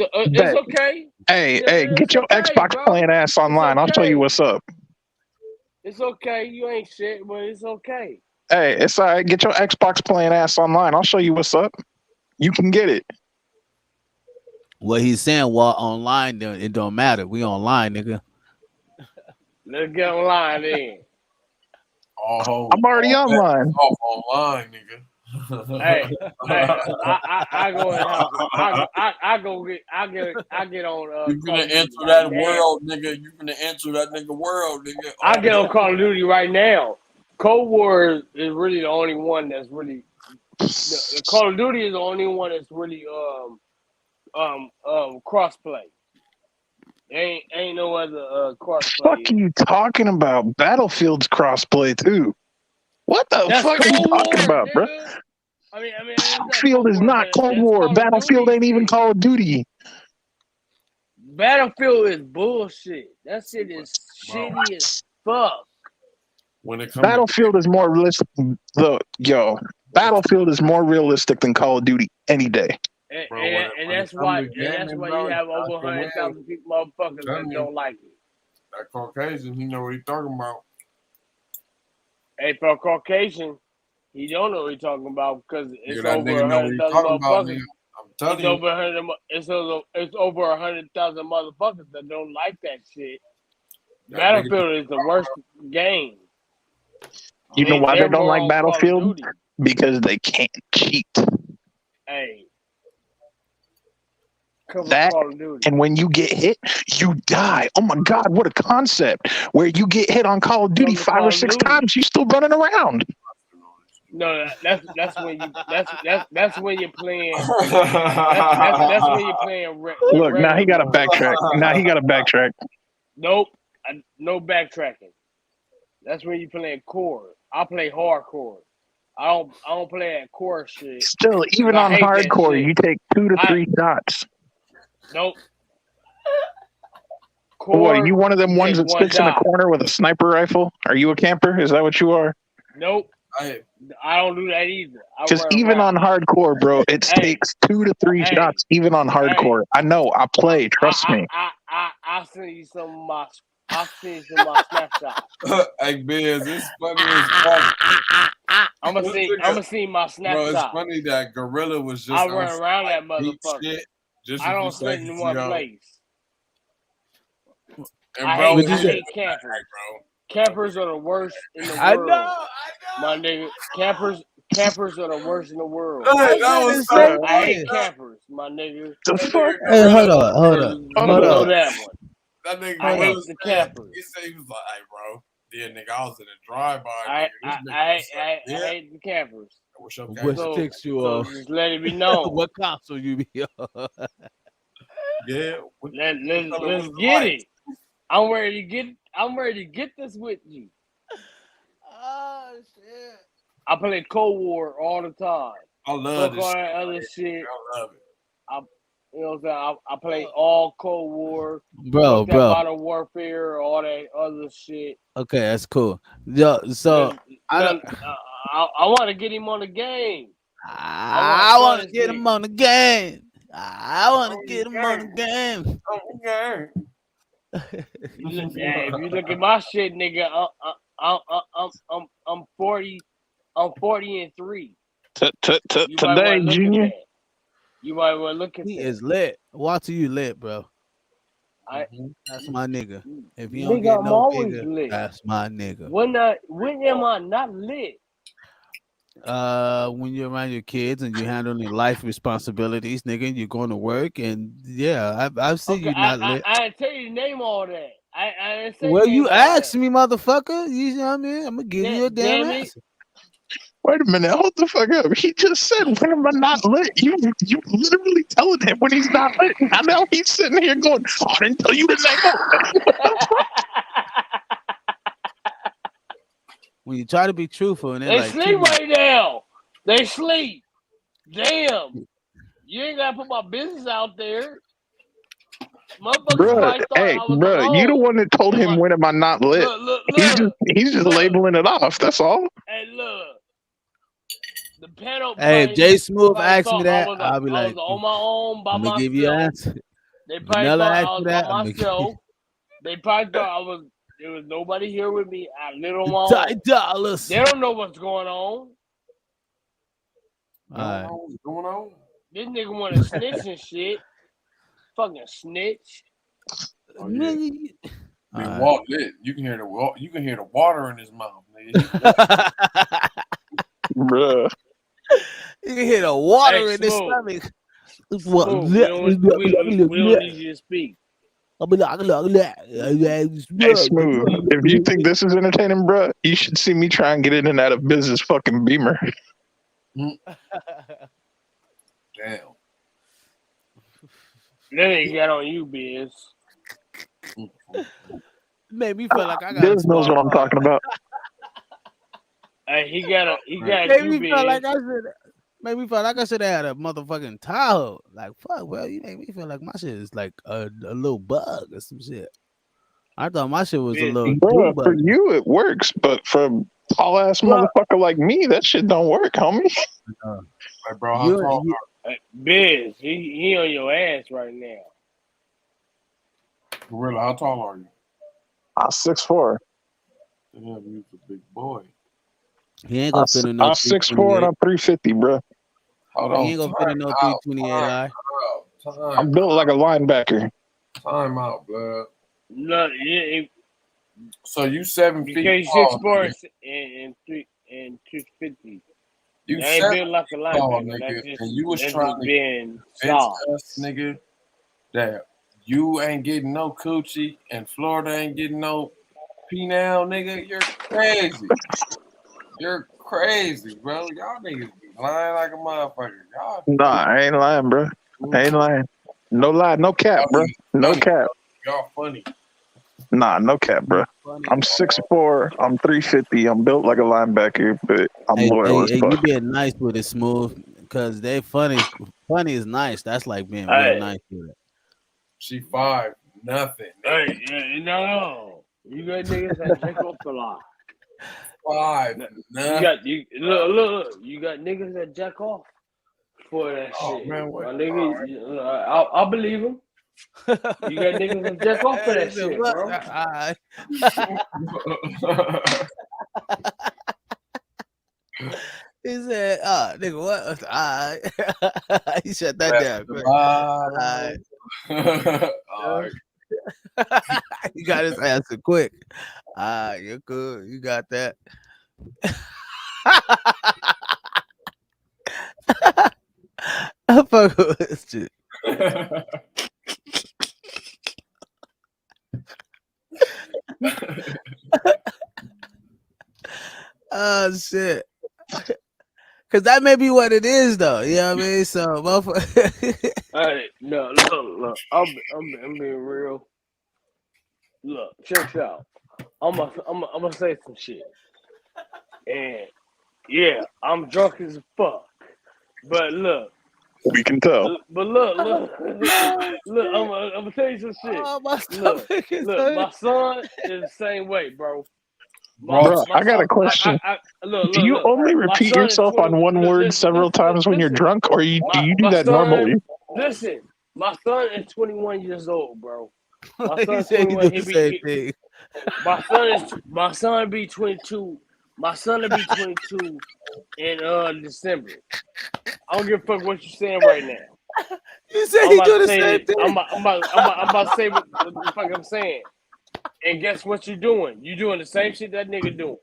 okay. Hey, It's get your okay, Xbox bro. playing ass online. I'll show you what's up. It's okay. You ain't shit, but it's okay. Hey, it's all right. Get your Xbox playing ass online. I'll show you what's up. You can get it. What he's saying, well, online, it don't matter. We online, nigga. Let's get online then. I'm already online. Off online, nigga. Hey, I go in the house. I get on. You Call finna of Duty enter right that now. world, nigga. You finna enter that nigga world, nigga. I get on Call of Duty right now. Cold War is really the only one that's really. The Call of Duty is the only one that's really crossplay. Ain't no other crossplay. Fuck are you talking about? Battlefield's crossplay too. What the That's fuck are you Cold talking War, about, bro? nigga. I mean, Battlefield is not Cold War. Battlefield ain't even Call of Duty. Battlefield is bullshit. That shit is shitty as fuck. When it comes Battlefield is more realistic. Battlefield is more realistic than Call of Duty any day. And that's why you have over 100,000 people, motherfuckers that don't like it. That Caucasian, he know what he talking about. Hey, for a Caucasian, he don't know what he's talking about because it's that over nigga know what he 100,000 talking about, motherfuckers. nigga. I'm telling you. It's over 100,000 motherfuckers that don't like that shit. That Battlefield is the worst game. You know why they They're don't more like on Call of Battlefield? Duty. Because they can't cheat. Hey. Cover That Call of Duty. and when you get hit, you die. Oh my god, what a concept! Where you get hit on Call of Duty Cover 5 Call or of 6 Duty. times, you still running around. No, that's when you that's when you're playing. That's when you're playing. Look, now he got to backtrack. Now he got to backtrack. Nope, no backtracking. That's when you playing core. I play hardcore. I don't play that core shit. Still, even on hardcore, you take 2 to 3 shots. Nope. What, are you one of them ones take that sits in a corner with a sniper rifle? Are you a camper? Is that what you are? Nope. I don't do that either. Because even on hardcore, bro, it takes 2 to 3 shots, even on hardcore. I know, I play, trust me. I'll send you some of my snapshots. Hey, Biz, it's funny as fuck. I'm gonna see my snapshot. Bro, it's funny that Gorilla was just I run around that motherfucker. Shit just I don't sit sit in one place. And I bro, hate campers. Bro. Campers are the worst in the world. I know. My nigga, campers are the worst in the world. I hate campers, my nigga. The fuck? Hey, hold on. Know that one. That nigga I hate the campers. He said he was like, "Hey, bro, yeah, nigga, I was in a drive-by. I hate the campers. What sticks you so off? just let it be known. What console you be on? Yeah. Let's get it. I'm ready to get this with you. Oh shit! I play Cold War all the time. I love this all shit. that other shit. I love it. You know what I'm saying? I play all Cold War, Bro. Modern Warfare, all that other shit. Okay, that's cool. Yo, so I want to get him on the game. I want to get him on the game. I want to get him on the game. If you look at my shit, nigga, I'm 40. I'm 40-3. Today, Junior. You might want to look at He that. is lit. Walter, you lit, bro. That's my nigga. If you don't Nigga, get I'm no always bigger, lit. that's my nigga. When am I not lit? When you're around your kids and you're handling life responsibilities, nigga, you're going to work, and yeah, I've seen you not lit. I didn't tell you to name all that. I didn't say Well, name you all asked that. me, motherfucker. You know what I mean? I'm gonna give you a damn answer. Wait a minute, hold the fuck up. He just said, when am I not lit? You literally telling him when he's not lit. I know he's sitting here going, I didn't tell you to name all. What the fuck? When you try to be truthful, and They like, sleep right now. They sleep. Damn. You ain't gotta put my business out there. Bruh, hey, bruh, you the one that told him when am I not lit. Look, he's just labeling it off, that's all. Hey, look. The panel. hey, if Jay Smooth asked me that, I I'll be like, was on my own by I'm gonna myself. give you an answer. They probably Vanilla thought I asked was me by that. I'm gonna myself. They probably thought there was nobody here with me. I lit on my own. $10. They don't know what's going on. What's going on? This nigga want to snitch and shit. Fucking snitch. Nigga, You can hear the water in his mouth, nigga. Bruh. You can hear the water Hey, in his Smooth. stomach. Smooth, we don't need you to speak. Hey, Smooth. If you think this is entertaining, bruh, you should see me try and get in and out of business fucking Beamer. Damn. Then they got on you, Biz. Made me feel like I got Biz knows what I'm talking about. Hey, he got Made you, me feel like Biz. made me feel like I should have had a motherfucking Tahoe. Like, fuck, well, you make me feel like my shit is like a little bug or some shit. I thought my shit was a little Bruh, bug. for you it works, but for a tall ass motherfucker like me, that shit don't work, homie. Hey, bro, how tall Hey, Biz, he on your ass right now. Gorilla, how tall are you? I'm 6'4". Damn, you's a big boy. He ain't gonna fit in no I'm 6'4" and I'm 350, bro. Hold He on. ain't gonna fit in no 328i. I'm built like a linebacker. Time out, blood. No, So you 7 feet because tall, 6'4" nigga. and 250. You That ain't 7 built like a feet tall, linebacker. nigga, That's and you was just trying to being convince soft. us, nigga, that you ain't getting no coochie and Florida ain't getting no penal, nigga. You're crazy. You're crazy, bro. Y'all niggas be lying like a motherfucker. Y'all, Nah, I ain't lying, bro. I ain't lying. No lie, no cap, bro. No cap. y'all funny. Nah, no cap, bro. I'm 6'4", I'm 350, I'm built like a linebacker, but I'm loyal as Hey, fuck. you being nice with it, Smooth, because they funny. Funny is nice. That's like being real Hey. nice with it. She 5 nothing. Hey, no. You got niggas that jack off a lot. 5 You look. You got niggas that jack off for that shit. Man, what? My nigga, I'll believe him. You got niggas that jack off for that shit, bro. He said, nigga, what? He shut that down. All right. He got his answer quick. You're good. You got that. I fuck with this shit. Oh shit. Cause that may be what it is though. You know what I mean? So motherfucker. Hey, no, look. I'm being real. Look, check this out. I'm gonna say some shit. And yeah, I'm drunk as fuck. But look. We can tell. But look, I'm gonna tell you some shit. Oh, my look, my son is the same way, bro. Bro, I got a question. Do you only repeat yourself on one word several times when you're drunk, or do you do that normally? Listen, my son is 21 years old, bro. My He son's said he 21. do the same thing. My son be 22. My son will be 22 in December. I don't give a fuck what you're saying right now. You said he do the same thing. I'm about to say what the fuck I'm saying. And guess what you're doing? You doing the same shit that nigga doing.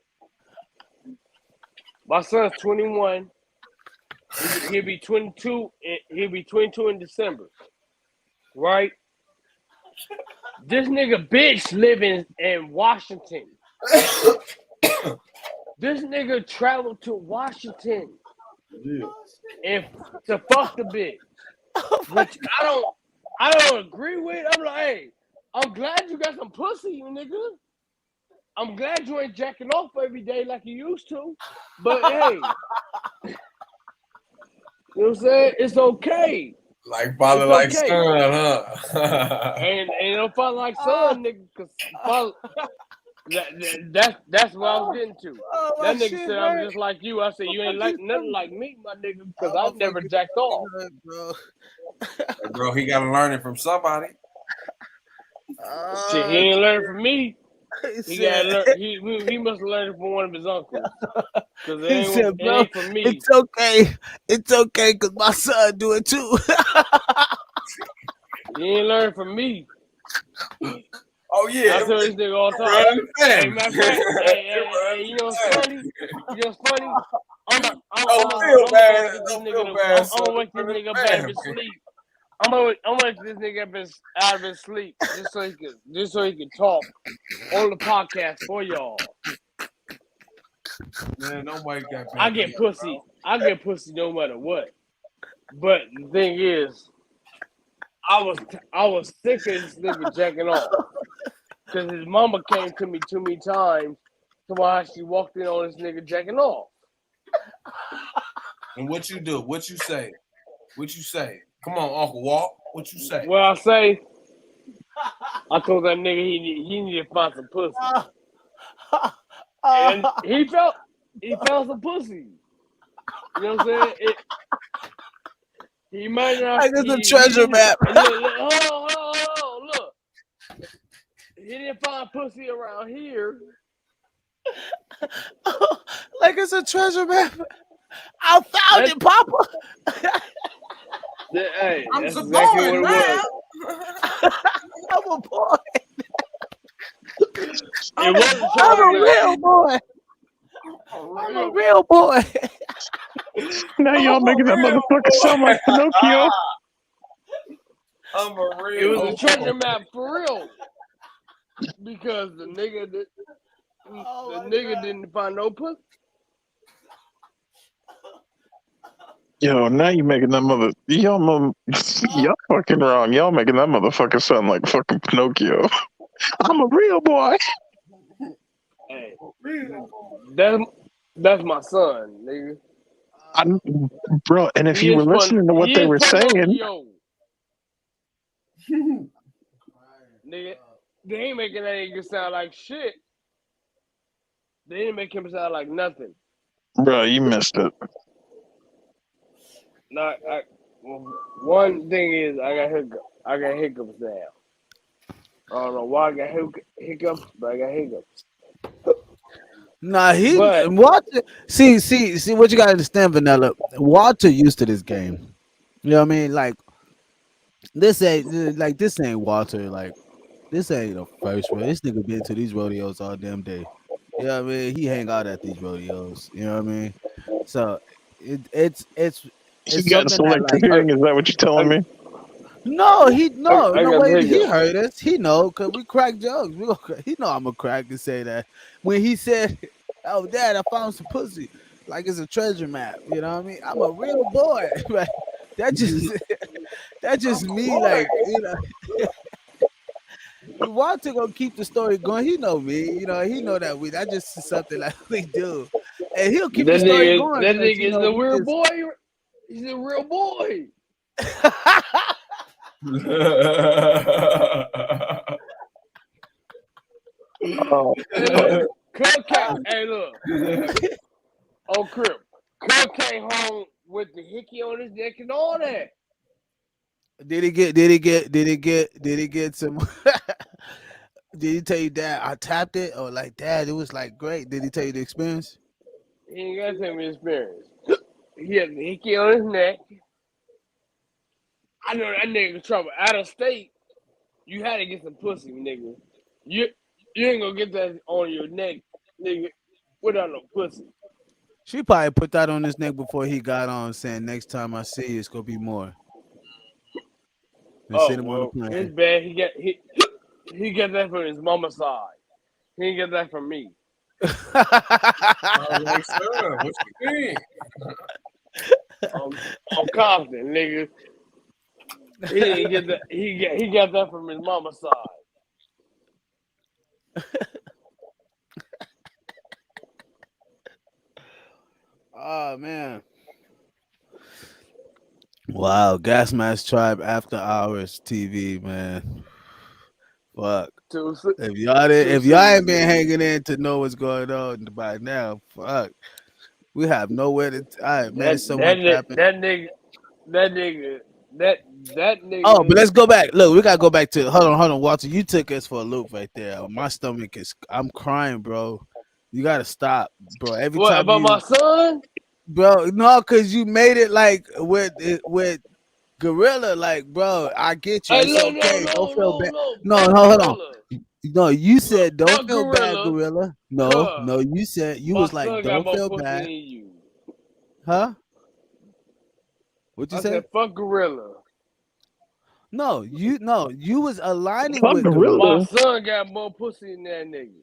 My son's 21. He'll be 22. He'll be 22 in December. Right? This nigga bitch living in Washington. This nigga traveled to Washington and to fuck the bitch, which I don't agree with. I'm like, hey, I'm glad you got some pussy, you nigga. I'm glad you ain't jacking off every day like you used to. But hey, you know what I'm saying? It's okay. Like father, It's like okay. son, huh? and no father like son, nigga, because father. That's what I was getting to. That nigga said I'm just like you. I said you ain't like nothing like me, my nigga, because I've never jacked off. Bro, he gotta learn it from somebody. Shit, he ain't learned from me. He gotta learn. He must have learned it from one of his uncles. Because it ain't from me. It's okay. It's okay because my son do it too. He ain't learned from me. Oh yeah, I tell this nigga all the time. Hey, matter of fact, hey, you know what's funny? You know what's funny? I'm gonna wake this nigga up out of his sleep. I'm gonna wake this nigga up out of his sleep just so he can talk on the podcast for y'all. Man, don't wake that baby. I get pussy no matter what. But the thing is, I was sick of this nigga jacking off. Because his mama came to me too many times to why she walked in on this nigga jacking off. And what you do? What you say? What you say? Come on, Uncle Walt. What you say? Well, I say, I told that nigga he needed to find some pussy. And he found some pussy. You know what I'm saying? He might not. Like it's a treasure map. Look. He didn't find pussy around here. Like it's a treasure map. I found it, Papa. Hey, I'm that's a exactly boy what it now. I'm a boy. I'm a real boy. I'm a real boy. Now y'all making that motherfucker sound like Pinocchio. I'm a real. It was a treasure map for real. Because the nigga didn't find no pussy. Yo, now you making that y'all fucking wrong. Y'all making that motherfucker sound like fucking Pinocchio. I'm a real boy. Hey, that's my son, nigga. Bro, and if you were listening to what they were saying, nigga, they ain't making that nigga sound like shit. They didn't make him sound like nothing. bro, you missed it. One thing is I got hiccups now. I don't know why I got hiccups, but I got hiccups. Nah, Walter. See what you gotta understand, Vanilla. Walter used to this game. You know what I mean? Like this ain't Walter. Like this ain't the first rodeo. This nigga been to these rodeos all damn day. You know what I mean? He hang out at these rodeos. You know what I mean? So it's He got selective hearing. Is that what you're telling me? No, he hiccups. heard us. He know because we crack jokes. He know I'm a crack to say that when he said, "Oh, Dad, I found some pussy," like it's a treasure map. You know what I mean? I'm a real boy. Right? That's just me. Like you know. Walter gonna keep the story going. He know me, you know. He know that that just is something like we do, and he'll keep the story going. That nigga is a real boy. He's a real boy. Hey, look. Oh, Crip. Crip came home with the hickey on his neck and all that. Did he get some? Did he tell you, Dad, I tapped it? Or like, Dad, it was like great. Did he tell you the experience? He ain't got to tell me the experience. He had the hickey on his neck. I know that nigga trouble. Out of state, you had to get some pussy, nigga. You ain't gonna get that on your neck, nigga, without no pussy. She probably put that on his neck before he got on, saying, "Next time I see you, it's gonna be more." His bad. He got that from his mama's side. He didn't get that from me. Like, son, what you mean? I'm confident, nigga. He didn't get that. He got that from his mama's side. Oh man. Wow, Gas Mask Tribe After Hours TV, man. Fuck. If y'all ain't been hanging in to know what's going on by now, fuck. We have nowhere to. All right, man. So much happened. That nigga. Oh, but let's go back. Look, we gotta go back to. Hold on, Walter. You took us for a loop right there. My stomach is. I'm crying, bro. You gotta stop, bro. Every what time about my son? Bro, no, cause you made it like with Gorilla, like, bro. I get you. Hey, It's okay. No, Don't feel bad. no, No, hold on. No, you said don't Fuck feel bad, Gorilla. Gorilla. No, you said you My was like son got don't more feel pussy bad, than you. huh? What you I say? said, fuck Gorilla. No, you was aligning Fuck with Gorilla. My Gorilla. son got more pussy than that nigga.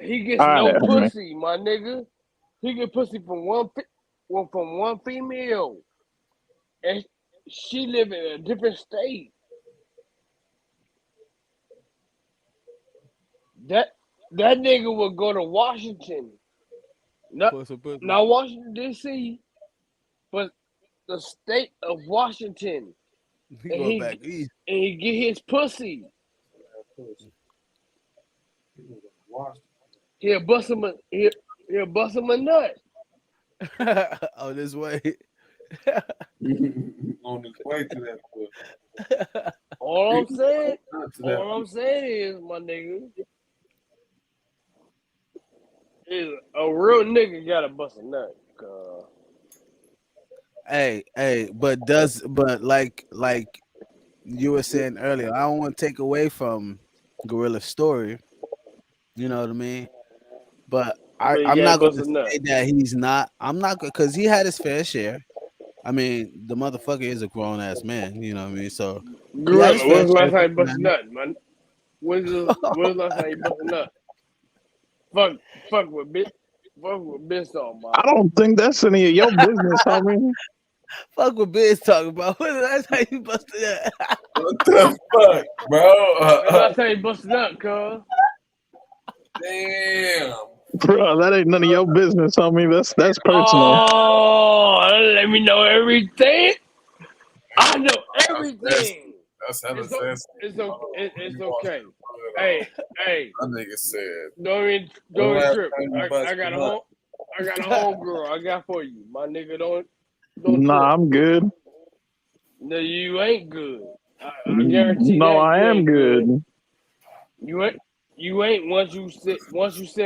He gets All no right, man. pussy, my nigga. He get pussy from one female, and she live in a different state. That nigga would go to Washington, not Washington D.C., but the state of Washington, He and going back east. he get his pussy. He'll bust him a nut. Oh, this way. On his way to that foot. All I'm saying is, my nigga, is a real nigga gotta bust a nut. Hey, but like you were saying earlier, I don't want to take away from Gorilla's story. You know what I mean? But But he I'm gotta not going bust to a nut. say that he's not. I'm not because he had his fair share. I mean, the motherfucker is a grown ass man. You know what I mean? So he had his Gorilla, fair when's the share. last time you bust a nut, man? When's the last time you bust a nut? Fuck with bitch talking about. I don't think that's any of your business, homie. Fuck what Biz talking about. When's the last time you busted that? What the fuck, bro? When's the last time you busted up, cuz? Damn. Bro, that ain't none of your business, homie. That's personal. Oh, let me know everything. I know everything. That's hella It's okay. Hey, that nigga said. don't last trip. time you I busted got a nut? home girl. I got for you, my nigga. Don't Nah, I'm good. No, you ain't good. I guarantee No, that I you am ain't good. good. You ain't once you said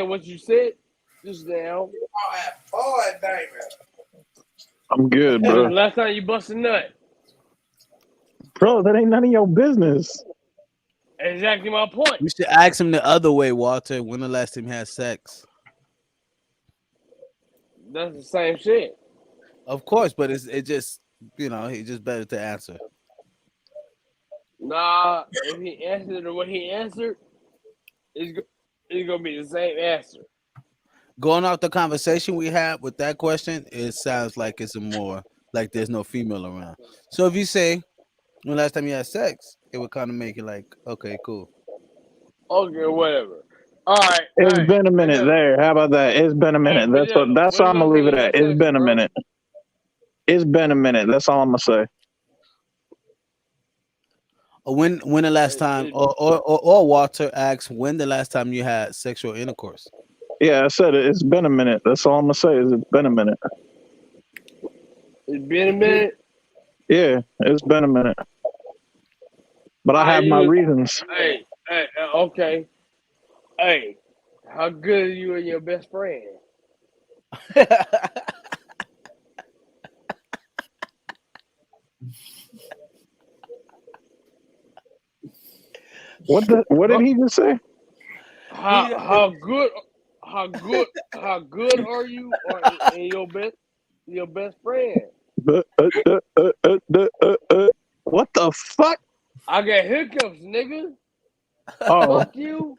what you said just now. I'm good, When's the bro. last time you bust a nut? Bro, that ain't none of your business. Exactly my point. You should ask him the other way, Walter. When the last time he had sex? That's the same shit. Of course, but it just he's just better to answer. Nah, if he answered the way he answered, it's gonna be the same answer. Going off the conversation we had with that question, it sounds like it's a more like there's no female around. So if you say when last time you had sex, it would kind of make it like, okay, cool. Okay, whatever. All right. It's been a minute there. How about that? It's been a minute. That's all I'm gonna leave it at. It's been a minute. It's been a minute. That's all I'm gonna say. When the last time, or Walter asks when the last time you had sexual intercourse? Yeah, I said it. It's been a minute. That's all I'm gonna say. Is it's been a minute. It's been a minute. Yeah, it's been a minute. But I have my reasons. Hey, okay. Hey, how good are you and your best friend? What did he just say? How good are you and your best friend? What the fuck? I got hiccups, nigga. Oh. Fuck you.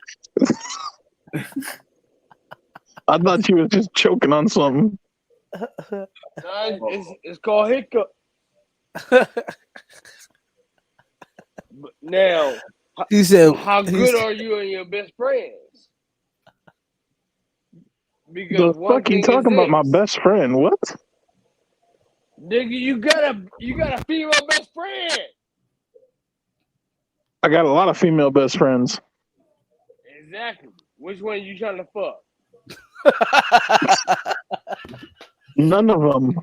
I thought you was just choking on something. It's called hiccup. But now, he said, "How good are you and your best friends?" Because The one fuck you thing talking is about my this. best friend? What? Nigga, you got a female best friend. I got a lot of female best friends. Exactly. Which one you trying to fuck? None of them.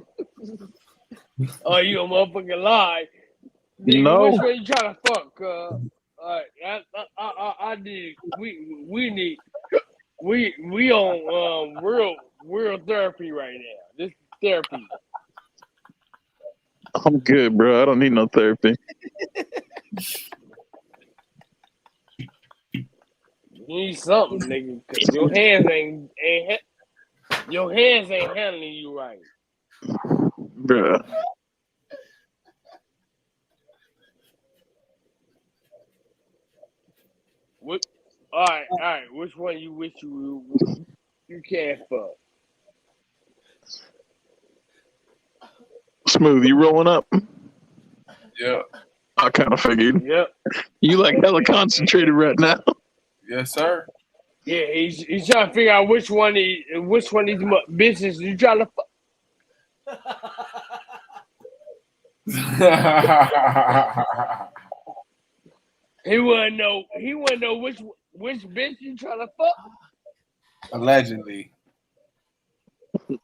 Oh, you a motherfucking lie. Nigga, No. which one you trying to fuck? I need. We on real therapy right now. This is therapy. I'm good, bro. I don't need no therapy. You need something, nigga, because your hands ain't handling you right. Bruh. What? All right. Which one you wish you can't fuck? Smooth, you rolling up? Yeah. I kind of figured. Yep. You like hella concentrated right now. Yes, sir. Yeah, he's trying to figure out which one of these bitches you trying to fuck. He wouldn't know which bitch you trying to fuck. Allegedly.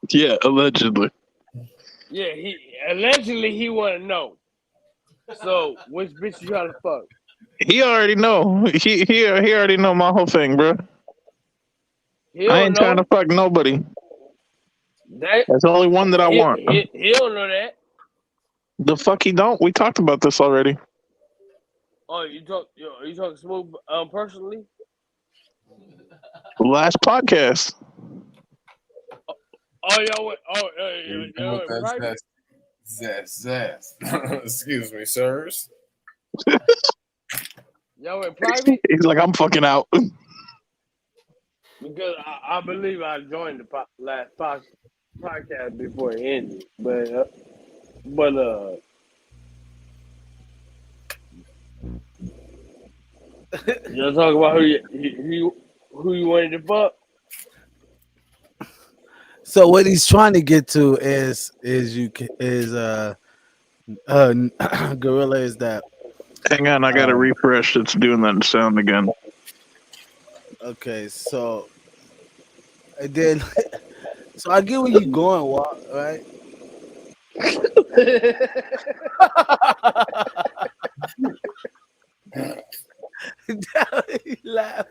Yeah, allegedly. Yeah, he want to know. So which bitch you trying to fuck? He already know. He already know my whole thing, bro. I ain't trying to fuck nobody. There's only one that I want. He don't know that. The fuck he don't? We talked about this already. Oh, you talk Smooth personally? Last podcast. Oh, y'all went. Oh, y'all went private. Zest. Excuse me, sirs. Y'all went private? He's like, I'm fucking out. Because I believe I joined the last podcast before it ended, but y'all talk about who you wanted to fuck. So what he's trying to get to is Gorilla is that. Hang on, I got to refresh. It's doing that sound again. Okay, so and then so I get where you're going, right? He laughed.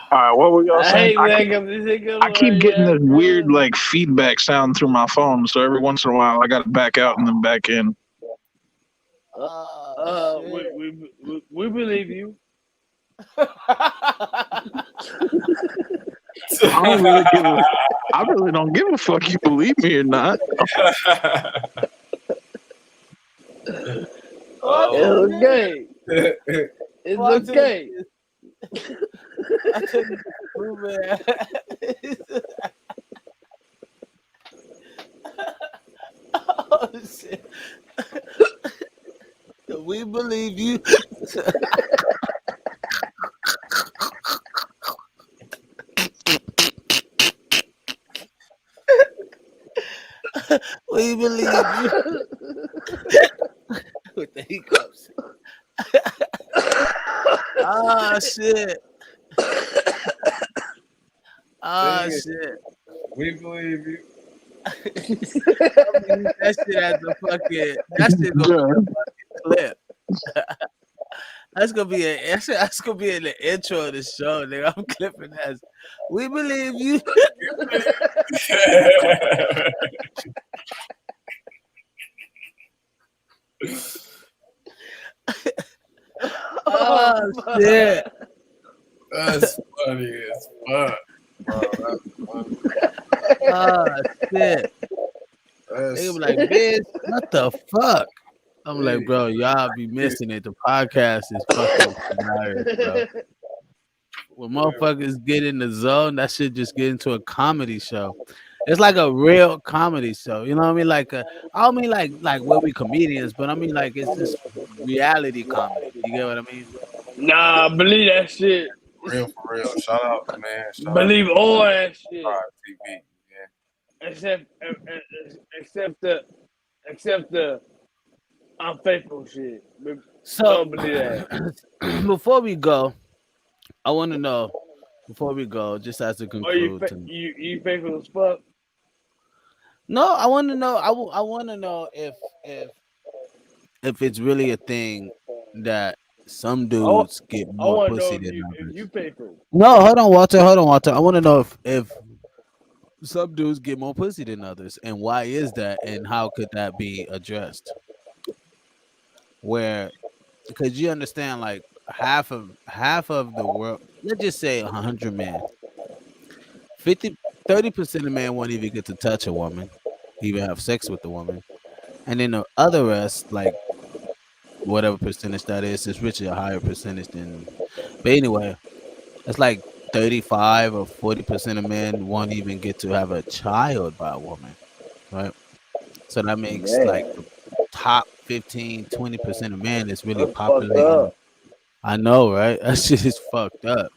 All right, what were y'all saying? I keep getting this weird like feedback sound through my phone, so every once in a while I got to back out and then back in. We believe you. I really don't give a fuck. You believe me or not? It's okay. It's okay. I couldn't prove it. Oh shit. We believe you. We believe you. With the hiccups. Ah shit. Ah shit. We believe you. That shit as a fucking. That shit gonna be a fucking clip. That's gonna be in the intro of the show, nigga. I'm clipping that. We believe you. Oh shit. That's funny as fuck, bro. That's funny. Oh shit. They be like, bitch, what the fuck? I'm like, bro, y'all be missing it. The podcast is fucking hilarious, bro. When motherfuckers get in the zone, that shit just get into a comedy show. It's like a real comedy show. You know what I mean? Like I don't mean like where we comedians, but I mean like it's just reality comedy. You get what I mean? Nah, believe that shit. Real for real. Shout out, man. Believe all that shit. TV. Yeah. Except the unfaithful shit. So don't believe that. before we go, I want to know. Before we go, just as a conclude. You faithful as fuck? No, I want to know. I want to know if it's really a thing that some dudes get more pussy than others. If you faithful. No, hold on, Walter. I want to know if some dudes get more pussy than others, and why is that? And how could that be addressed? Where, because you understand, like half of the world, let's just say 100 men, 30% of men won't even get to touch a woman, even have sex with the woman, and then the other rest, like whatever percentage that is really a higher percentage than. But anyway, it's like 35 or 40% of men won't even get to have a child by a woman, right? So that makes like Man, the top 15-20% of men is really that's fucked populating. up. I know, right? That shit is fucked up.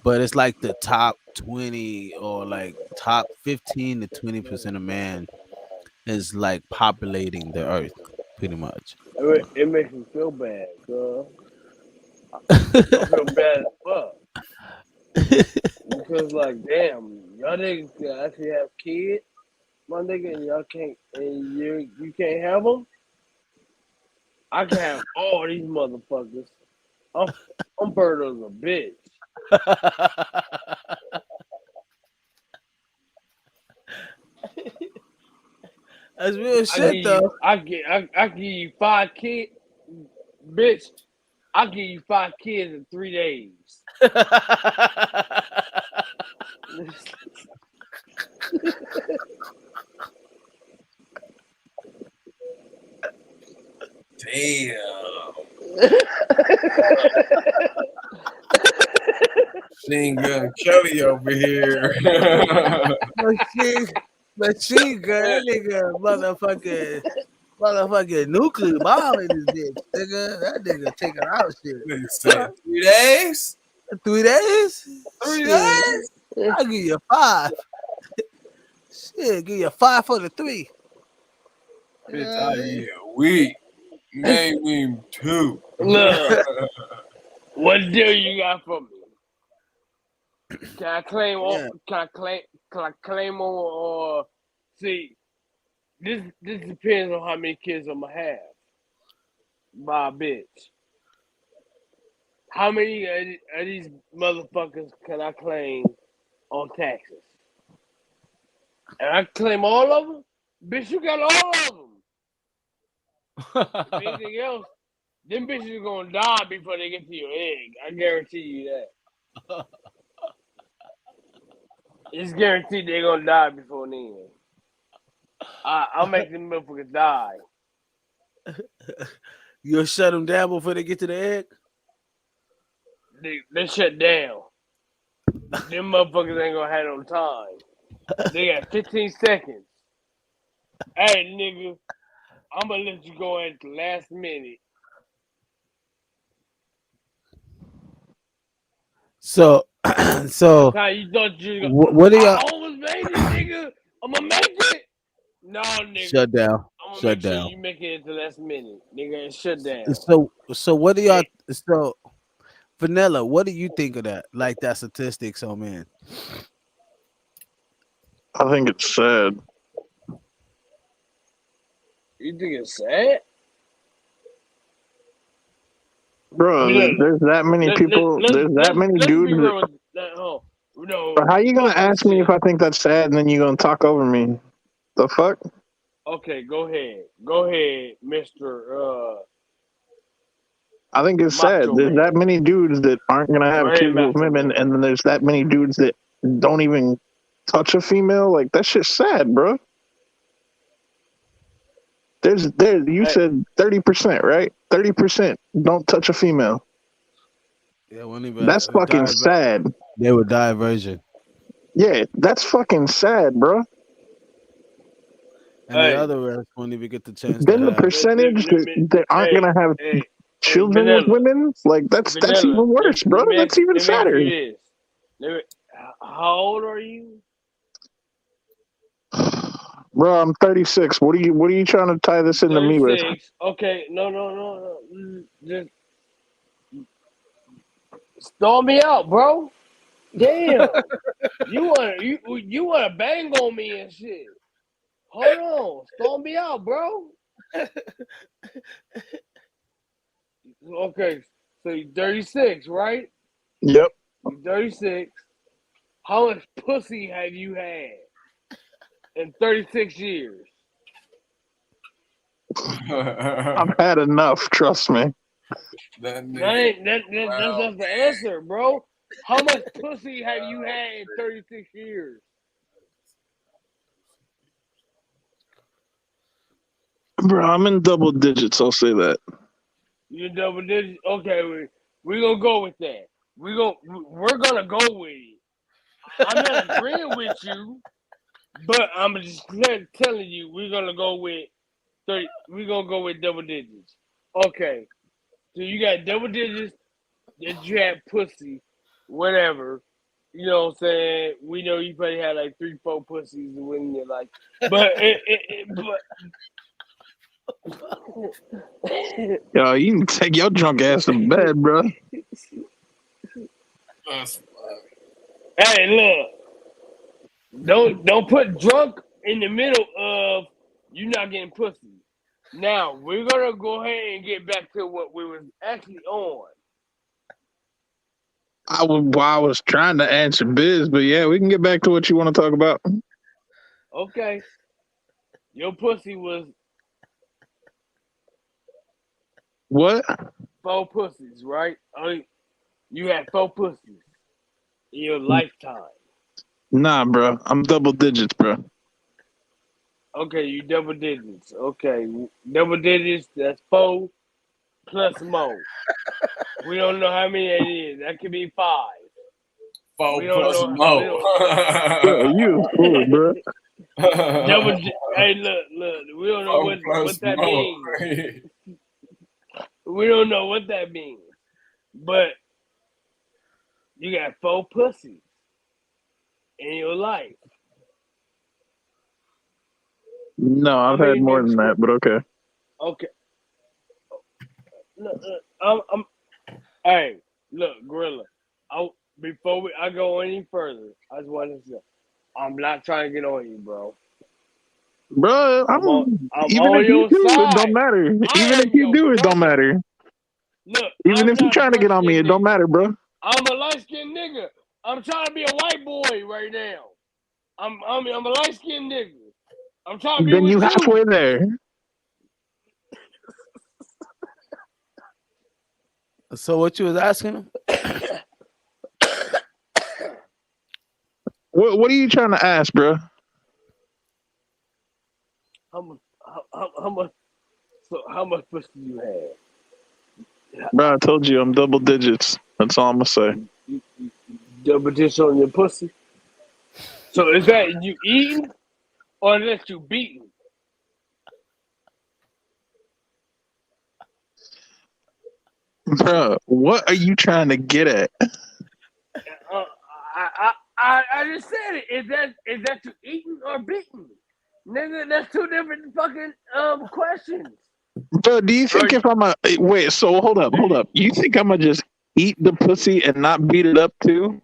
But it's like the top 20 or like top 15 to 20% of man is like populating the earth, pretty much. It makes me feel bad, girl. I feel bad as fuck. Because like, damn, y'all niggas can actually have kids, my nigga, and y'all can't, and you can't have them. I can have all these motherfuckers. I'm bird as a bitch. That's real shit, though. I give you 5 kids, bitch. I give you 5 kids in 3 days. Damn. Machine Gun Kelly over here. Machine gun, that nigga motherfucking nuclear bomb in this bitch, nigga. That nigga taking out shit. Nigga said 3 days? 3 days? 3 Shit. days? I'll give you 5. Shit, give you 5 for the 3. Bitch, I eat a week. Maybe 2. Look, what deal you got for me? Can I claim on? Can I claim on? Or see, this depends on how many kids I'm gonna have. By a bitch. How many of these motherfuckers can I claim on taxes? And I claim all of them? Bitch, you got all of them. If anything else, them bitches are gonna die before they get to your egg. I guarantee you that. It's guaranteed they're gonna die before then. I'll make them motherfuckers die. You'll shut them down before they get to the egg? They shut down. Them motherfuckers ain't gonna have no time. They got 15 seconds. Hey, nigga, I'm gonna let you go at the last minute. So, You thought you what are y'all? I almost made it, nigga. I'm gonna make it. No, nigga. Shut down. I'm gonna Shut make down. sure you make it at the last minute, nigga. And shut down. So what do y'all? So, Vanilla, what do you think of that? Like that statistics on men? I think it's sad. You think it's sad? Bro, there's that many people. There's that many dudes. But how you gonna ask me if I think that's sad, and then you gonna talk over me? The fuck? Okay, go ahead, Mister. I think it's sad. There's that many dudes that aren't gonna have kids with women, and then there's that many dudes that don't even touch a female. Like that shit's sad, bro. You said 30%, right? 30% don't touch a female. Yeah, even that's fucking sad. They would die a virgin. Yeah, that's fucking sad, bro. And the other rest won't even get the chance. Then the percentage that aren't gonna have children with women, like that's even worse, bro. That's even sadder. How old are you? Bro, I'm 36. What are you trying to tie this into me with? Okay, no. Just storm me out, bro. Damn. you wanna bang on me and shit. Hold on. Storm me out, bro. Okay, so you're 36, right? Yep. You're 36. How much pussy have you had? in 36 years? I've had enough. Trust me. That's not the answer, bro. How much pussy have you had in 36 years? Bro, I'm in double digits. I'll say that. You double digits? Okay, we gonna go with that. We're gonna go with it. I'm not agreeing with you, but I'm just telling you we're gonna go with 30. We're gonna go with double digits. Okay, so you got double digits that you had pussy, whatever. You know what I'm saying? We know you probably had like 3-4 pussies when you're like, but Yo, you can take your drunk ass to bed, bro. Hey, look, don't put drunk in the middle of you not getting pussy. Now we're gonna go ahead and get back to what we was actually on. I was trying to answer Biz, but yeah, we can get back to what you want to talk about. Okay, your pussy was what? 4 pussies, right? You had 4 pussies in your lifetime. Nah, bro. I'm double digits, bro. Okay, you double digits. Okay, double digits. That's 4 plus more. We don't know how many it is. That could be 5. 4 plus more. You fool, bro. Hey, look. We don't know what that means. We don't know what that means. But you got 4 pussies in your life. No, I've had more than that, but okay. Okay. Look, hey, look, Gorilla. Before I go any further, I just want to say, I'm not trying to get on you, bro. Bro, I'm even on if you your do, side. it don't matter. Even if you do, it don't matter. Look, even if you're trying to get on me, it don't matter, bro. I'm a light-skinned nigga. I'm trying to be a white boy right now. I'm a light-skinned nigga. I'm trying to be Then with you halfway there. So what you was asking him? What are you trying to ask, bro? How much pussy do you have? Bro, I told you I'm double digits. That's all I'm gonna say. Double digits on your pussy. So is that you eating or is that you beating? Bro, what are you trying to get at? I just said it. Is that you eating or beating? Nigga, that's 2 different fucking questions. Bro, do you think if I'm wait? So hold up. You think I'm gonna just eat the pussy and not beat it up too?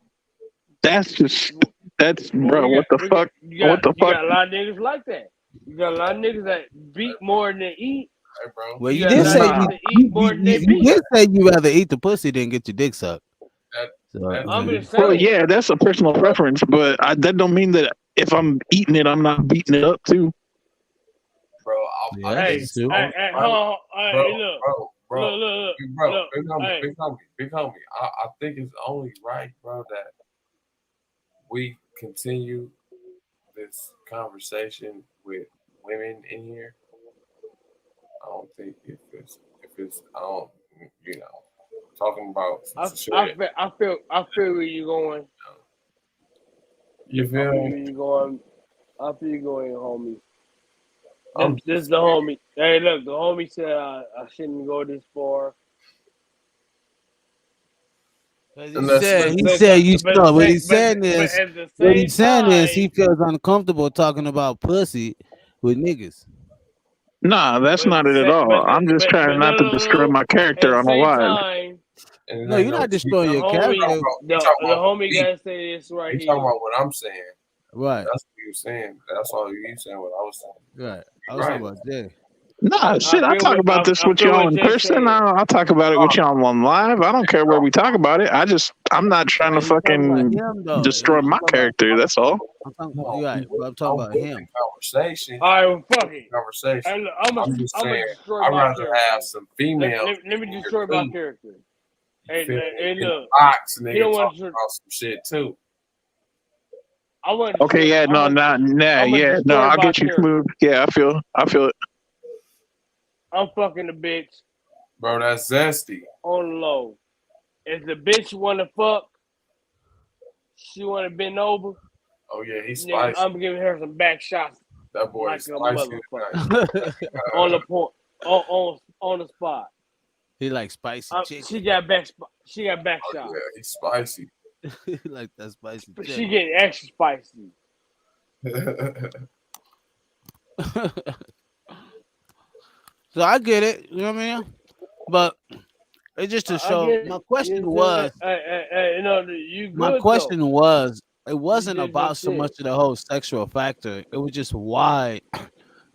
That's bro. What the fuck? What the fuck? You got a lot of niggas like that. You got a lot of niggas that beat more than they eat. Hey, bro. Well, you did say you did say you rather eat the pussy than get your dick sucked. Well, yeah, that's a personal preference, but that don't mean that if I'm eating it, I'm not beating it up too. Bro, hey, look. Big homie. I think it's only right, bro, that we continue this conversation with women in here. I don't think if it's I don't, talking about shit. I feel where you're going. You feel me? I feel you going, homie. This is the homie. Hey, look, the homie said I shouldn't go this far. He said you know what he's saying is he feels uncomfortable talking about pussy with niggas. Nah, that's not it at all. I'm just trying not to destroy my character on a live. No, you're not destroying your character. The homie gotta say this right here. You talking about what I'm saying. Right. That's what you're saying. That's all you saying what I was saying. Right. I was talking about Jay. Nah, shit, I talk about this with y'all in person. I'll talk about it with y'all on live. I don't care where we talk about it. I'm not trying to fucking destroy my character. That's all. You're right, but I'm talking about him. Conversation. All right, well, fuck it. Conversation. Hey, look, I'm I'm just gonna saying. destroy I'd my rather character. have some females. Let me destroy my character. Hey, in look. the box, and He they don't can want talk to. about some shit too. I want to. Okay, yeah, no, I'll get you smooth. Yeah, I feel it. I'm fucking the bitch Bro, that's zesty. on the low. If the bitch want to fuck, she want to bend over. Oh yeah, he's Nigga, spicy. I'm giving her some back shots. That boy like is a spicy. motherfucker. On the point, on the spot. He like spicy chicken. She got back. She got back shots. Yeah, he's spicy. He like that spicy chicken. She getting extra spicy. So I get it, you know what I mean? But it's just to show. My question was. My question was. It wasn't did your about so shit. much of the whole sexual factor. It was just why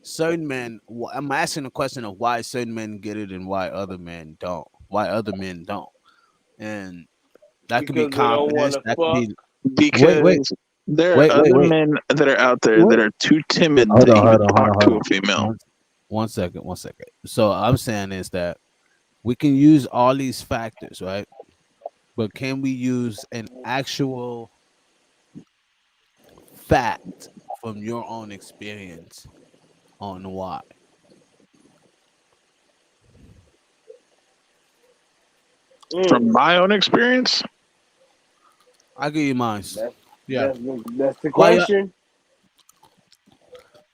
certain men. I'm asking the question of why certain men get it and why other men don't. Why other men don't, and that could be Because they don't confidence. wanna That could be. Because there are other men that are out there that are too timid to even talk to a female. One second. So I'm saying is that we can use all these factors, right? But can we use an actual fact from your own experience on why? From my own experience? I'll give you mine. That's the question.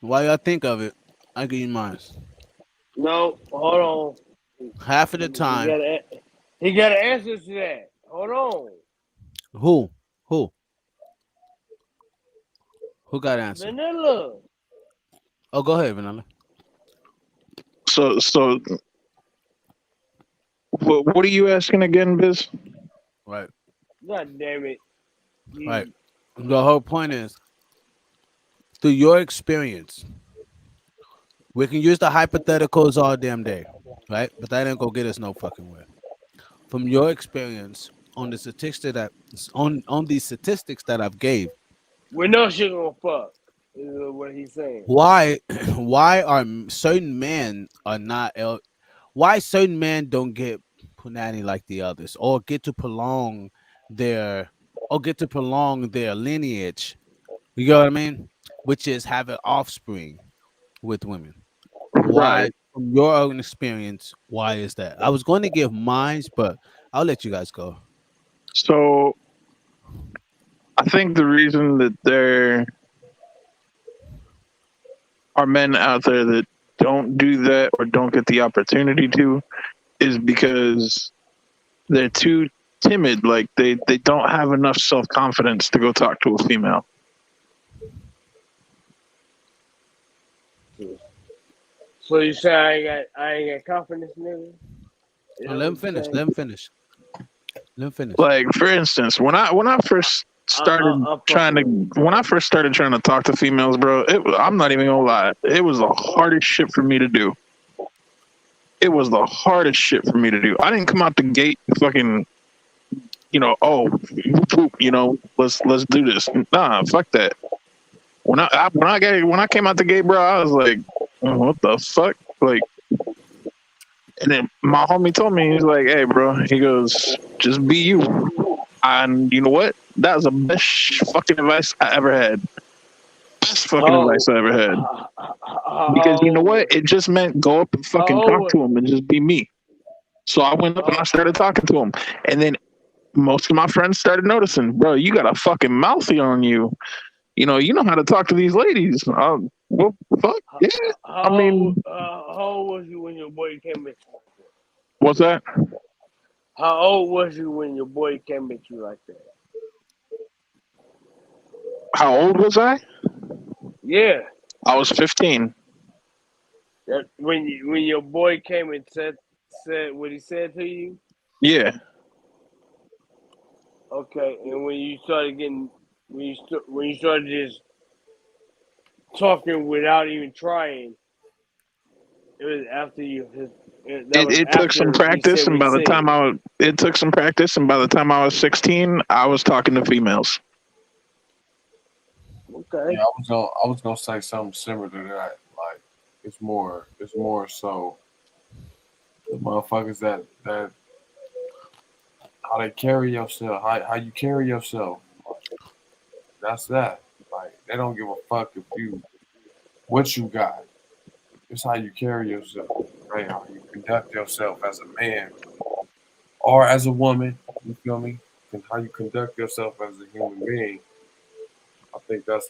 While y'all think of it, I'll give you mine. No, hold on. Half of the time. He got an answer to that. Hold on. Who? Who got an answer? Vanilla. Oh, go ahead, Vanilla. So what are you asking again, Biz? Right. God damn it. Right. The whole point is, through your experience, we can use the hypotheticals all damn day, right? But that ain't gonna get us no fucking way. From your experience on the statistics on these statistics that I've gave, We know she gonna fuck. Is what he's saying. why are certain men are not why certain men don't get punani like the others, or get to prolong their lineage, you know what I mean, which is having offspring with women. Why, Right. from your own experience, why is that? I was going to give mine, but I'll let you guys go. So I think the reason that there are men out there that don't do that or don't get the opportunity to is because they're too timid. Like they don't have enough self-confidence to go talk to a female. So you say I ain't got confidence, nigga? Let him finish. Like for instance, when I first started trying to talk to females, bro, I'm not even gonna lie, it was the hardest shit for me to do. It was the hardest shit for me to do. I didn't come out the gate fucking, let's do this. Nah, fuck that. When I came out the gate, bro, I was like, what the fuck? Like, and then my homie told me, he's like, hey, bro, he goes, just be you. And you know what? That was the best fucking advice I ever had. Best fucking advice I ever had. Because you know what? It just meant go up and fucking talk to him and just be me. So I went up and I started talking to him. And then most of my friends started noticing, bro, you got a fucking mouthy on you. You know how to talk to these ladies. Well, fuck, yeah. How old was you when your boy came at you? What's that? How old was you when your boy came at you like that? How old was I? Yeah. I was 15. When your boy came and said what he said to you? Yeah. Okay, and when you started just talking without even trying, it was after you. It took some practice, and by the time I was 16, I was talking to females. Okay. Yeah, I was gonna say something similar to that. Like it's more so the motherfuckers that how they carry yourself, how you carry yourself. That's that. Like they don't give a fuck if you what you got. It's how you carry yourself, right? How you conduct yourself as a man or as a woman. You feel me? And how you conduct yourself as a human being. I think that's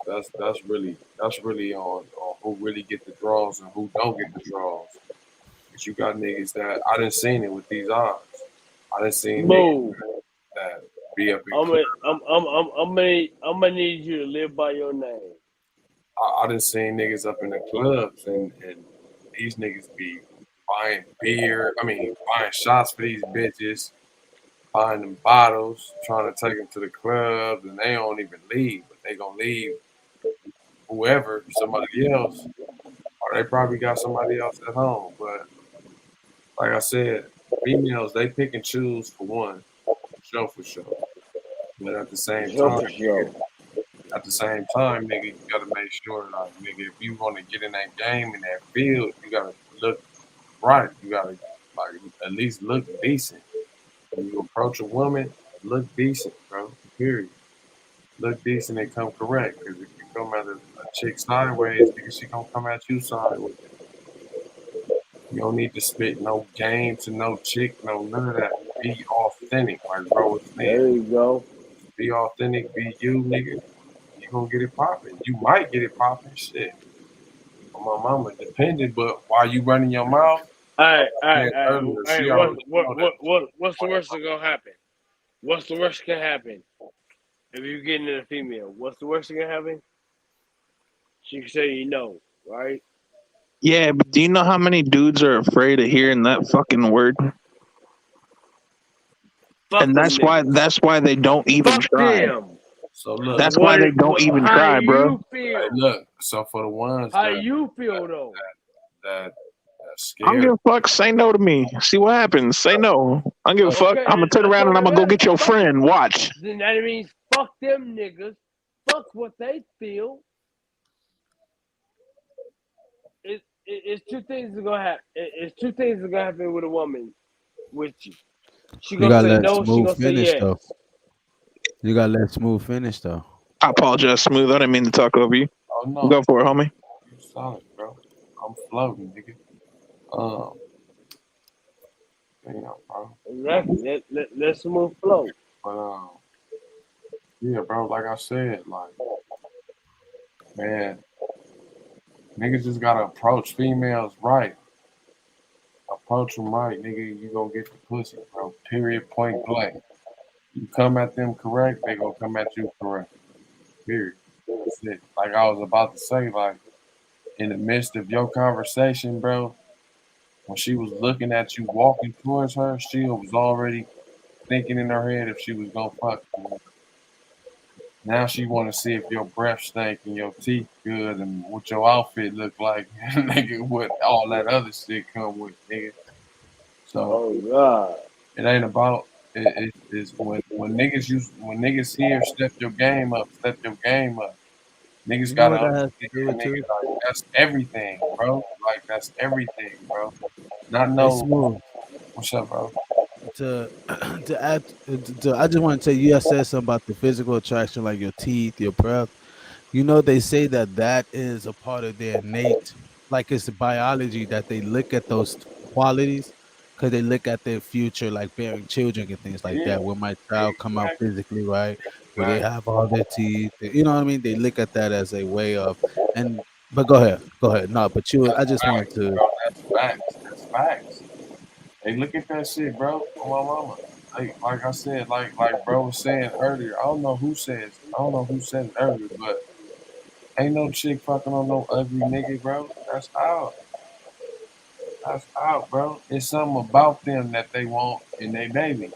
really on who really get the draws and who don't get the draws. Cause you got niggas that I done seen it with these odds. I done seen niggas Move. that be up in I'm clubs. gonna need you to live by your name. I done seen niggas up in the clubs and these niggas be buying beer. I mean, buying shots for these bitches, buying them bottles, trying to take them to the club, and they don't even leave, but they gonna leave whoever, somebody else, or they probably got somebody else at home. But like I said, females they pick and choose for one, for sure. But at the same time, For sure. at the same time, nigga, you gotta make sure, like, nigga, if you want to get in that game in that field, you gotta look right. You gotta like at least look decent. When you approach a woman, look decent, bro. Period. Look decent and come correct. Because if you come at a chick sideways, nigga, she gonna come at you sideways. You don't need to spit no game to no chick, no none of that. Be authentic, like bro was saying. There you go. Be authentic, be you, nigga. You gonna get it popping. You might get it popping, shit. On my mama, depending, but while you running your mouth, All said right. earlier, Hey, she already know that. what's the worst that gonna happen? What's the worst that can happen if you get into a female? What's the worst that can happen? She can say no, right? Yeah, but do you know how many dudes are afraid of hearing that fucking word? Fuck And them that's why they don't even try. Them. So look, That's why they don't even How try, bro. you feel? Hey, look. So for the ones How you feel though? that I don't scared, give a fuck. Say no to me. See what happens. Say no. I don't give a fuck. Okay, I'm gonna turn let's around go and I'm to gonna go that. get your Fuck. friend. Watch. Then that means fuck them niggas. Fuck what they feel. It's two things that gonna happen. It's two things that gonna happen with a woman with you. She You gonna gotta say let no. She Smooth gonna say finish yes. though. You gotta let Smooth finish though. I apologize, Smooth. I didn't mean to talk over you. oh no, Go for it, homie. you solid, bro. I'm floating, nigga. Bro. Exactly. Let's move flow. But yeah, bro. Like I said, like man, niggas just gotta approach females right. Approach them right, nigga. You gonna get the pussy, bro. Period. Point blank. You come at them correct, they gonna come at you correct. Period. That's it. Like I was about to say, like in the midst of your conversation, bro, when she was looking at you walking towards her, she was already thinking in her head if she was gonna fuck you. Now she want to see if your breath stank and your teeth good and what your outfit look like, nigga. What all that other shit come with, nigga. So Oh God. it ain't about it's when niggas here step your game up, step your game up. Niggas You know gotta what that has to understand, do with nigga, too? like that's everything, bro. Like that's everything, bro. Not Hey, no. Smooth. What's up, bro? To to add I just want to tell you, I said something about the physical attraction, like your teeth, your breath. You know, they say that is a part of their innate, like it's the biology that they look at those qualities because they look at their future, like bearing children and things like Yeah, that. Will my child come out exactly, physically right? Will they exactly. have all their teeth? You know what I mean? They look at that as a way of, and but go ahead, go ahead. No, but you, I That's just wanted facts, to. bro. That's facts. That's facts. Hey, look at that shit, bro. On my mama. Like I said, like bro was saying earlier. I don't know who said it earlier, but ain't no chick fucking on no ugly nigga, bro. That's out. That's out, bro. It's something about them that they want in their baby.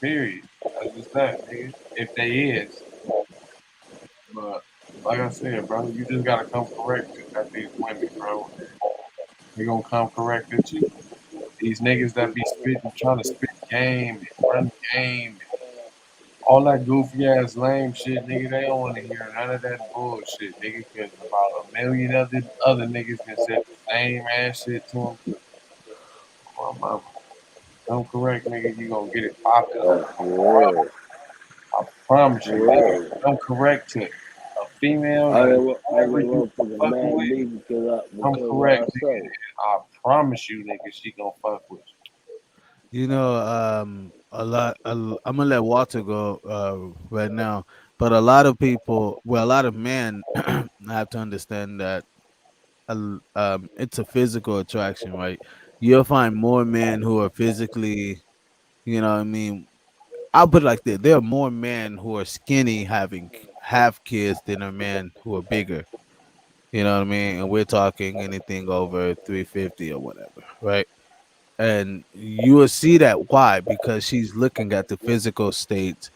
Period. That's just that, nigga. If they is. But like I said, bro, you just gotta come correct at these women, bro. They gonna come correct at you. These niggas that be spitting, trying to spit game and run game and All that goofy ass lame shit, nigga. They don't want to hear none of that bullshit, nigga. Because about a million other niggas can say the same ass shit to them. Cause my mama, don't correct, nigga. You gonna get it popping. I promise you, nigga. Don't correct to a female that whoever you fucking with. Don't correct, nigga. I promise you, nigga. She gonna fuck with you. You know, I'm gonna let Walter go right now, but a lot of people, well, a lot of men have to understand that it's a physical attraction, right? You'll find more men who are physically, you know what I mean? I'll put it like this: there are more men who are skinny having have kids than are men who are bigger. You know what I mean? And we're talking anything over 350 or whatever, right? And you will see that why, because she's looking at the physical state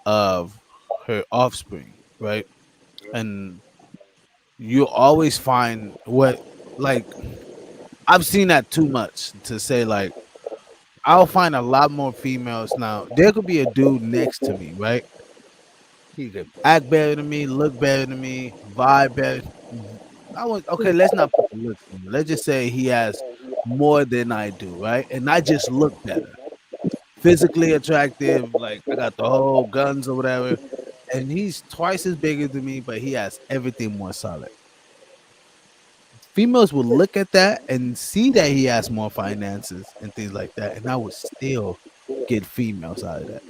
of her offspring, right? And you always find what, like, I've seen that too much to say, like, I'll find a lot more females now. There could be a dude next to me, right? He could act better than me, look better than me, vibe better. I was okay. Let's not put the looks in there. Let's just say he has more than I do, right? And I just look better, physically attractive. Like I got the whole guns or whatever, and he's twice as bigger than me, but he has everything more solid. Females will look at that and see that he has more finances and things like that, and I would still get females out of that.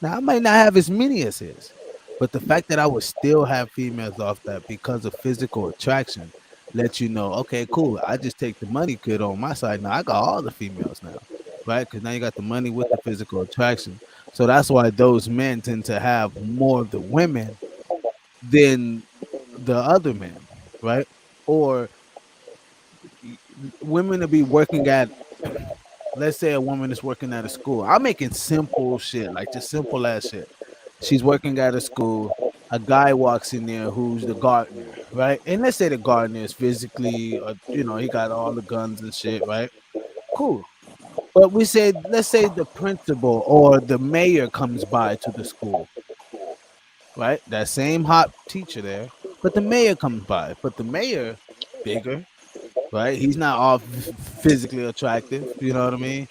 Now I might not have as many as his, but the fact that I would still have females off that because of physical attraction lets you know, okay, cool. I just take the money kid on my side. Now I got all the females now, right? Because now you got the money with the physical attraction. So that's why those men tend to have more of the women than the other men, right? Or women to be working at, let's say a woman is working at a school. I'm making simple shit, like just simple ass shit. She's working at a school. A guy walks in there who's the gardener, right? And let's say the gardener is physically, he got all the guns and shit, right? Cool. But we said, let's say the principal or the mayor comes by to the school, right? That same hot teacher there, but the mayor comes by. But the mayor, bigger, right? He's not all physically attractive, you know what I mean?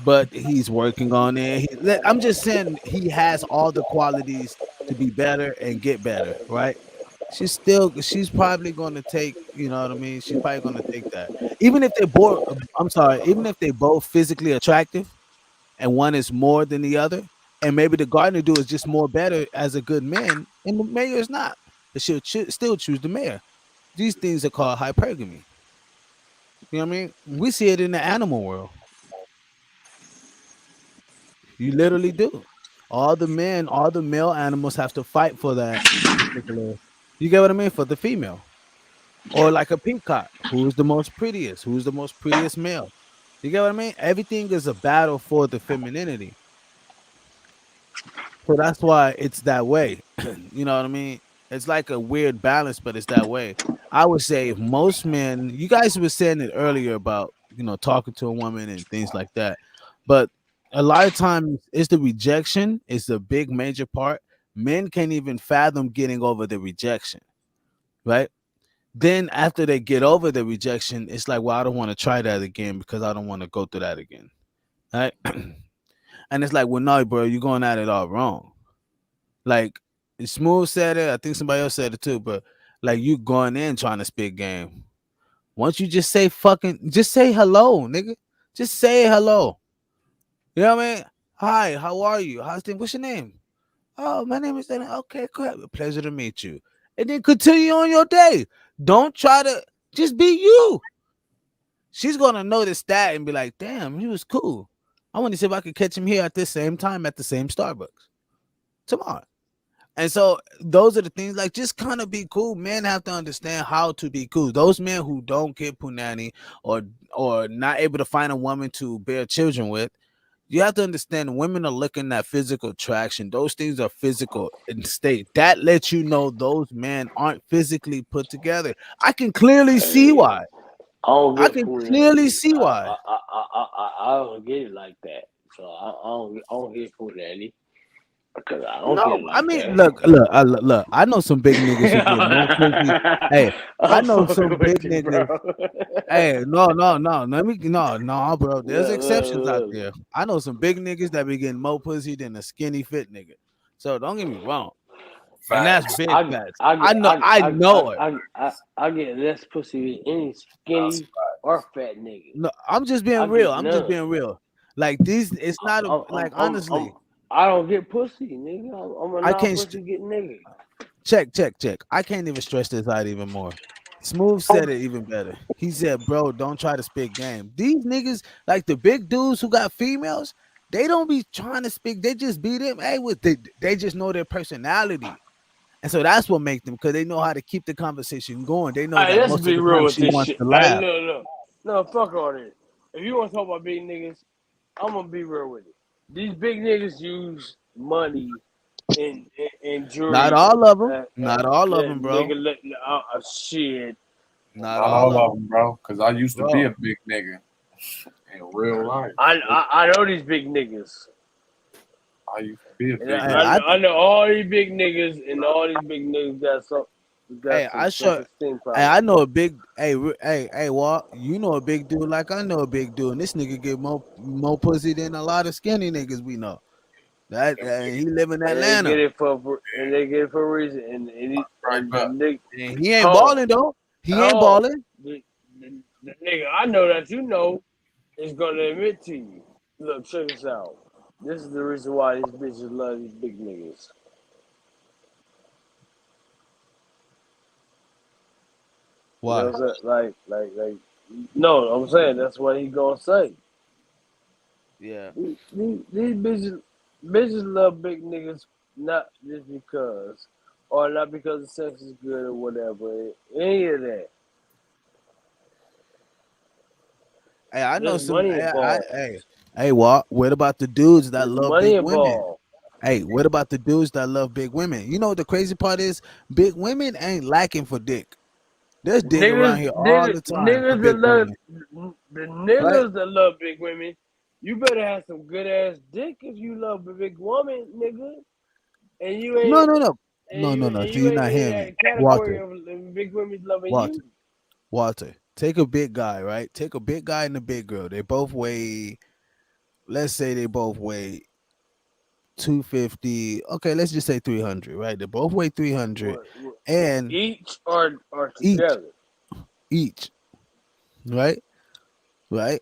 But he's working on it. I'm just saying he has all the qualities to be better and get better, right? She's probably going to take, you know what I mean? She's probably going to take that. Even if they're both, I'm sorry, even if they both physically attractive and one is more than the other, and maybe the gardener dude is just more better as a good man, and the mayor is not, but she'll still choose the mayor. These things are called hypergamy. You know what I mean? We see it in the animal world. You literally do. All the male animals have to fight for that particular. You get what I mean? For the female, or like a peacock, who's the most prettiest? Who's the most prettiest male? You get what I mean? Everything is a battle for the femininity. So that's why it's that way. You know what I mean? It's like a weird balance, but it's that way. I would say if most men, you guys were saying it earlier about, talking to a woman and things like that. But a lot of times it's the rejection is the big major part. Men can't even fathom getting over the rejection, right? Then after they get over the rejection, it's like, well, I don't want to try that again because I don't want to go through that again. Right? And it's like, well, no, bro, you're going at it all wrong. Like Smooth said it, I think somebody else said it too, but like you going in trying to spit game. Once you just say hello, nigga. Just say hello. You know what I mean? Hi, how are you? What's your name? Oh, my name is Dana. Okay, cool. Pleasure to meet you. And then continue on your day. Don't try to just be you. She's gonna notice that and be like, damn, he was cool. I want to see if I could catch him here at the same time at the same Starbucks tomorrow. And so those are the things, like, just kind of be cool. Men have to understand how to be cool. Those men who don't get punani or not able to find a woman to bear children with, you have to understand women are looking at physical attraction. Those things are physical in state. That lets you know those men aren't physically put together. I can clearly see why. I can clearly see why. I don't get it like that. So I don't get punani. Because I don't No, get it I like mean, that. look. I know some big niggas who get more pussy. Hey, I I'm know fucking some big with you, niggas. bro. Hey, no. No, bro. There's exceptions out Look. there. I know some big niggas that be getting more pussy than a skinny fit nigga. So don't get me wrong. And that's Facts. big facts. I know it. I get less pussy than any skinny or fat nigga. No, I'm just being I real. get I'm just none. being real. Like these, it's not like honestly. I don't get pussy, nigga. I'm a I can't non-pussy getting nigga. check. I can't even stress this out even more. Smooth said it even better. He said, "Bro, don't try to spit game." These niggas, like the big dudes who got females, they don't be trying to speak. They just be them. Hey, they just know their personality, and so that's what makes them because they know how to keep the conversation going. They know Hey, that let's most of be the real time with she this wants shit. to Hey, laugh. look. No, fuck all this. If you want to talk about big niggas, I'm gonna be real with it. These big niggas use money and jewelry. Not all of them. Not all of them, bro. Nigga, shit. Not Not all all of of them, bro. Because I used to be bro. a big nigga in real life. I know these big niggas. I used to be a And big I know all these big niggas, and all these big niggas got some Hey, I sure. self-esteem Hey, I problems. know a big. Hey, Walt. You know a big dude like I know a big dude, and this nigga get more pussy than a lot of skinny niggas we know. That he live in And they get Atlanta, it for a reason. And the nigga, and he ain't hold balling though. He ain't on. balling. The nigga I know that you know is gonna admit to you. Look, check this out. This is the reason why these bitches love these big niggas. You know Why? what I'm saying? Like. No, I'm saying that's what he gonna say. Yeah. These bitches love big niggas not just because, or not because the sex is good or whatever. Any of that. Hey, I know There's some. money involved. Hey, Walt. What about the dudes that There's love money big women? involved. Hey, what about the dudes that love big women? You know what the crazy part is? Big women ain't lacking for dick. There's dick around here all the time for Niggas that big love women, the right? niggas that love big women. You better have some good ass dick if you love a big woman, nigga. And you No, ain't no, no, and you no. and See, you you're ain't not in hearing me, that category Walter. of big women loving Walter. you. Walter. Take a big guy, right? Take a big guy and a big girl. They both weigh. Let's say they both weigh 250. Okay, let's just say 300, right? They both weigh 300, and Each or each, together. each, right? Right.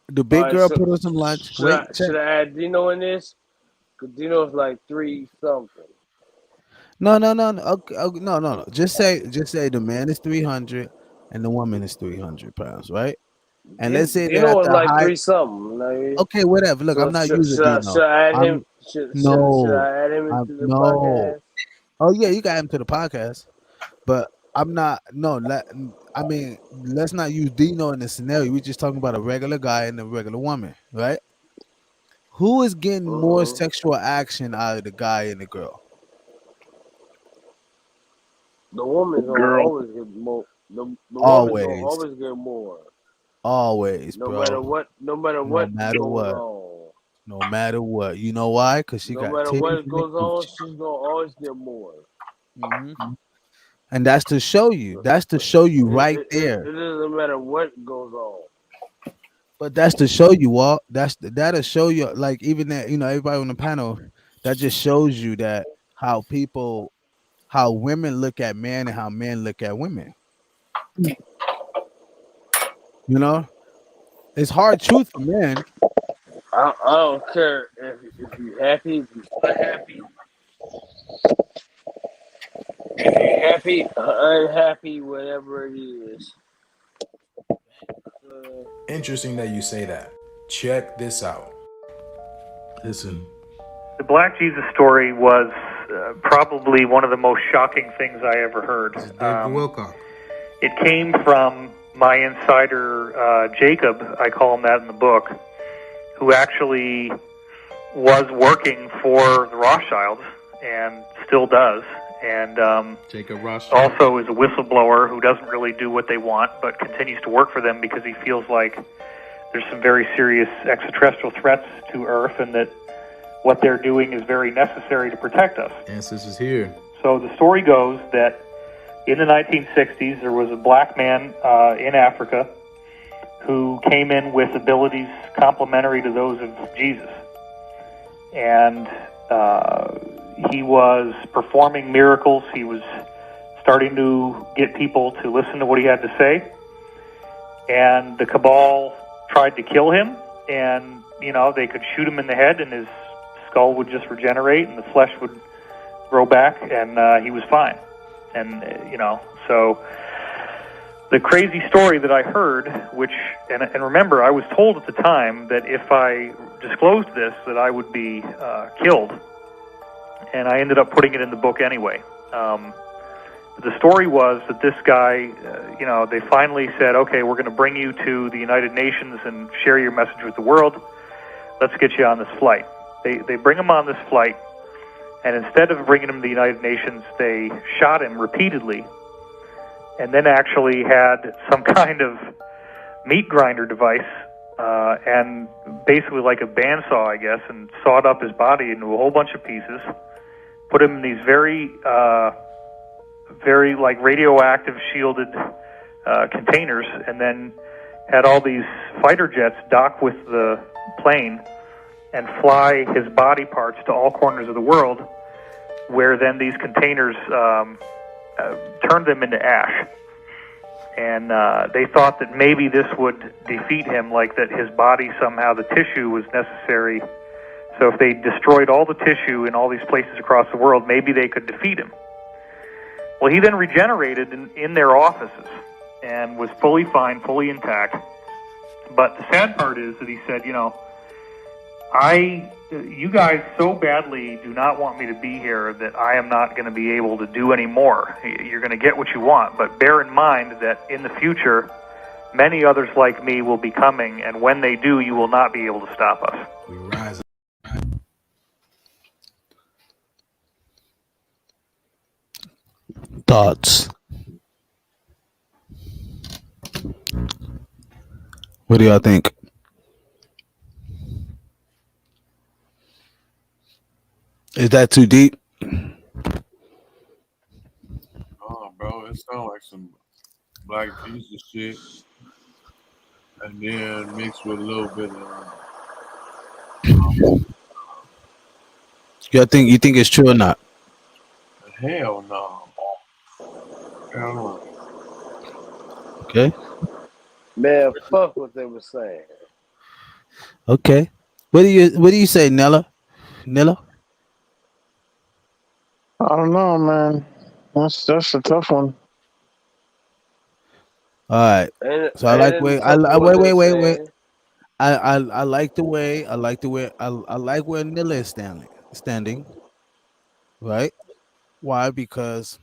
The All big right, girl so put on some lunch. Wait, check. should I add Dino in this? Cause Dino's like 3 something. No. Okay, no. Just say the man is 300 and the woman is 300 pounds, right? And let's say they're Dino at was the like height. 3 something. Like, Okay, whatever. Look, so I'm not using should Dino. I add him? I'm Should no, I add him I'm into the no. podcast? Oh yeah, you got him to the podcast, but I'm not. No, I mean, let's not use Dino in the scenario. We're just talking about a regular guy and a regular woman, right? Who is getting more sexual action out of the guy and the girl? The woman's gonna Girl. always get more. The woman's gonna Always, always get more. always, No matter bro. what. No matter No what matter goes what. on. No matter what. You know why? Because she No got matter titties what in the goes on, cooch. she's gonna always get more. And that's to show you. That's to show you right It there. doesn't matter what goes on. But that's to show you, Walt. That'll show you, like even that, everybody on the panel. That just shows you that how women look at men and how men look at women. You know, it's hard truth for men. I don't care if you're happy, if you're unhappy, if you're happy, unhappy, whatever it is. Interesting that you say that. Check this out. Listen. The Black Jesus story was probably one of the most shocking things I ever heard. It came from my insider, Jacob, I call him that in the book, who actually was working for the Rothschilds and still does. And Jacob Rothschild. also is a whistleblower who doesn't really do what they want, but continues to work for them because he feels like there's some very serious extraterrestrial threats to Earth, and that what they're doing is very necessary to protect us. Ancestors here. So the story goes that in the 1960s, there was a black man in Africa who came in with abilities complementary to those of Jesus. And he was performing miracles. He was starting to get people to listen to what he had to say. And the cabal tried to kill him, and, you know, they could shoot him in the head and his skull would just regenerate and the flesh would grow back, and he was fine. And, you know, so the crazy story that I heard, which, and remember, I was told at the time that if I disclosed this, that I would be killed. And I ended up putting it in the book anyway. The story was that this guy, you know, they finally said, okay, we're going to bring you to the United Nations and share your message with the world. Let's get you on this flight. They bring him on this flight, and instead of bringing him to the United Nations, they shot him repeatedly, and then actually had some kind of meat grinder device, and basically like a bandsaw, I guess, and sawed up his body into a whole bunch of pieces, put him in these very like radioactive shielded containers, and then had all these fighter jets dock with the plane and fly his body parts to all corners of the world, where then these containers turned them into ash. And they thought that maybe this would defeat him, like that his body somehow, the tissue was necessary. So if they destroyed all the tissue in all these places across the world, maybe they could defeat him. Well, he then regenerated in their offices and was fully fine, fully intact. But the sad part is that he said, you know, you guys so badly do not want me to be here that I am not going to be able to do any more. You're going to get what you want, but bear in mind that in the future, many others like me will be coming, and when they do, you will not be able to stop us. We rise up. Thoughts? What do y'all think? Is that too deep? Oh, bro, it sounds like some Black Jesus shit, and then mixed with a little bit of. You think it's true or not? Hell no. Hell no. Okay. Man, fuck what they were saying. Okay. What do you say, Nella? Nella? I don't know, man. That's a tough one. All right. So I like wait. I like the way. I like where Nilla is standing. Right? Why? Because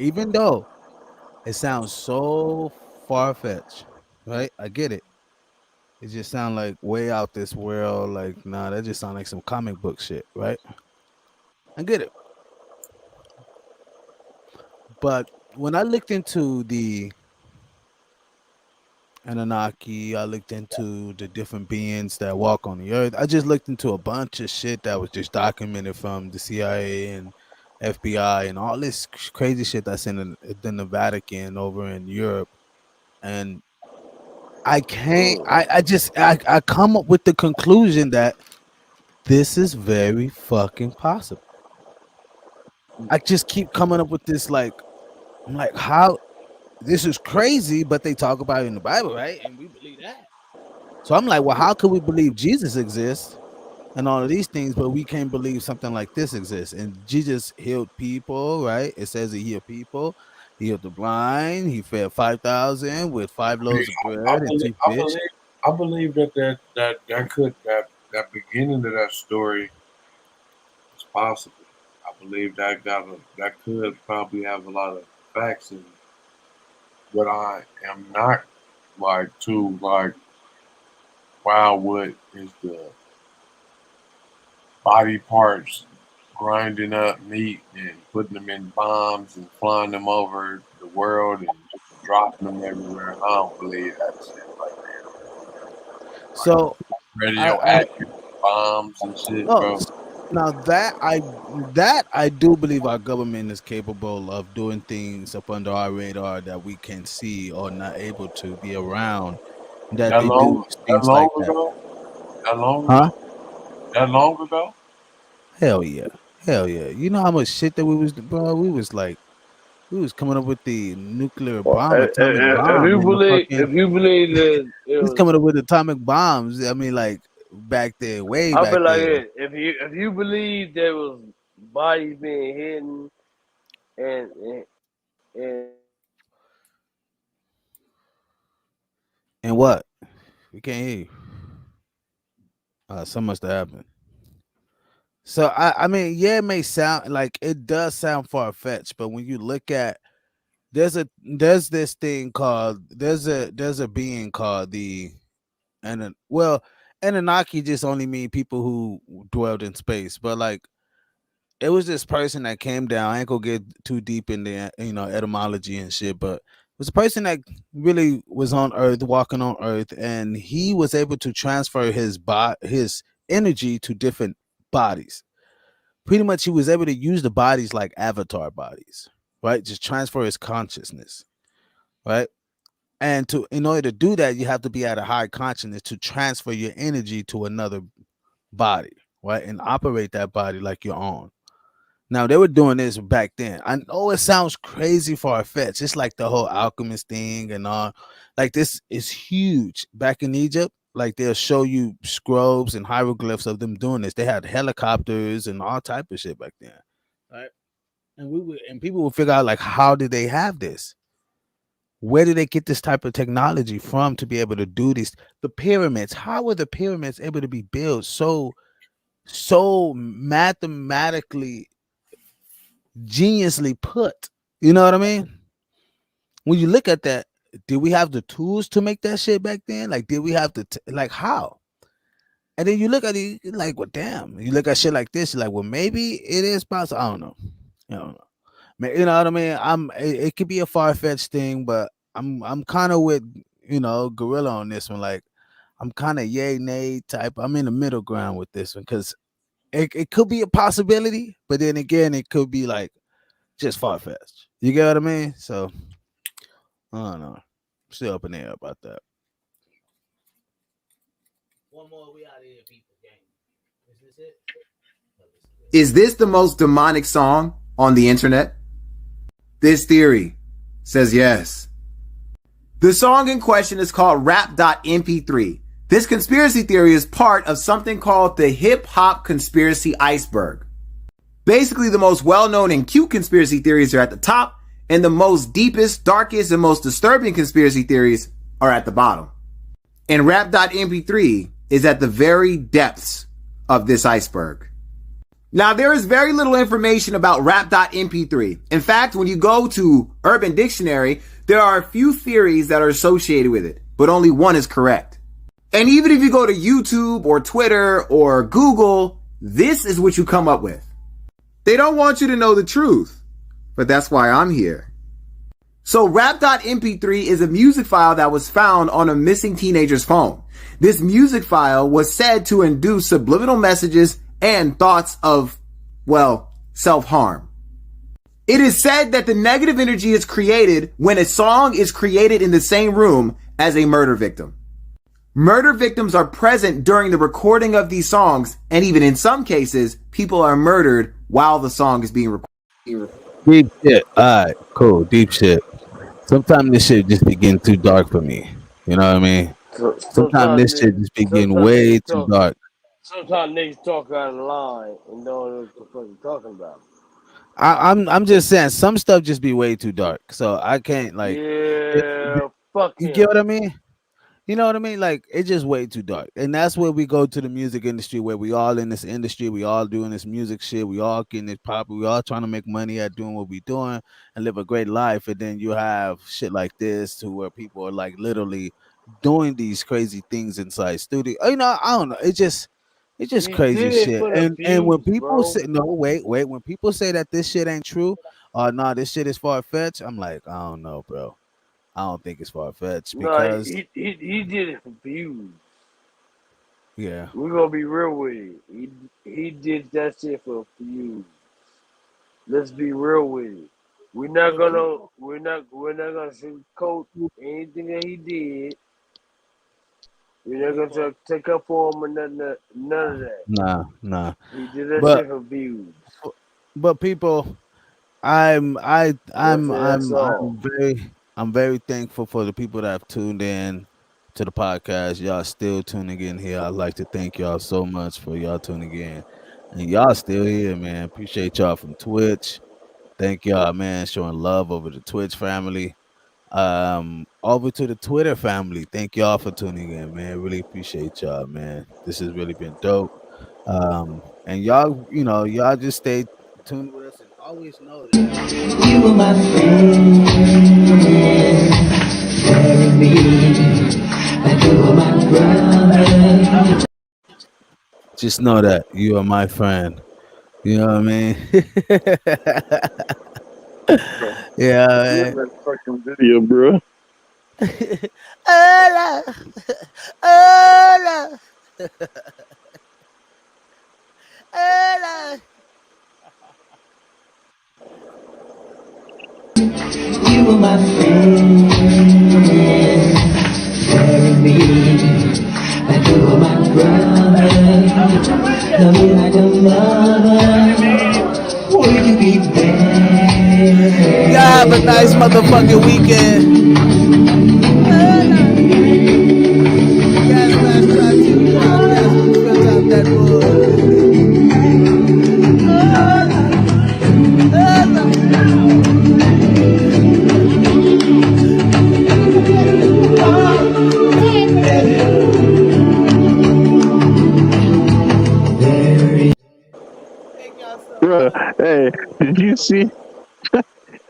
even though it sounds so far-fetched, right? I get it. It just sounds like way out this world. Like, nah, that just sounds like some comic book shit, right? I get it. But when I looked into the Anunnaki, I looked into the different beings that walk on the earth. I just looked into a bunch of shit that was just documented from the CIA and FBI and all this crazy shit that's in the Vatican over in Europe. And I come up with the conclusion that this is very fucking possible. I just keep coming up with this, like, I'm like, how this is crazy, but they talk about it in the Bible, right? And we believe that. So I'm like, well, how could we believe Jesus exists and all of these things, but we can't believe something like this exists? And Jesus healed people, right? It says he healed people. He healed the blind. He fed 5,000 with 5 loaves of bread and 2 fish. I believe that beginning of that story is possible. I believe that could probably have a lot of facts in it. But I am not too wow, what is the body parts grinding up meat and putting them in bombs and flying them over the world and dropping them everywhere. I don't believe that shit like that. So radioactive bombs and shit, bro. Now that I do believe our government is capable of doing things up under our radar that we can see or not able to be around. That That they do long, that things long like that. ago, that long Huh? ago, that long ago. Hell yeah. Hell yeah. You know how much shit that we was, bro? We was coming up with the nuclear Well, bomb, atomic bomb, and the if fucking you believe that it we was was, coming up with atomic bombs. I mean, like back there, way I back feel like there. it. If you believe there was bodies being hidden and and And what? We can't hear you. So much to happen. So I mean, yeah, it may sound like it does sound far fetched, but when you look at there's this thing called there's a being called the and well, Anunnaki just only mean people who dwelled in space, but like it was this person that came down. I ain't gonna get too deep in the etymology and shit, but it was a person that really was on Earth, walking on Earth, and he was able to transfer his energy to different bodies. Pretty much, he was able to use the bodies like avatar bodies, right? Just transfer his consciousness, right? And in order to do that, you have to be at a high consciousness to transfer your energy to another body, right? And operate that body like your own. Now they were doing this back then. I know it sounds crazy far fetched. It's like the whole alchemist thing and all. Like this is huge back in Egypt. Like they'll show you scrolls and hieroglyphs of them doing this. They had helicopters and all type of shit back then, right? And people would figure out like how did they have this? Where did they get this type of technology from to be able to do this? The pyramids. How were the pyramids able to be built so mathematically geniusly put? You know what I mean? When you look at that, did we have the tools to make that shit back then? Like, did we have the like how? And then you look at it, you're like, well, damn. You look at shit like this, you're like, well, maybe it is possible. I don't know. I don't know. You know what I mean? It could be a far fetched thing, but I'm kind of with Gorilla on this one. Like, I'm kind of yay nay type. I'm in the middle ground with this one because it could be a possibility, but then again, it could be like just far fetched. You get what I mean? So I don't know. Still up in the air about that. One more, we out of here, people. Gang. Is this it? Is this the most demonic song on the internet? This theory says yes. The song in question is called Rap.mp3. This conspiracy theory is part of something called the hip hop conspiracy iceberg. Basically, the most well-known and cute conspiracy theories are at the top, and the most deepest, darkest, and most disturbing conspiracy theories are at the bottom. And Rap.mp3 is at the very depths of this iceberg. Now, there is very little information about Rap.mp3. In fact, when you go to Urban Dictionary, there are a few theories that are associated with it, but only one is correct. And even if you go to YouTube or Twitter or Google, this is what you come up with. They don't want you to know the truth, but that's why I'm here. So Rap.mp3 is a music file that was found on a missing teenager's phone. This music file was said to induce subliminal messages and thoughts of, well, self-harm. It is said that the negative energy is created when a song is created in the same room as a murder victim. Murder victims are present during the recording of these songs, and even in some cases, people are murdered while the song is being recorded. Deep shit. All right, cool. Deep shit. Sometimes this shit just be getting too dark for me. You know what I mean? Sometimes this shit just be getting way too dark. Sometimes niggas talk out of line and don't know what the fuck you're talking about. I'm just saying some stuff just be way too dark, so I can't like. Fuck you him. get what I mean? You know what I mean? Like it's just way too dark, and that's where we go to the music industry, where we all in this industry, we all doing this music shit, we all getting it poppy, we all trying to make money at doing what we doing and live a great life, and then you have shit like this to where people are like literally doing these crazy things inside studio. You know, I don't know. It's just crazy shit. And when people say no, wait, when people say that this shit ain't true, or no, this shit is far fetched, I'm like, I don't know, bro. I don't think it's far fetched because he did it for views. Yeah. We're gonna be real with it. He did that shit for views. Let's be real with it. We're not gonna sugarcoat anything that he did. We're not gonna take up for him or none of that. Nah. He did that But shit for views. people, That's all. I'm very thankful for the people that have tuned in to the podcast. Y'all still tuning in here. I'd like to thank y'all so much for y'all tuning in. And y'all still here, man. Appreciate y'all from Twitch. Thank y'all, man, showing love over the Twitch family. Over to the Twitter family. Thank y'all for tuning in, man. Really appreciate y'all, man. This has really been dope. And y'all, y'all just stay tuned with us and always know that You were my friend, carry me like you were my brother. just know that you are my friend. You know what I mean? Yeah, man. That fucking video, bro. Hola. Hola. Hola. You were my friend, carry me like you were my brother. Love me like a mother. Will you be there? Y'all have a nice motherfucking weekend. Guys, last try to podcast with Filter Out that Bro, hey, did you see?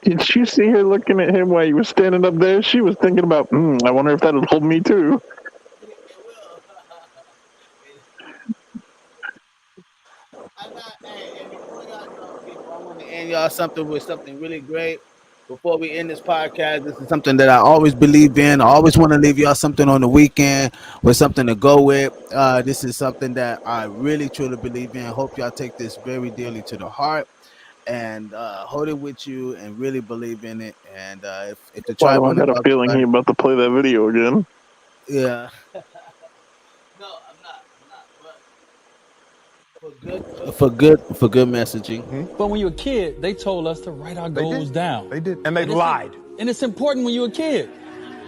Did you see her looking at him while he was standing up there? She was thinking about, I wonder if that'll hold me too. And y'all something with something really great. Before we end this podcast, this is something that I always believe in. I always want to leave y'all something on the weekend with something to go with. This is something that I really truly believe in. Hope y'all take this very dearly to the heart and hold it with you and really believe in it. And if the Why tribe do I want to got a talk feeling about he it, about to play that video again? yeah. For good messaging. But when you're a kid, they told us to write our goals down. They did. And they lied. And it's important when you're a kid.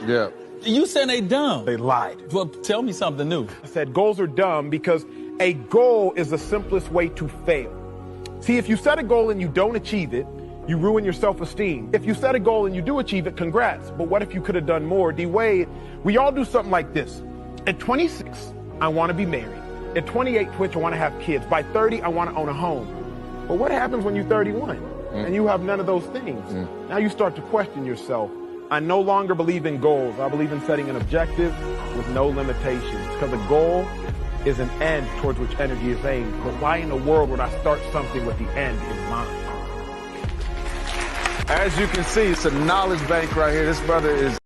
Yeah. You saying they dumb. They lied. Well, tell me something new. I said goals are dumb because a goal is the simplest way to fail. See, if you set a goal and you don't achieve it, you ruin your self-esteem. If you set a goal and you do achieve it, congrats. But what if you could have done more? D-Wade, we all do something like this. At 26, I want to be married. At 28, Twitch, I want to have kids. By 30, I want to own a home. But what happens when you're 31 and you have none of those things? Now you start to question yourself. I no longer believe in goals. I believe in setting an objective with no limitations, because a goal is an end towards which energy is aimed. But why in the world would I start something with the end in mind? As you can see, it's a knowledge bank right here. This brother is.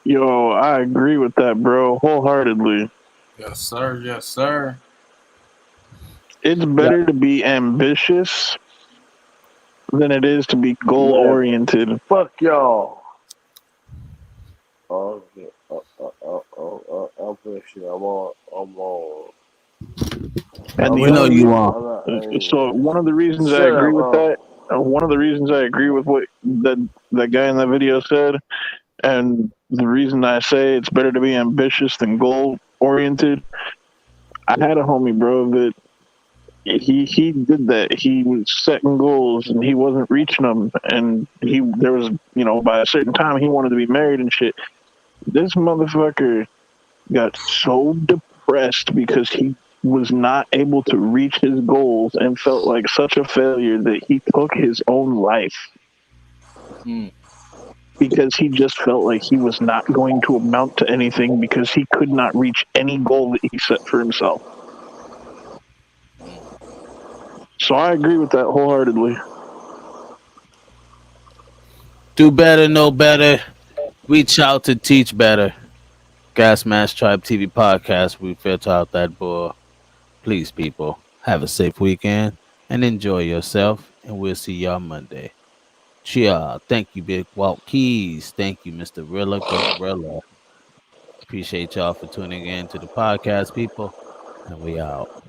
Yo, I agree with that, bro, wholeheartedly. Yes, sir. Yes, sir. It's better to be ambitious than it is to be goal oriented. Fuck y'all. Okay. I'm pushing. I'm on. And we know you are. So one of the reasons I agree with that, one of the reasons I agree with what that guy in that video said, and the reason I say it's better to be ambitious than goal oriented, I had a homie, bro, that he did that. He was setting goals and he wasn't reaching them, and there was, by a certain time he wanted to be married and shit. This motherfucker got so depressed because he was not able to reach his goals and felt like such a failure that he took his own life. Because he just felt like he was not going to amount to anything because he could not reach any goal that he set for himself. So I agree with that wholeheartedly. Do better, know better, reach out to teach better. Gas Mask Tribe TV podcast. We filter out that bull. Please, people, have a safe weekend and enjoy yourself. And we'll see y'all Monday. Cheer. Thank you, Big Walt Keys. Thank you, Mr. Rilla Gorilla. Appreciate y'all for tuning in to the podcast, people. And we out.